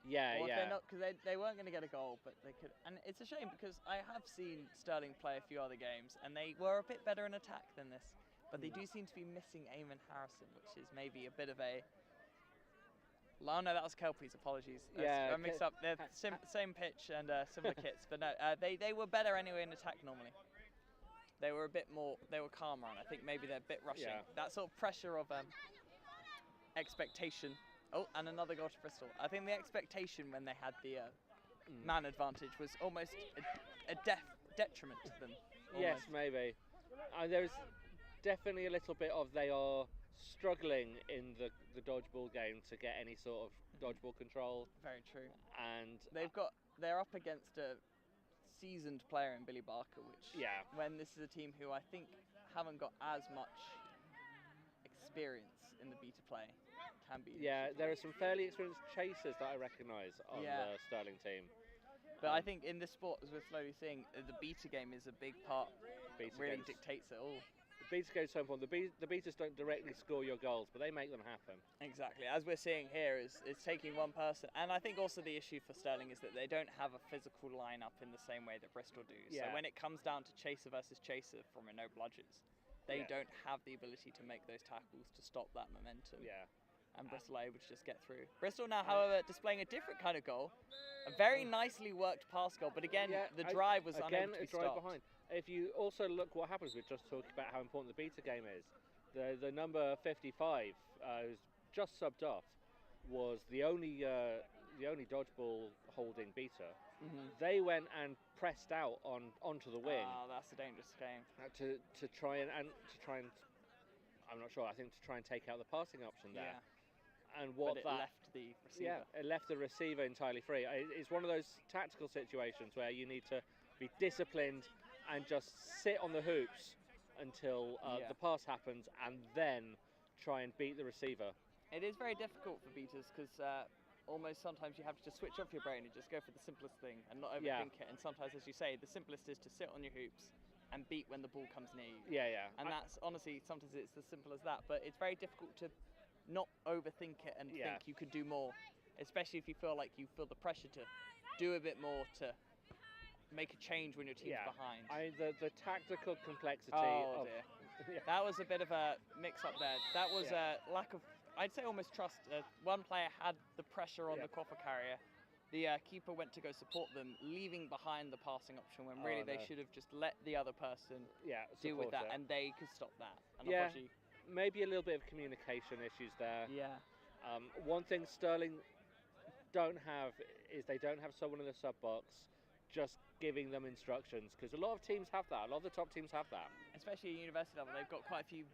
Yeah, Or if yeah. they're not, because they weren't going to get a goal, but they could. And it's a shame because I have seen Stirling play a few other games, and they were a bit better in attack than this. But they do seem to be missing Eamon Harrison, which is maybe a bit of a. Oh no, that was Kelpies. Apologies. Yeah, I mixed up. They're same pitch and similar kits, but no, they were better anyway in attack normally. They were a bit more. They were calmer, and I think maybe they're a bit rushing. Yeah. That sort of pressure of expectation. Oh, and another goal to Bristol. I think the expectation when they had the man advantage was almost a detriment to them. Yes, almost. maybe. There's definitely a little bit of they are struggling in the dodgeball game to get any sort of dodgeball control. Very true. And they're up against a seasoned player in Billy Barker, which when this is a team who I think haven't got as much experience in the beta play can be. Yeah, there are some fairly experienced chasers that I recognise on the Stirling team. But I think in this sport, as we're slowly seeing, the beta game is a big part. Beta really games. dictates it all. The beta game is so important. The beaters don't directly score your goals, but they make them happen. Exactly. As we're seeing here, is taking one person. And I think also the issue for Stirling is that they don't have a physical lineup in the same way that Bristol do. Yeah. So when it comes down to chaser versus chaser from a no bludgers, they don't have the ability to make those tackles to stop that momentum. Yeah. And Bristol are able to just get through. Bristol now, however, displaying a different kind of goal. A very nicely worked pass goal, but again, the drive was unable to be drive stopped. behind. If you also look what happens, we're just talking about how important the beta game is. The number 55, who's just subbed off, was the only dodgeball holding beater. They went and pressed out onto the wing. Oh, that's a dangerous game. To try and I'm not sure. I think to try and take out the passing option there. Yeah. And what but it that left the receiver. it left the receiver entirely free. It's one of those tactical situations where you need to be disciplined and just sit on the hoops until the pass happens, and then try and beat the receiver. It is very difficult for beaters because almost sometimes you have to just switch off your brain and just go for the simplest thing and not overthink it. And sometimes, as you say, the simplest is to sit on your hoops and beat when the ball comes near you. And that's honestly, sometimes it's as simple as that. But it's very difficult to not overthink it and think you could do more, especially if you feel like you feel the pressure to do a bit more to make a change when your team's behind. The tactical complexity Oh of dear. That was a bit of a mix-up there. That was a lack of, I'd say almost trust. One player had the pressure on the coffer carrier. The keeper went to go support them, leaving behind the passing option when really they should have just let the other person deal with that, and they could stop that. And unfortunately, maybe a little bit of communication issues there. Yeah. One thing Stirling don't have is they don't have someone in the sub box just giving them instructions, because a lot of teams have that. A lot of the top teams have that. Especially at university level, they've got quite a few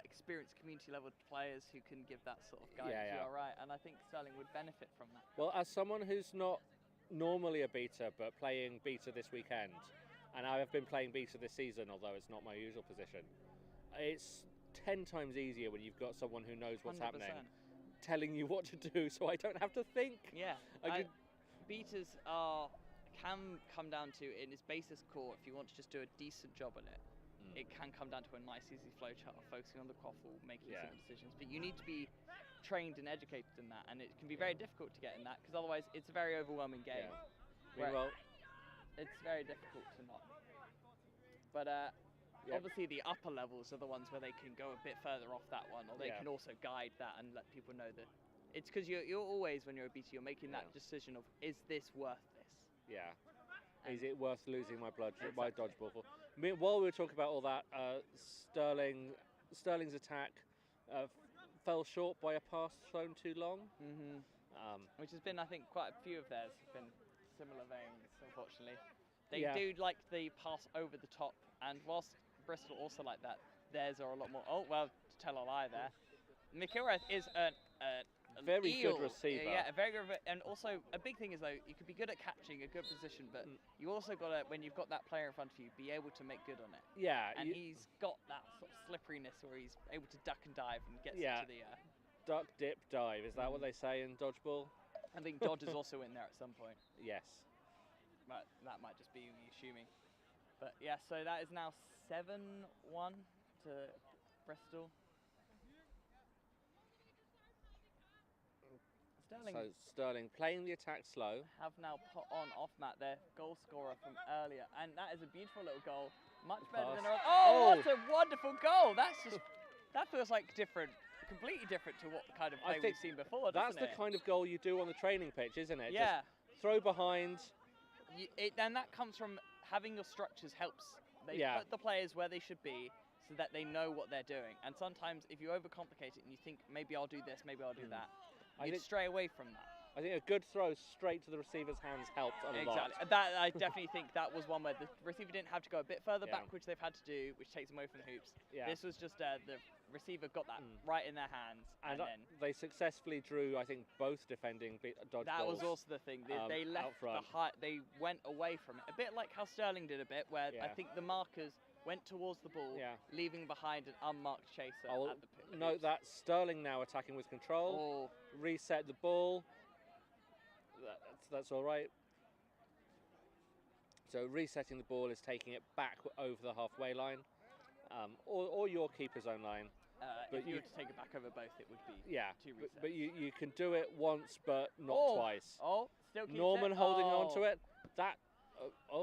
experienced community level players who can give that sort of guidance. You are right, and I think Stirling would benefit from that. Well, as someone who's not normally a beta but playing beta this weekend, and I have been playing beta this season, although it's not my usual position, it's 10 times easier when you've got someone who knows what's 100%. happening, telling you what to do, so I don't have to think. Yeah, betas can come down to, in its basis core, if you want to just do a decent job on it, it can come down to a nice easy flowchart of focusing on the quaffle, making simple decisions. But you need to be trained and educated in that, and it can be very difficult to get in that, because otherwise it's a very overwhelming game. Meanwhile, it's very difficult to not. But obviously the upper levels are the ones where they can go a bit further off that one, or they can also guide that and let people know that it's because you're always, when you're a beta, you're making that decision of, is this worth this? Yeah. Is it worth losing my dodgeball for? While we were talking about all that, Stirling's attack fell short by a pass thrown too long. Which has been, I think, quite a few of theirs have been similar veins, unfortunately. They do like the pass over the top, and whilst Bristol also like that, theirs are a lot more. Oh, well, to tell a lie there. Mikilrath is a very good receiver. Yeah, a very good. And also, a big thing is though, you could be good at catching a good position, but you also got to, when you've got that player in front of you, be able to make good on it. Yeah, and he's got that sort of slipperiness where he's able to duck and dive and gets into the. Duck, dip, dive. Is that what they say in dodgeball? I think dodge is also in there at some point. Yes. But that might just be me assuming. But yeah, so that is now 7-1 to Bristol. Stirling playing the attack slow. Have now put on off mat their goal scorer from earlier, and that is a beautiful little goal. Much better than what a wonderful goal! That feels like completely different to what kind of play we've seen before. That's the kind of goal you do on the training pitch, isn't it? Yeah. Just throw behind. And that comes from having your structures helps. They put the players where they should be, so that they know what they're doing. And sometimes if you overcomplicate it and you think, maybe I'll do this, maybe I'll do that, you'd stray away from that. I think a good throw straight to the receiver's hands helped a lot. Exactly. That, I definitely think that was one where the receiver didn't have to go a bit further back, which they've had to do, which takes them away from the hoops. This was just the receiver got that right in their hands. And then they successfully drew, I think, both defending dodge That balls, was also the thing. They left the height. They went away from it. A bit like how Stirling did a bit, where I think the markers went towards the ball, leaving behind an unmarked chaser at the pitch. Note that Stirling now attacking with control. Reset the ball. That's all right. So resetting the ball is taking it back over the halfway line, or your keeper's own line. But if you were to take it back over both, it would be two resets. But you can do it once, but not twice. Still keeps Norman it. holding on to it. That.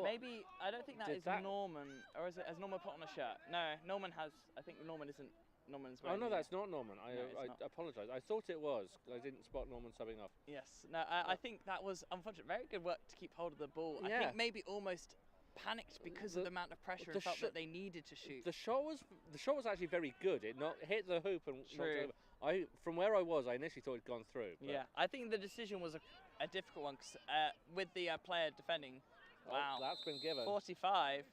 Maybe I don't think that is Norman, or is it? Has Norman put on a shirt? No, Norman has. I think Norman isn't. Norman's wearing. Oh no, that's not Norman. I not. apologise. I thought it was. I didn't spot Norman subbing off. Yes. No, I think that was unfortunate. Very good work to keep hold of the ball. I think maybe almost panicked because of the amount of pressure and felt that they needed to shoot. The shot was actually very good. It hit the hoop and knocked over. From where I was, I initially thought it'd gone through. Yeah, I think the decision was a difficult one cause, with the player defending. Wow, that's been given. 45.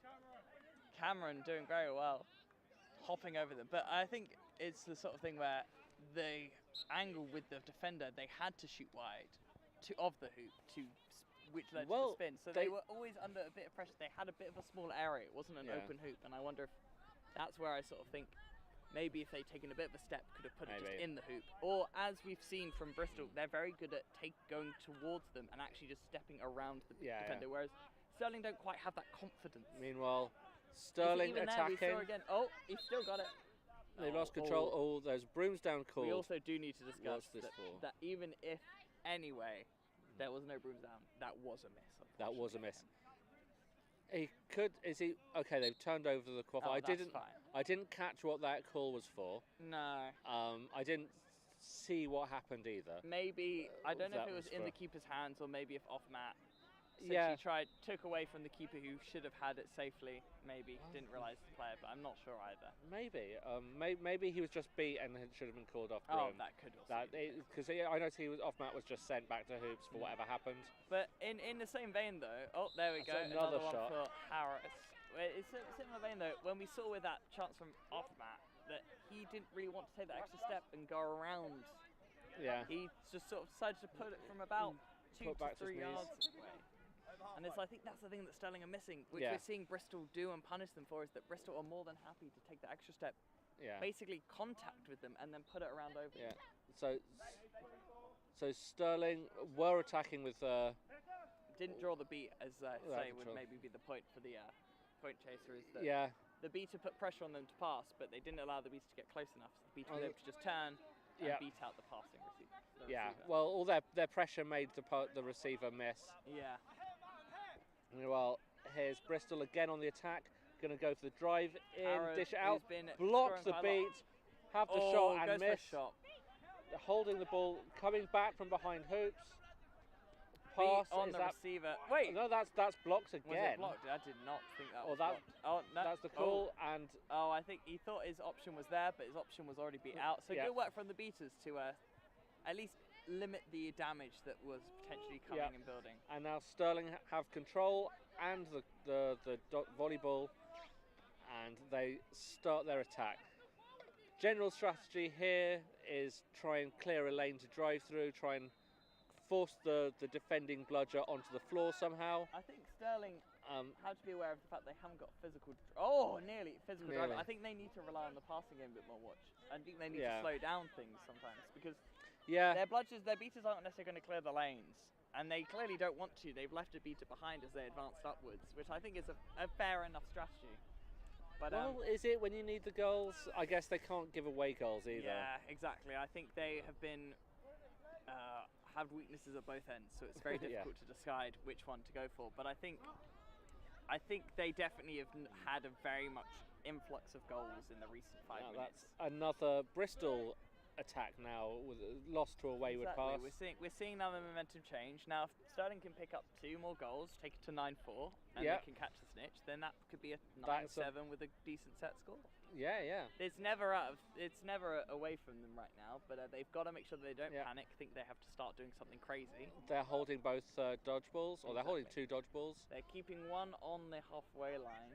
Cameron doing very well. hopping over them. But I think it's the sort of thing where the angle with the defender, they had to shoot wide of the hoop which led to the spin. So they were always under a bit of pressure. They had a bit of a small area. It wasn't an open hoop. And I wonder if that's where I sort of think maybe if they'd taken a bit of a step, could have put it just in the hoop. Or as we've seen from Bristol, they're very good at going towards them and actually just stepping around the defender. Whereas Stirling don't quite have that confidence. Meanwhile, Stirling attacking. We saw again. Oh, he's still got it. They lost control. Oh, there's brooms down called. We also do need to discuss that even if anyway there was no brooms down, that was a miss. That was a miss. He could. Is he okay? They've turned over the qualifier. I didn't catch what that call was for. No. I didn't see what happened either. Maybe I don't know if it was in the keeper's hands or maybe if off mat. Since he took away from the keeper who should have had it safely, maybe didn't realise the player, but I'm not sure either. Maybe, maybe he was just beat and it should have been called off. Oh, that could also because I noticed he was off mat was just sent back to hoops for whatever happened. But in the same vein though, there we go, another one shot for Harris. It's a similar vein though. When we saw with that chance from off mat that he didn't really want to take that extra step and go around. Yeah. He just sort of decided to put it from about 2 to 3 yards away. And I think that's the thing that Stirling are missing, which we're seeing Bristol do and punish them for, is that Bristol are more than happy to take the extra step, basically contact with them and then put it around over them. So Stirling were attacking with... Didn't draw the beat, as I say, would maybe be the point for the point chaser, is that the beater put pressure on them to pass, but they didn't allow the beater to get close enough, so the beater was able to just turn and beat out the passing receiver. Well, all their pressure made the receiver miss. Yeah. Well, here's Bristol again on the attack. Going to go for the drive in, Arrow, dish it out, been block the beat, have the shot and miss. Shot. Holding the ball, coming back from behind hoops. Pass on the receiver. Wait, no, that's blocked again. Was it blocked? I did not think that was blocked. No, that's the call. And I think he thought his option was there, but his option was already beat out. So good work from the beaters to at least limit the damage that was potentially coming and building. And now Stirling have control and the volleyball, and they start their attack. General strategy here is try and clear a lane to drive through, try and force the defending bludger onto the floor somehow. I think Stirling have to be aware of the fact they haven't got physical... nearly physical drive. I think they need to rely on the passing game a bit more, I think they need to slow down things sometimes, because their beaters aren't necessarily going to clear the lanes, and they clearly don't want to. They've left a beater behind as they advanced upwards, which I think is a fair enough strategy. But, is it when you need the goals? I guess they can't give away goals either. Yeah, exactly. I think they have been have weaknesses at both ends, so it's very difficult to decide which one to go for. But I think they definitely have had a very much influx of goals in the recent 5 minutes. That's another Bristol attack now, with lost to a wayward pass. We're seeing now the momentum change. Now, if Stirling can pick up 2 more goals, take it to 9-4, and they can catch the snitch, then that could be a 9-7 with a decent set score. Yeah. It's never away from them right now, but they've got to make sure that they don't panic. Think they have to start doing something crazy. They're holding both dodgeballs, or they're holding 2 dodgeballs. They're keeping one on the halfway line.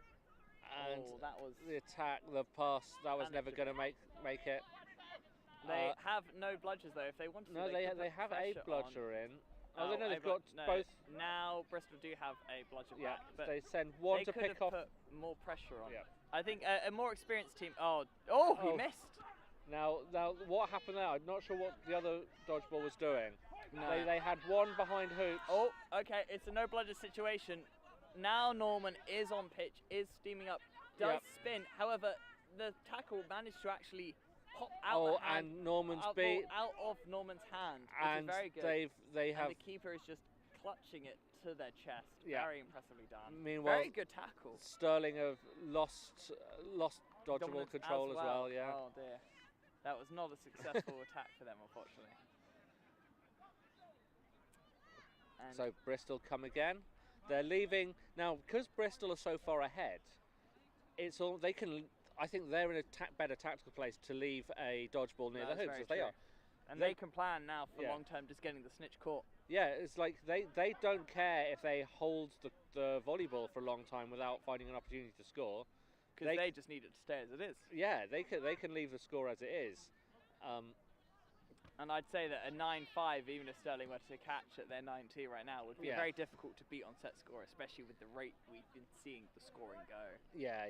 And that was the attack, the pass, that was never going to make it. They have no bludgers though. If they wanted to, they have a bludger in. They've got no, both. Now Bristol do have a bludger back, but they send one to pick off. Put more pressure on. I think a more experienced team. He missed. Now what happened there? I'm not sure what the other dodgeball was doing. No. They had one behind hoops. Okay, it's a no bludger situation. Now Norman is on pitch, is steaming up, does spin. However, the tackle managed to actually pop out and Norman's beat out of Norman's hand, which and is very good. They have the keeper is just clutching it to their chest. Very impressively done. Meanwhile, very good tackle. Stirling have lost dodgeball control as well. Yeah. Oh dear, that was not a successful attack for them, unfortunately. And so Bristol come again. They're leaving now because Bristol are so far ahead. It's all they can. I think they're in a better tactical place to leave a dodgeball near the hoops as they are. And they can plan now for long term, just getting the snitch caught. Yeah, it's like they don't care if they hold the volleyball for a long time without finding an opportunity to score. because they just need it to stay as it is. Yeah, they can leave the score as it is. And I'd say that a 9-5, even if Stirling were to catch at their 9-2 right now, would be very difficult to beat on set score, especially with the rate we've been seeing the scoring go. Yeah.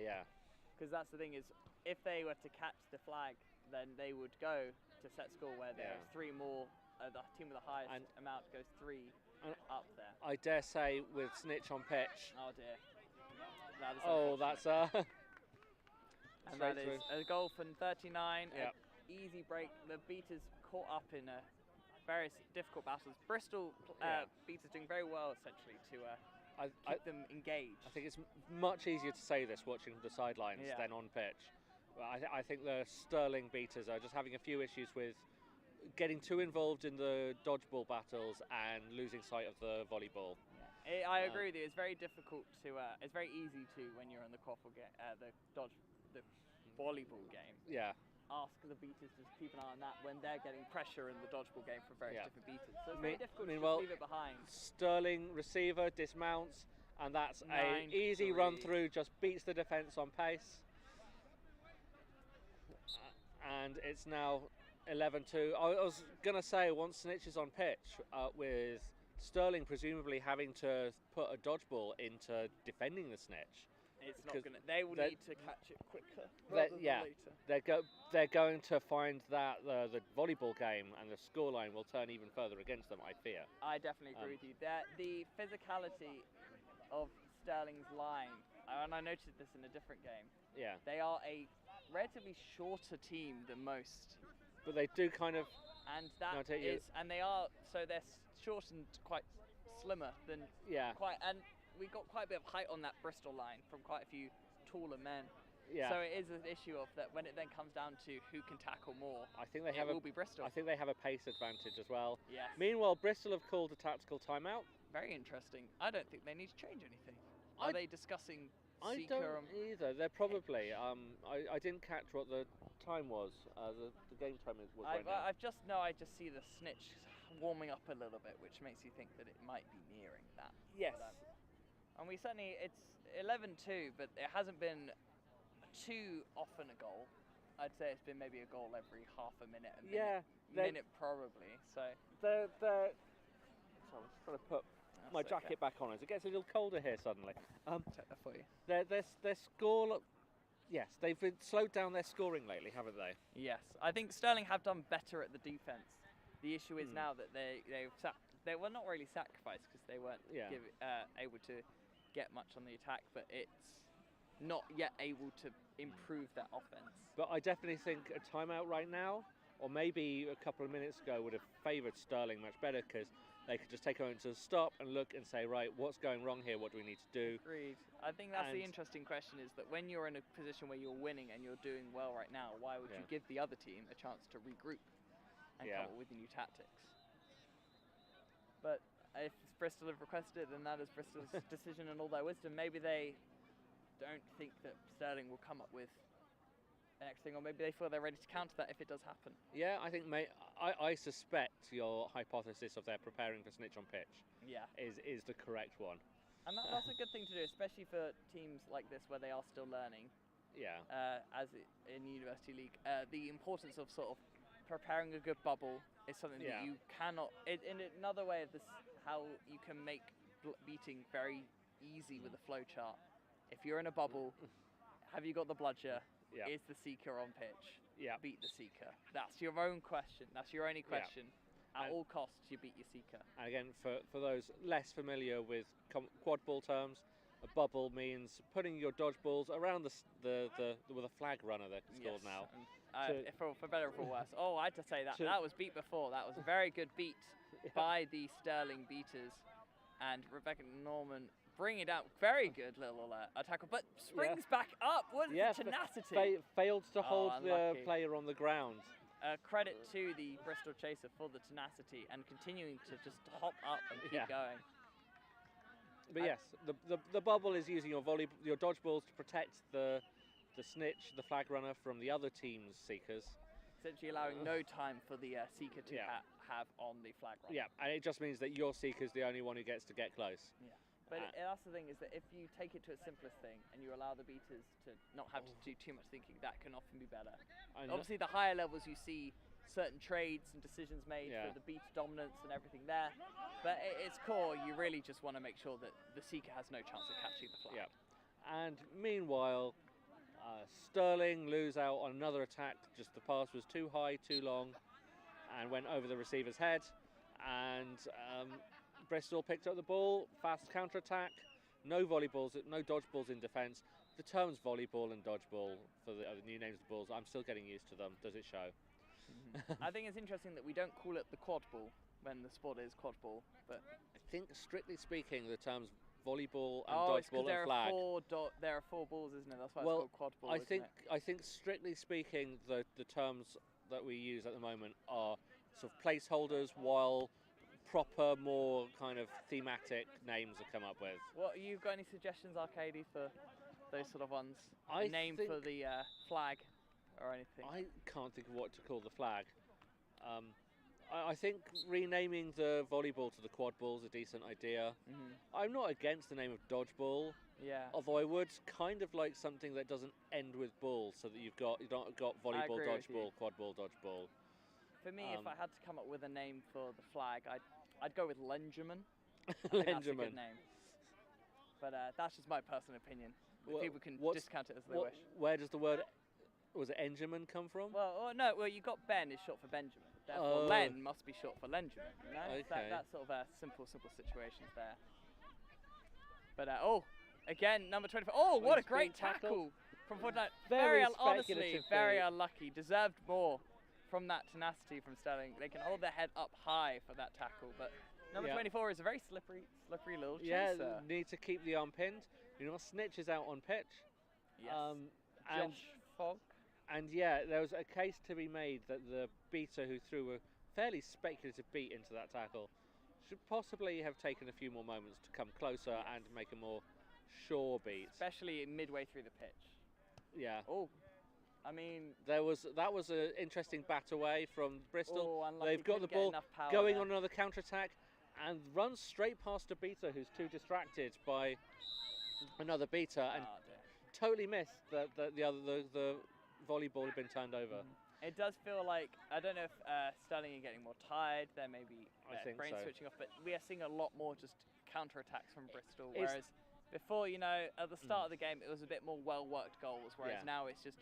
Because that's the thing is, if they were to catch the flag, then they would go to set score where there's 3 more. The team with the highest amount goes 3 up there. I dare say with Snitch on pitch. Oh dear. That is that's and that is a goal from 39. Yep. Easy break. The beaters caught up in various difficult battles. Bristol beaters doing very well essentially to keep them engaged. I think it's much easier to say this watching the sidelines than on pitch. But I think the Stirling beaters are just having a few issues with getting too involved in the dodgeball battles and losing sight of the volleyball. I agree with you. It's very difficult to. It's very easy to when you're in the quaffle game, the volleyball game. Yeah. Ask the beaters to keep an eye on that when they're getting pressure in the dodgeball game from various different beaters. So it's very difficult to just leave it behind. Sterling receiver dismounts, and that's an easy run through. Just beats the defence on pace, and it's now 11-2. I was gonna say once Snitch is on pitch, with Sterling presumably having to put a dodgeball into defending the Snitch. It's not going to. They will need to catch it quicker rather than later. They're going to find that the volleyball game and the scoreline will turn even further against them, I fear. I definitely agree with you. The physicality of Sterling's line, and I noticed this in a different game. Yeah. They are a relatively shorter team than most. But they do kind of. And that is, and they are they're short and quite slimmer than and. We got quite a bit of height on that Bristol line from quite a few taller men. Yeah. So it is an issue of that when it then comes down to who can tackle more. I think they will be Bristol. I think they have a pace advantage as well. Yes. Meanwhile, Bristol have called a tactical timeout. Very interesting. I don't think they need to change anything. Are they discussing I Seeker? don't either. They're probably. I didn't catch what the time was. The game time was right now. I just see the Snitch warming up a little bit, which makes you think that it might be nearing that. Yes. And we certainly, it's 11-2, but it hasn't been too often a goal. I'd say it's been maybe a goal every half a minute, minute probably. So they're sorry, I'm just trying to put my jacket back on as it gets a little colder here suddenly. Check that for you. Their score, yes, they've been slowed down their scoring lately, haven't they? Yes, I think Stirling have done better at the defence. The issue is now that they were not really sacrificed because they weren't able to get much on the attack, but it's not yet able to improve that offense. But I definitely think a timeout right now, or maybe a couple of minutes ago, would have favoured Stirling much better because they could just take a moment to stop and look and say, right, what's going wrong here? What do we need to do? Agreed. I think that's the interesting question is that when you're in a position where you're winning and you're doing well right now, why would you give the other team a chance to regroup and come up with new tactics? But if Bristol have requested it, then that is Bristol's decision and all their wisdom. Maybe they don't think that Stirling will come up with the next thing, or maybe they feel they're ready to counter that if it does happen. Yeah, I think, I suspect your hypothesis of they're preparing for Snitch on pitch is the correct one. And that's a good thing to do, especially for teams like this where they are still learning. Yeah. As in University League, the importance of sort of preparing a good bubble is something that you cannot. In another way of this, how you can make beating very easy with a flow chart. If you're in a bubble, have you got the bludger? Is the Seeker on pitch? Beat the Seeker. That's your own question. That's your only question. At all costs, you beat your Seeker. And again, for those less familiar with quadball terms, a bubble means putting your dodgeballs around with a flag runner that's called now. For better or for worse. Oh, I had to say that. That was beat before. That was a very good beat by the Stirling beaters. And Rebecca Norman bring it out. Very good little tackle, but springs back up. What is the tenacity? Failed to hold the player on the ground. Credit to the Bristol Chaser for the tenacity and continuing to just hop up and keep going. But yes, the bubble is using your dodgeballs to protect the Snitch, the flag runner, from the other team's Seekers. Essentially allowing no time for the Seeker to have on the flag runner. Yeah, and it just means that your Seeker's the only one who gets to get close. Yeah. But that's the thing, is that if you take it to its simplest thing and you allow the beaters to not have to do too much thinking, that can often be better. Obviously, the higher levels you see certain trades and decisions made for the beat dominance and everything there. But at its core, you really just want to make sure that the Seeker has no chance of catching the flag. Yeah. And meanwhile, Stirling lose out on another attack. Just the pass was too high, too long, and went over the receiver's head. And Bristol picked up the ball, fast counter-attack, no volleyballs, no dodgeballs in defence. The terms volleyball and dodgeball for the new names of the balls, I'm still getting used to them. Does it show? I think it's interesting that we don't call it the quad ball when the sport is quad ball. But I think, strictly speaking, the terms volleyball and dodgeball and flag. There are 4 balls, isn't it? That's why it's called quad ball. I think, strictly speaking, the terms that we use at the moment are sort of placeholders, while proper, more kind of thematic names are come up with. What, you've got any suggestions, Arcady, for those sort of ones? I A name for the flag or anything? I can't think of what to call the flag. I think renaming the volleyball to the quad ball is a decent idea. I'm not against the name of dodgeball. Yeah. Although I would kind of like something that doesn't end with ball, so that you've got volleyball, dodgeball, quad ball, dodgeball. For me, if I had to come up with a name for the flag, I'd go with Lengerman. Lengerman. That's a good name. But that's just my personal opinion. People can discount it as they wish. Where does the word, was it Engerman, come from? Well, you got Ben is short for Benjamin. Therefore, Len must be short for Lengerman. You know? Okay. That's sort of a simple situations there. But again, number 24. Oh, what a great tackle from Fortnite. Honestly, very unlucky. Deserved more from that tenacity from Stirling. They can hold their head up high for that tackle, but number 24 is a very slippery little chaser. Yeah, need to keep the arm pinned. Snitch is out on pitch. Yes. And Josh Fogg. And yeah, there was a case to be made that the beater who threw a fairly speculative beat into that tackle should possibly have taken a few more moments to come closer and make a more sure beat. Especially midway through the pitch. Yeah. Oh, I mean... that was an interesting bat away from Bristol. Unlucky. They've got the ball going on another counter-attack and runs straight past a beater who's too distracted by another beater and totally missed that the volleyball had been turned over. It does feel like, I don't know if Stirling are getting more tired, they're maybe brain switching off, but we are seeing a lot more just counter-attacks from Bristol, whereas before, at the start of the game, it was a bit more well-worked goals, whereas now it's just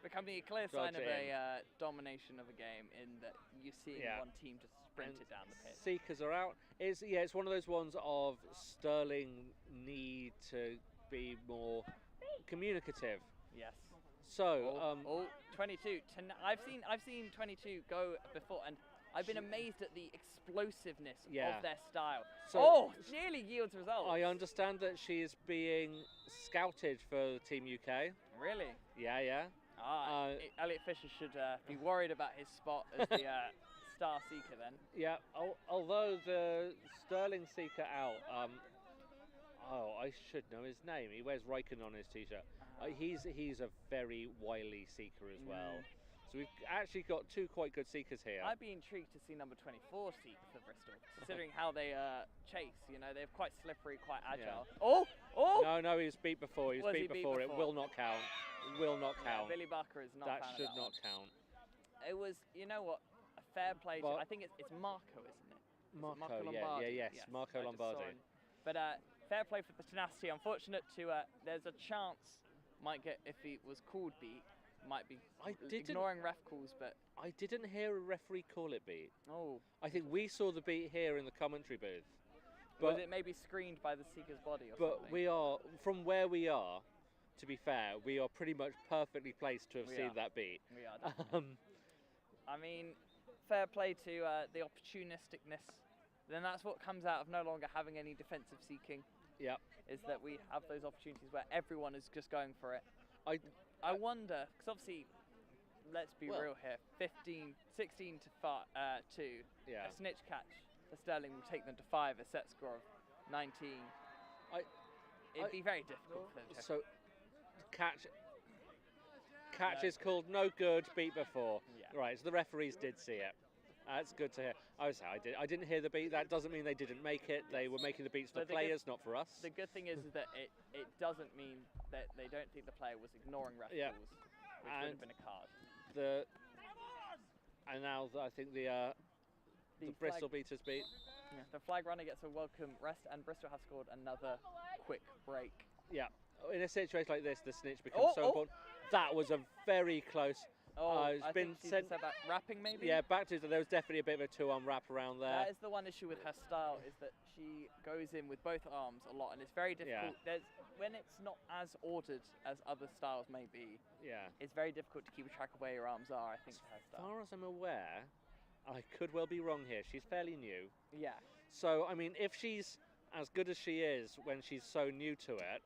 becoming a clear sign of a domination of a game in that you're seeing one team just sprint it down the pitch. Seekers are out. It's one of those ones of Stirling need to be more communicative. Yes. So, 22. I've seen 22 go before, and I've been amazed at the explosiveness of their style. So nearly yields results. I understand that she is being scouted for Team UK. Really? Yeah. Elliot Fisher should be worried about his spot as the star seeker then. Yeah. Although the Stirling seeker out. I should know his name. He wears Riken on his t-shirt. He's a very wily seeker as well. So we've actually got 2 quite good seekers here. I'd be intrigued to see number 24 seek for Bristol, considering how they chase. They're quite slippery, quite agile. Yeah. No, he was beat before. He was beat before. It will not count. It will not count. Billy Barker is not. That should not count. It was, a fair play. I think it's Marco, isn't it? Marco Lombardi. Yes, Marco Lombardi. But fair play for the tenacity. Unfortunate there's a chance might get, if he was called beat, might be ignoring ref calls, but I didn't hear a referee call it beat. Oh. I think we saw the beat here in the commentary booth. But was it maybe screened by the seeker's body or something? But we are, from where we are, to be fair, we are pretty much perfectly placed to have seen that beat. We are, definitely. I mean, fair play to the opportunisticness. Then that's what comes out of no longer having any defensive seeking. Yeah. Is that we have those opportunities where everyone is just going for it. I wonder, because obviously, let's be real here, 16 to 2. Yeah. A snitch catch for Stirling will take them to 5, a set score of 19. It'd be very difficult for them to... So, catch is called no good, beat before. Yeah. Right, so the referees did see it. That's good to hear. I didn't hear the beat. That doesn't mean they didn't make it. They were making the beats for But the players, not for us. The good thing is that it doesn't mean that they don't think the player was ignoring ref Yeah. calls, which would have been a card. And now I think the Bristol beaters beat. Yeah, the flag runner gets a welcome rest, and Bristol have scored another quick break. Yeah, in a situation like this, the snitch becomes so important. That was a very close. It's I been think she sent said about wrapping maybe. Yeah, back to there was definitely a bit of a 2-arm wrap around there. That is the one issue with her style, is that she goes in with both arms a lot, and it's very difficult. When it's not as ordered as other styles may be, it's very difficult to keep a track of where your arms are, I think, her As style. far as I'm aware, I could well be wrong here. She's fairly new. Yeah. So, I mean, if she's as good as she is when she's so new to it,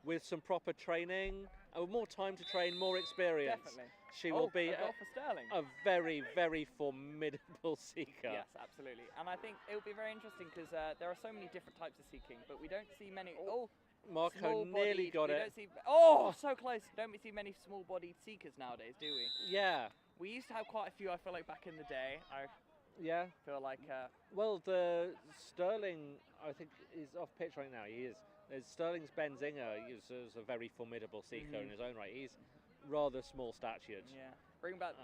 with some proper training, more time to train, more experience, Definitely. she will be a goal for Stirling. a very, very formidable seeker. Yes, absolutely. And I think it will be very interesting because there are so many different types of seeking, but we don't see many. Marco nearly got we it. Don't see, so close. Don't we see many small-bodied seekers nowadays, do we? Yeah. We used to have quite a few, I feel like, back in the day. I feel like... well, the Stirling, I think, is off pitch right now. He is. There's Stirling's Benzinger is a very formidable seeker in his own right. He's rather small-statured. Yeah. Bring back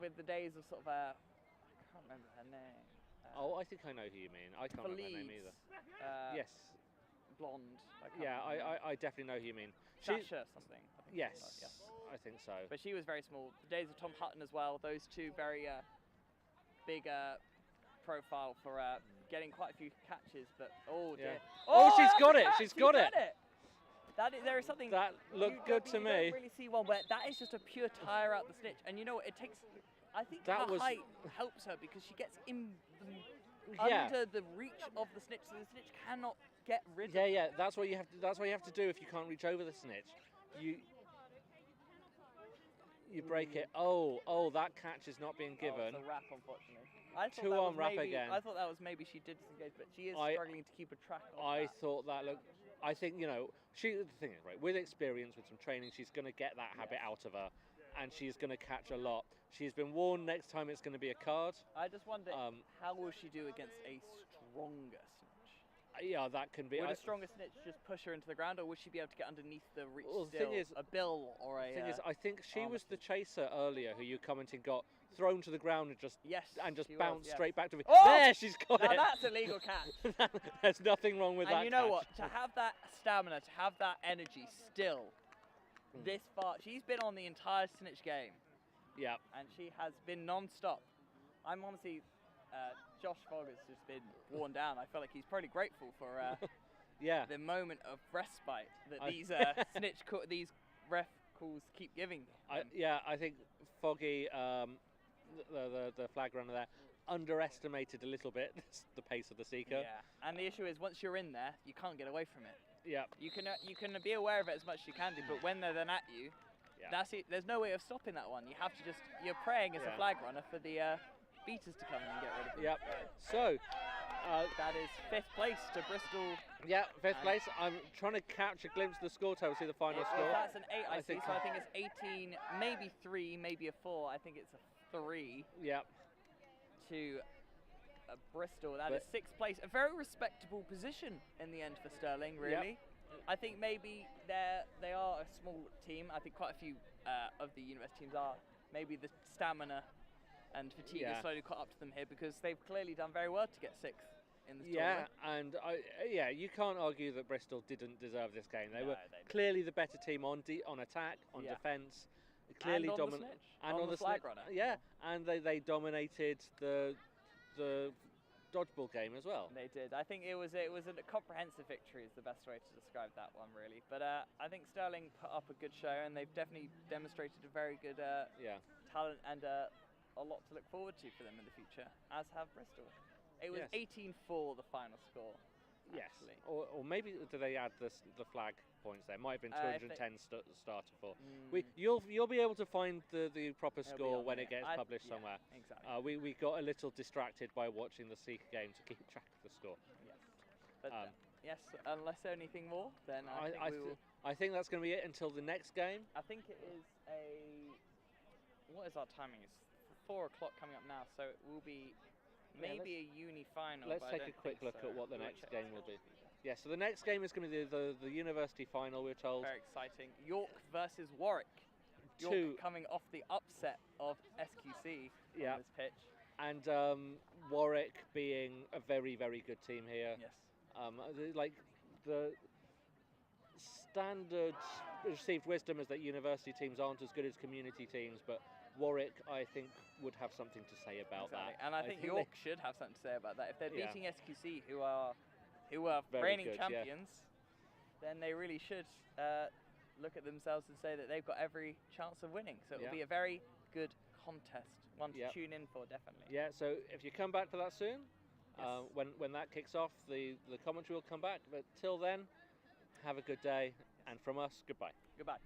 with the days of sort of... I can't remember her name. I think I know who you mean. I can't remember her name either. Yes. Blonde. I definitely know who you mean. Sasha something. Yes, I think so. But she was very small. The days of Tom Hutton as well. Those two very big profile for getting quite a few catches. But dear. She's got it. She's got it. There is something that looked good to me. You don't really see one where that is just a pure tire out the snitch. And you know what? It takes. I think her height helps her because she gets under the reach of the snitch, so the snitch cannot get rid of her. Yeah. That's what you have to. That's what you have to do if you can't reach over the snitch. You break it. That catch is not being given. It's a wrap, unfortunately. I thought 2-arm wrap again. I thought that was maybe she did disengage, but she is struggling to keep a track of that. Thought that looked. I think the thing is, right, with experience, with some training, she's going to get that habit out of her, and she's going to catch a lot. She's been warned next time it's going to be a card. I just wonder how will she do against a stronger snitch? Yeah, that can be. Would a stronger snitch just push her into the ground, or would she be able to get underneath the reach the thing is, a bill or a... The thing is, I think she was the chaser earlier who you commenting got thrown to the ground and just bounced straight back to me. There, she's got it. Now that's a legal catch. There's nothing wrong with that. And you know catch. what? To have that stamina, to have that energy still this far, she's been on the entire snitch game. Yeah. And she has been non-stop. I'm honestly... Josh Fogg has just been worn down. I feel like he's probably grateful for the moment of respite that these these ref calls keep giving him. I think Foggy, the flag runner there, underestimated a little bit the pace of the seeker. Yeah, and the issue is once you're in there, you can't get away from it. Yeah. You can be aware of it as much as you can do, but when they're then at you, that's it. There's no way of stopping that one. You have to you're praying as a flag runner for the beaters to come in and get rid of it. Yep. So that is 5th place to Bristol. Yeah, 5th place. I'm trying to catch a glimpse of the score table, see the final score. That's an 8, I think. So I think it's 18, maybe 3, maybe a 4. I think it's a 3. Yep. To Bristol. That is 6th place. A very respectable position in the end for Stirling, really. Yep. I think maybe they are a small team. I think quite a few of the university teams are. Maybe the stamina and fatigue has slowly caught up to them here because they've clearly done very well to get 6th in this tournament. And you can't argue that Bristol didn't deserve this game. They were clearly the better team on attack, on defence. Clearly dominant and on the flag runner. Yeah, and they dominated the dodgeball game as well. They did. I think it was a comprehensive victory is the best way to describe that one, really. But I think Stirling put up a good show, and they've definitely demonstrated a very good talent and a lot to look forward to for them in the future, as have Bristol. It was 18-4 the final score. Yes, actually. or maybe do they add the flag points there? Might have been 210 starter for. You'll be able to find the proper score when it gets published somewhere. Exactly. We got a little distracted by watching the Seeker game to keep track of the score. Yes, but yes, unless anything more, then I think that's going to be it until the next game. I think it is what is our timing? It's 4 o'clock coming up now, so it will be maybe a uni final. Let's but I take a don't quick think look so. at what the We'll next check game will be. Yeah, so the next game is going to be the university final, we're told. Very exciting. York versus Warwick. York Two- coming off the upset of SQC Yeah. on this pitch. And Warwick being a very, very good team here. Yes. Like the standard received wisdom is that university teams aren't as good as community teams, but Warwick, I think, would have something to say about Exactly. that. And I think York should have something to say about that. If they're Yeah. beating SQC, who are Very reigning good, yeah. champions, then they really should look at themselves and say that they've got every chance of winning. So it will Yeah. be a very good contest, one to Yeah. tune in for, definitely. Yeah, so if you come back to that soon, Yes. when that kicks off, the commentary will come back. But till then, have a good day, and from us, goodbye. Goodbye.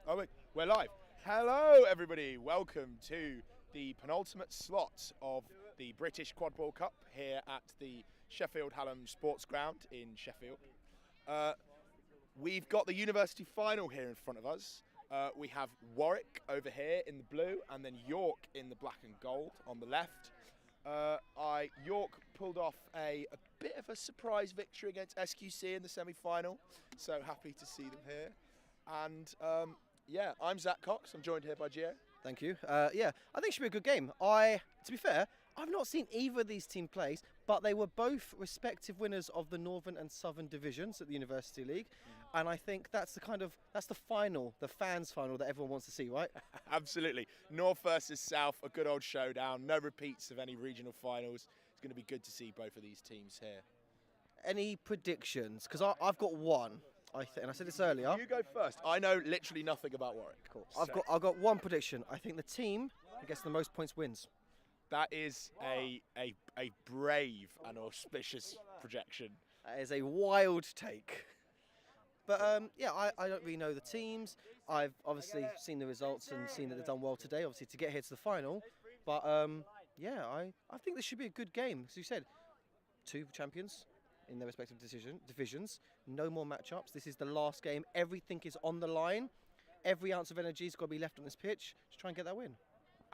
Oh, wait, we're live. Hello, everybody. Welcome to the penultimate slot of the British Quadball Cup here at the Sheffield Hallam Sports Ground in Sheffield. We've got the university final here in front of us. We have Warwick over here in the blue and then York in the black and gold on the left. York pulled off a bit of a surprise victory against SQC in the semi-final, so happy to see them here. And yeah, I'm Zach Cox. I'm joined here by Gio. Thank you. Yeah, I think it should be a good game. To be fair, I've not seen either of these teams play, but they were both respective winners of the Northern and Southern divisions at the University League. And I think that's the final, the fans' final that everyone wants to see, right? Absolutely. North versus South, a good old showdown. No repeats of any regional finals. It's going to be good to see both of these teams here. Any predictions? Because I've got one. And I said this earlier. You go first. I know literally nothing about Warwick. Cool. I've got one prediction. I think the team that gets the most points wins. That is a brave and auspicious projection. That is a wild take. But yeah, I don't really know the teams. I've obviously seen the results and seen that they've done well today, obviously, to get here to the final. But yeah, I think this should be a good game. As you said, 2 champions in their respective divisions. No more matchups. This is the last game. Everything is on the line. Every ounce of energy has got to be left on this pitch to try and get that win.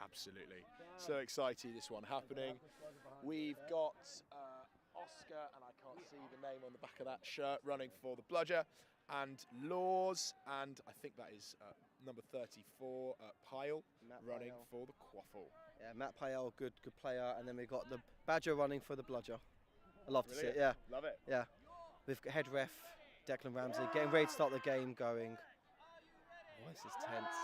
Absolutely. So excited this one happening. We've got Oscar, and I can't see the name on the back of that shirt, running for the bludger, and Laws, and I think that is number 34, Pyle, running for the quaffle. Yeah, Matt Pyle, good player, and then we've got the Badger running for the bludger. I love to see it, yeah. Love it. Yeah. We've got head ref, Declan Ramsey, getting ready to start the game going. Why is this tense?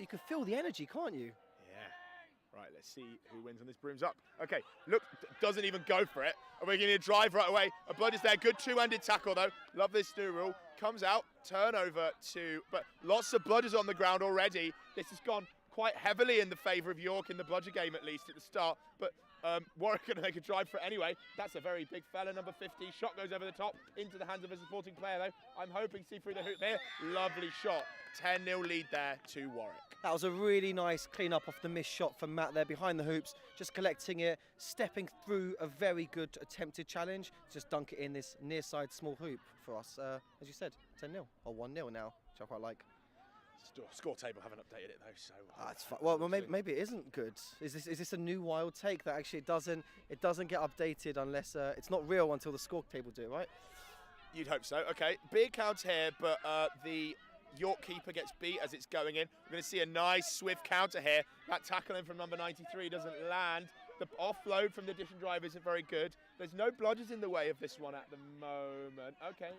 You can feel the energy, can't you? Yeah. Right, let's see who wins on this. Brooms up. Okay, look, doesn't even go for it. And we're going to drive right away. A bludger's there. Good two-handed tackle, though. Love this new rule. Comes out, turnover to... But lots of bludgers on the ground already. This has gone quite heavily in the favour of York in the bludger game, at least, at the start. But Warwick going to make a drive for it anyway. That's a very big fella, number 50. Shot goes over the top, into the hands of a supporting player, though. I'm hoping to see through the hoop there. Lovely shot. 10-0 lead there to Warwick. That was a really nice clean up off the missed shot from Matt there behind the hoops, just collecting it, stepping through a very good attempted challenge, just dunk it in this near side small hoop for us. As you said, 10-0 or 1-0 now, which I quite like. Score table haven't updated it though, so it's fine. Well, maybe it isn't good. Is this a new wild take that actually it doesn't get updated unless it's not real until the score table do, right? You'd hope so. Okay, big count here, but the York keeper gets beat as it's going in. We're going to see a nice swift counter here. That tackle in from number 93 doesn't land. The offload from the addition drive isn't very good. There's no bludgers in the way of this one at the moment. Okay,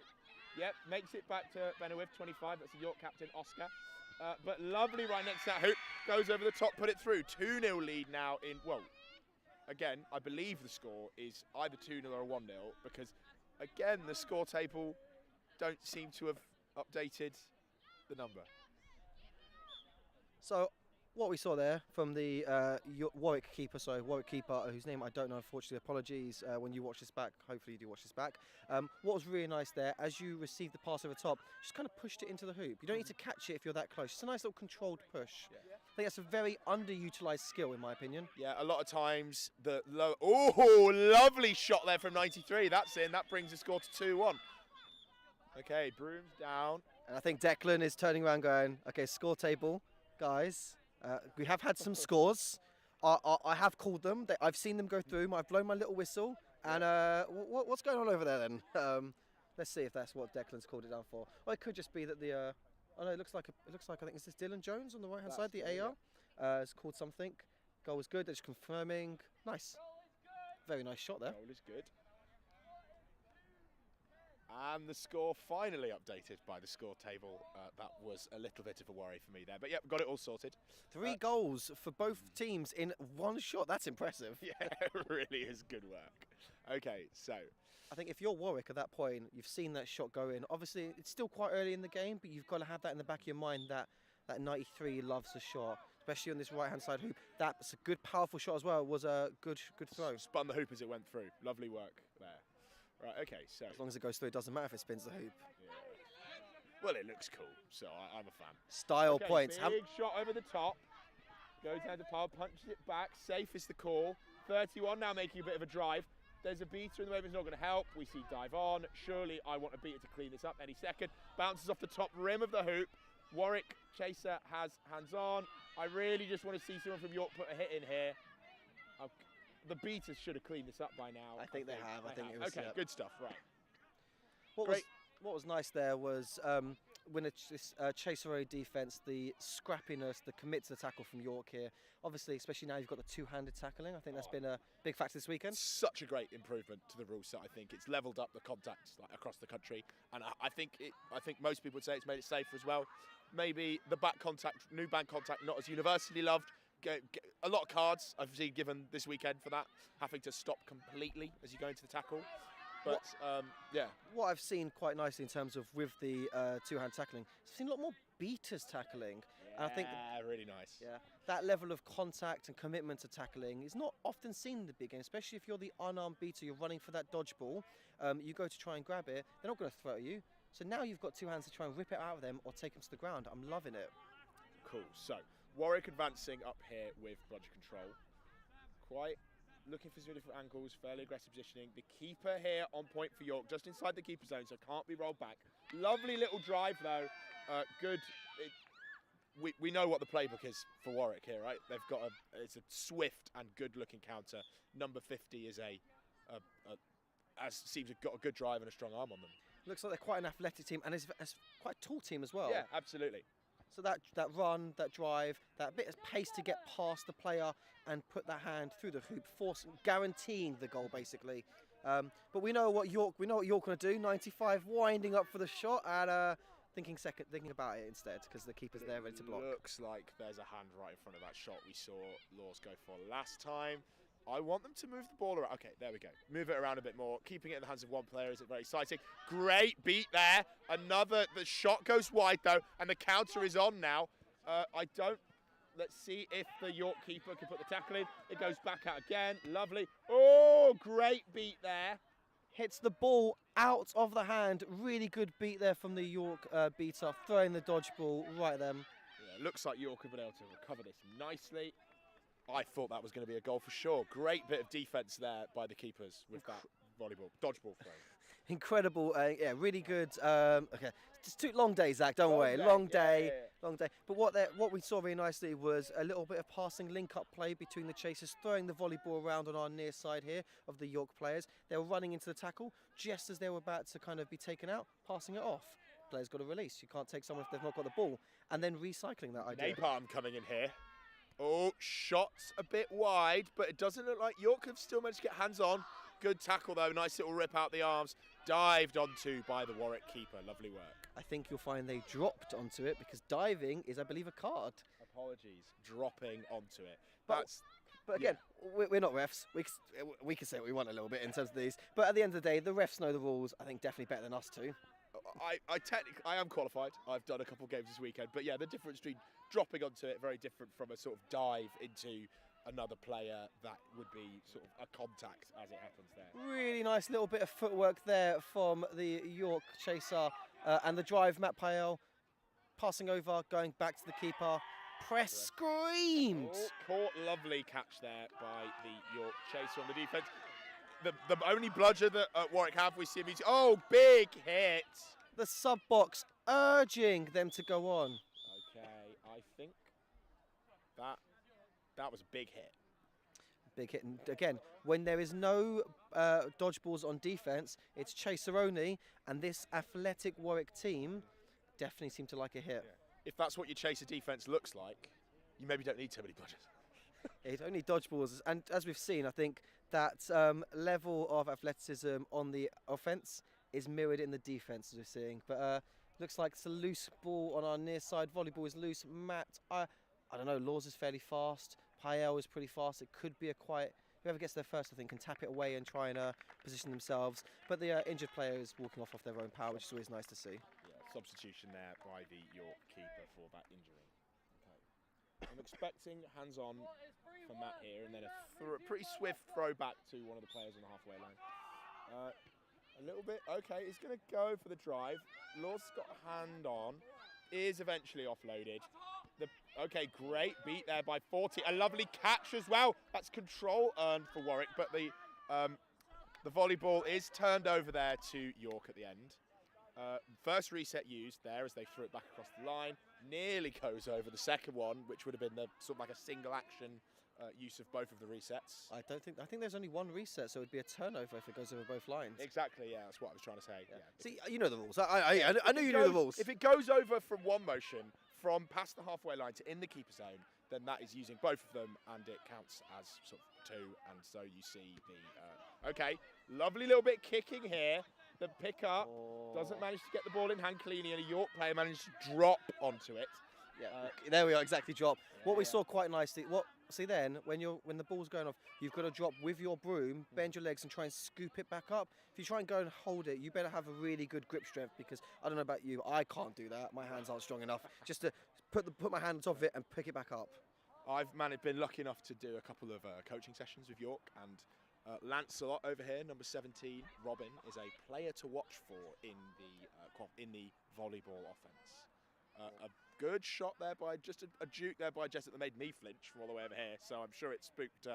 yep, makes it back to Benowith, 25. That's the York captain, Oscar. But lovely right next to that hoop. Goes over the top, put it through. 2-0 lead now in, well, again, I believe the score is either 2-0 or 1-0 because, again, the score table don't seem to have updated the number. So what we saw there from the Warwick keeper, whose name I don't know, unfortunately, apologies when you watch this back, hopefully you do watch this back. What was really nice there, as you received the pass over the top, just kind of pushed it into the hoop. You don't need to catch it if you're that close. It's a nice little controlled push. Yeah. I think that's a very underutilised skill, in my opinion. Yeah, a lot of times the low... Oh, lovely shot there from 93. That's in. That brings the score to 2-1. Okay, Brooms down. And I think Declan is turning around going, okay, score table, guys. We have had some scores. I have called them. I've seen them go through. I've blown my little whistle. And what's going on over there then? Let's see if that's what Declan's called it down for. Or it could just be that the... oh no, it looks like I think it's this Dylan Jones on the right hand side, the AR. Has called something. Goal was good. They're just confirming. Nice. Very nice shot there. Goal is good. And the score finally updated by the score table. That was a little bit of a worry for me there. But yeah, got it all sorted. 3 goals for both teams in one shot. That's impressive. Yeah, it really is good work. Okay, so. I think if you're Warwick at that point, you've seen that shot go in. Obviously, it's still quite early in the game, but you've got to have that in the back of your mind that 93 loves a shot, especially on this right-hand side hoop. That's a good, powerful shot as well. It was a good throw. Spun the hoop as it went through. Lovely work there. Right, okay, so. As long as it goes through, it doesn't matter if it spins the hoop. Well, it looks cool, so I'm a fan. Style Okay, points. Big shot over the top. Goes down to Pile, punches it back. Safe is the call. 31 now making a bit of a drive. There's a beater in the way, but it's not going to help. We see dive on. Surely I want a beater to clean this up any second. Bounces off the top rim of the hoop. Warwick chaser has hands on. I really just want to see someone from York put a hit in here. The beaters should have cleaned this up by now. I think they have. I think it was, okay, good stuff. Right. What was nice there was when a chaser defense, the scrappiness, the commit to the tackle from York here. Obviously, especially now you've got the two-handed tackling. I think that's been a big factor this weekend. Such a great improvement to the rule set. I think it's levelled up the contacts across the country, and I think most people would say it's made it safer as well. Maybe the back contact, new band contact, not as universally loved. A lot of cards I've seen given this weekend for that, having to stop completely as you go into the tackle. But yeah. What I've seen quite nicely in terms of with the two-hand tackling, I've seen a lot more beaters tackling. Yeah, and I think really nice. Yeah, that level of contact and commitment to tackling is not often seen in the big game, especially if you're the unarmed beater, you're running for that dodgeball. You go to try and grab it, they're not going to throw at you. So now you've got two hands to try and rip it out of them or take them to the ground. I'm loving it. Cool. So Warwick advancing up here with bludger control. Quite looking for some different angles, fairly aggressive positioning. The keeper here on point for York, just inside the keeper zone, so can't be rolled back. Lovely little drive though. Good. We know what the playbook is for Warwick here, right? They've got it's a swift and good-looking counter. Number 50 is seems got a good drive and a strong arm on them. Looks like they're quite an athletic team and it's quite a tall team as well. Yeah, absolutely. So that run, that drive, that bit of pace to get past the player and put that hand through the hoop, guaranteeing the goal basically. But we know what York going to do. 95 winding up for the shot and thinking about it instead because the keeper's there ready to block. Looks like there's a hand right in front of that shot we saw Laws go for last time. I want them to move the ball around. Okay, there we go. Move it around a bit more. Keeping it in the hands of one player is very exciting. Great beat there. The shot goes wide though, and the counter is on now. Let's see if the York keeper can put the tackle in. It goes back out again. Lovely. Oh, great beat there. Hits the ball out of the hand. Really good beat there from the York beater, throwing the dodgeball right at them. Yeah, looks like York have been able to recover this nicely. I thought that was going to be a goal for sure. Great bit of defence there by the keepers with that dodgeball throw. Incredible, yeah, really good. Okay, just 2 long days, Zach. Don't worry, long day. But what we saw very nicely was a little bit of passing link-up play between the chasers, throwing the volleyball around on our near side here of the York players. They were running into the tackle just as they were about to kind of be taken out, passing it off. Players got a release. You can't take someone if they've not got the ball, and then recycling that idea. Napalm coming in here. Oh, shots a bit wide, but it doesn't look like York have still managed to get hands on. Good tackle though, nice little rip out the arms. Dived onto by the Warwick keeper, lovely work. I think you'll find they dropped onto it because diving is, I believe, a card. Apologies, dropping onto it. But again, we're not refs. We can say what we want a little bit in terms of these. But at the end of the day, the refs know the rules, I think definitely better than us too. I am qualified. I've done a couple of games this weekend. But yeah, the difference between dropping onto it, very different from a sort of dive into another player. That would be sort of a contact as it happens there. Really nice little bit of footwork there from the York chaser. And the drive, Matt Pael passing over, going back to the keeper. Press screamed. Oh, caught, lovely catch there by the York chaser on the defence. The only bludger that Warwick have, we see him. Oh, big hit. The sub box urging them to go on. Okay, I think that was a big hit. Big hit. And again, when there is no dodgeballs on defence, it's chaser only, and this athletic Warwick team definitely seem to like a hit. Yeah. If that's what your chaser defence looks like, you maybe don't need so many bludgers. It's only dodgeballs, and as we've seen, I think that level of athleticism on the offence is mirrored in the defence, as we're seeing. But looks like it's a loose ball on our near side. Volleyball is loose. Matt, I don't know, Laws is fairly fast. Pael is pretty fast. It could be a quiet... Whoever gets there first, I think, can tap it away and try and position themselves. But the injured player is walking off their own power, which is always nice to see. Yeah, substitution there by the York keeper for that injury. I'm expecting hands-on from Matt here, and then a pretty swift throw back to one of the players on the halfway line. A little bit. Okay, he's going to go for the drive. Law's got a hand on. Is eventually offloaded. Okay, great beat there by 40. A lovely catch as well. That's control earned for Warwick, but the volleyball is turned over there to York at the end. First reset used there as they threw it back across the line. Nearly goes over the second one, which would have been the sort of like a single action use of both of the resets. I think there's only one reset, so it would be a turnover if it goes over both lines. Exactly, yeah, that's what I was trying to say. Yeah. See, you know the rules. I know you know the rules. If it goes over from one motion, from past the halfway line to in the keeper zone, then that is using both of them, and it counts as sort of two, and so you see the... okay, lovely little bit kicking here. The pick up doesn't manage to get the ball in hand cleanly, and a York player managed to drop onto it. Yeah, there we are, exactly, drop. What we saw quite nicely, see then, when the ball's going off, you've got to drop with your broom, bend your legs and try and scoop it back up. If you try and go and hold it, you better have a really good grip strength, because I don't know about you, I can't do that. My hands aren't strong enough just to put my hand on top of it and pick it back up. I've been lucky enough to do a couple of coaching sessions with York, and Lancelot over here, number 17, Robin, is a player to watch for in the volleyball offence. A good shot there by just a juke there by Jessup that made me flinch from all the way over here, so I'm sure it spooked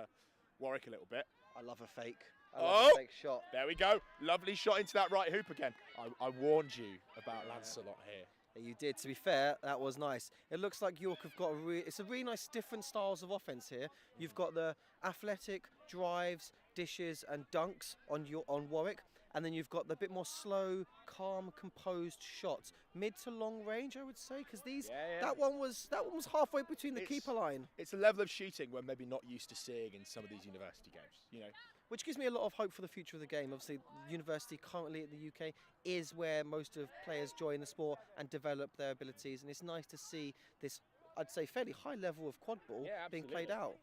Warwick a little bit. I love a fake. I love a fake shot. There we go. Lovely shot into that right hoop again. I warned you about Lancelot here. You did. To be fair, that was nice. It looks like York have got it's a really nice different styles of offence here. You've got the athletic drives, dishes and dunks on Warwick, and then you've got the bit more slow, calm, composed shots, mid to long range, I would say, because that one was halfway between the keeper line. It's a level of shooting we're maybe not used to seeing in some of these university games, you know. Which gives me a lot of hope for the future of the game. Obviously, university currently in the UK is where most of players join the sport and develop their abilities, and it's nice to see this, I'd say, fairly high level of quad ball being played out.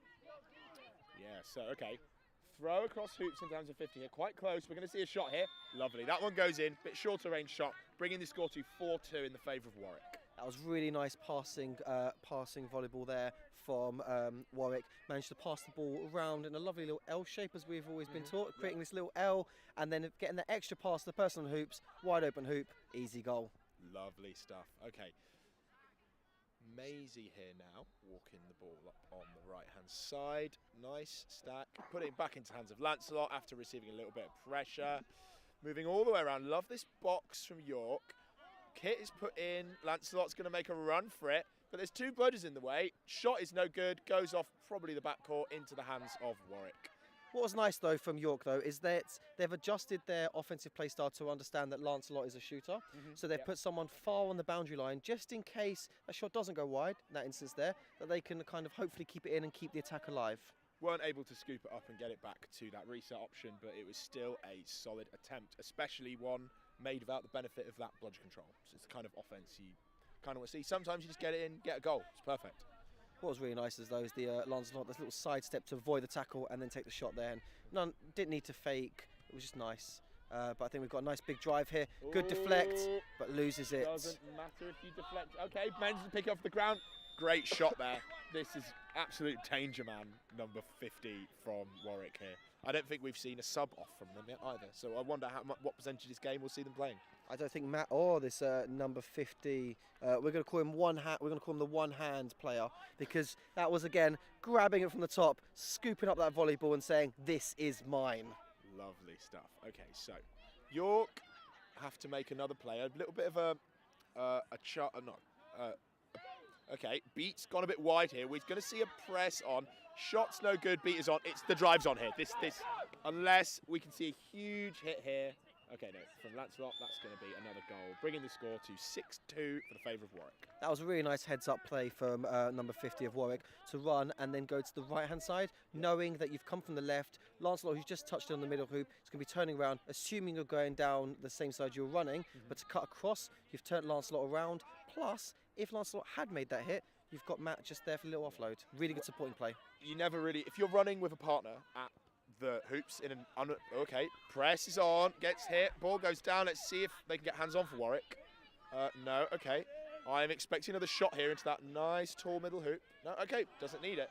Yeah, so, okay. Throw across hoops in terms of 50 here. Quite close. We're going to see a shot here. Lovely. That one goes in. Bit shorter range shot, bringing the score to 4-2 in the favour of Warwick. That was really nice passing volleyball there from Warwick. Managed to pass the ball around in a lovely little L shape, as we've always been taught, creating this little L, and then getting the extra pass to the person on hoops, wide open hoop, easy goal. Lovely stuff. Okay. Maisie here now, walking the ball up on the right-hand side. Nice stack. Putting it back into hands of Lancelot after receiving a little bit of pressure. Moving all the way around. Love this box from York. Kit is put in. Lancelot's going to make a run for it, but there's two blooders in the way. Shot is no good. Goes off probably the backcourt into the hands of Warwick. What was nice, though, from York, though, is that they've adjusted their offensive play style to understand that Lancelot is a shooter. So they've put someone far on the boundary line, just in case that shot doesn't go wide, in that instance there, that they can kind of hopefully keep it in and keep the attack alive. Weren't able to scoop it up and get it back to that reset option, but it was still a solid attempt, especially one made without the benefit of that bludge control. So it's the kind of offense you kind of want to see. Sometimes you just get it in, get a goal. It's perfect. What was really nice is though is the Lancelot, this little sidestep to avoid the tackle and then take the shot there. And didn't need to fake. It was just nice. But I think we've got a nice big drive here. Good deflect, but loses it. Doesn't matter if you deflect. Okay, manages to pick it off the ground. Great shot there. This is absolute danger man, number 50 from Warwick here. I don't think we've seen a sub off from them yet either. So I wonder what percentage of this game we'll see them playing. I don't think Matt this number 50. We're going to call him one hand. We're going to call him the one-hand player, because that was again grabbing it from the top, scooping up that volleyball and saying, "This is mine." Lovely stuff. Okay, so York have to make another play. A little bit of okay, beat's gone a bit wide here. We're going to see a press on. Shot's no good. Beat is on. It's the drive's on here. This unless we can see a huge hit here. Okay, no, from Lancelot, that's going to be another goal, bringing the score to 6-2 for the favour of Warwick. That was a really nice heads-up play from number 50 of Warwick to run and then go to the right-hand side, knowing that you've come from the left. Lancelot, who's just touched it on the middle hoop, is going to be turning around, assuming you're going down the same side you're running, but to cut across, you've turned Lancelot around. Plus, if Lancelot had made that hit, you've got Matt just there for a little offload. Really good supporting play. You never really, if you're running with a partner at the hoops in okay, press is on, gets hit, ball goes down. Let's see if they can get hands on for Warwick. No, okay. I'm expecting another shot here into that nice tall middle hoop. No, okay, doesn't need it.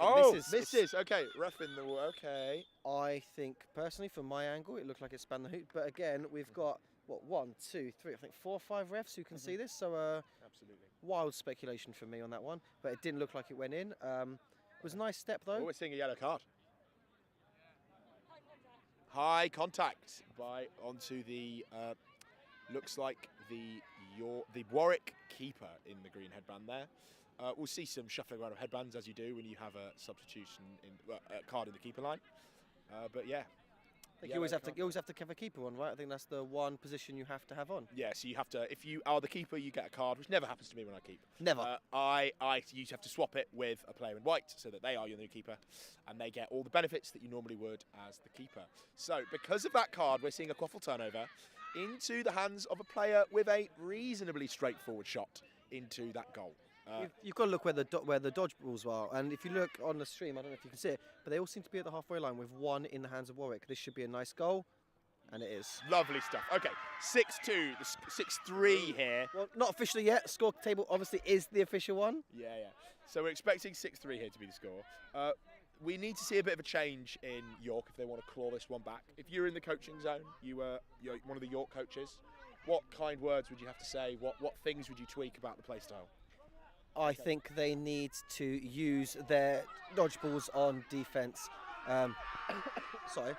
Oh, misses. Okay, ref in the okay. I think personally, from my angle, it looked like it spanned the hoop. But again, we've got what 1, 2, 3, I think 4 or 5 refs who can see this. So absolutely wild speculation from me on that one. But it didn't look like it went in. It was a nice step though. Oh, we're seeing a yellow card. High contact by onto the looks like the Warwick keeper in the green headband there. We'll see some shuffling around of headbands as you do when you have a substitution in card in the keeper line. But yeah, I think you always have to have a keeper on, right? I think that's the one position you have to have on. Yeah, so you have to. If you are the keeper, you get a card, which never happens to me when I keep. Never. You have to swap it with a player in white so that they are your new keeper, and they get all the benefits that you normally would as the keeper. So because of that card, we're seeing a quaffle turnover into the hands of a player with a reasonably straightforward shot into that goal. You've got to look where the dodgeballs are, and if you look on the stream, I don't know if you can see it, but they all seem to be at the halfway line with one in the hands of Warwick. This should be a nice goal, and it is. Lovely stuff. Okay, 6-2, 6-3 here. Well, not officially yet. Score table obviously is the official one. Yeah. So we're expecting 6-3 here to be the score. We need to see a bit of a change in York if they want to claw this one back. If you're in the coaching zone, you're one of the York coaches, what kind words would you have to say? What things would you tweak about the play style? I think they need to use their dodgeballs on defence. Sorry.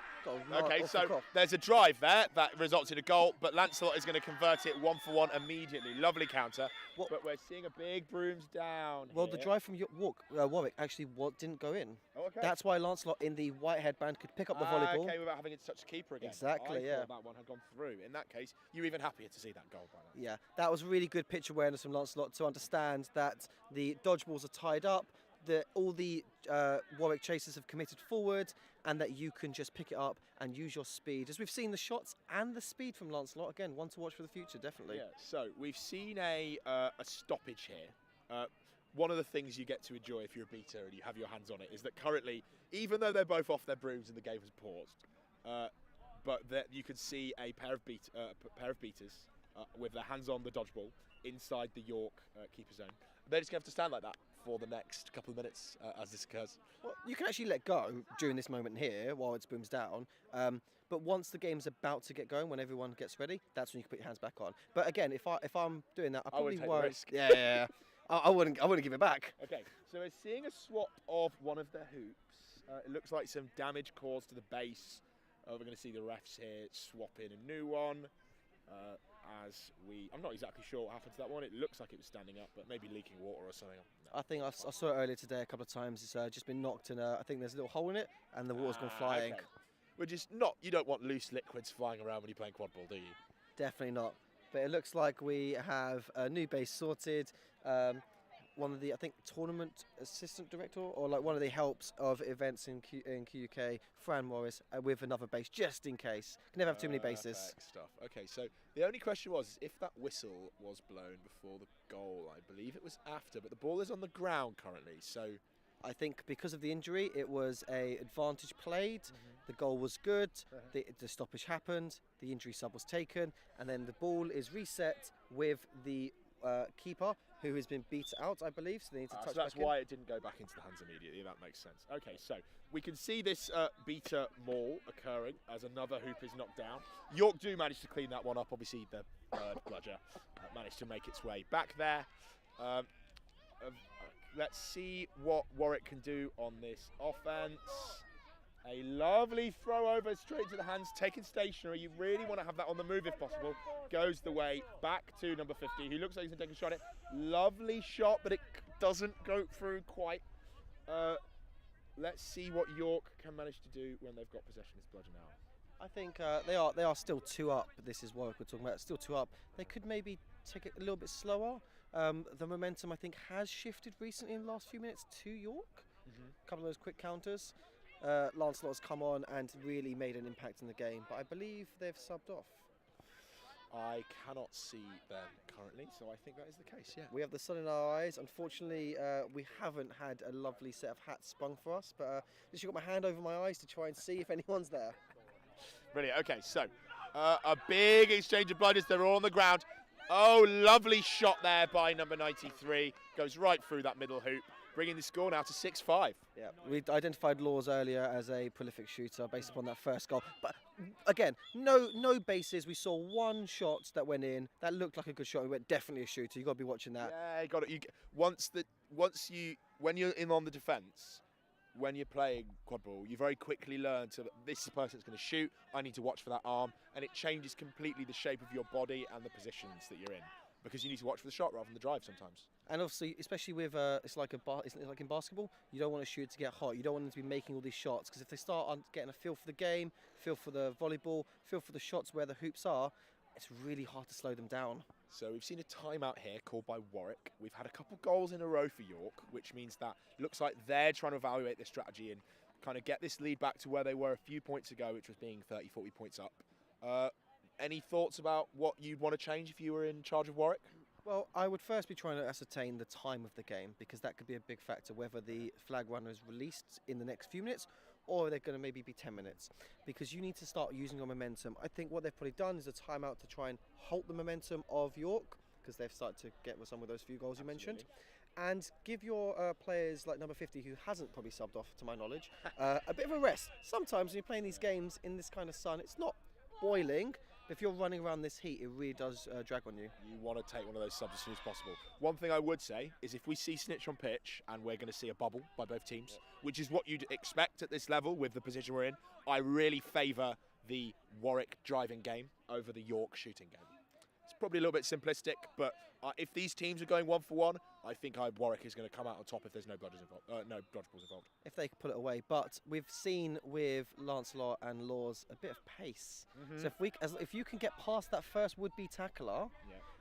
Okay, so there's a drive there that results in a goal, but Lancelot is going to convert it 1-for-1 immediately. Lovely counter. But we're seeing a big brooms down. Well, here. the drive from Warwick actually didn't go in. Oh, okay. That's why Lancelot in the white headband could pick up the volleyball. Okay, without having to touch the keeper again. Exactly, I thought that one had gone through. In that case, you're even happier to see that goal by now. Yeah, that was really good pitch awareness from Lancelot to understand that the dodgeballs are tied up, that all the Warwick chasers have committed forward, and that you can just pick it up and use your speed. As we've seen the shots and the speed from Lancelot, again, one to watch for the future, definitely. Yeah, so we've seen a stoppage here. One of the things you get to enjoy if you're a beater and you have your hands on it is that currently, even though they're both off their brooms and the game has paused, but that you can see a pair of beaters with their hands on the dodgeball inside the York keeper zone. They're just going to have to stand like that for the next couple of minutes as this occurs. Well, you can actually let go during this moment here while it's booms down. But once the game's about to get going, when everyone gets ready, that's when you can put your hands back on. But again, if I'm doing that, I probably take won't. the risk. Yeah. I wouldn't give it back. Okay, so we're seeing a swap of one of their hoops. It looks like some damage caused to the base. We're going to see the refs here swap in a new one. I'm not exactly sure what happened to that one. It looks like it was standing up, but maybe leaking water or something. I think I saw it earlier today a couple of times. It's just been knocked, and I think there's a little hole in it, and the water's gone flying. Okay. Which is you don't want loose liquids flying around when you're playing quadball, do you? Definitely not. But it looks like we have a new base sorted. One of the, I think, tournament assistant director, or like one of the helps of events in QUK, Fran Morris, with another base just in case. Can never have too many bases. Stuff. Okay, so the only question was if that whistle was blown before the goal. I believe it was after, but the ball is on the ground currently. So I think because of the injury, it was a advantage played. The goal was good. The stoppage happened. The injury sub was taken, and then the ball is reset with the keeper, who has been beat out, I believe, so they need to touch so that's back in. why it didn't go back into the hands immediately. That makes sense. Okay, so we can see this beater maul occurring as another hoop is knocked down. York do manage to clean that one up. Obviously, the third bludger managed to make its way back there. Let's see what Warwick can do on this offense. A lovely throw over straight to the hands, taken stationary. You really want to have that on the move if possible. Goes the way back to number 50, who looks like he's going to take a shot at it. Lovely shot, but it doesn't go through quite. Let's see what York can manage to do when they've got possession of this bludger now. I think they are still 2 up. This is Warwick we're talking about. Still 2 up. They could maybe take it a little bit slower. The momentum, I think, has shifted recently in the last few minutes to York. A couple of those quick counters. Lancelot has come on and really made an impact in the game, but I believe they've subbed off. I cannot see them currently, so I think that is the case, yeah. We have the sun in our eyes. Unfortunately, we haven't had a lovely set of hats spun for us, but just got my hand over my eyes to try and see if anyone's there. Brilliant, okay, so a big exchange of bludgers. They're all on the ground. Oh, lovely shot there by number 93. Goes right through that middle hoop. bringing the score now to 6-5. Yeah, we identified Laws earlier as a prolific shooter based upon that first goal. But again, no bases. We saw one shot that went in that looked like a good shot. We went definitely a shooter. You got to be watching that. Yeah, you got it. When you're in on the defence, when you're playing quadball, you very quickly learn to this is the person that's going to shoot. I need to watch for that arm, and it changes completely the shape of your body and the positions that you're in because you need to watch for the shot rather than the drive sometimes. And obviously, especially with it's like in basketball, you don't want a shooter to get hot. You don't want them to be making all these shots because if they start on getting a feel for the game, feel for the volleyball, feel for the shots where the hoops are, it's really hard to slow them down. So we've seen a timeout here called by Warwick. We've had a couple goals in a row for York, which means that looks like they're trying to evaluate their strategy and kind of get this lead back to where they were a few points ago, which was being 30, 40 points up. Any thoughts about what you'd want to change if you were in charge of Warwick? Well, I would first be trying to ascertain the time of the game because that could be a big factor, whether the flag runner is released in the next few minutes or they're going to maybe be 10 minutes because you need to start using your momentum. I think what they've probably done is a timeout to try and halt the momentum of York because they've started to get with some of those few goals you mentioned. And give your players like number 50, who hasn't probably subbed off to my knowledge, a bit of a rest. Sometimes when you're playing these games in this kind of sun, it's not boiling. If you're running around this heat, it really does drag on you. You want to take one of those subs as soon as possible. One thing I would say is if we see snitch on pitch and we're going to see a bubble by both teams, which is what you'd expect at this level with the position we're in, I really favour the Warwick driving game over the York shooting game. It's probably a little bit simplistic, but if these teams are going 1-for-1, I think Warwick is going to come out on top if there's no bludgers involved, no dodgeballs involved. If they could pull it away, but we've seen with Lancelot and Laws a bit of pace. So if you can get past that first would-be tackler,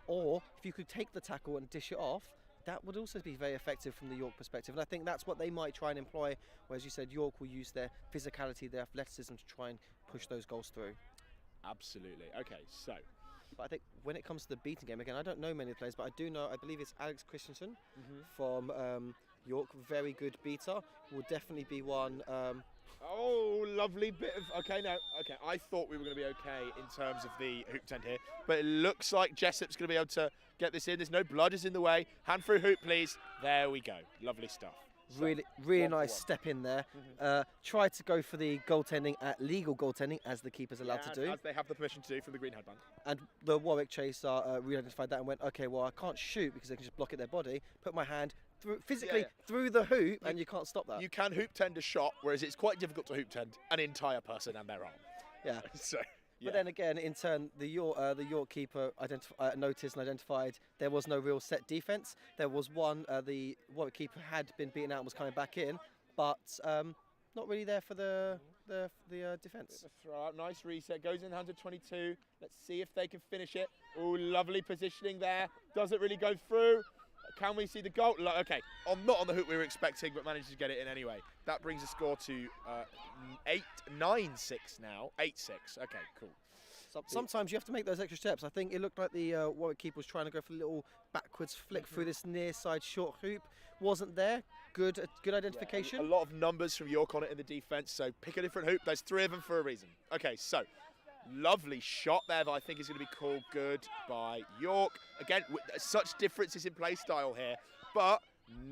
or if you could take the tackle and dish it off, that would also be very effective from the York perspective. And I think that's what they might try and employ. Whereas you said York will use their physicality, their athleticism to try and push those goals through. Absolutely. Okay, so. But I think when it comes to the beating game, again, I don't know many of the players, but I do know, I believe it's Alex Christensen from York, very good beater, will definitely be one. Oh, lovely bit of, okay, I thought we were going to be okay in terms of the hoop tent here, but it looks like Jessup's going to be able to get this in. There's no bludgers in the way. Hand through hoop, please. There we go. Lovely stuff. So, really nice step in there. Try to go for the goaltending, legal goaltending, as the keeper's allowed to do. As they have the permission to do from the green headband. And the Warwick chaser re-identified that and went, okay, well, I can't shoot because they can just block it their body. Put my hand physically through the hoop, and you can't stop that. You can hoop tend a shot, whereas it's quite difficult to hoop tend an entire person and their arm. Yeah. So. But then again, in turn, the York keeper noticed and identified there was no real set defence. There was one, the Warwick keeper had been beaten out and was coming back in, but not really there for the defence. Throw out, nice reset, goes in the hands of 22. Let's see if they can finish it. Oh, lovely positioning there. Doesn't really go through. Can we see the goal? Okay, not on the hoop we were expecting, but managed to get it in anyway. That brings the score to 9-6 now. 8-6. Okay, cool. Sometimes you have to make those extra steps. I think it looked like the Warwick keeper was trying to go for a little backwards flick through this near side short hoop. Wasn't there. Good identification. Yeah, a lot of numbers from York on it in the defence, so pick a different hoop. There's 3 of them for a reason. Okay, so lovely shot there that I think is going to be called good by York. Again, such differences in play style here, but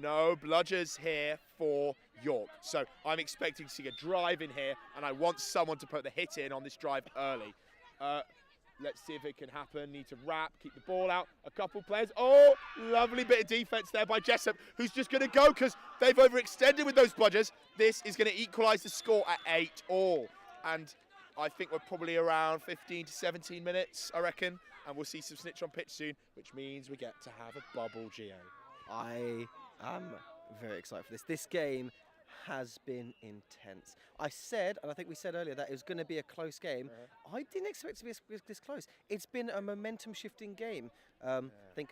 no bludgers here for York. So I'm expecting to see a drive in here, and I want someone to put the hit in on this drive early. Let's see if it can happen. Need to wrap, keep the ball out. A couple players. Oh, lovely bit of defence there by Jessup, who's just going to go because they've overextended with those bludgers. This is going to equalise the score at 8-all. And I think we're probably around 15 to 17 minutes, I reckon. And we'll see some snitch on pitch soon, which means we get to have a bubble, Gio. I am very excited for this. This game has been intense. I said, and I think we said earlier, that it was going to be a close game. I didn't expect it to be this close. It's been a momentum-shifting game. I think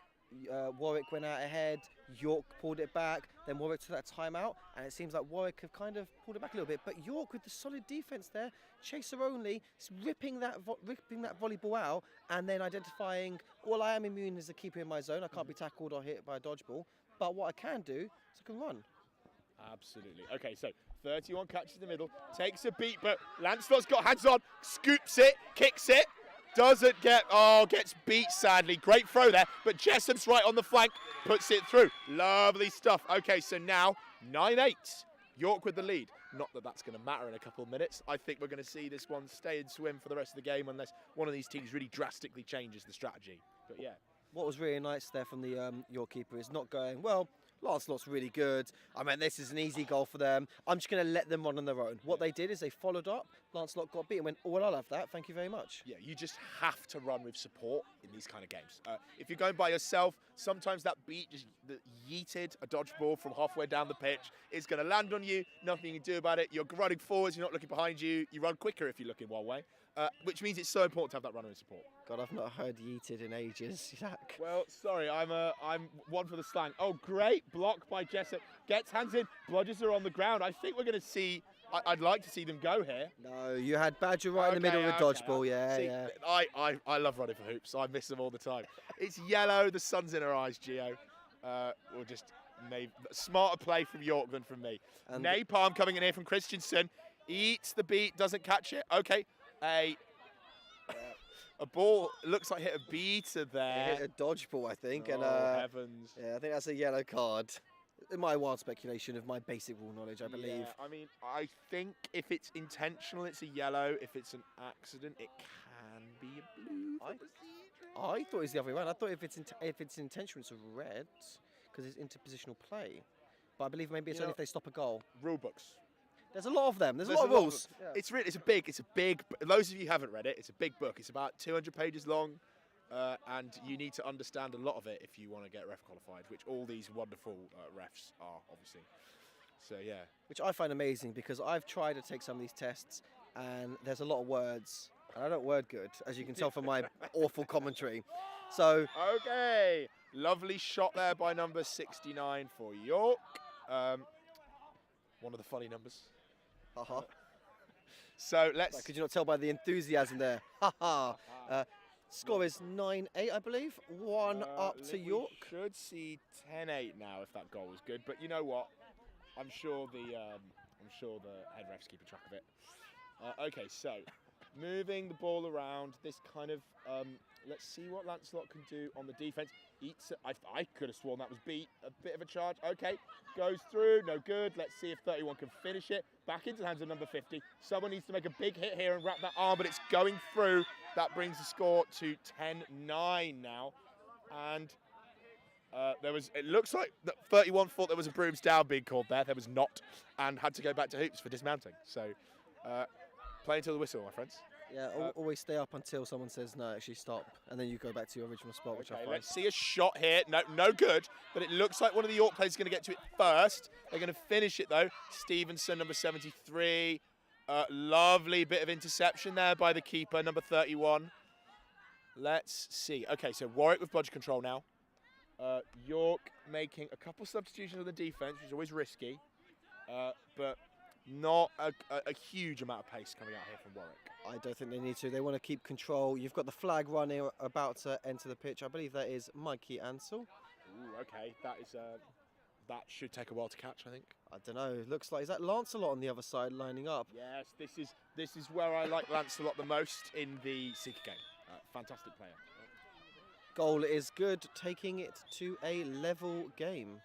Warwick went out ahead, York pulled it back, then Warwick took that timeout, and it seems like Warwick have kind of pulled it back a little bit. But York, with the solid defence there, chaser only, ripping that volleyball out, and then identifying, well, I am immune as a keeper in my zone. I can't be tackled or hit by a dodgeball. But what I can do is I can run. Absolutely. Okay, so 31 catches in the middle, takes a beat, but Lancelot's got hands on, scoops it, kicks it. Doesn't get, gets beat sadly. Great throw there, but Jessup's right on the flank, puts it through. Lovely stuff. Okay, so now 9-8. York with the lead. Not that that's going to matter in a couple of minutes. I think we're going to see this one stay and swim for the rest of the game unless one of these teams really drastically changes the strategy. But yeah. What was really nice there from the York keeper is not going, well, Lancelot's really good. I mean, this is an easy goal for them. I'm just going to let them run on their own. What they did is they followed up. Lancelot got beat and went, oh, well, I'll have that. Thank you very much. Yeah, you just have to run with support in these kind of games. If you're going by yourself, sometimes that beat just yeeted a dodgeball from halfway down the pitch is going to land on you. Nothing you can do about it. You're running forwards. You're not looking behind you. You run quicker if you're looking one way, which means it's so important to have that runner in support. God, I've not heard yeeted in ages, Zach. Well, sorry, I'm one for the slang. Oh, great block by Jessup. Gets hands in, bludgers are on the ground. I think we're going to see, I'd like to see them go here. No, you had Badger right in the middle of the dodgeball, yeah. I love running for hoops. I miss them all the time. It's yellow, the sun's in her eyes, Gio. Or just smarter play from York than from me. And Napalm coming in here from Christensen. Eats the beat, doesn't catch it. Okay, a ball, looks like hit a beater there. It hit a dodgeball, I think. Oh, and, heavens. Yeah, I think that's a yellow card. In my wild speculation of my basic rule knowledge, I believe. Yeah, I mean, I think if it's intentional, it's a yellow. If it's an accident, it can be a blue. I thought it was the other way around. I thought if it's intentional, it's a red because it's interpositional play. But I believe maybe it's only if they stop a goal. Rule books. There's a lot of them. There's a lot of rules. Yeah. It's a big. Those of you who haven't read it, it's a big book. It's about 200 pages long, and you need to understand a lot of it if you want to get ref qualified, which all these wonderful refs are, obviously. So yeah. Which I find amazing because I've tried to take some of these tests, and there's a lot of words, and I don't word good, as you can tell from my awful commentary. So. Okay, lovely shot there by number 69 for York. One of the funny numbers. So let's. Could you not tell by the enthusiasm there? Score is 9-8, I believe. One up to York. We should see 10-8 now if that goal was good. But you know what? I'm sure the head refs keep a track of it. Okay, so moving the ball around. This kind of let's see what Lancelot can do on the defense. Eats it. I could have sworn that was beat. A bit of a charge. Okay, goes through. No good. Let's see if 31 can finish it. Back into the hands of number 50. Someone needs to make a big hit here and wrap that arm, but it's going through. That brings the score to 10-9 now. And it looks like that 31 thought there was a brooms down being called there. There was not, and had to go back to hoops for dismounting. So play until the whistle, my friends. Yeah, always stay up until someone says no, actually stop, and then you go back to your original spot, which I find. Let's see a shot here. No good, but it looks like one of the York players is going to get to it first. They're going to finish it though. Stevenson, number 73. Lovely bit of interception there by the keeper, number 31. Let's see. Okay, so Warwick with bludger control now. York making a couple substitutions on the defense, which is always risky, but not a huge amount of pace coming out here from Warwick. I don't think they need to. They want to keep control. You've got the flag running, about to enter the pitch. I believe that is Mikey Ansell. Ooh, okay. That is that should take a while to catch, I think. I don't know. Looks like, is that Lancelot on the other side lining up? Yes, this is where I like Lancelot the most in the Seeker game. Fantastic player. Goal is good, taking it to a level game.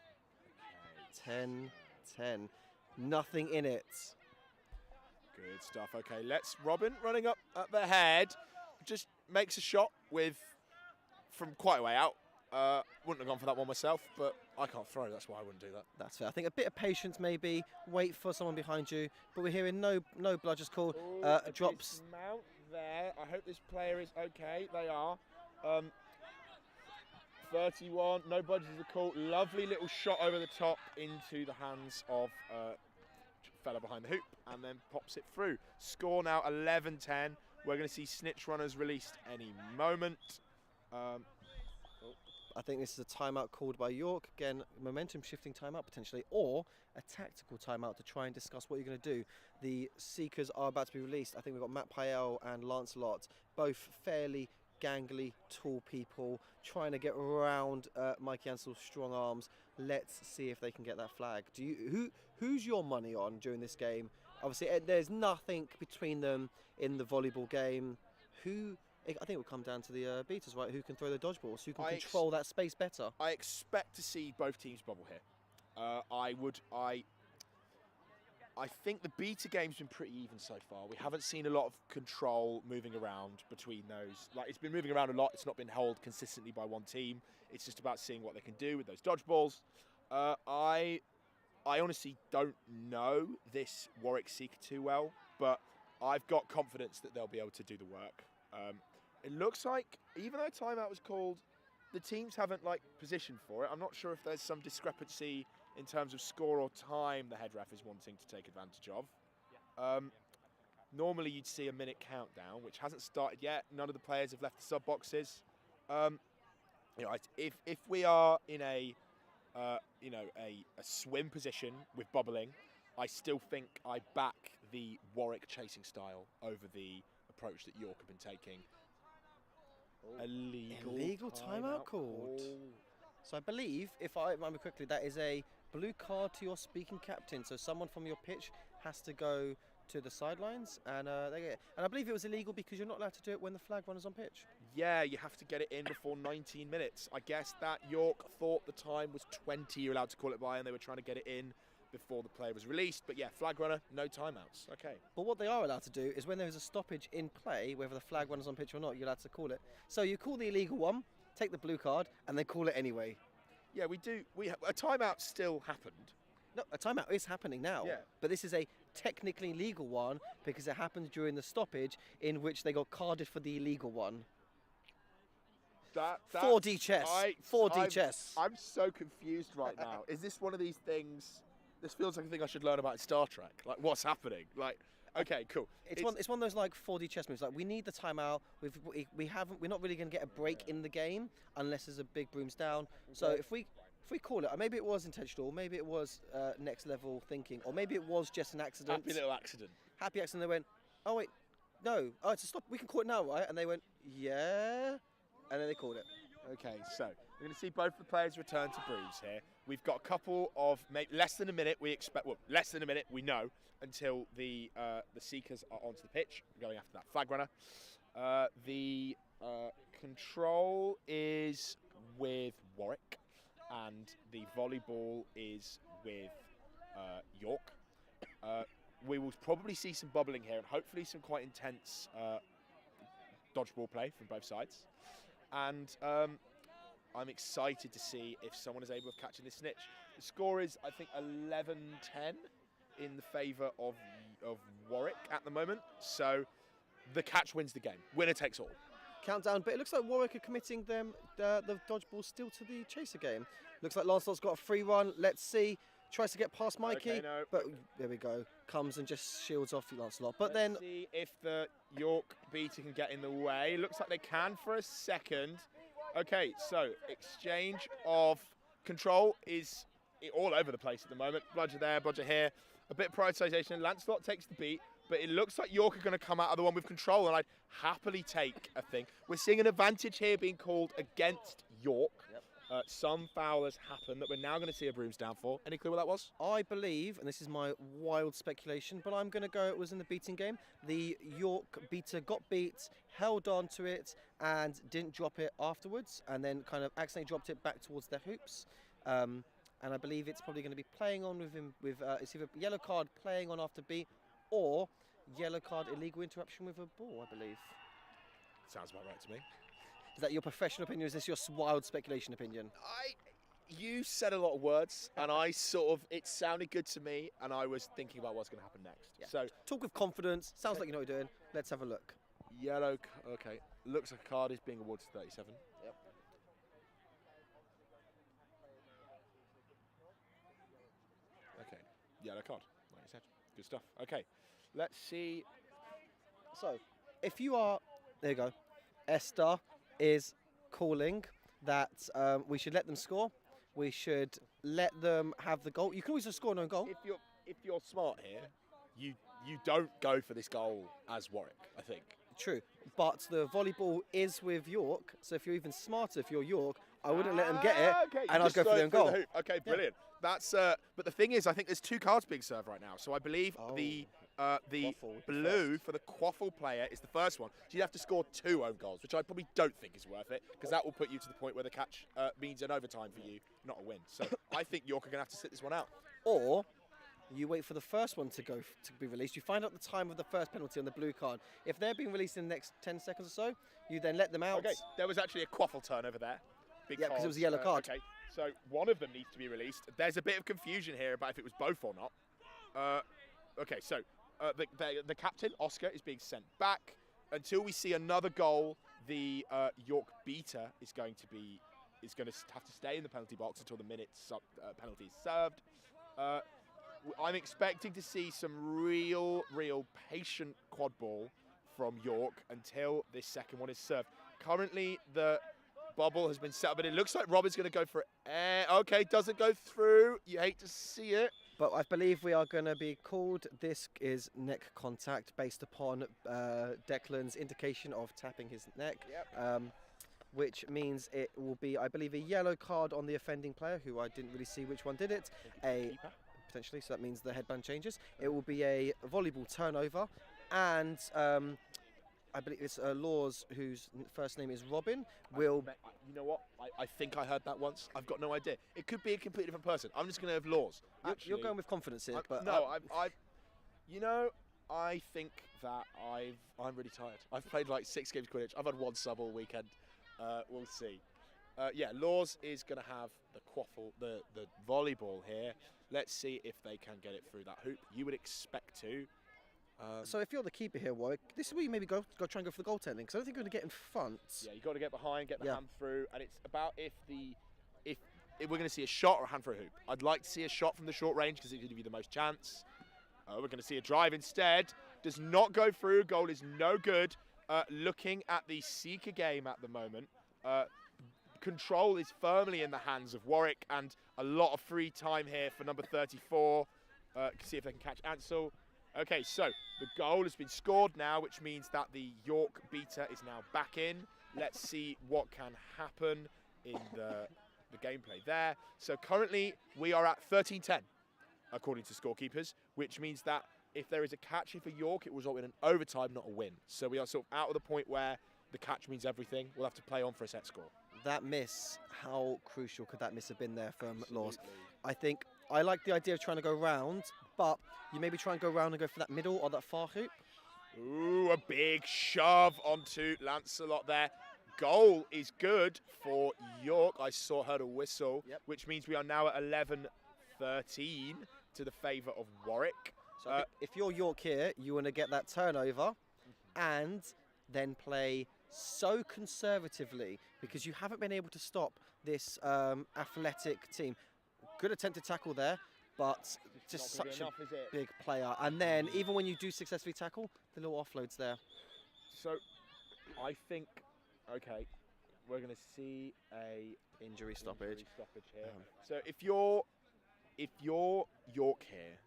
10-10. Nothing in it. Good stuff. Okay, Robin running up at the head. Just makes a shot from quite a way out. Wouldn't have gone for that one myself, but I can't throw. That's why I wouldn't do that. That's fair. I think a bit of patience maybe. Wait for someone behind you. But we're hearing no bludgers called. Drops. Mount there. I hope this player is okay. They are. 31. No bludgers are called. Lovely little shot over the top into the hands of fella behind the hoop, and then pops it through. Score now 11-10. We're going to see snitch runners released any moment. I think this is a timeout called by York. Again, momentum shifting timeout potentially, or a tactical timeout to try and discuss what you're going to do. The Seekers are about to be released. I think we've got Matt Pael and Lancelot, both fairly gangly, tall people, trying to get around Mikey Ansell's strong arms. Let's see if they can get that flag. Who's your money on during this game? Obviously, there's nothing between them in the volleyball game. Who I think it will come down to the beaters, right? Who can throw the dodgeballs, who can control that space better. I expect to see both teams bubble here. I think the beta game's been pretty even so far. We haven't seen a lot of control moving around between those. Like, it's been moving around a lot. It's not been held consistently by one team. It's just about seeing what they can do with those dodgeballs. I honestly don't know this Warwick Seeker too well, but I've got confidence that they'll be able to do the work. It looks like, even though timeout was called, the teams haven't positioned for it. I'm not sure if there's some discrepancy in terms of score or time the head ref is wanting to take advantage of. Normally you'd see a minute countdown, which hasn't started yet. None of the players have left the sub boxes. If we are in a swim position with bubbling, I still think I back the Warwick chasing style over the approach that York have been taking. Illegal timeout called. So I believe, if I remember correctly, that is a blue card to your speaking captain. So someone from your pitch has to go to the sidelines, and I believe it was illegal because you're not allowed to do it when the flag runner's on pitch. Yeah, you have to get it in before 19 minutes. I guess that York thought the time was 20 you're allowed to call it by, and they were trying to get it in before the player was released. But yeah, flag runner, no timeouts. Okay. But what they are allowed to do is when there is a stoppage in play, whether the flag runner's on pitch or not, you're allowed to call it. So you call the illegal one, take the blue card, and then call it anyway. Yeah, we do. A timeout still happened. No, a timeout is happening now. Yeah. But this is a technically legal one because it happened during the stoppage in which they got carded for the illegal one. 4D chess. 4D chess. I'm so confused right now. Is this one of these things? This feels like a thing I should learn about in Star Trek. Like, what's happening? Like, okay, cool. It's one of those 4D chess moves. Like, we need the timeout. We're not really going to get a break in the game unless there's a big brooms down. So if we call it, maybe it was intentional, maybe it was next level thinking, or maybe it was just an accident. Happy little accident. Happy accident. They went, oh wait, no, oh it's a stop. We can call it now, right? And they went, yeah, and then they called it. Okay, so we're going to see both the players return to brooms here. We've got a couple of less than a minute. Less than a minute. We know until the Seekers are onto the pitch. We're going after that flag runner. The control is with Warwick, and the volleyball is with York. We will probably see some bubbling here, and hopefully some quite intense dodgeball play from both sides. And I'm excited to see if someone is able of catching this snitch. The score is, I think, 11-10 in the favour of Warwick at the moment. So the catch wins the game. Winner takes all. Countdown, but it looks like Warwick are committing the dodgeball still to the chaser game. Looks like Lancelot's got a free run. Let's see. Tries to get past Mikey, okay, no. But there we go. Comes and just shields off Lancelot. But Let's see if the York beater can get in the way. Looks like they can for a second. Okay, so exchange of control is all over the place at the moment. Bludger there, Bludger here. A bit of prioritisation. Lancelot takes the beat, but it looks like York are going to come out of the one with control, and I'd happily take a thing. We're seeing an advantage here being called against York. Yep. Some foul has happened that we're now going to see a brooms down for. Any clue what that was? I believe, and this is my wild speculation, but I'm going to go it was in the beating game. The York beater got beat, held on to it, and didn't drop it afterwards, and then kind of accidentally dropped it back towards their hoops. And I believe it's probably going to be playing on with him with it's either yellow card playing on after beat, or yellow card illegal interruption with a ball, I believe. Sounds about right to me. Is that your professional opinion, or is this your wild speculation opinion? You said a lot of words, and it sounded good to me, and I was thinking about what's going to happen next. Yeah. So talk with confidence. Sounds like you know what you're doing. Let's have a look. Yellow, okay. Looks like a card is being awarded to 37. Yep. Okay, yellow card, like you said. Good stuff. Okay, let's see. So, if you are, there you go. Esther is calling that we should let them score. We should let them have the goal. You can always just score no goal. If you're smart here, you don't go for this goal as Warwick, I think. True, but the volleyball is with York, so if you're even smarter, if you're York, I wouldn't let them get it, okay, and I'd go for the own goal. Okay, brilliant. Yeah. That's. But the thing is, I think there's two cards being served right now. So I believe the The Quaffle would be blue for the Quaffle player is the first one. So you'd have to score 2 own goals, which I probably don't think is worth it, because that will put you to the point where the catch means an overtime for you, not a win. So I think York are going to have to sit this one out. Or you wait for the first one to be released. You find out the time of the first penalty on the blue card. If they're being released in the next 10 seconds or so, you then let them out. Okay, there was actually a Quaffle turnover there. Yeah, because it was a yellow card. Okay, so one of them needs to be released. There's a bit of confusion here about if it was both or not. Okay, so the captain, Oscar, is being sent back. Until we see another goal, the York beater is going to have to stay in the penalty box until the penalty is served. I'm expecting to see some real patient quad ball from York until this second one is served. Currently, the bubble has been set up, but it looks like Rob is going to go for it. Okay, doesn't go through. You hate to see it. But I believe we are going to be called. This is neck contact based upon Declan's indication of tapping his neck. Yep. Which means it will be, I believe, a yellow card on the offending player, who I didn't really see which one did it. Potentially, so that means the headband changes. It will be a volleyball turnover, and I believe it's Laws, whose first name is Robin, will... You know what? I think I heard that once. I've got no idea. It could be a completely different person. I'm just going to have Laws. Actually, you're going with confidence here, but... No, I think that I'm really tired. I've played like 6 games Quidditch. I've had 1 sub all weekend. We'll see. Yeah, Laws is going to have the quaffle, the volleyball here. Let's see if they can get it through that hoop. You would expect to. So if you're the keeper here, Warwick, this is where you maybe try and go for the goaltending, because I don't think you're going to get in front. Yeah, you've got to get behind, get the hand through, and it's about if we're going to see a shot or a hand through a hoop. I'd like to see a shot from the short range because it gives you the most chance. We're going to see a drive instead. Does not go through. Goal is no good. Looking at the Seeker game at the moment, control is firmly in the hands of Warwick, and a lot of free time here for number 34. See if they can catch Ansel. Okay, so the goal has been scored now, which means that the York beater is now back in. Let's see what can happen in the gameplay there. So currently we are at 13-10, according to scorekeepers, which means that if there is a catch here for York, it will result in an overtime, not a win. So we are sort of out of the point where the catch means everything. We'll have to play on for a set score. That miss, how crucial could that miss have been there from Laws? I like the idea of trying to go round, but you maybe try and go round and go for that middle or that far hoop. Ooh, a big shove onto Lancelot there. Goal is good for York. I heard a whistle, which means we are now at 11-13 to the favour of Warwick. So if you're York here, you want to get that turnover and then play so conservatively, because you haven't been able to stop this athletic team. Good attempt to tackle there, but just such a big player. And then even when you do successfully tackle, the little offloads there. So I think, okay, we're going to see a injury stoppage here. So if you're York here,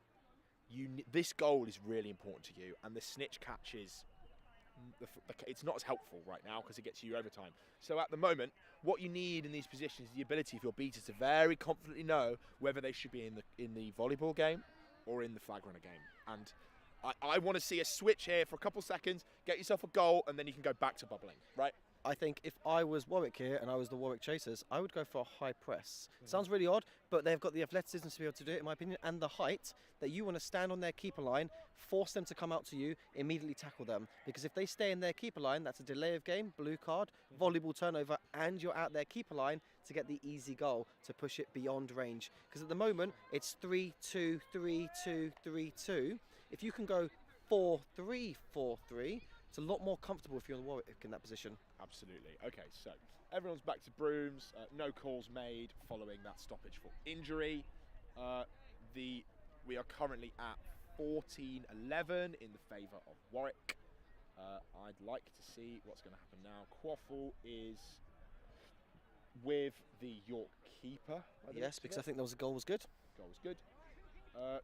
this goal is really important to you, and the snitch catch is it's not as helpful right now because it gets you overtime. So at the moment, what you need in these positions is the ability of your beaters to very confidently know whether they should be in the volleyball game or in the flag runner game. And I want to see a switch here for a couple seconds, get yourself a goal, and then you can go back to bubbling, right? I think if I was Warwick here and I was the Warwick Chasers, I would go for a high press. Sounds really odd, but they've got the athleticism to be able to do it, in my opinion, and the height that you want to stand on their keeper line, force them to come out to you, immediately tackle them. Because if they stay in their keeper line, that's a delay of game, blue card, volleyball turnover, and you're out their keeper line to get the easy goal to push it beyond range. Because at the moment, it's 3-2, 3-2, 3-2. If you can go 4-3, 4-3, it's a lot more comfortable if you're in Warwick in that position. Absolutely. Okay, so everyone's back to brooms. No calls made following that stoppage for injury. We are currently at 14-11 in the favour of Warwick. I'd like to see what's going to happen now. Quaffle is with the York keeper. Yes, because I think the goal was good. Goal was good.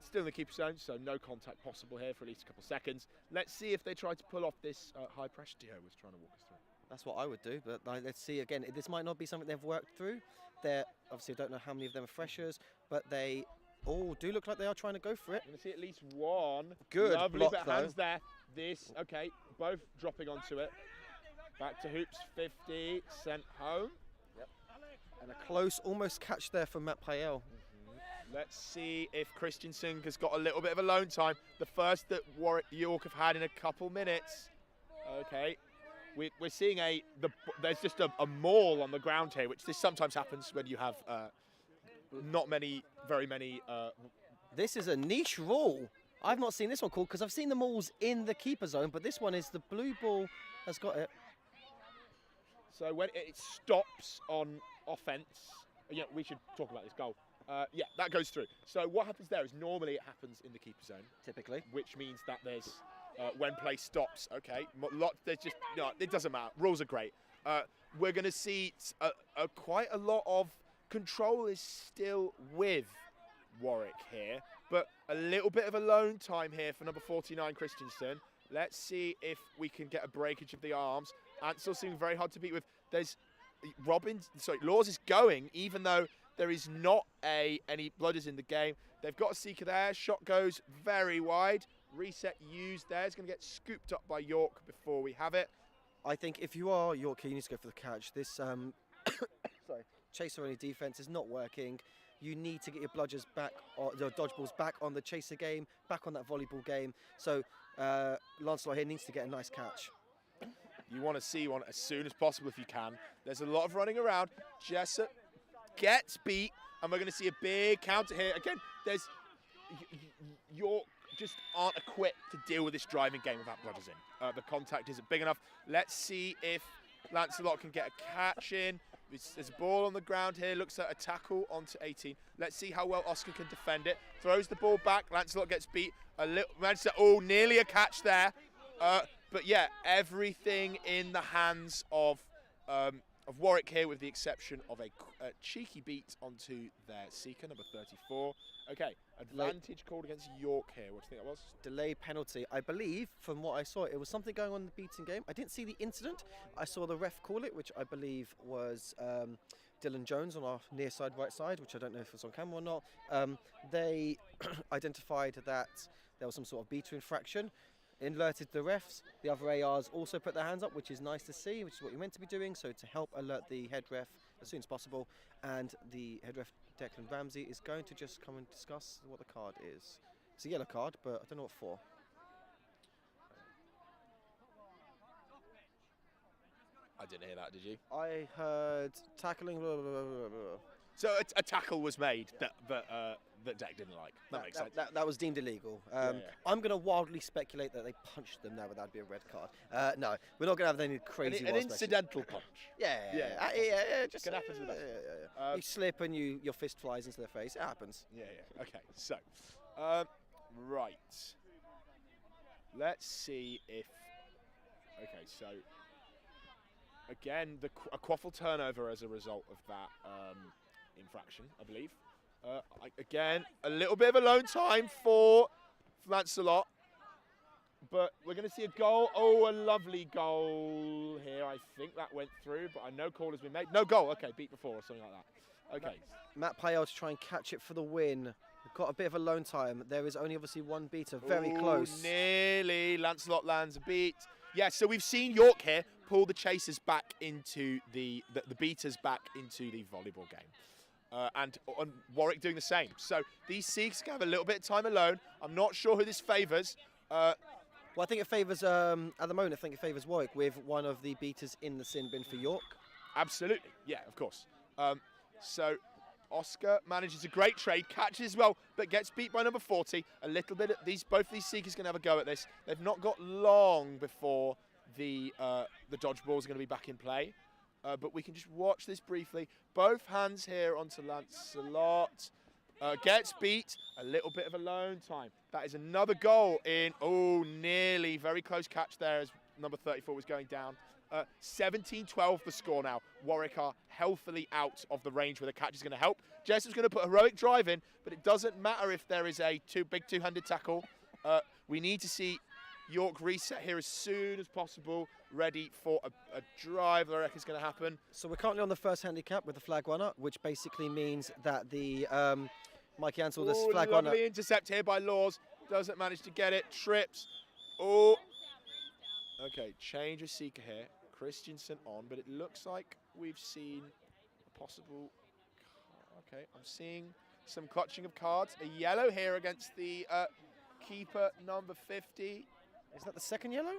Still in the keeper zone, so no contact possible here for at least a couple of seconds. Let's see if they try to pull off this high pressure Dio was trying to walk us through. That's what I would do, but let's see again. This might not be something they've worked through. Obviously, I don't know how many of them are freshers, but they Oh, do look like they are trying to go for it. Going to see at least one. Good Lovely block, bit of though. hands there. Okay, both dropping onto it. Back to hoops, 50, sent home. Yep. And a close, almost catch there from Matt Payel. Let's see if Christensen has got a little bit of alone time. The first that York have had in a couple minutes. Okay, we're seeing there's just a maul on the ground here, which this sometimes happens when you have not very many. This is a niche rule. I've not seen this one called because I've seen the mauls in the keeper zone, but this one is the blue ball has got it. So when it stops on offence, we should talk about this goal. Yeah, that goes through. So what happens there is normally it happens in the keeper zone, typically, which means that there's when play stops. Okay, there's just it doesn't matter. Rules are great. We're going to see quite a lot of control is still with Warwick here, but a little bit of alone time here for number 49 Christensen. Let's see if we can get a breakage of the arms. Ansel seeming very hard to beat with. There's Laws is going, even though there is not any blooders in the game. They've got a seeker there. Shot goes very wide. Reset used there. It's going to get scooped up by York before we have it. I think if you are York here, you need to go for the catch. This sorry, chaser-only defense is not working. You need to get your bludgers back, or the dodgeballs back on the chaser game, back on that volleyball game. So Lancelot here needs to get a nice catch. You want to see one as soon as possible if you can. There's a lot of running around. Jessup gets beat, and we're going to see a big counter here. Again, York just aren't equipped to deal with this driving game without blooders in. The contact isn't big enough. Let's see if Lancelot can get a catch in. There's a ball on the ground here. Looks like a tackle onto 18. Let's see how well Oscar can defend it. Throws the ball back. Lancelot gets beat. Nearly a catch there. But yeah, everything in the hands of Warwick here, with the exception of a cheeky beat onto their seeker, number 34. Okay, advantage called against York here. What do you think that was? Delay penalty. I believe, from what I saw, it was something going on in the beating game. I didn't see the incident. I saw the ref call it, which I believe was Dylan Jones on our near side, right side, which I don't know if it's on camera or not. They identified that there was some sort of beater infraction. Alerted the refs. The other ARs also put their hands up, which is nice to see, which is what you're meant to be doing. So to help alert the head ref as soon as possible, and the head ref Declan Ramsey is going to just come and discuss what the card is. It's a yellow card, but I don't know what for. I didn't hear that, did you? I heard tackling. Blah, blah, blah, blah, blah. So a tackle was made that Deck didn't like. That makes sense. That was deemed illegal. Yeah. I'm going to wildly speculate that they punched them now, but that'd be a red card. No, we're not going to have any crazy. An incidental punch. Yeah. Just can happen to the best. You slip and your fist flies into their face. It happens. Yeah. Okay. So, right. Let's see if. Okay. So. Again, a quaffle turnover as a result of that infraction, I believe. Again, a little bit of alone time for Lancelot, but we're going to see a goal. Oh, a lovely goal here. I think that went through, but I know call has been made. No goal. Okay, beat before or something like that. Okay. Matt Payel to try and catch it for the win. We've got a bit of alone time. There is only obviously one beater, very close. Nearly. Lancelot lands a beat. Yeah, so we've seen York here pull the chasers back into the beaters back into the volleyball game. And Warwick doing the same. So these Seekers can have a little bit of time alone. I'm not sure who this favours. Well, I think it favours, at the moment, I think it favours Warwick with one of the beaters in the sin bin for York. Absolutely, yeah, of course. So Oscar manages a great trade, catches well, but gets beat by number 40. A little bit. Both these Seekers can have a go at this. They've not got long before the dodgeballs are going to be back in play. But we can just watch this briefly. Both hands here onto Lancelot. Gets beat. A little bit of alone time. That is another goal in. Oh, nearly. Very close catch there as number 34 was going down. 17-12 the score now. Warwick are healthily out of the range where the catch is going to help. Jessup's going to put a heroic drive in, but it doesn't matter if there is a big two-handed tackle. We need to see York reset here as soon as possible, ready for a drive that I reckon is going to happen. So we're currently on the first handicap with the flag runner, which basically means that the Mikey Ansell, this Ooh, flag lovely runner. intercept here by Laws. Doesn't manage to get it. Trips. Oh. Okay, change of seeker here. Christensen on, but it looks like we've seen a possible... Okay, I'm seeing some clutching of cards. A yellow here against the keeper, number 50. Is that the second yellow?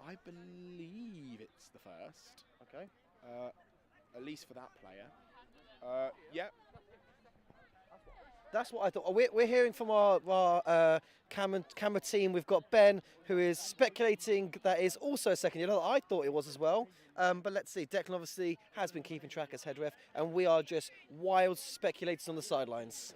I believe it's the first. Okay. At least for that player. Yeah. That's what I thought. We're hearing from our camera team. We've got Ben, who is speculating that is also a second yellow. I thought it was as well. But let's see. Declan obviously has been keeping track as head ref, and we are just wild speculators on the sidelines.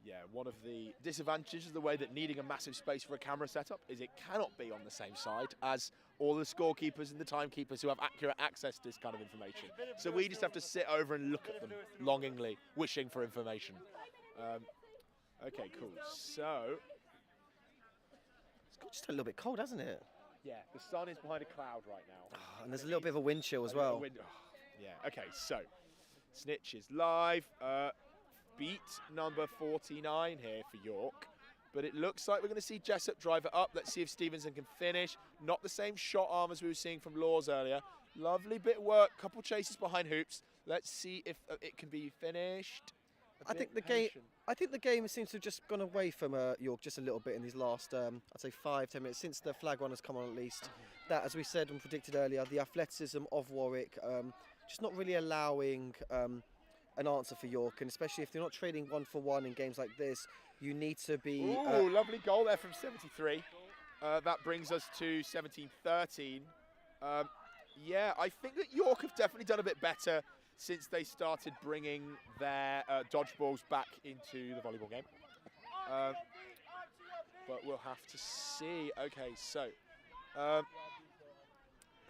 Yeah, one of the disadvantages of the way that needing a massive space for a camera setup is it cannot be on the same side as all the scorekeepers and the timekeepers who have accurate access to this kind of information. So we just have to sit over and look at them longingly, wishing for information. Okay, cool. So... It's got just a little bit cold, hasn't it? Yeah, the sun is behind a cloud right now. And there's a little bit of a wind chill as well. Yeah, okay, so Snitch is live. Beat number 49 here for York. But it looks like we're going to see Jessup drive it up. Let's see if Stevenson can finish. Not the same shot arm as we were seeing from Laws earlier. Lovely bit of work. Couple chases behind hoops. Let's see if it can be finished. I think the game seems to have just gone away from York just a little bit in these last, I'd say 5-10 minutes since the flag one has come on at least. That, as we said and predicted earlier, the athleticism of Warwick just not really allowing an answer for York, and especially if they're not trading 1-for-1 in games like this, you need to be... Ooh, lovely goal there from 73. That brings us to 17-13. Yeah, I think that York have definitely done a bit better since they started bringing their dodgeballs back into the volleyball game. But we'll have to see. Okay, so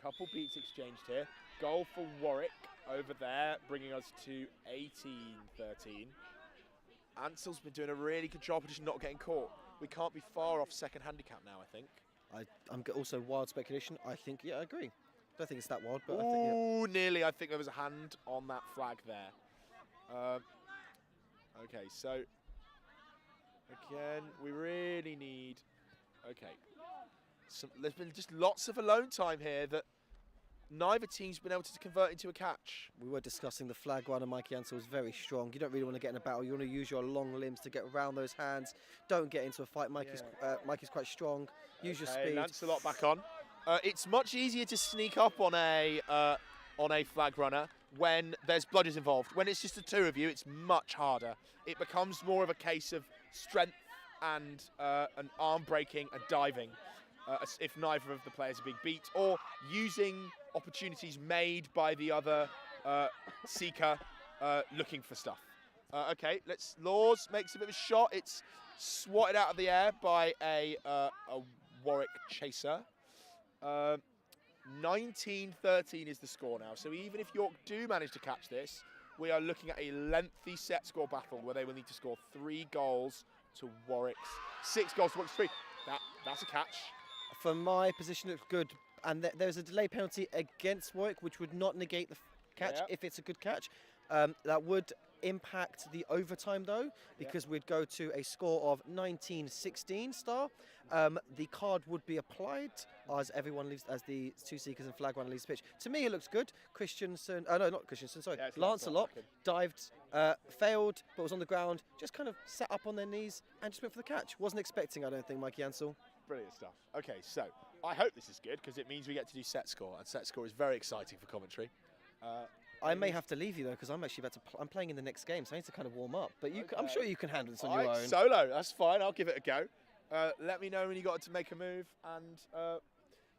couple beats exchanged here. Goal for Warwick over there, bringing us to 18-13. Ansell's been doing a really good job of just not getting caught. We can't be far off second handicap now, I think. I'm also wild speculation. I think, yeah, I agree. I don't think it's that wild, but Ooh, I think, yeah. nearly. I think there was a hand on that flag there. Okay, so again, we really need... Okay. There's been just lots of alone time here that neither team's been able to convert into a catch. We were discussing the flag runner. Mikey Ansell is very strong. You don't really want to get in a battle. You want to use your long limbs to get around those hands. Don't get into a fight. Mikey's quite strong. Use your speed. Lancelot back on. It's much easier to sneak up on a flag runner when there's bludgers involved. When it's just the two of you, it's much harder. It becomes more of a case of strength and an arm breaking and diving if neither of the players are being beat, or using opportunities made by the other seeker looking for stuff. Okay, Laws makes a bit of a shot. It's swatted out of the air by a Warwick chaser. 19-13 is the score now. So even if York do manage to catch this, we are looking at a lengthy set score battle where they will need to score 3 goals to Warwick's 6 goals to Warwick's 3. That's a catch. From my position, it's good. And there's a delay penalty against Warwick, which would not negate the catch if it's a good catch. That would impact the overtime, though, because we'd go to a score of 19-16 star. The card would be applied as everyone leaves, as the two seekers and flag runner leaves the pitch. To me, it looks good. Christensen, no, not Christensen, sorry. Lancelot dived, failed, but was on the ground, just kind of sat up on their knees and just went for the catch. Wasn't expecting, I don't think, Mikey Ansell. Brilliant stuff. Okay, so I hope this is good because it means we get to do set score, and set score is very exciting for commentary. I may have to leave you though because I'm actually about to. I'm playing in the next game, so I need to kind of warm up. But I'm sure you can handle this on your own. Solo, that's fine. I'll give it a go. Let me know when you got to make a move, and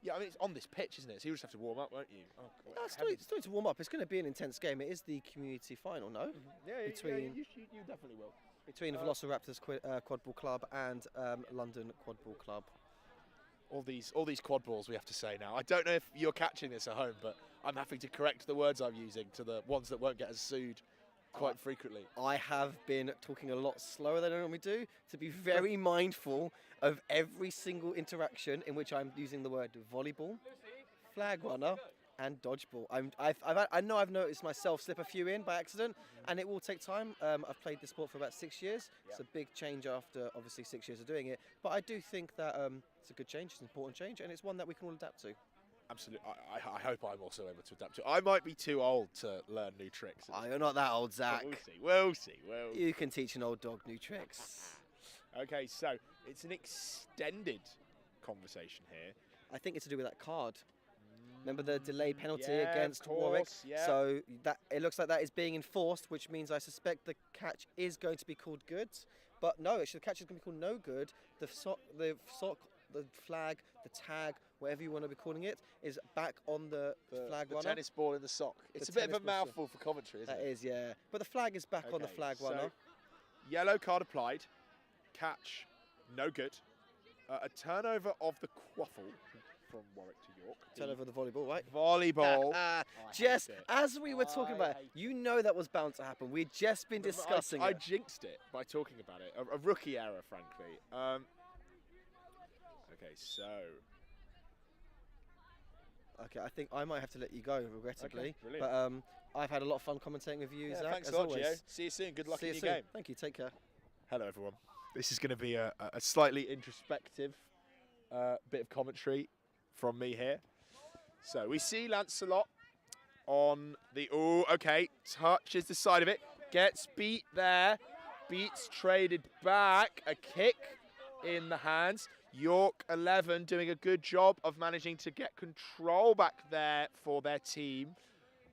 yeah, I mean it's on this pitch, isn't it? So you just have to warm up, won't you? Oh, no, still need to warm up. It's going to be an intense game. It is the community final, no? Yeah, you definitely will. Between Velociraptors Quadball Club and London Quadball Club. All these quad balls we have to say now. I don't know if you're catching this at home, but I'm having to correct the words I'm using to the ones that won't get us sued quite frequently. I have been talking a lot slower than I normally do to be very mindful of every single interaction in which I'm using the word volleyball, flag runner, and dodgeball. I know I've noticed myself slip a few in by accident, and it will take time. I've played this sport for about 6 years. It's a big change after obviously 6 years of doing it, but I do think that it's a good change, it's an important change, and it's one that we can all adapt to. Absolutely. I hope I'm also able to adapt to it. I might be too old to learn new tricks. Oh, you're not that old, Zach. We'll see. You can teach an old dog new tricks. Okay, so it's an extended conversation here. I think it's to do with that card. Remember the delay penalty Yeah, against of course, Warwick? yeah. So that it looks like that is being enforced, which means I suspect the catch is going to be called good. But no, actually the catch is going to be called no good. The flag, the tag, whatever you want to be calling it, is back on the flag the runner. tennis ball in the sock. It's a bit of a mouthful for commentary, isn't it? That is, yeah. But the flag is back on the flag so runner. Yellow card applied. Catch, no good. A turnover of the quaffle from Warwick to York. Turnover of the volleyball, right? Volleyball. Just as we were talking about, you know that was bound to happen. We'd just been discussing I it. jinxed it by talking about it. A rookie error, frankly. Okay, so. Okay, I think I might have to let you go, regrettably. Okay, brilliant. But I've had a lot of fun commentating with you, Zach. Thanks as a lot, always. Gio. See you soon. Good luck See in you your soon. game. Thank you. Take care. Hello, everyone. This is going to be a slightly introspective bit of commentary from me here. So we see Lancelot on the... Oh, okay. Touches the side of it. Gets beat there. Beats traded back. A kick in the hands. York 11 doing a good job of managing to get control back there for their team.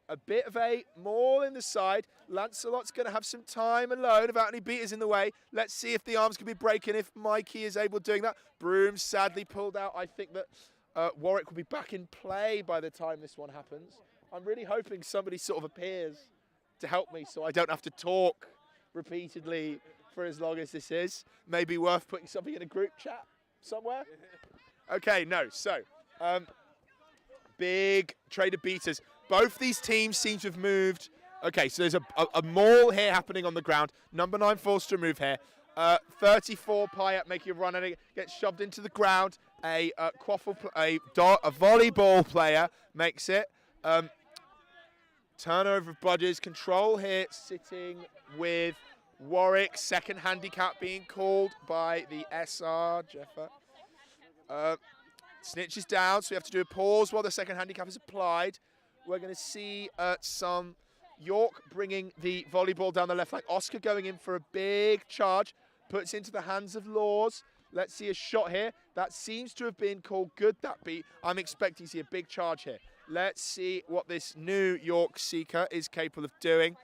A bit of a maul in the side. Lancelot's going to have some time alone without any beaters in the way. Let's see if the arms can be breaking, if Mikey is able to doing that. Broom sadly pulled out. I think that Warwick will be back in play by the time this one happens. I'm really hoping somebody sort of appears to help me so I don't have to talk repeatedly for as long as this is. Maybe worth putting something in a group chat somewhere. Okay, no. So, big trade of beaters. Both these teams seem to have moved. Okay, so there's a maul here happening on the ground. Number 9 forced to move here. 34 Pyatt making a run and it gets shoved into the ground. A volleyball player makes it. Turnover of Budges. Control here sitting with Warwick. Second handicap being called by the SR. Jeffer. Snitch is down, so we have to do a pause while the second handicap is applied. We're going to see some York bringing the volleyball down the left flank. Oscar going in for a big charge. Puts into the hands of Laws. Let's see a shot here. That seems to have been called good, that beat. I'm expecting to see a big charge here. Let's see what this new York seeker is capable of doing.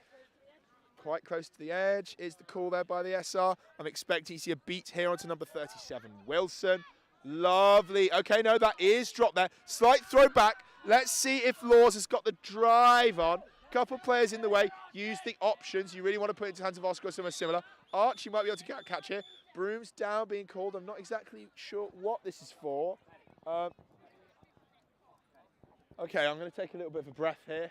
Quite close to the edge is the call there by the SR. I'm expecting to see a beat here onto number 37, Wilson. Lovely. Okay, no, that is dropped there. Slight throw back. Let's see if Laws has got the drive on. Couple players in the way. Use the options. You really want to put it into the hands of Oscar or somewhere similar. Archie might be able to get a catch here. Broom's down being called. I'm not exactly sure what this is for. Okay, I'm going to take a little bit of a breath here.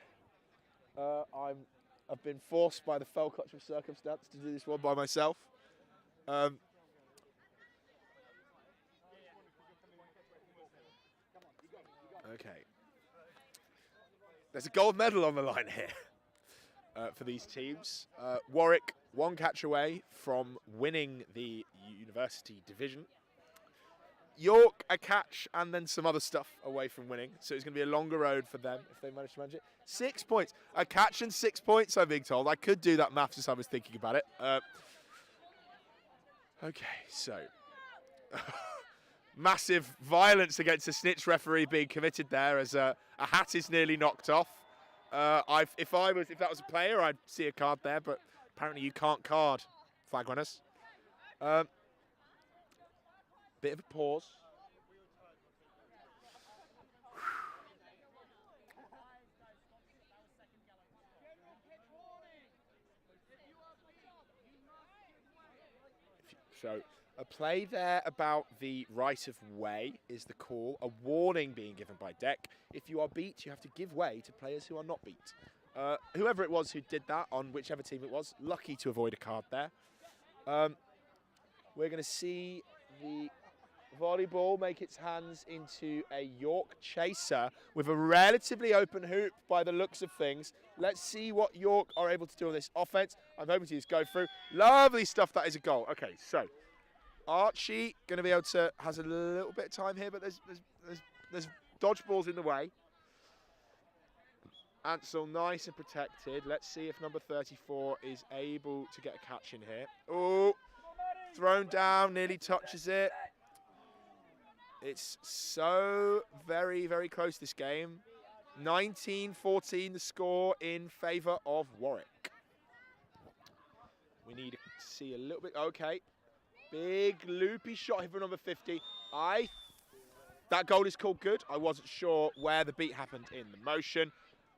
I've been forced by the fell clutch of circumstance to do this one by myself. Okay. There's a gold medal on the line here for these teams. Warwick, one catch away from winning the university division. York, a catch and then some other stuff away from winning. So it's going to be a longer road for them if they manage to manage it. 6 points. A catch and 6 points, I'm being told. I could do that maths as I was thinking about it. Okay, so... Massive violence against a snitch referee being committed there as a hat is nearly knocked off. If that was a player, I'd see a card there, but apparently you can't card flag runners. Bit of a pause. So a play there about the right of way is the call. A warning being given by deck. If you are beat, you have to give way to players who are not beat. Whoever it was who did that on whichever team it was, lucky to avoid a card there. We're going to see the volleyball make its hands into a York chaser with a relatively open hoop by the looks of things. Let's see what York are able to do on this offense. I'm hoping to just go through. Lovely stuff. That is a goal. Okay, so Archie going to be able to, has a little bit of time here, but there's dodgeballs in the way. Ansel nice and protected. Let's see if number 34 is able to get a catch in here. Oh, thrown down, nearly touches it. It's so very, very close, this game. 19-14 the score in favour of Warwick. We need to see a little bit. Okay. Big loopy shot here for number 50. That goal is called good. I wasn't sure where the beat happened in the motion.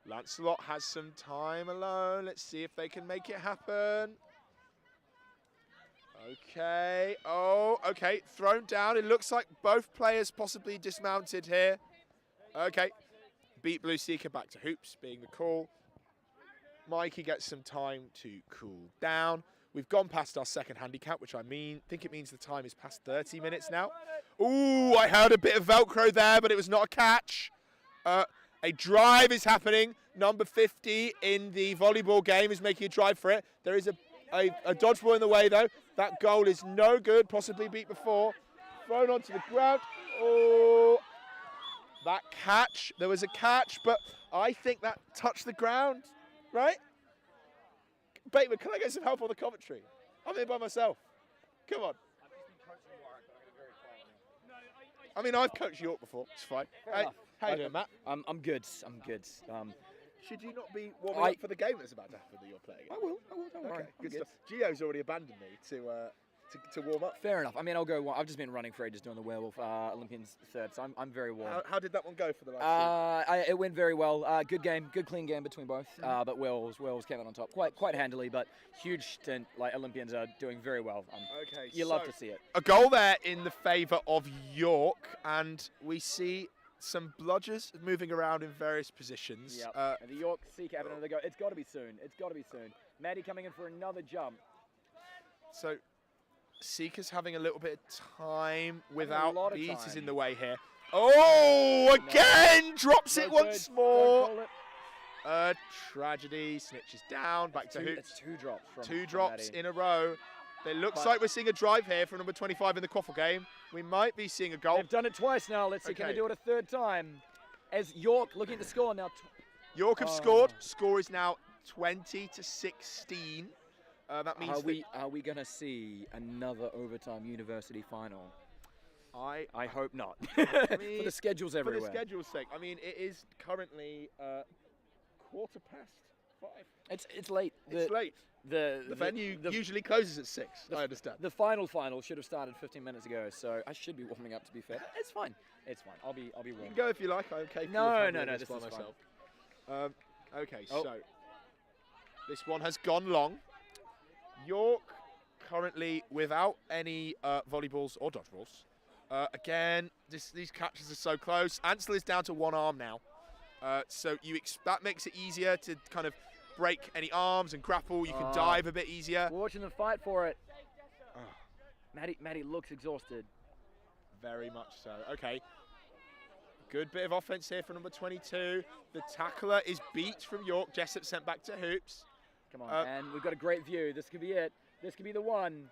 Lancelot has some time alone. Let's see if they can make it happen. Okay. Oh, okay. Thrown down. It looks like both players possibly dismounted here. Okay. Beat Blue Seeker back to hoops, being the call. Mikey gets some time to cool down. We've gone past our second handicap, which think it means the time is past 30 minutes now. Ooh, I heard a bit of Velcro there, but it was not a catch. A drive is happening. Number 50 in the volleyball game is making a drive for it. There is a dodgeball in the way, though. That goal is no good, possibly beat before. Thrown onto the ground. Oh, that catch. There was a catch, but I think that touched the ground, right? Bateman, can I get some help on the commentary? I'm here by myself. Come on. I mean, I've coached York before. It's fine. How you doing, Matt? I'm good. I'm good. Should you not be warming up for the game that's about to happen that you're playing? I will. Don't worry. Okay, good stuff. Gio's already abandoned me to warm up. Fair enough. I mean, I'll go. I've just been running for ages doing the Werewolf Olympians third, so I'm very warm. How did that one go for the last It went very well. Good game, good clean game between both. But Werewolves came out on top quite handily, but huge stint. Like Olympians are doing very well. Okay, you love to see it. A goal there in the favour of York, and we see some bludgers moving around in various positions. Yep. And the York Seeker having another go. It's got to be soon. Maddie coming in for another jump. So Seeker's having a little bit of time without beaters in the way here. Oh, again! Drops it once more. Tragedy. Snitches down. Back to hoops. That's two drops. Two drops in a row. It looks like we're seeing a drive here from number 25 in the Quaffle game. We might be seeing a goal. They've done it twice now. Let's see, can they do it a third time? As York looking at the score now. York have scored. Score is now 20-16. That means are we going to see another overtime university final? I hope not. I mean, for the schedules everywhere. For the schedule's sake. I mean, it is currently 5:15. It's late. It's late. The venue usually closes at 6. I understand. The final should have started 15 minutes ago, so I should be warming up. To be fair, it's fine. It's fine. I'll be warm. You can go if you like. I'm okay. No. This by is myself. Okay, so this one has gone long. York currently without any volleyballs or dodgeballs. Again, these catches are so close. Ansel is down to one arm now, so that makes it easier to kind of break any arms and grapple. You can dive a bit easier. We're watching them fight for it. Maddie looks exhausted. Very much so. Okay. Good bit of offense here for number 22. The tackler is beat from York. Jessup sent back to hoops. Come on, and we've got a great view. This could be it. This could be the one.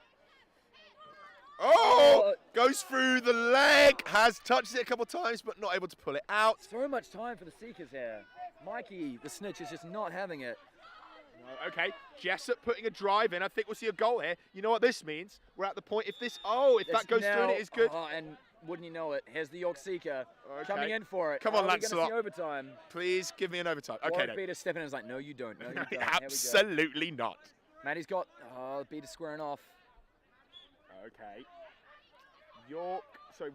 Oh! Goes through the leg. Has touched it a couple of times, but not able to pull it out. So much time for the Seekers here. Mikey, the snitch, is just not having it. No, okay, Jessup putting a drive in. I think we'll see a goal here. You know what this means? We're at the point. If that goes through, it is good. And wouldn't you know it? Here's the York Seeker coming in for it. Come on, Lancelot. Overtime. Please give me an overtime. Okay, no. Peter stepping in is like, no, you don't. No, you don't. Absolutely not. Maddie's got Peter squaring off. Okay.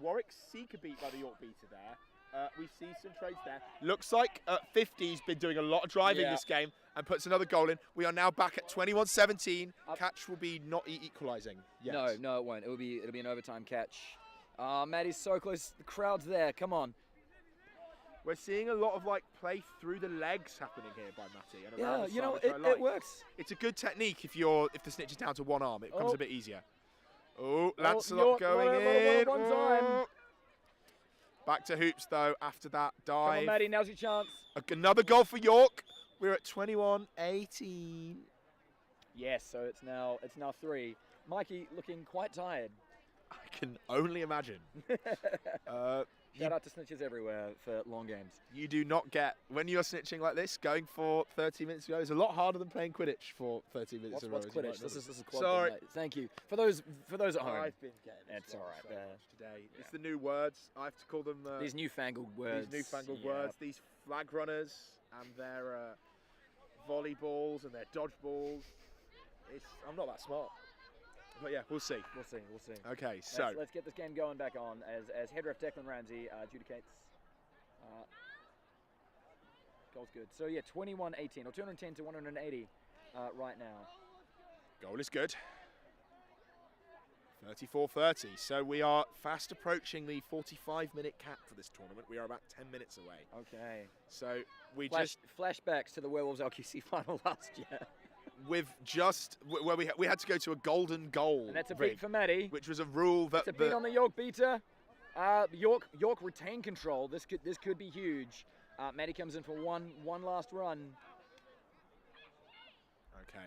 Warwick Seeker beat by the York beater there. We see some trades there. Looks like 50's been doing a lot of driving this game and puts another goal in. We are now back at 21-17. Catch will be not equalising yet. No, it won't. It'll be an overtime catch. Maddie's so close. The crowd's there. Come on. We're seeing a lot of play through the legs happening here by Matty. And around the side, it works. It's a good technique if the snitch is down to one arm. It becomes a bit easier. Oh, Lancelot York, going what in. a one time. Oh. Back to hoops though after that Come on, dive. Maddie, now's your chance. Another goal for York. We're at 21-18. Yes, so it's now 3. Mikey looking quite tired. I can only imagine. Shout out to snitches everywhere for long games. You do not get, when you're snitching like this, going for 30 minutes ago is a lot harder than playing Quidditch for 30 minutes in a row. What's Quidditch? This is quad. Sorry. Mate. Thank you. For those at home. I've been getting It's all right. so much today. It's the new words. I have to call them These newfangled words. These newfangled words. These flag runners and their volleyballs and their dodgeballs. I'm not that smart. But yeah, we'll see. We'll see. Okay, so let's get this game going back on as head ref Declan Ramsey adjudicates. Goal's good. So yeah, 21-18 or 210 to 180 right now. goal is good. 34-30. So we are fast approaching the 45-minute cap for this tournament. We are about 10 minutes away. Okay. So we flashbacks to the Werewolves LQC final last year. With where we had to go to a golden goal, And that's a rig, beat for Maddie. which was a rule that It's a beat on the York beater. York retain control. This could be huge. Maddie comes in for one last run. Okay.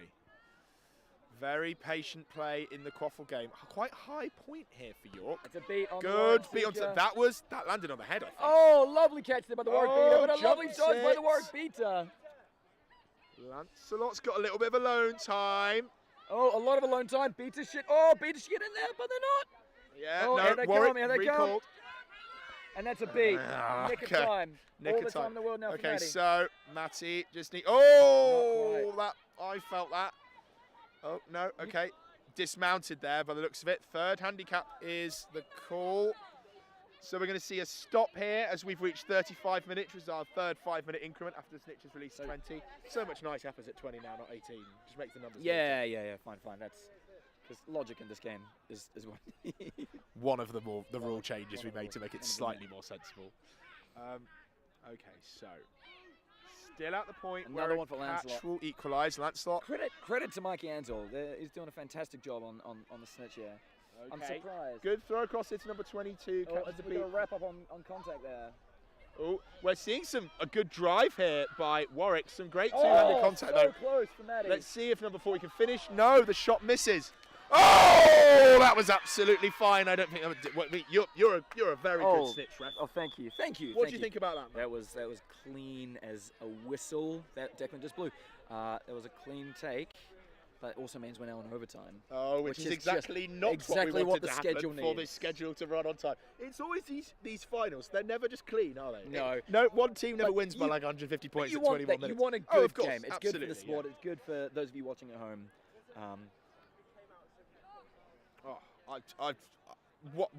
Very patient play in the quaffle game. Quite high point here for York. It's a beat on Good the beat onto that landed on the head, I think. Oh, lovely catch there by the Warwick beater, but a lovely jump dodge by the six. Warwick beater. Lancelot's got a little bit of alone time. Oh, a lot of alone time. Beaters shit. Oh, beaters shit in there, but they're not. Yeah, Oh, no, here they Warwick come, here they come. recalled. And that's a beat. Nick of Okay. time. Nick All of the time time. in the world now for Okay, Maddie. so Matty just need. Oh, I felt that. Oh no. Okay, dismounted there by the looks of it. Third handicap is the call. So we're going to see a stop here as we've reached 35 minutes, which is our third 5-minute increment after the snitches released 20. So much nice happens at 20 now, not 18. Just makes the numbers. Yeah. Fine. That's because logic in this game is what. One of the rule changes we made to make it slightly more sensible. Okay, so still at the point Another where one for Lancelot. catch will equalise. Lancelot. Credit to Mikey Ansell. He's doing a fantastic job on the snitch here. I'm surprised. Good throw across it to number 22. Oh, Catches the we're beat. going to wrap up on contact there. Oh, we're seeing a good drive here by Warwick. Some great two-handed contact so though. close for Maddie. Let's see if number 40 can finish. No, the shot misses. Oh, that was absolutely fine. I don't think you're a very good snitch, ref. Oh, thank you. What do you think about that, man? That was clean as a whistle that Declan just blew. That was a clean take. That also means we're now in overtime. Oh, which is exactly not exactly what we wanted the to schedule happen for needs. this schedule to run on time. It's always these finals. They're never just clean, are they? No. One team never wins by like 150 points at 21 minutes. You want a good Oh, of course, game. It's good for the absolutely, sport. It's good for those of you watching at home. What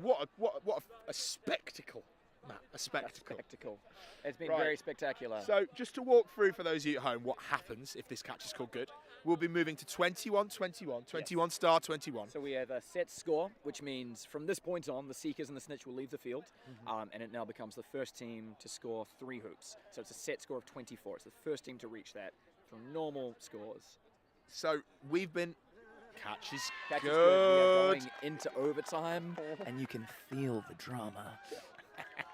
a spectacle, Matt. A spectacle. It's been Right. very spectacular. So just to walk through for those of you at home what happens if this catch is called good, we'll be moving to 21-21, 21 star 21. So we have a set score, which means from this point on, the Seekers and the Snitch will leave the field, and it now becomes the first team to score 3 hoops. So it's a set score of 24. It's the first team to reach that from normal scores. So we've been... Catch is Catch good. is good. We are going into overtime, and you can feel the drama.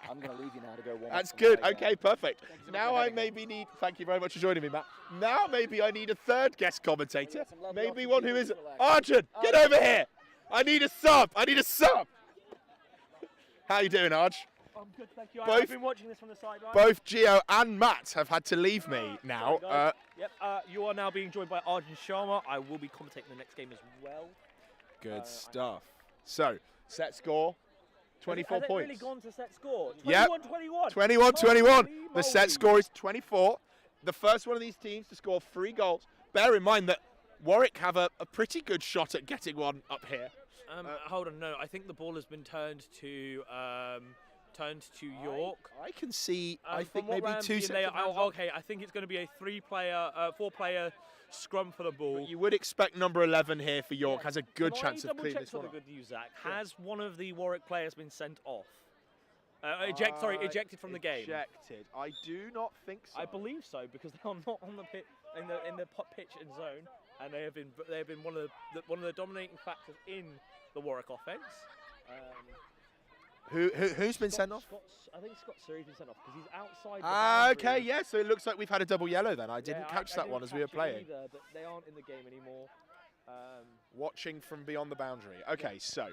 I'm going to leave you now to go warm up. That's for good. my, Okay, perfect. so much Now for I having me. maybe need... Thank you very much for joining me, Matt. Now maybe I need a third guest commentator. Maybe one who is... Arjun, get over here. I need a sub. How you doing, Arj? I'm good, thank you. Both- I've been watching this from the sideline. Both Gio and Matt have had to leave me now. You are now being joined by Arjun Sharma. I will be commentating the next game as well. Good stuff. So, set score, 24 has points. It really gone to set score? Yep. 21-21. 21-21. Holy The set moly. score is 24. The first one of these teams to score 3 goals. Bear in mind that Warwick have a pretty good shot at getting one up here. Hold on, no. I think the ball has been turned to York. I can see. I From think what maybe Ramsey 2 and sets they of are- hands oh, on. okay, I think it's going to be a 4-player scrum for the ball. You would expect number 11 here for York has a good chance of cleaning check this one something up. with you, Zach? Has one of the Warwick players been sent off? Ejected from the game. Ejected. I do not think so. I believe so because they are not on the pitch in the pitch and zone, and they have been one of the dominating factors in the Warwick offence. Who's been sent off? I think Scott Surrey's been sent off because he's outside the boundary. Okay, yeah, so it looks like we've had a double yellow then. I didn't catch that I one as we were didn't catch it playing. either, but they aren't in the game anymore. Watching from beyond the boundary. Okay, so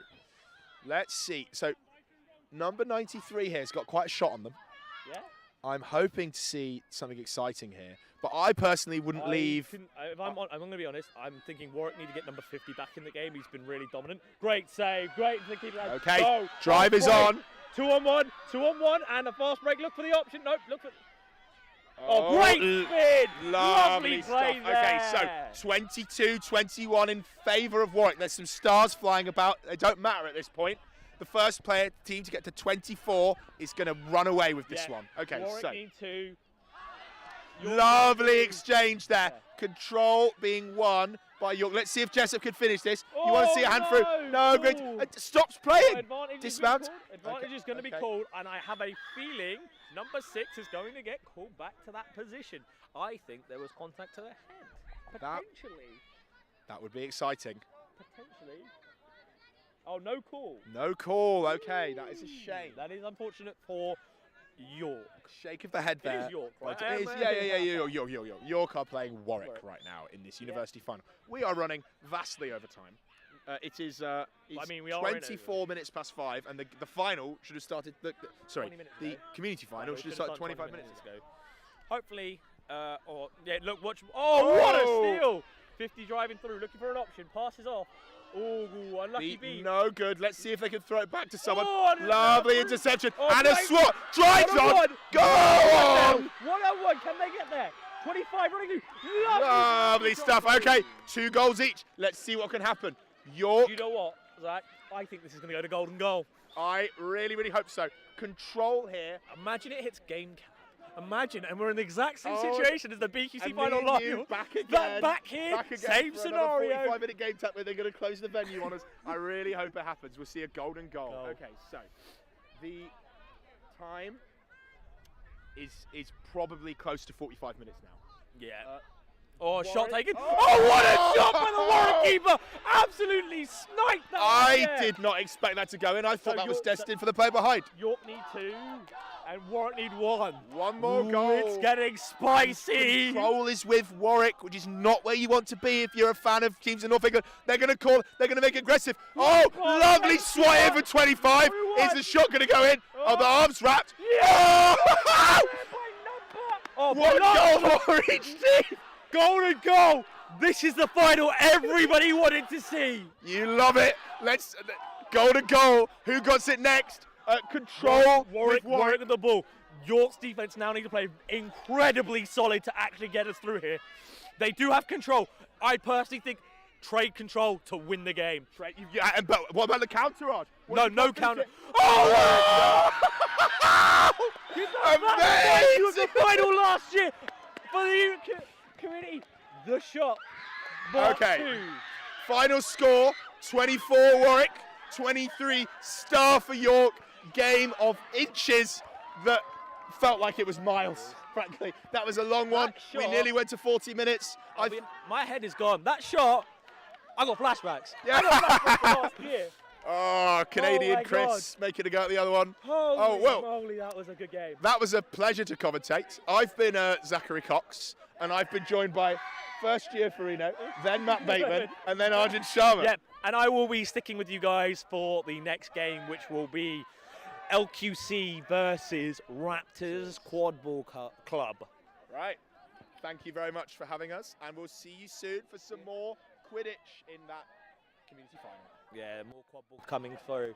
let's see. So number 93 here has got quite a shot on them. Yeah. I'm hoping to see something exciting here, but I personally wouldn't leave. If I'm going to be honest, I'm thinking Warwick need to get number 50 back in the game. He's been really dominant. Great save, great to keep it out. Okay, Go. drive is on. 2 on 1, 2 on 1, and a fast break. Look for the option. Nope, look for. Oh, great spin! Lovely play stuff. there. Okay, so 22-21 in favour of Warwick. There's some stars flying about. They don't matter at this point. The first team to get to 24 is going to run away with this one. Okay, Warwick so need to. lovely exchange there. Control being won by York. Let's see if Jessup can finish this. You want to see a hand through? No, great. Stops playing. Dismount. Advantage is going to be called, and I have a feeling number 6 is going to get called back to that position. I think there was contact to the head. Potentially. That would be exciting. Potentially. Oh, no call. No call. Okay, that is a shame. That is unfortunate for York. Shake of the head there. It is York, right? It is, York. York are playing Warwick right now in this university final. We are running vastly over time. It is we are 24 minutes past 5, and the final should have started. The community final should have started 25 minutes ago. Hopefully, look, watch. Oh, what a steal! 50 driving through, looking for an option, passes off. Oh, unlucky beat. No good. Let's see if they can throw it back to someone. Oh, lovely interception. And a swat. Drives on. One. Go on. 1-on-1. Can they get there? 25 running through. Lovely stuff. Okay, 2 goals each. Let's see what can happen. York. You know what, Zach? I think this is going to go to golden goal. I really, really hope so. Control here. Imagine it hits game cap. Imagine, and we're in the exact same situation as the BQC final live. Back again. Back here. Same scenario. 45-minute game tap where they're going to close the venue on us. I really hope it happens. We'll see a golden goal. Okay, so the time is probably close to 45 minutes now. Yeah. Shot taken. Oh, what a shot by the Warwick keeper! Absolutely sniped that. I did not expect that to go in. I thought that was destined for the play behind. York need 2. And Warwick need 1. One more goal. It's getting spicy. Control is with Warwick, which is not where you want to be if you're a fan of teams in North England. They're going to call. They're going to make it aggressive. Oh, lovely swat here for 25. Is the shot going to go in? Oh, the arms wrapped. Yeah. Oh, one goal for each team. Golden goal. This is the final everybody wanted to see. You love it. Let's golden goal. Who got it next? Control. Warwick with the ball. York's defense now need to play incredibly solid to actually get us through here. They do have control. I personally think trade control to win the game. But what about the counter, Raj? No counter. Oh! Amazing! Was the final last year for the community. The shot. Okay. 2. Final score: 24 Warwick, 23 Star for York. Game of inches that felt like it was miles, frankly. That was a long one. We nearly went to 40 minutes. My head is gone. That shot, I got flashbacks. Yeah. I got flashbacks from last year. Oh, Canadian Chris making a go at the other one. Holy moly, that was a good game. That was a pleasure to commentate. I've been Zachary Cox, and I've been joined by first year Farino, then Matt Bateman, and then Arjun Sharma. Yep, and I will be sticking with you guys for the next game, which will be LQC versus Raptors Quadball Club. Right. Thank you very much for having us, and we'll see you soon for some more Quidditch in that community final. Yeah, more Quadball coming through.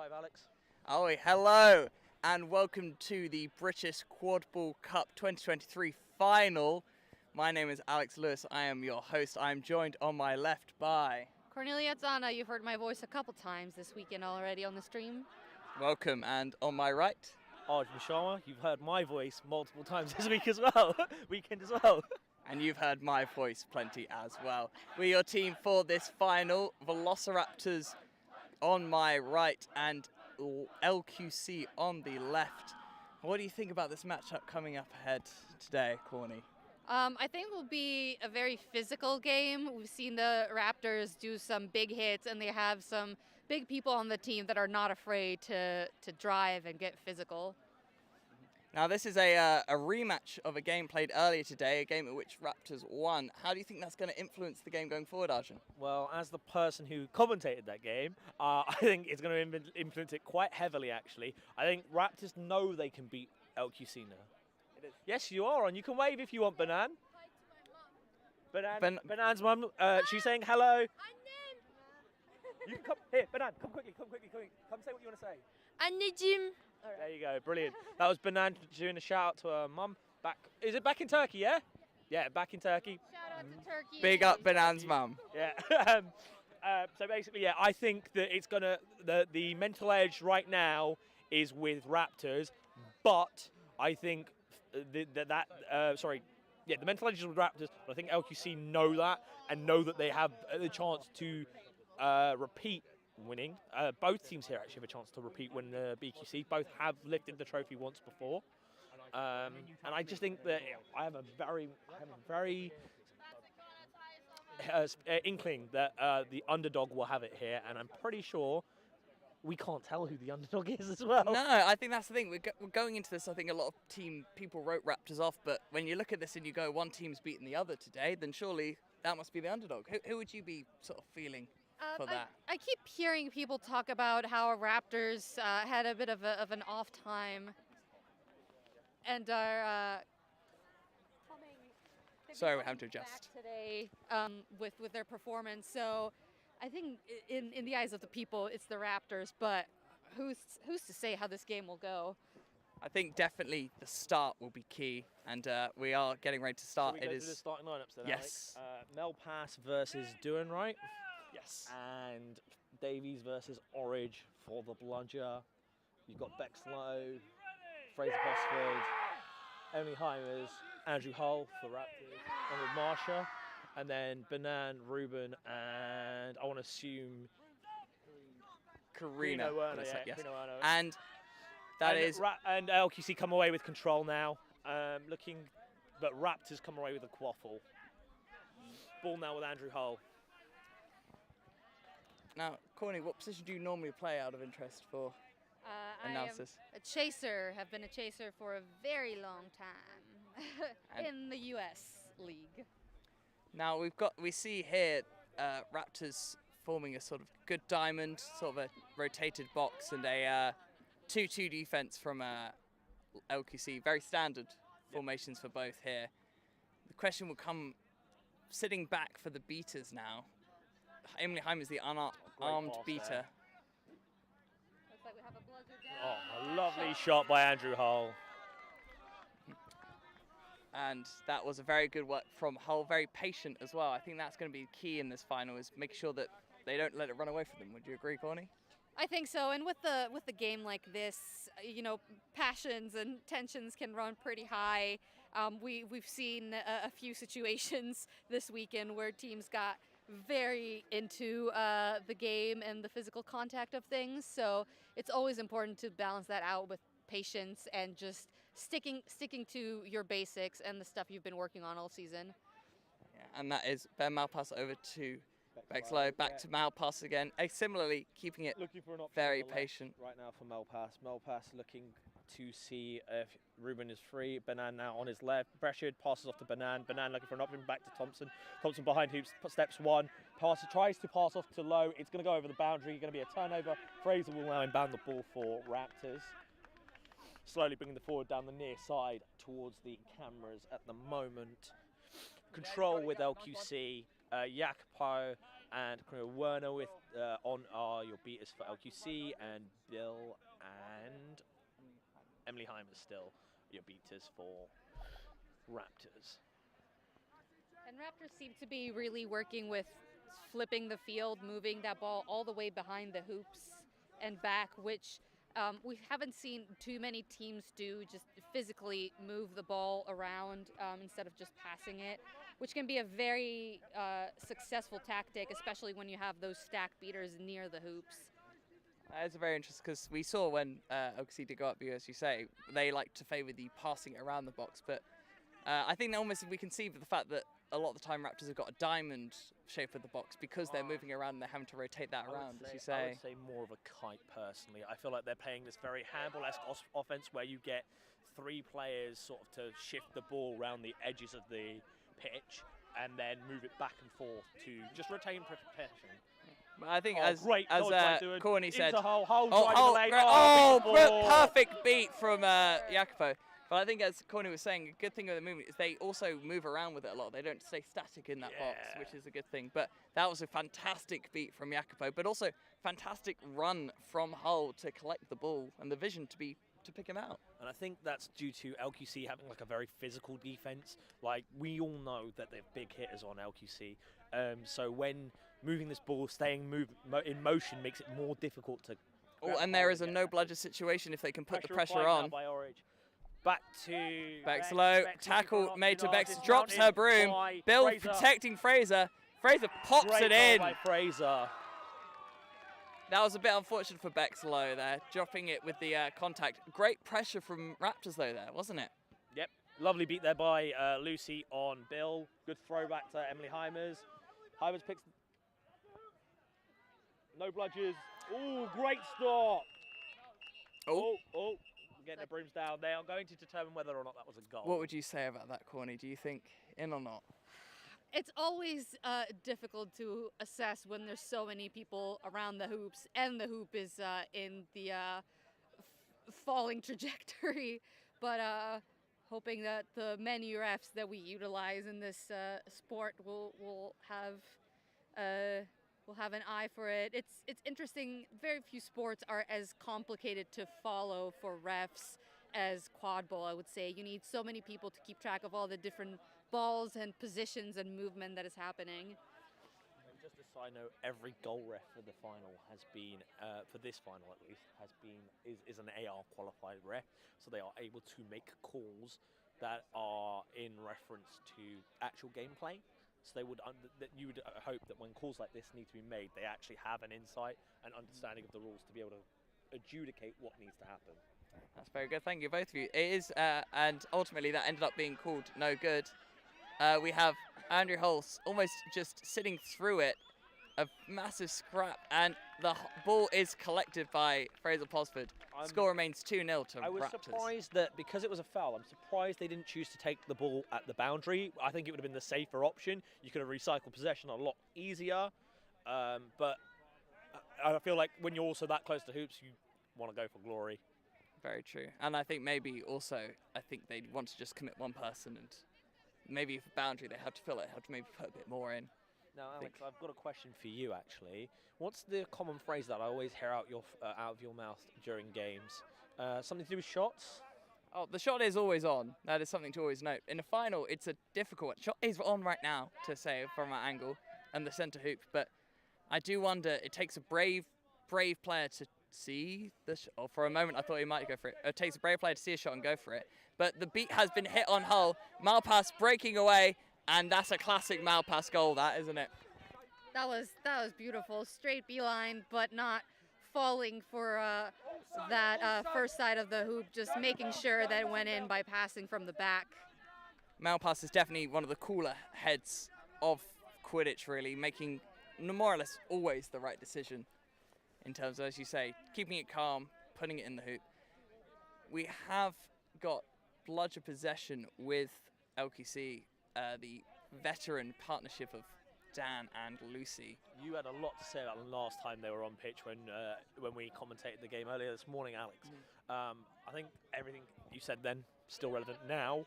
live, Alex. Oh, hello, and welcome to the British Quadball Cup 2023 final. My name is Alex Lewis. I am your host. I am joined on my left by Cornelia Zana. You've heard my voice a couple times this weekend already on the stream. Welcome, and on my right, Arjun Sharma. You've heard my voice multiple times this week as well. Weekend as well. and you've heard my voice plenty as well. We're your team for this final. Velociraptors on my right and LQC on the left. What do you think about this matchup coming up ahead today, Corny? I think it will be a very physical game. We've seen the Raptors do some big hits, and they have some big people on the team that are not afraid to drive and get physical. Now, this is a rematch of a game played earlier today, a game in which Raptors won. How do you think that's going to influence the game going forward, Arjun? Well, as the person who commentated that game, I think it's going to influence it quite heavily, actually. I think Raptors know they can beat LQC now. Yes, you are on. You can wave if you want, Banan. Banan's mum, she's saying hello. You can come here, Banan. Come quickly. Come say what you want to say. Anneciğim. There you go, brilliant. That was Banan doing a shout out to her mum. Is it back in Turkey? Yeah. Yeah, back in Turkey. Shout out to Turkey. Big up Banan's mum. Yeah. So basically, yeah, I think that it's gonna the mental edge right now is with Raptors, but I think the mental edge is with Raptors. But I think LQC know that and know that they have the chance to repeat winning. Both teams here actually have a chance to repeat win the BQC. Both have lifted the trophy once before, and I just think that I have a very inkling that the underdog will have it here, and I'm pretty sure we can't tell who the underdog is as well. No, I think that's the thing. We're going into this, I think a lot of people wrote Raptors off, but when you look at this and you go, one team's beaten the other today, then surely that must be the underdog. Who would you be sort of feeling for that? I keep hearing people talk about how Raptors had a bit of an off time and are Sorry, we have to adjust today with their performance. So I think in the eyes of the people, it's the Raptors, but who's to say how this game will go? I think definitely the start will be key, and we are getting ready to start. Shall we go through the starting lineups then, yes. Alex? Melpass versus Duan, right? Yes. And Davies versus Orridge for the Bludger. You've got Bexlow, Fraser Bosford, Emily Heimers, Andrew Hull for Raptors, and with Marsha. And then Banan, Ruben, and I want to assume Karina Werner, yes. Karina Werner. And that is and LQC come away with control now. But Raptors come away with a quaffle. Ball now with Andrew Hull. Now, Corny, what position do you normally play out of interest for analysis? I am a chaser, have been a chaser for a very long time in the US League. Now we see here Raptors forming a sort of good diamond, sort of a rotated box, and a 2-2 defense from LQC. Very standard formations for both here. The question will come sitting back for the beaters now. Emily Heim is the unarmed beater. Looks like we have a bludger down. Oh, a lovely shot by Andrew Hull. And that was a very good work from Hull, very patient as well. I think that's going to be key in this final, is making sure that they don't let it run away from them. Would you agree, Corny? I think so, and with the game like this, you know, passions and tensions can run pretty high. We've seen a few situations this weekend where teams got very into the game and the physical contact of things. So it's always important to balance that out with patience and just sticking to your basics and the stuff you've been working on all season. Yeah, and that is Ben Malpass over to Bexlow, back to Malpass again. Similarly, keeping it very patient. Right now for Melpass. Melpass looking to see if Ruben is free. Banan now on his left. Pressured, passes off to Banan. Banan looking for an option, back to Thompson. Thompson behind hoops, steps one. Tries to pass off to Lowe. It's going to go over the boundary. Going to be a turnover. Fraser will now inbound the ball for Raptors. Slowly bringing the forward down the near side towards the cameras at the moment. Control with LQC. Jacopo and Werner with on are your beaters for LQC, and Bill and Emily Hyman still your beaters for Raptors. And Raptors seem to be really working with flipping the field, moving that ball all the way behind the hoops and back, which we haven't seen too many teams do, just physically move the ball around instead of just passing it, which can be a very successful tactic, especially when you have those stack beaters near the hoops. It's very interesting because we saw when LQC did go up, as you say, they like to favour the passing it around the box, but I think almost we can see the fact that a lot of the time Raptors have got a diamond shape of the box because they're moving around and they're having to rotate that around, as you say. I would say more of a kite, personally. I feel like they're playing this very handball-esque offense where you get 3 players sort of to shift the ball around the edges of the pitch and then move it back and forth to just retain protection. I think as Corny Corny said, perfect beat from Jacopo. But I think, as Corny was saying, a good thing with the movement is they also move around with it a lot. They don't stay static in that box, which is a good thing. But that was a fantastic beat from Jacopo, but also fantastic run from Hull to collect the ball and the vision to pick him out. And I think that's due to LQC having like a very physical defense. Like, we all know that they're big hitters on LQC. So when moving this ball, staying in motion makes it more difficult to. Oh, and there is a no bludger situation if they can put the pressure on. Back to Bexlow, tackle made to Bex, drops her broom. Bill Fraser. Protecting Fraser. Fraser pops it in. By Fraser. That was a bit unfortunate for Bexlow there, dropping it with the contact. Great pressure from Raptors though there, wasn't it? Yep, lovely beat there by Lucy on Bill. Good throwback to Emily Heimers. Heimers picks. No bludgers. Oh, great stop. Oh. Getting the brooms down. They are going to determine whether or not that was a goal. What would you say about that, Corny? Do you think in or not? It's always difficult to assess when there's so many people around the hoops and the hoop is in the falling trajectory. But hoping that the many refs that we utilize in this sport will have an eye for it. It's interesting. Very few sports are as complicated to follow for refs as quadball, I would say. You need so many people to keep track of all the different balls and positions and movement that is happening. And just a side note, every goal ref for the final has been, for this final at least, is an AR qualified ref, so they are able to make calls that are in reference to actual gameplay. So they would, you would hope that when calls like this need to be made, they actually have an insight and understanding of the rules to be able to adjudicate what needs to happen. That's very good. Thank you, both of you. It is, and ultimately that ended up being called no good. We have Andrew Hulse almost just sitting through it, a massive scrap, and the ball is collected by Fraser Posford. Score remains 2-0 to Raptors. I was surprised that because it was a foul, I'm surprised they didn't choose to take the ball at the boundary. I think it would have been the safer option. You could have recycled possession a lot easier, but I feel like when you're also that close to hoops, you want to go for glory. Very true. And I think maybe also, I think they want to just commit one person, and maybe for boundary they have to fill it, have to maybe put a bit more in. Now, Alex, I've got a question for you, actually. What's the common phrase that I always hear out of your mouth during games? Something to do with shots? Oh, the shot is always on. That is something to always note. In a final, it's a difficult one. Shot is on right now, to say, from our angle, and the centre hoop. But I do wonder, it takes a brave player to see the shot. Oh, for a moment, I thought he might go for it. It takes a brave player to see a shot and go for it. But the beat has been hit on Hull. Malpass breaking away. And that's a classic Malpass goal, that, isn't it? That was beautiful. Straight beeline, but not falling for that first side of the hoop, just making sure that it went in by passing from the back. Malpass is definitely one of the cooler heads of Quidditch, really, making more or less always the right decision in terms of, as you say, keeping it calm, putting it in the hoop. We have got bludger possession with LQC. The veteran partnership of Dan and Lucy. You had a lot to say about the last time they were on pitch when we commentated the game earlier this morning, Alex. I think everything you said then still relevant now,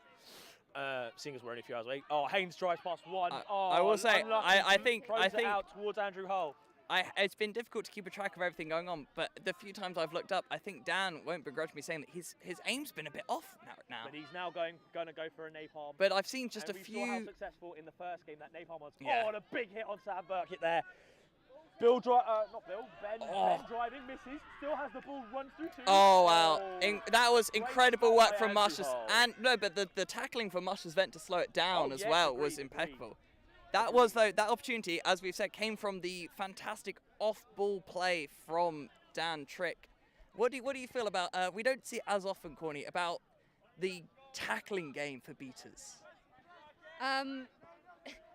seeing as we're only a few hours away. Oh, Haynes drives past one. I will say, I think it out towards Andrew Hull. It's been difficult to keep a track of everything going on, but the few times I've looked up, I think Dan won't begrudge me saying that his aim's been a bit off now. But he's now going to go for a napalm. But I've seen just and a we few. saw how successful in the first game that napalm was. Yeah. Oh, and a big hit on Sam Burkett there. Ben driving, misses, still has the ball, runs through two. Oh wow, that was incredible work from Marsh's, and no, but the tackling from Marsh's vent to slow it down as well was impeccable. That was though, that opportunity, as we've said, came from the fantastic off-ball play from Dan Trick. What do you feel about? We don't see it as often, Corny, about the tackling game for beaters.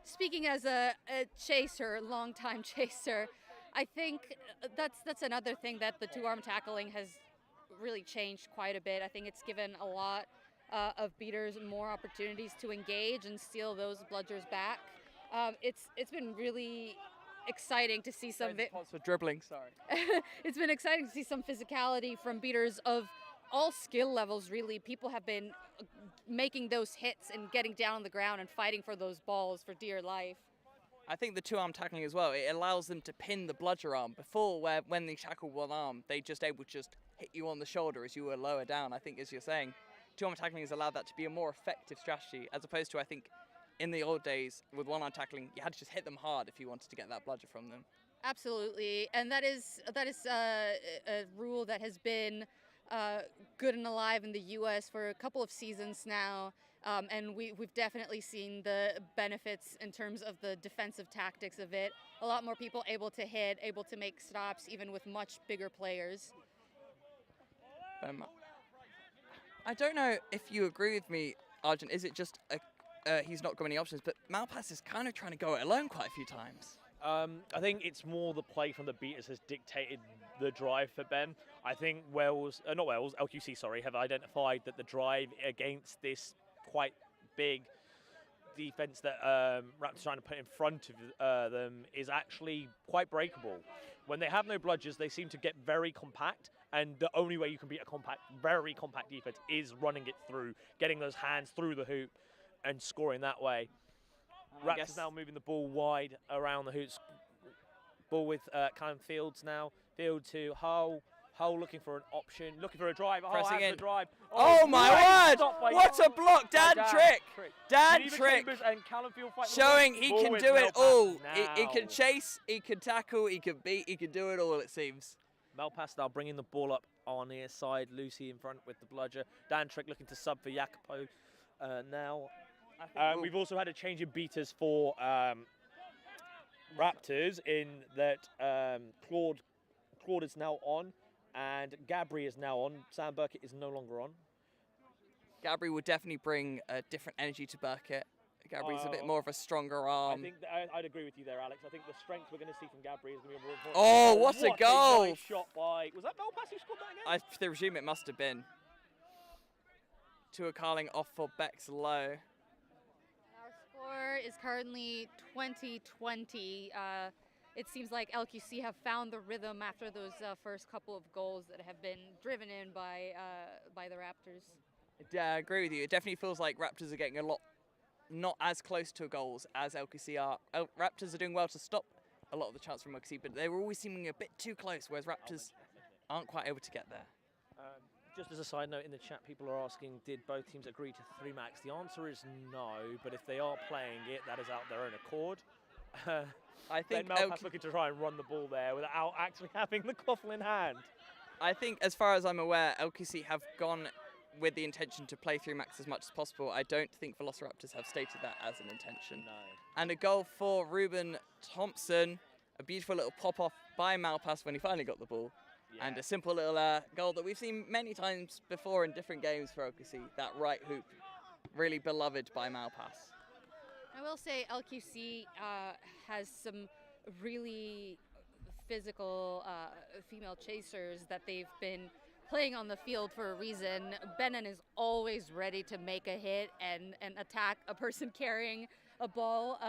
Speaking as a chaser, long-time chaser, I think that's another thing that the two-arm tackling has really changed quite a bit. I think it's given a lot of beaters more opportunities to engage and steal those bludgers back. It's been really exciting to see some. For dribbling, sorry. It's been exciting to see some physicality from beaters of all skill levels, really. People have been making those hits and getting down on the ground and fighting for those balls for dear life. I think the two-arm tackling as well, it allows them to pin the bludger arm. Before, when they tackle one arm, they just able to just hit you on the shoulder as you were lower down. I think, as you're saying, two-arm tackling has allowed that to be a more effective strategy, as opposed to, I think, in the old days, with one-arm tackling, you had to just hit them hard if you wanted to get that bludger from them. Absolutely, and that is a rule that has been good and alive in the U.S. for a couple of seasons now, and we've definitely seen the benefits in terms of the defensive tactics of it. A lot more people able to hit, able to make stops, even with much bigger players. I don't know if you agree with me, Arjun. Is it just he's not got many options, but Malpass is kind of trying to go it alone quite a few times. I think it's more the play from the beaters has dictated the drive for Ben. I think LQC, have identified that the drive against this quite big defense that Raptors trying to put in front of them is actually quite breakable. When they have no bludgers, they seem to get very compact, and the only way you can beat a very compact defense is running it through, getting those hands through the hoop and scoring that way. Raptors now moving the ball wide around the hoops. Ball with Callum Fields now. Field to Hull. Hull looking for an option, looking for a drive. Hull has the drive. Oh my word! What a block, Dan Trick! Dan Trick and Callum Field showing he can do it all. He can chase, he can tackle, he can beat, he can do it all, it seems. Malpass now bringing the ball up on the side. Lucy in front with the bludger. Dan Trick looking to sub for Jacopo now. We've also had a change in beaters for Raptors in that Claude is now on and Gabri is now on. Sam Burkett is no longer on. Gabri would definitely bring a different energy to Burkett. Gabri's a bit more of a stronger arm. I think I'd agree with you there, Alex. I think the strength we're going to see from Gabri is going to be more important. Oh, what a goal! Nice shot by... Was that Malpass who scored that again? I presume it must have been. Tua Carling off for Beck's low. Our score is currently 20-20. It seems like LQC have found the rhythm after those first couple of goals that have been driven in by the Raptors. Yeah, I agree with you. It definitely feels like Raptors are getting a lot not as close to goals as LQC are. Raptors are doing well to stop a lot of the chance from LQC, but they were always seeming a bit too close, whereas Raptors aren't quite able to get there. Just as a side note in the chat, people are asking, did both teams agree to 3 max? The answer is no, but if they are playing it, that is out their own accord. I think Malpass looking to try and run the ball there without actually having the quaffle in hand. I think, as far as I'm aware, LQC have gone with the intention to play 3 max as much as possible. I don't think Velociraptors have stated that as an intention. No. And a goal for Ruben Thompson. A beautiful little pop-off by Malpass when he finally got the ball. Yeah. And a simple little goal that we've seen many times before in different games for LQC. That right hoop, really beloved by Malpass. I will say LQC has some really physical female chasers that they've been playing on the field for a reason. Bennen is always ready to make a hit and attack a person carrying a ball,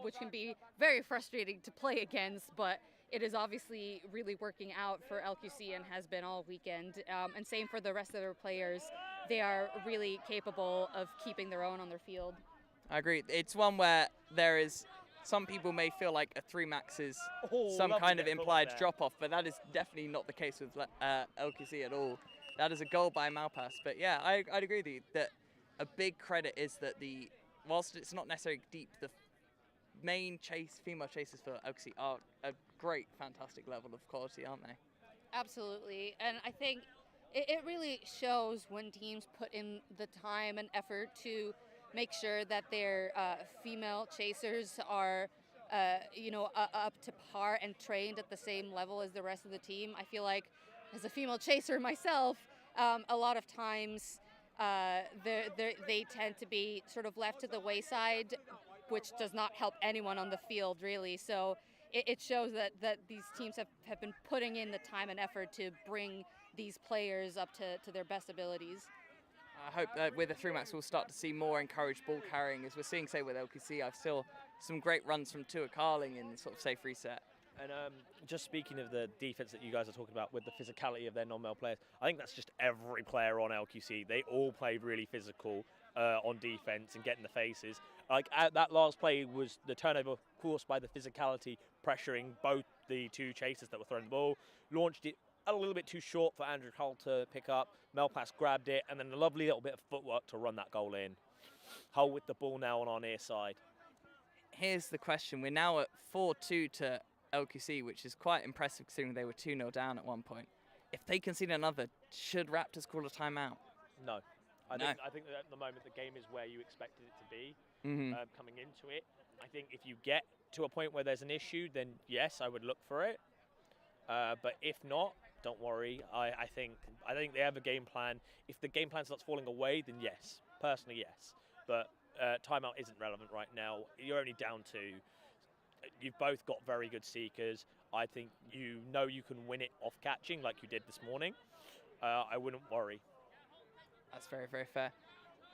which can be very frustrating to play against, but it is obviously really working out for LQC and has been all weekend. And same for the rest of their players. They are really capable of keeping their own on their field. I agree. It's one where there is some people may feel like a 3 max is Oh, some lovely kind of net ball implied there. drop-off, but that is definitely not the case with LQC at all. That is a goal by Malpass. But yeah, I'd agree with you that a big credit is that whilst it's not necessarily deep, the main female chasers for LQC are a great, fantastic level of quality, aren't they? Absolutely. And I think it really shows when teams put in the time and effort to make sure that their female chasers are, up to par and trained at the same level as the rest of the team. I feel like, as a female chaser myself, a lot of times they tend to be sort of left to the wayside, which does not help anyone on the field, really. So it shows that these teams have been putting in the time and effort to bring these players up to their best abilities. I hope that with the 3 max we'll start to see more encouraged ball carrying, as we're seeing, say, with LQC. I've still some great runs from Tua Carling in sort of safe reset. And just speaking of the defense that you guys are talking about with the physicality of their non-male players, I think that's just every player on LQC. They all play really physical on defense and get in the faces. Like that last play was the turnover caused by the physicality pressuring both the 2 chasers that were throwing the ball, launched it a little bit too short for Andrew Hull to pick up. Malpass grabbed it, and then a lovely little bit of footwork to run that goal in. Hull with the ball now on our near side. Here's the question. We're now at 4-2 to LQC, which is quite impressive considering they were 2-0 down at one point. If they concede another, should Raptors call a timeout? No. I think that at the moment the game is where you expected it to be coming into it. I think if you get to a point where there's an issue, then yes, I would look for it. But if not, don't worry. I think they have a game plan. If the game plan starts falling away, then yes. Personally, yes. But timeout isn't relevant right now. You're only down 2. You've both got very good seekers. I think you can win it off catching like you did this morning. I wouldn't worry. That's very, very fair.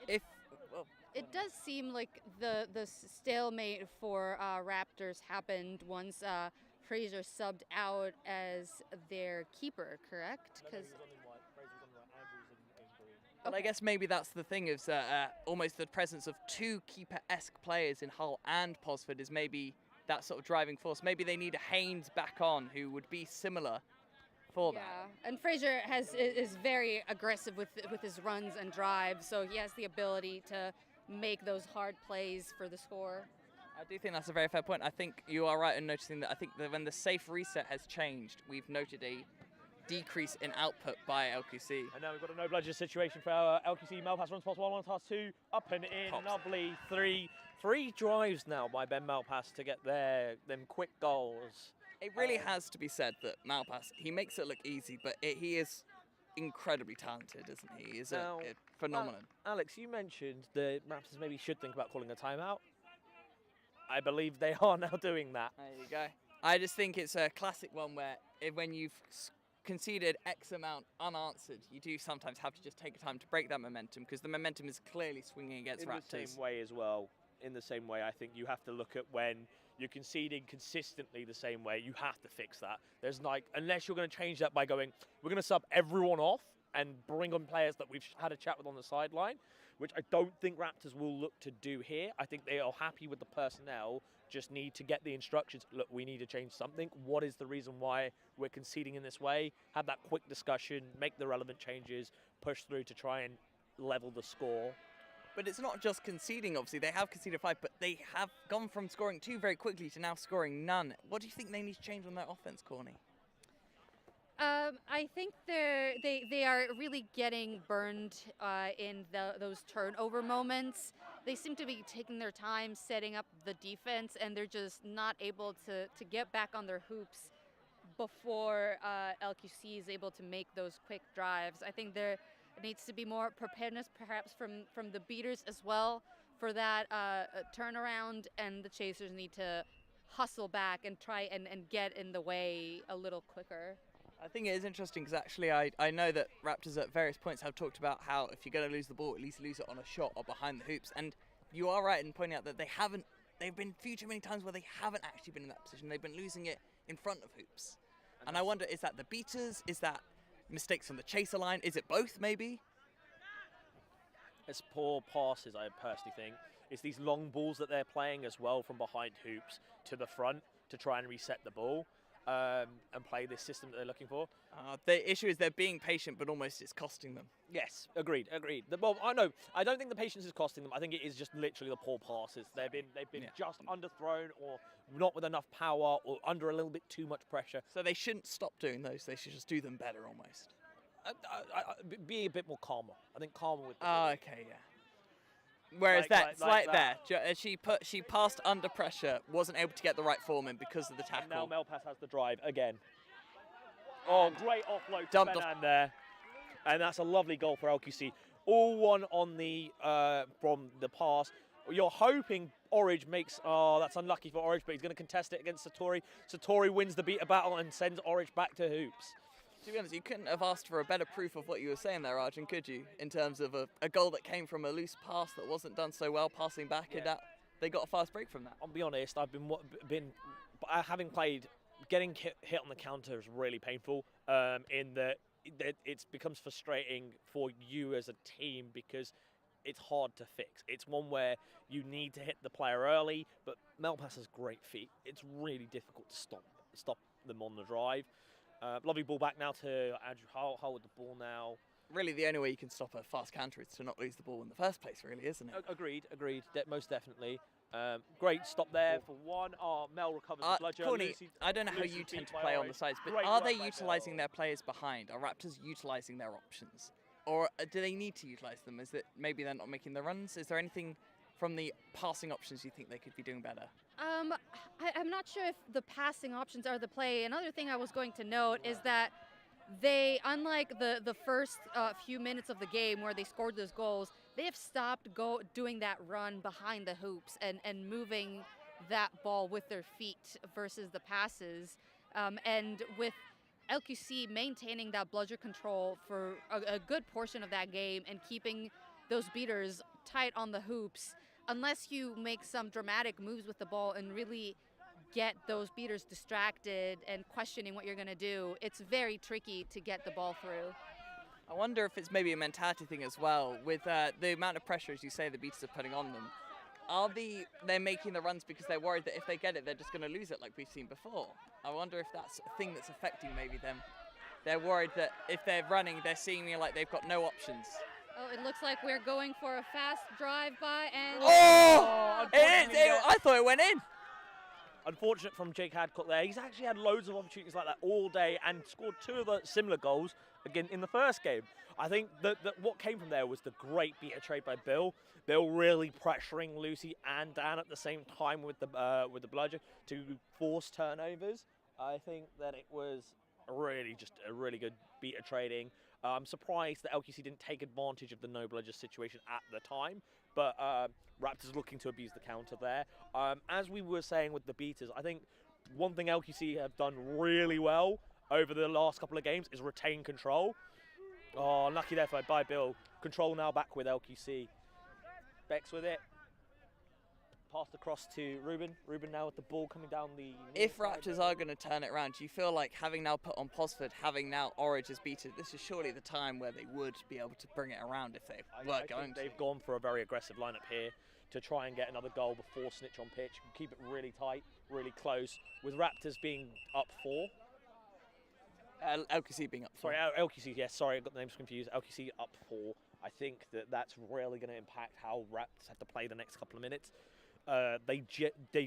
It does seem like the stalemate for Raptors happened once Fraser subbed out as their keeper, correct? But I guess maybe that's the thing, is almost the presence of 2 keeper-esque players in Hull and Posford is maybe that sort of driving force. Maybe they need a Haynes back on who would be similar for that. Yeah, and Fraser is very aggressive with his runs and drives, so he has the ability to make those hard plays for the score. I do think that's a very fair point. I think you are right in noticing that. I think that when the safe reset has changed, we've noted a decrease in output by LQC. And now we've got a no bludger situation for our LQC. Malpass runs past 1 past 2, up and in. Pops. Lovely 3 drives now by Ben Malpass to get them quick goals. It really has to be said that Malpass, he makes it look easy, but he is incredibly talented, isn't he? He's a phenomenon. Alex, you mentioned the Raptors maybe should think about calling a timeout. I believe they are now doing that. There you go. I just think it's a classic one where when you've conceded X amount unanswered, you do sometimes have to just take a time to break that momentum, because the momentum is clearly swinging against Raptors. In the same way as well. In the same way, I think you have to look at when you're conceding consistently the same way, you have to fix that. There's unless you're going to change that by going, we're going to sub everyone off and bring on players that we've had a chat with on the sideline, which I don't think Raptors will look to do here. I think they are happy with the personnel, just need to get the instructions. Look, we need to change something. What is the reason why we're conceding in this way? Have that quick discussion, make the relevant changes, push through to try and level the score. But it's not just conceding, obviously. They have conceded 5, but they have gone from scoring 2 very quickly to now scoring none. What do you think they need to change on their offense, Corny? I think they are really getting burned in those turnover moments. They seem to be taking their time setting up the defense, and they're just not able to get back on their hoops before LQC is able to make those quick drives. I think there needs to be more preparedness, perhaps from the beaters as well, for that turnaround, and the chasers need to hustle back and try and get in the way a little quicker. I think it is interesting because actually I know that Raptors at various points have talked about how if you're going to lose the ball, at least lose it on a shot or behind the hoops. And you are right in pointing out that they've been few too many times where they haven't actually been in that position. They've been losing it in front of hoops. And I wonder, is that the beaters? Is that mistakes from the chaser line? Is it both, maybe? It's poor passes, I personally think. It's these long balls that they're playing as well from behind hoops to the front to try and reset the ball and play this system that they're looking for. The issue is they're being patient, but almost it's costing them. Yes, agreed. Well, I know. I don't think the patience is costing them. I think it is just literally the poor passes. They've been just underthrown or not with enough power or under a little bit too much pressure. So they shouldn't stop doing those. They should just do them better almost. Be a bit more calmer. I think calmer with the Oh, okay, yeah. Whereas she passed under pressure, wasn't able to get the right form in because of the tackle. And now Melpas has the drive again. Oh, great offload to Benan there. And that's a lovely goal for LQC. All one on the from the pass. You're hoping Orridge makes... Oh, that's unlucky for Orridge, but he's going to contest it against Satori. Satori wins the beater battle and sends Orridge back to hoops. To be honest, you couldn't have asked for a better proof of what you were saying there, Arjun, could you? In terms of a goal that came from a loose pass that wasn't done so well, passing back, and that they got a fast break from that. I'll be honest, I've been having played, getting hit on the counter is really painful. In that it becomes frustrating for you as a team because it's hard to fix. It's one where you need to hit the player early, but Melpas has great feet. It's really difficult to stop them on the drive. Lovely ball back now to Andrew Hull with the ball now. Really, the only way you can stop a fast counter is to not lose the ball in the first place, really, isn't it? Agreed. Most definitely. Great stop there for one. Mel recovers the bludger. Courtney, I don't know how you tend to play on the sides, but are they utilising their players behind? Are Raptors utilising their options? Or do they need to utilise them? Is it maybe they're not making the runs? Is there anything from the passing options you think they could be doing better? I'm not sure if the passing options are the play. Another thing I was going to note is that they, unlike the first few minutes of the game where they scored those goals, they have stopped doing that run behind the hoops and moving that ball with their feet versus the passes. And with LQC maintaining that bludger control for a good portion of that game and keeping those beaters tight on the hoops, unless you make some dramatic moves with the ball and really get those beaters distracted and questioning what you're going to do, it's very tricky to get the ball through. I wonder if it's maybe a mentality thing as well, with the amount of pressure, as you say, the beaters are putting on them. They're making the runs because they're worried that if they get it, they're just going to lose it like we've seen before. I wonder if that's a thing that's affecting maybe them. They're worried that if they're running, they're seeing like they've got no options. Oh, it looks like we're going for a fast drive-by and... Oh! I thought it went in! Unfortunate from Jake Hadcock there. He's actually had loads of opportunities like that all day and scored 2 of the similar goals again in the first game. I think that what came from there was the great beater trade by Bill. Bill really pressuring Lucy and Dan at the same time with the bludger to force turnovers. I think that it was really just a really good beater trading. I'm surprised that LQC didn't take advantage of the no bludger situation at the time, but Raptors looking to abuse the counter there. As we were saying with the beaters, I think one thing LQC have done really well over the last couple of games is retain control. Oh, lucky there by Bill. Control now back with LQC. Bex with it. Passed across to Ruben. Ruben now with the ball coming down the... If Raptors are going to turn it around, do you feel like having now put on Posford, having now Orridge as beater, this is surely the time where they would be able to bring it around if they were going to? They've gone for a very aggressive lineup here to try and get another goal before Snitch on pitch. Keep it really tight, really close. With Raptors being up 4. LQC being up 4. Sorry, LQC, yes, sorry, I got the names confused. LQC up 4. I think that's really going to impact how Raptors have to play the next couple of minutes. They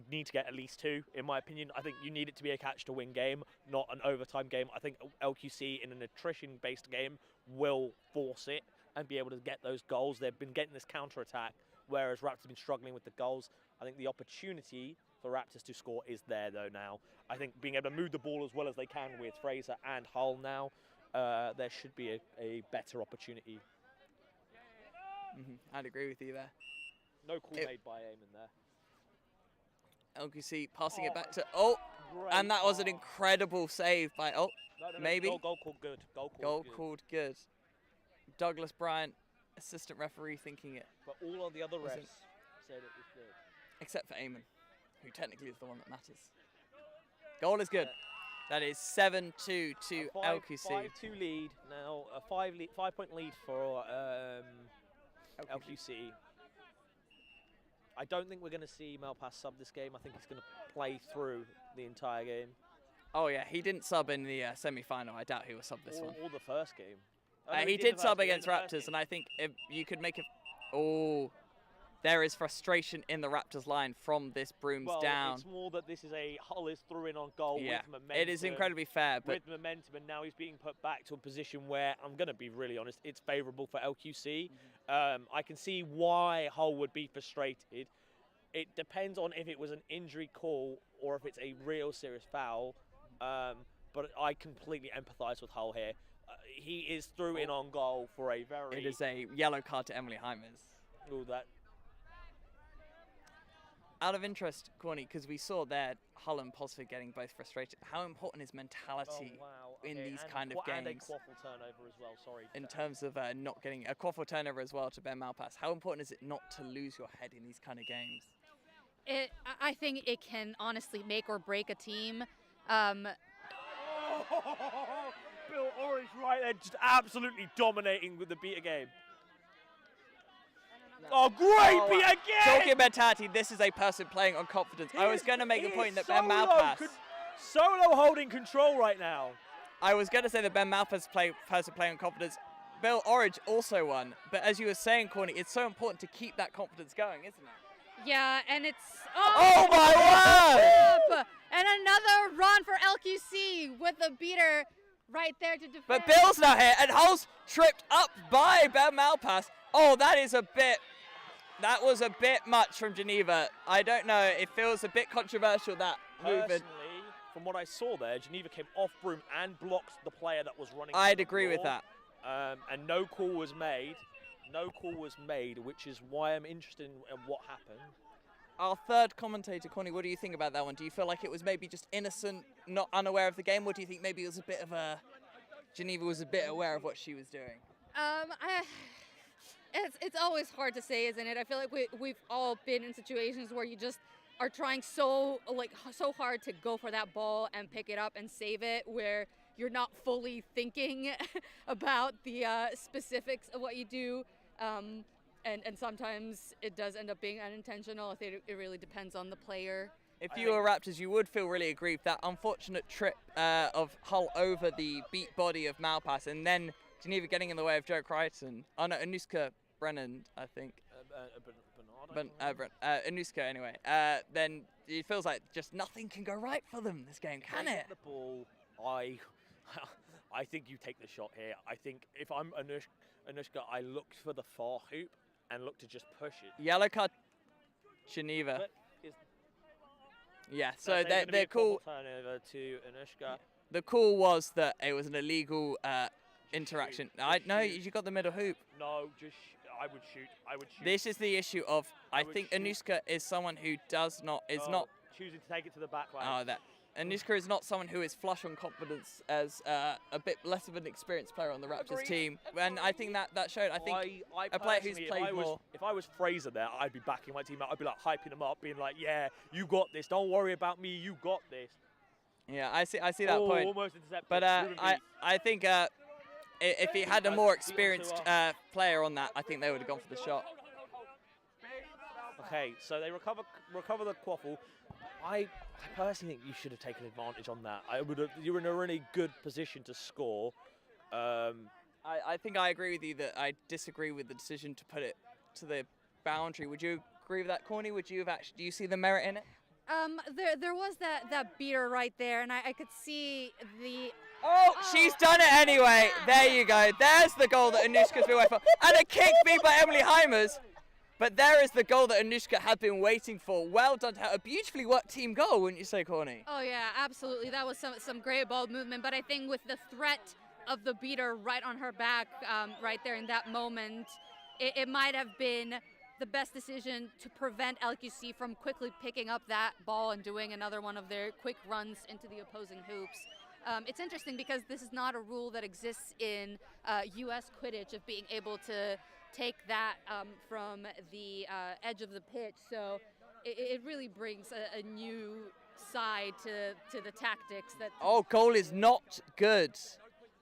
need to get at least 2, in my opinion. I think you need it to be a catch-to-win game, not an overtime game. I think LQC in an attrition-based game will force it and be able to get those goals. They've been getting this counter-attack, whereas Raptors have been struggling with the goals. I think the opportunity for Raptors to score is there, though, now. I think being able to move the ball as well as they can with Fraser and Hull now, there should be a better opportunity. I'd agree with you there. No call made by Eamon there. LQC passing it back to... Oh! And that was an incredible save by... Oh, maybe. Goal called good. Goal called good. Douglas Bryant, assistant referee, thinking it. But all of the other refs said it was good. Except for Eamon, who technically is the one that matters. Goal is good. That is 7-2 to LQC. 5-2 lead now. A 5-point lead for LQC. I don't think we're going to see Malpass sub this game. I think he's going to play through the entire game. Oh yeah, he didn't sub in the semi-final. I doubt he will sub this one. Or the first game. He did sub against Raptors, and I think if you could make it. Oh, there is frustration in the Raptors line from this brooms down. It's more that this is Hull is through in on goal with momentum. It is incredibly fair, but with momentum, and now he's being put back to a position where I'm going to be really honest, it's favourable for LQC. I can see why Hull would be frustrated. It depends on if it was an injury call or if it's a real serious foul. But I completely empathise with Hull here. He is through in on goal for a very... It is a yellow card to Emily Heimers. Oh, that... Out of interest, Corny, because we saw there Hull and Posford getting both frustrated. How important is mentality in these kind of games? And a quaffle turnover as well, sorry. In terms of not getting a quaffle turnover as well to Ben Malpass. How important is it not to lose your head in these kind of games? I think it can honestly make or break a team. Bill Orange right there, just absolutely dominating with the beater game. Oh, great beat again! Talking mentality, this is a person playing on confidence. I was going to make a point that Ben Malpass... Solo holding control right now. I was going to say that Ben Malpass person playing on confidence. Bill Orange also won. But as you were saying, Corny, it's so important to keep that confidence going, isn't it? Yeah, and it's... Oh my word! And another run for LQC with the beater right there to defend. But Bill's now here, and Hull's tripped up by Ben Malpass. Oh, that was a bit much from Geneva. I don't know, it feels a bit controversial, that movement. Personally, from what I saw there, Geneva came off broom and blocked the player that was running. I'd agree with that. And no call was made. No call was made, which is why I'm interested in what happened. Our third commentator, Connie, what do you think about that one? Do you feel like it was maybe just innocent, not unaware of the game, or do you think maybe it was a bit of Geneva was a bit aware of what she was doing? It's always hard to say, isn't it? I feel like we've all been in situations where you just are trying so hard to go for that ball and pick it up and save it, where you're not fully thinking about the specifics of what you do. And sometimes it does end up being unintentional. I think it really depends on the player. If you were Raptors, you would feel really aggrieved. That unfortunate trip of Hull over the beat body of Malpass, and then Geneva getting in the way of Joe Crichton. Oh no, Anuska Brennan, I think. Anuska, anyway. Then it feels like just nothing can go right for them this game, can it? The ball, I think you take the shot here. I think if I'm Anushka, I look for the far hoop and look to just push it. Yellow card, Geneva. Yeah, so they're cool. Turnover to Anushka. The call was that it was an illegal interaction. No, you got the middle hoop. No, I would shoot. This is the issue of I think Anushka is someone who not choosing to take it to the back line. Oh, that Anushka is not someone who is flush on confidence as a bit less of an experienced player on the Raptors team, and I think that showed. I think a player who's played more. If I was Fraser there, I'd be backing my team up. I'd be like hyping them up, being like, "Yeah, you got this. Don't worry about me. You got this." Yeah, I see that point. Almost intercepted. But I think if he had a more experienced player on that, I think they would have gone for the shot. Okay, so they recover the quaffle. I personally think you should have taken advantage on that. You were in a really good position to score. I think I agree with you that I disagree with the decision to put it to the boundary. Would you agree with that, Corny? Do you see the merit in it? There was that beater right there, and I could see the... Oh, she's done it anyway. There you go. There's the goal that Anushka's been waiting for. And a kick beat by Emily Heimers. But there is the goal that Anushka had been waiting for. Well done to her. A beautifully worked team goal, wouldn't you say, Corny? Oh, yeah, absolutely. That was some great ball movement. But I think with the threat of the beater right on her back right there in that moment, it might have been the best decision to prevent LQC from quickly picking up that ball and doing another one of their quick runs into the opposing hoops. It's interesting because this is not a rule that exists in U.S. Quidditch of being able to take that from the edge of the pitch. So it really brings a new side to the tactics. Goal is not good.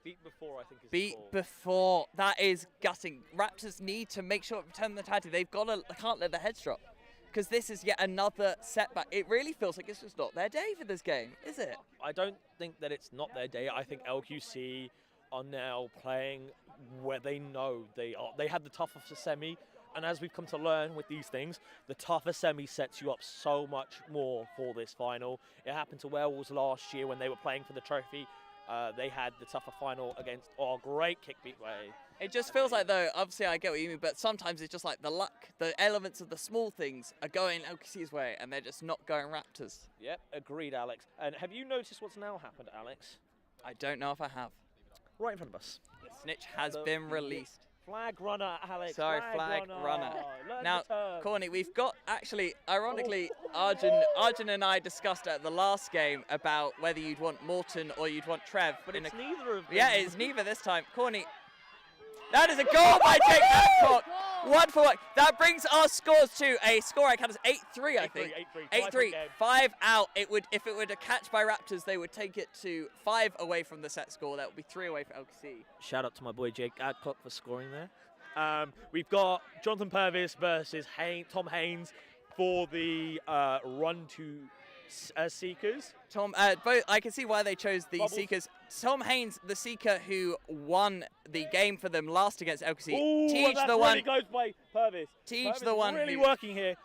Beat before, I think, is Beat the before. That is gutting. Raptors need to make sure return the title. They can't let the heads drop. because this is yet another setback. It really feels like it's just not their day for this game, is it? I don't think that it's not their day. I think LQC are now playing where they know they are. They had the toughest semi, and as we've come to learn with these things, the tougher semi sets you up so much more for this final. It happened to Werewolves last year when they were playing for the trophy. They had the tougher final against great kick beat way. It just feels like, though, obviously I get what you mean, but sometimes it's just like the luck, the elements of the small things are going LQC's way, and they're just not going Raptors. Yep, agreed, Alex. And have you noticed what's now happened, Alex? I don't know if I have. Right in front of us. The snitch has been released. Flag runner, Alex. Sorry, flag runner. Now, Corny, we've got, actually, ironically, Arjun and I discussed at the last game about whether you'd want Morton or you'd want Trev. But it's neither of them. Yeah, it's neither this time. Corny, that is a goal by Jake Adcock. 1 for 1. That brings our scores to a score I count as 8-3, I think. 8-3. 5 out. If it were to catch by Raptors, they would take it to 5 away from the set score. That would be 3 away for LQC. Shout out to my boy Jake Adcock for scoring there. We've got Jonathan Purvis versus Tom Haynes for the run to Seekers. Tom, both, I can see why they chose the Bubbles. Seekers. Tom Haynes, the Seeker who won the game for them last against LQC. Ooh, Teach that's the really one. close by Purvis. Teach Purvis the one. Really who, working here.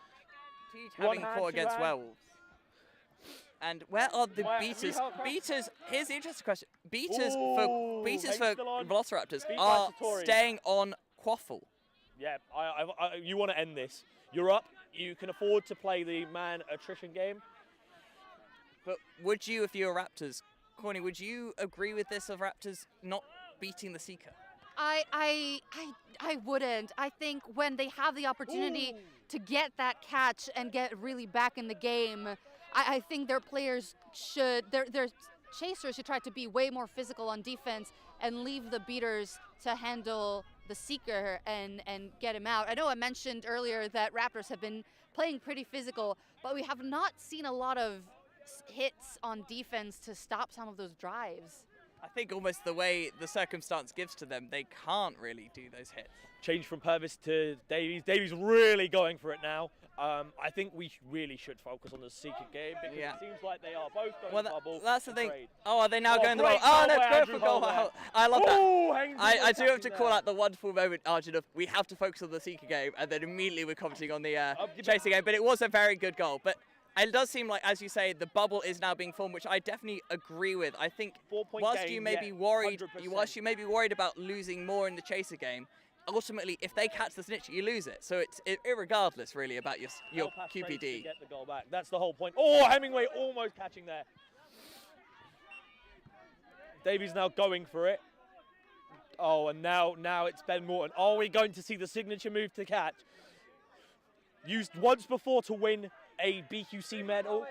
Teach One having hand, caught two against hand. Werewolves. And where are the Where- beaters? we have- Beaters. Here's the interesting question. Beaters Ooh, for Haynes still on. Velociraptors Beat by are Satori. staying on Quaffle. Yeah, you want to end this. You're up. You can afford to play the man attrition game. But would you, if you were Raptors, Corny, would you agree with this of Raptors not beating the Seeker? I wouldn't. I think when they have the opportunity to get that catch and get really back in the game, I think their players should, their chasers should try to be way more physical on defense and leave the beaters to handle the Seeker and get him out. I know I mentioned earlier that Raptors have been playing pretty physical, but we have not seen a lot of hits on defense to stop some of those drives. I think almost the way the circumstance gives to them, they can't really do those hits. Change from Purvis to Davies. Davies really going for it now. I think we really should focus on the Seeker game because it seems like they are both going to bubble. That's the and thing. trade. Oh, are they now going the great ball? Oh, goal no, by go Andrew for goal. Holder. I love Ooh, that. Haynes I was do have to catching call there. out the wonderful moment, Arjun, of we have to focus on the Seeker game, and then immediately we're commenting on the chasing game. But it was a very good goal. But it does seem like, as you say, the bubble is now being formed, which I definitely agree with. I think whilst you may be worried, 100%. about losing more in the chaser game, ultimately, if they catch the snitch, you lose it. So it's irregardless, really, about your Pass straight to QPD. get the goal back. That's the whole point. Oh, Hemingway almost catching there. Davies now going for it. Oh, and now it's Ben Morton. Are we going to see the signature move to catch? Used once before to win a BQC medal,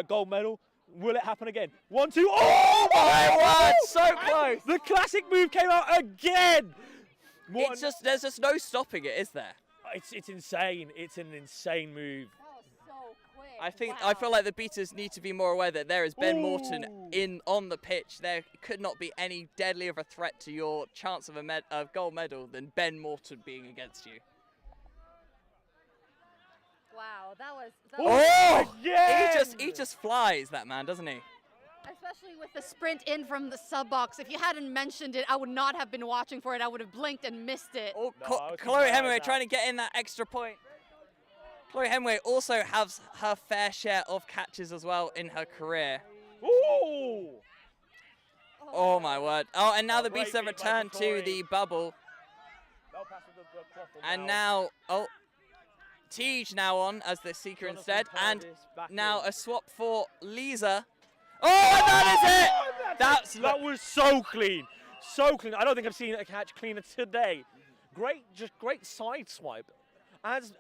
gold medal. Will it happen again? 1, 2. Oh my word! So close. The classic move came out again. It's just there's just no stopping it, is there? It's insane. It's an insane move. I feel like the beaters need to be more aware that there is Ben Morton on the pitch. There could not be any deadlier of a threat to your chance of a gold medal than Ben Morton being against you. Wow, that was Oh! He just flies, that man, doesn't he? Especially with the sprint in from the sub box. If you hadn't mentioned it, I would not have been watching for it. I would have blinked and missed it. Oh, Chloe Hemingway trying to get in that extra point. Chloe Hemingway also has her fair share of catches as well in her career. Ooh! Oh my word. Oh, and now the great beats have beat by returned to Satori. the bubble. And now, Tej now on as the Seeker instead. And now a swap for Lisa. Oh, and that is it! That was so clean. So clean. I don't think I've seen a catch cleaner today. Great side swipe. As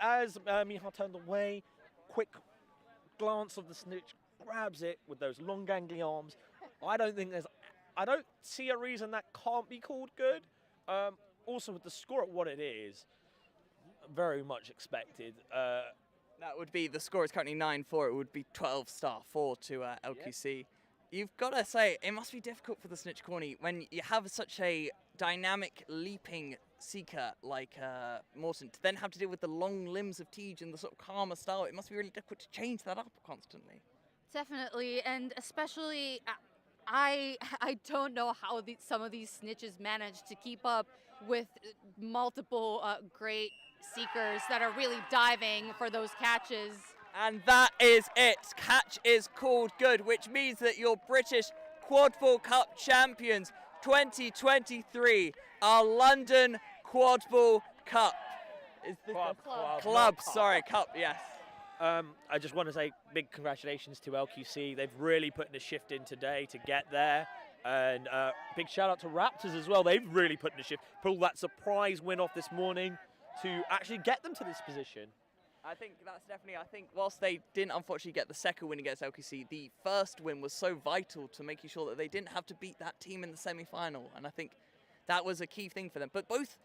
Mihal turned away, quick glance of the snitch, grabs it with those long gangly arms. I don't see a reason that can't be called good. Also with the score at what it is, very much expected. That would be, the score is currently 9-4. It would be 12-4 to LQC. you've got to say, it must be difficult for the Snitch Corny when you have such a dynamic, leaping seeker like Morton to then have to deal with the long limbs of Tej and the sort of calmer style. It must be really difficult to change that up constantly. Definitely, and especially, I don't know how some of these snitches manage to keep up with multiple great seekers that are really diving for those catches. And that is it. Catch is called good, which means that your British Quadball Cup champions 2023 are London Quadball Cup. Is this Club, sorry, Cup, yes. I just want to say big congratulations to LQC. They've really put in a shift in today to get there. And big shout out to Raptors as well. They've really put in a shift. Pulled that surprise win off this morning to actually get them to this position. I think that's definitely, whilst they didn't unfortunately get the second win against LQC, the first win was so vital to making sure that they didn't have to beat that team in the semi-final. And I think that was a key thing for them. But both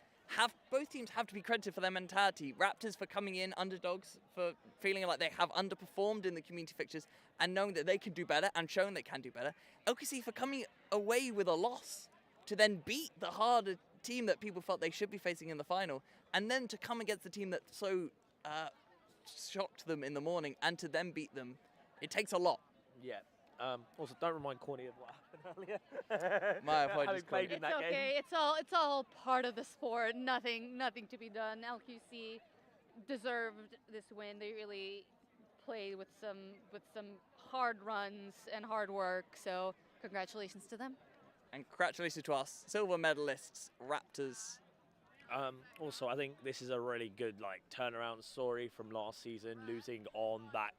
teams have to be credited for their mentality. Raptors for coming in underdogs, for feeling like they have underperformed in the community fixtures and knowing that they can do better and showing they can do better. LQC for coming away with a loss to then beat the harder team that people felt they should be facing in the final, and then to come against the team that so shocked them in the morning and to then beat them. It takes a lot. Yeah. Also, don't remind Corny of what happened earlier. My apologies, Corny. It's okay. It's all part of the sport. Nothing to be done. LQC deserved this win. They really played with some hard runs and hard work. So congratulations to them. And congratulations to us silver medalists, Raptors. Also, I think this is a really good turnaround story from last season, losing on that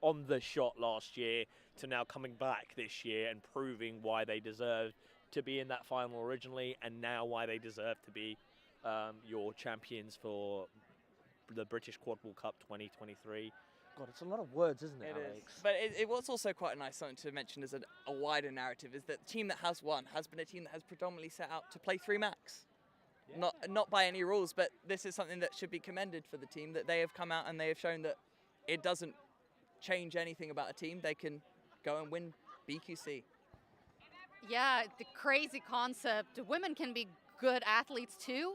on the shot last year to now coming back this year and proving why they deserved to be in that final originally, and now why they deserve to be your champions for the British Quadball Cup 2023. God, it's a lot of words, isn't it, Alex? But it was also quite a nice something to mention as a wider narrative, is that the team that has won has been a team that has predominantly set out to play 3 max. Yeah. Not by any rules, but this is something that should be commended for the team, that they have come out and they have shown that it doesn't change anything about a team. They can go and win BQC. Yeah, the crazy concept. Women can be good athletes too.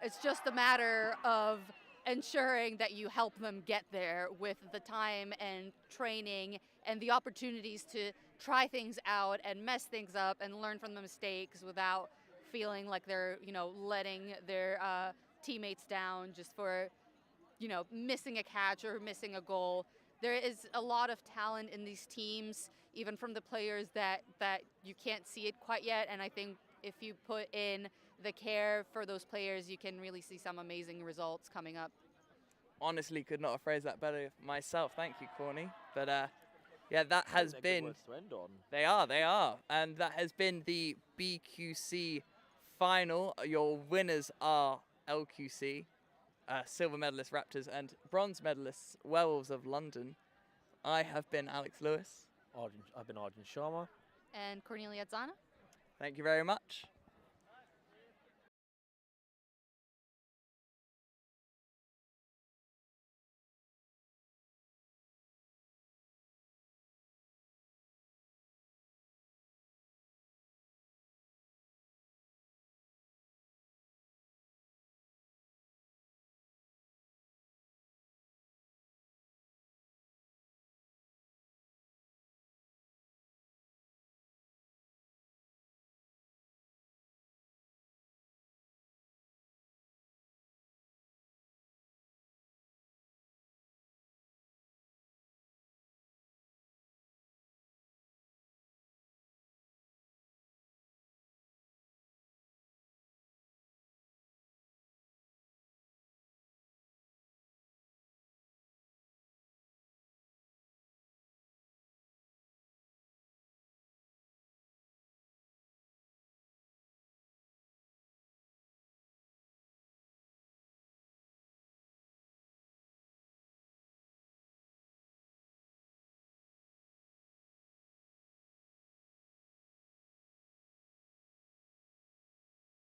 It's just a matter of ensuring that you help them get there with the time and training and the opportunities to try things out and mess things up and learn from the mistakes without feeling like they're, letting their teammates down just for, missing a catch or missing a goal. There is a lot of talent in these teams, even from the players that you can't see it quite yet. And I think if you put in the care for those players, you can really see some amazing results coming up. Honestly, could not have phrased that better myself. Thank you, Corny. But yeah, that has been. Good words to end on. They are, and that has been the BQC final. Your winners are LQC, silver medalist Raptors, and bronze medalists Werewolves of London. I have been Alex Lewis. I've been Arjun Sharma. And Cornelia Zana. Thank you very much.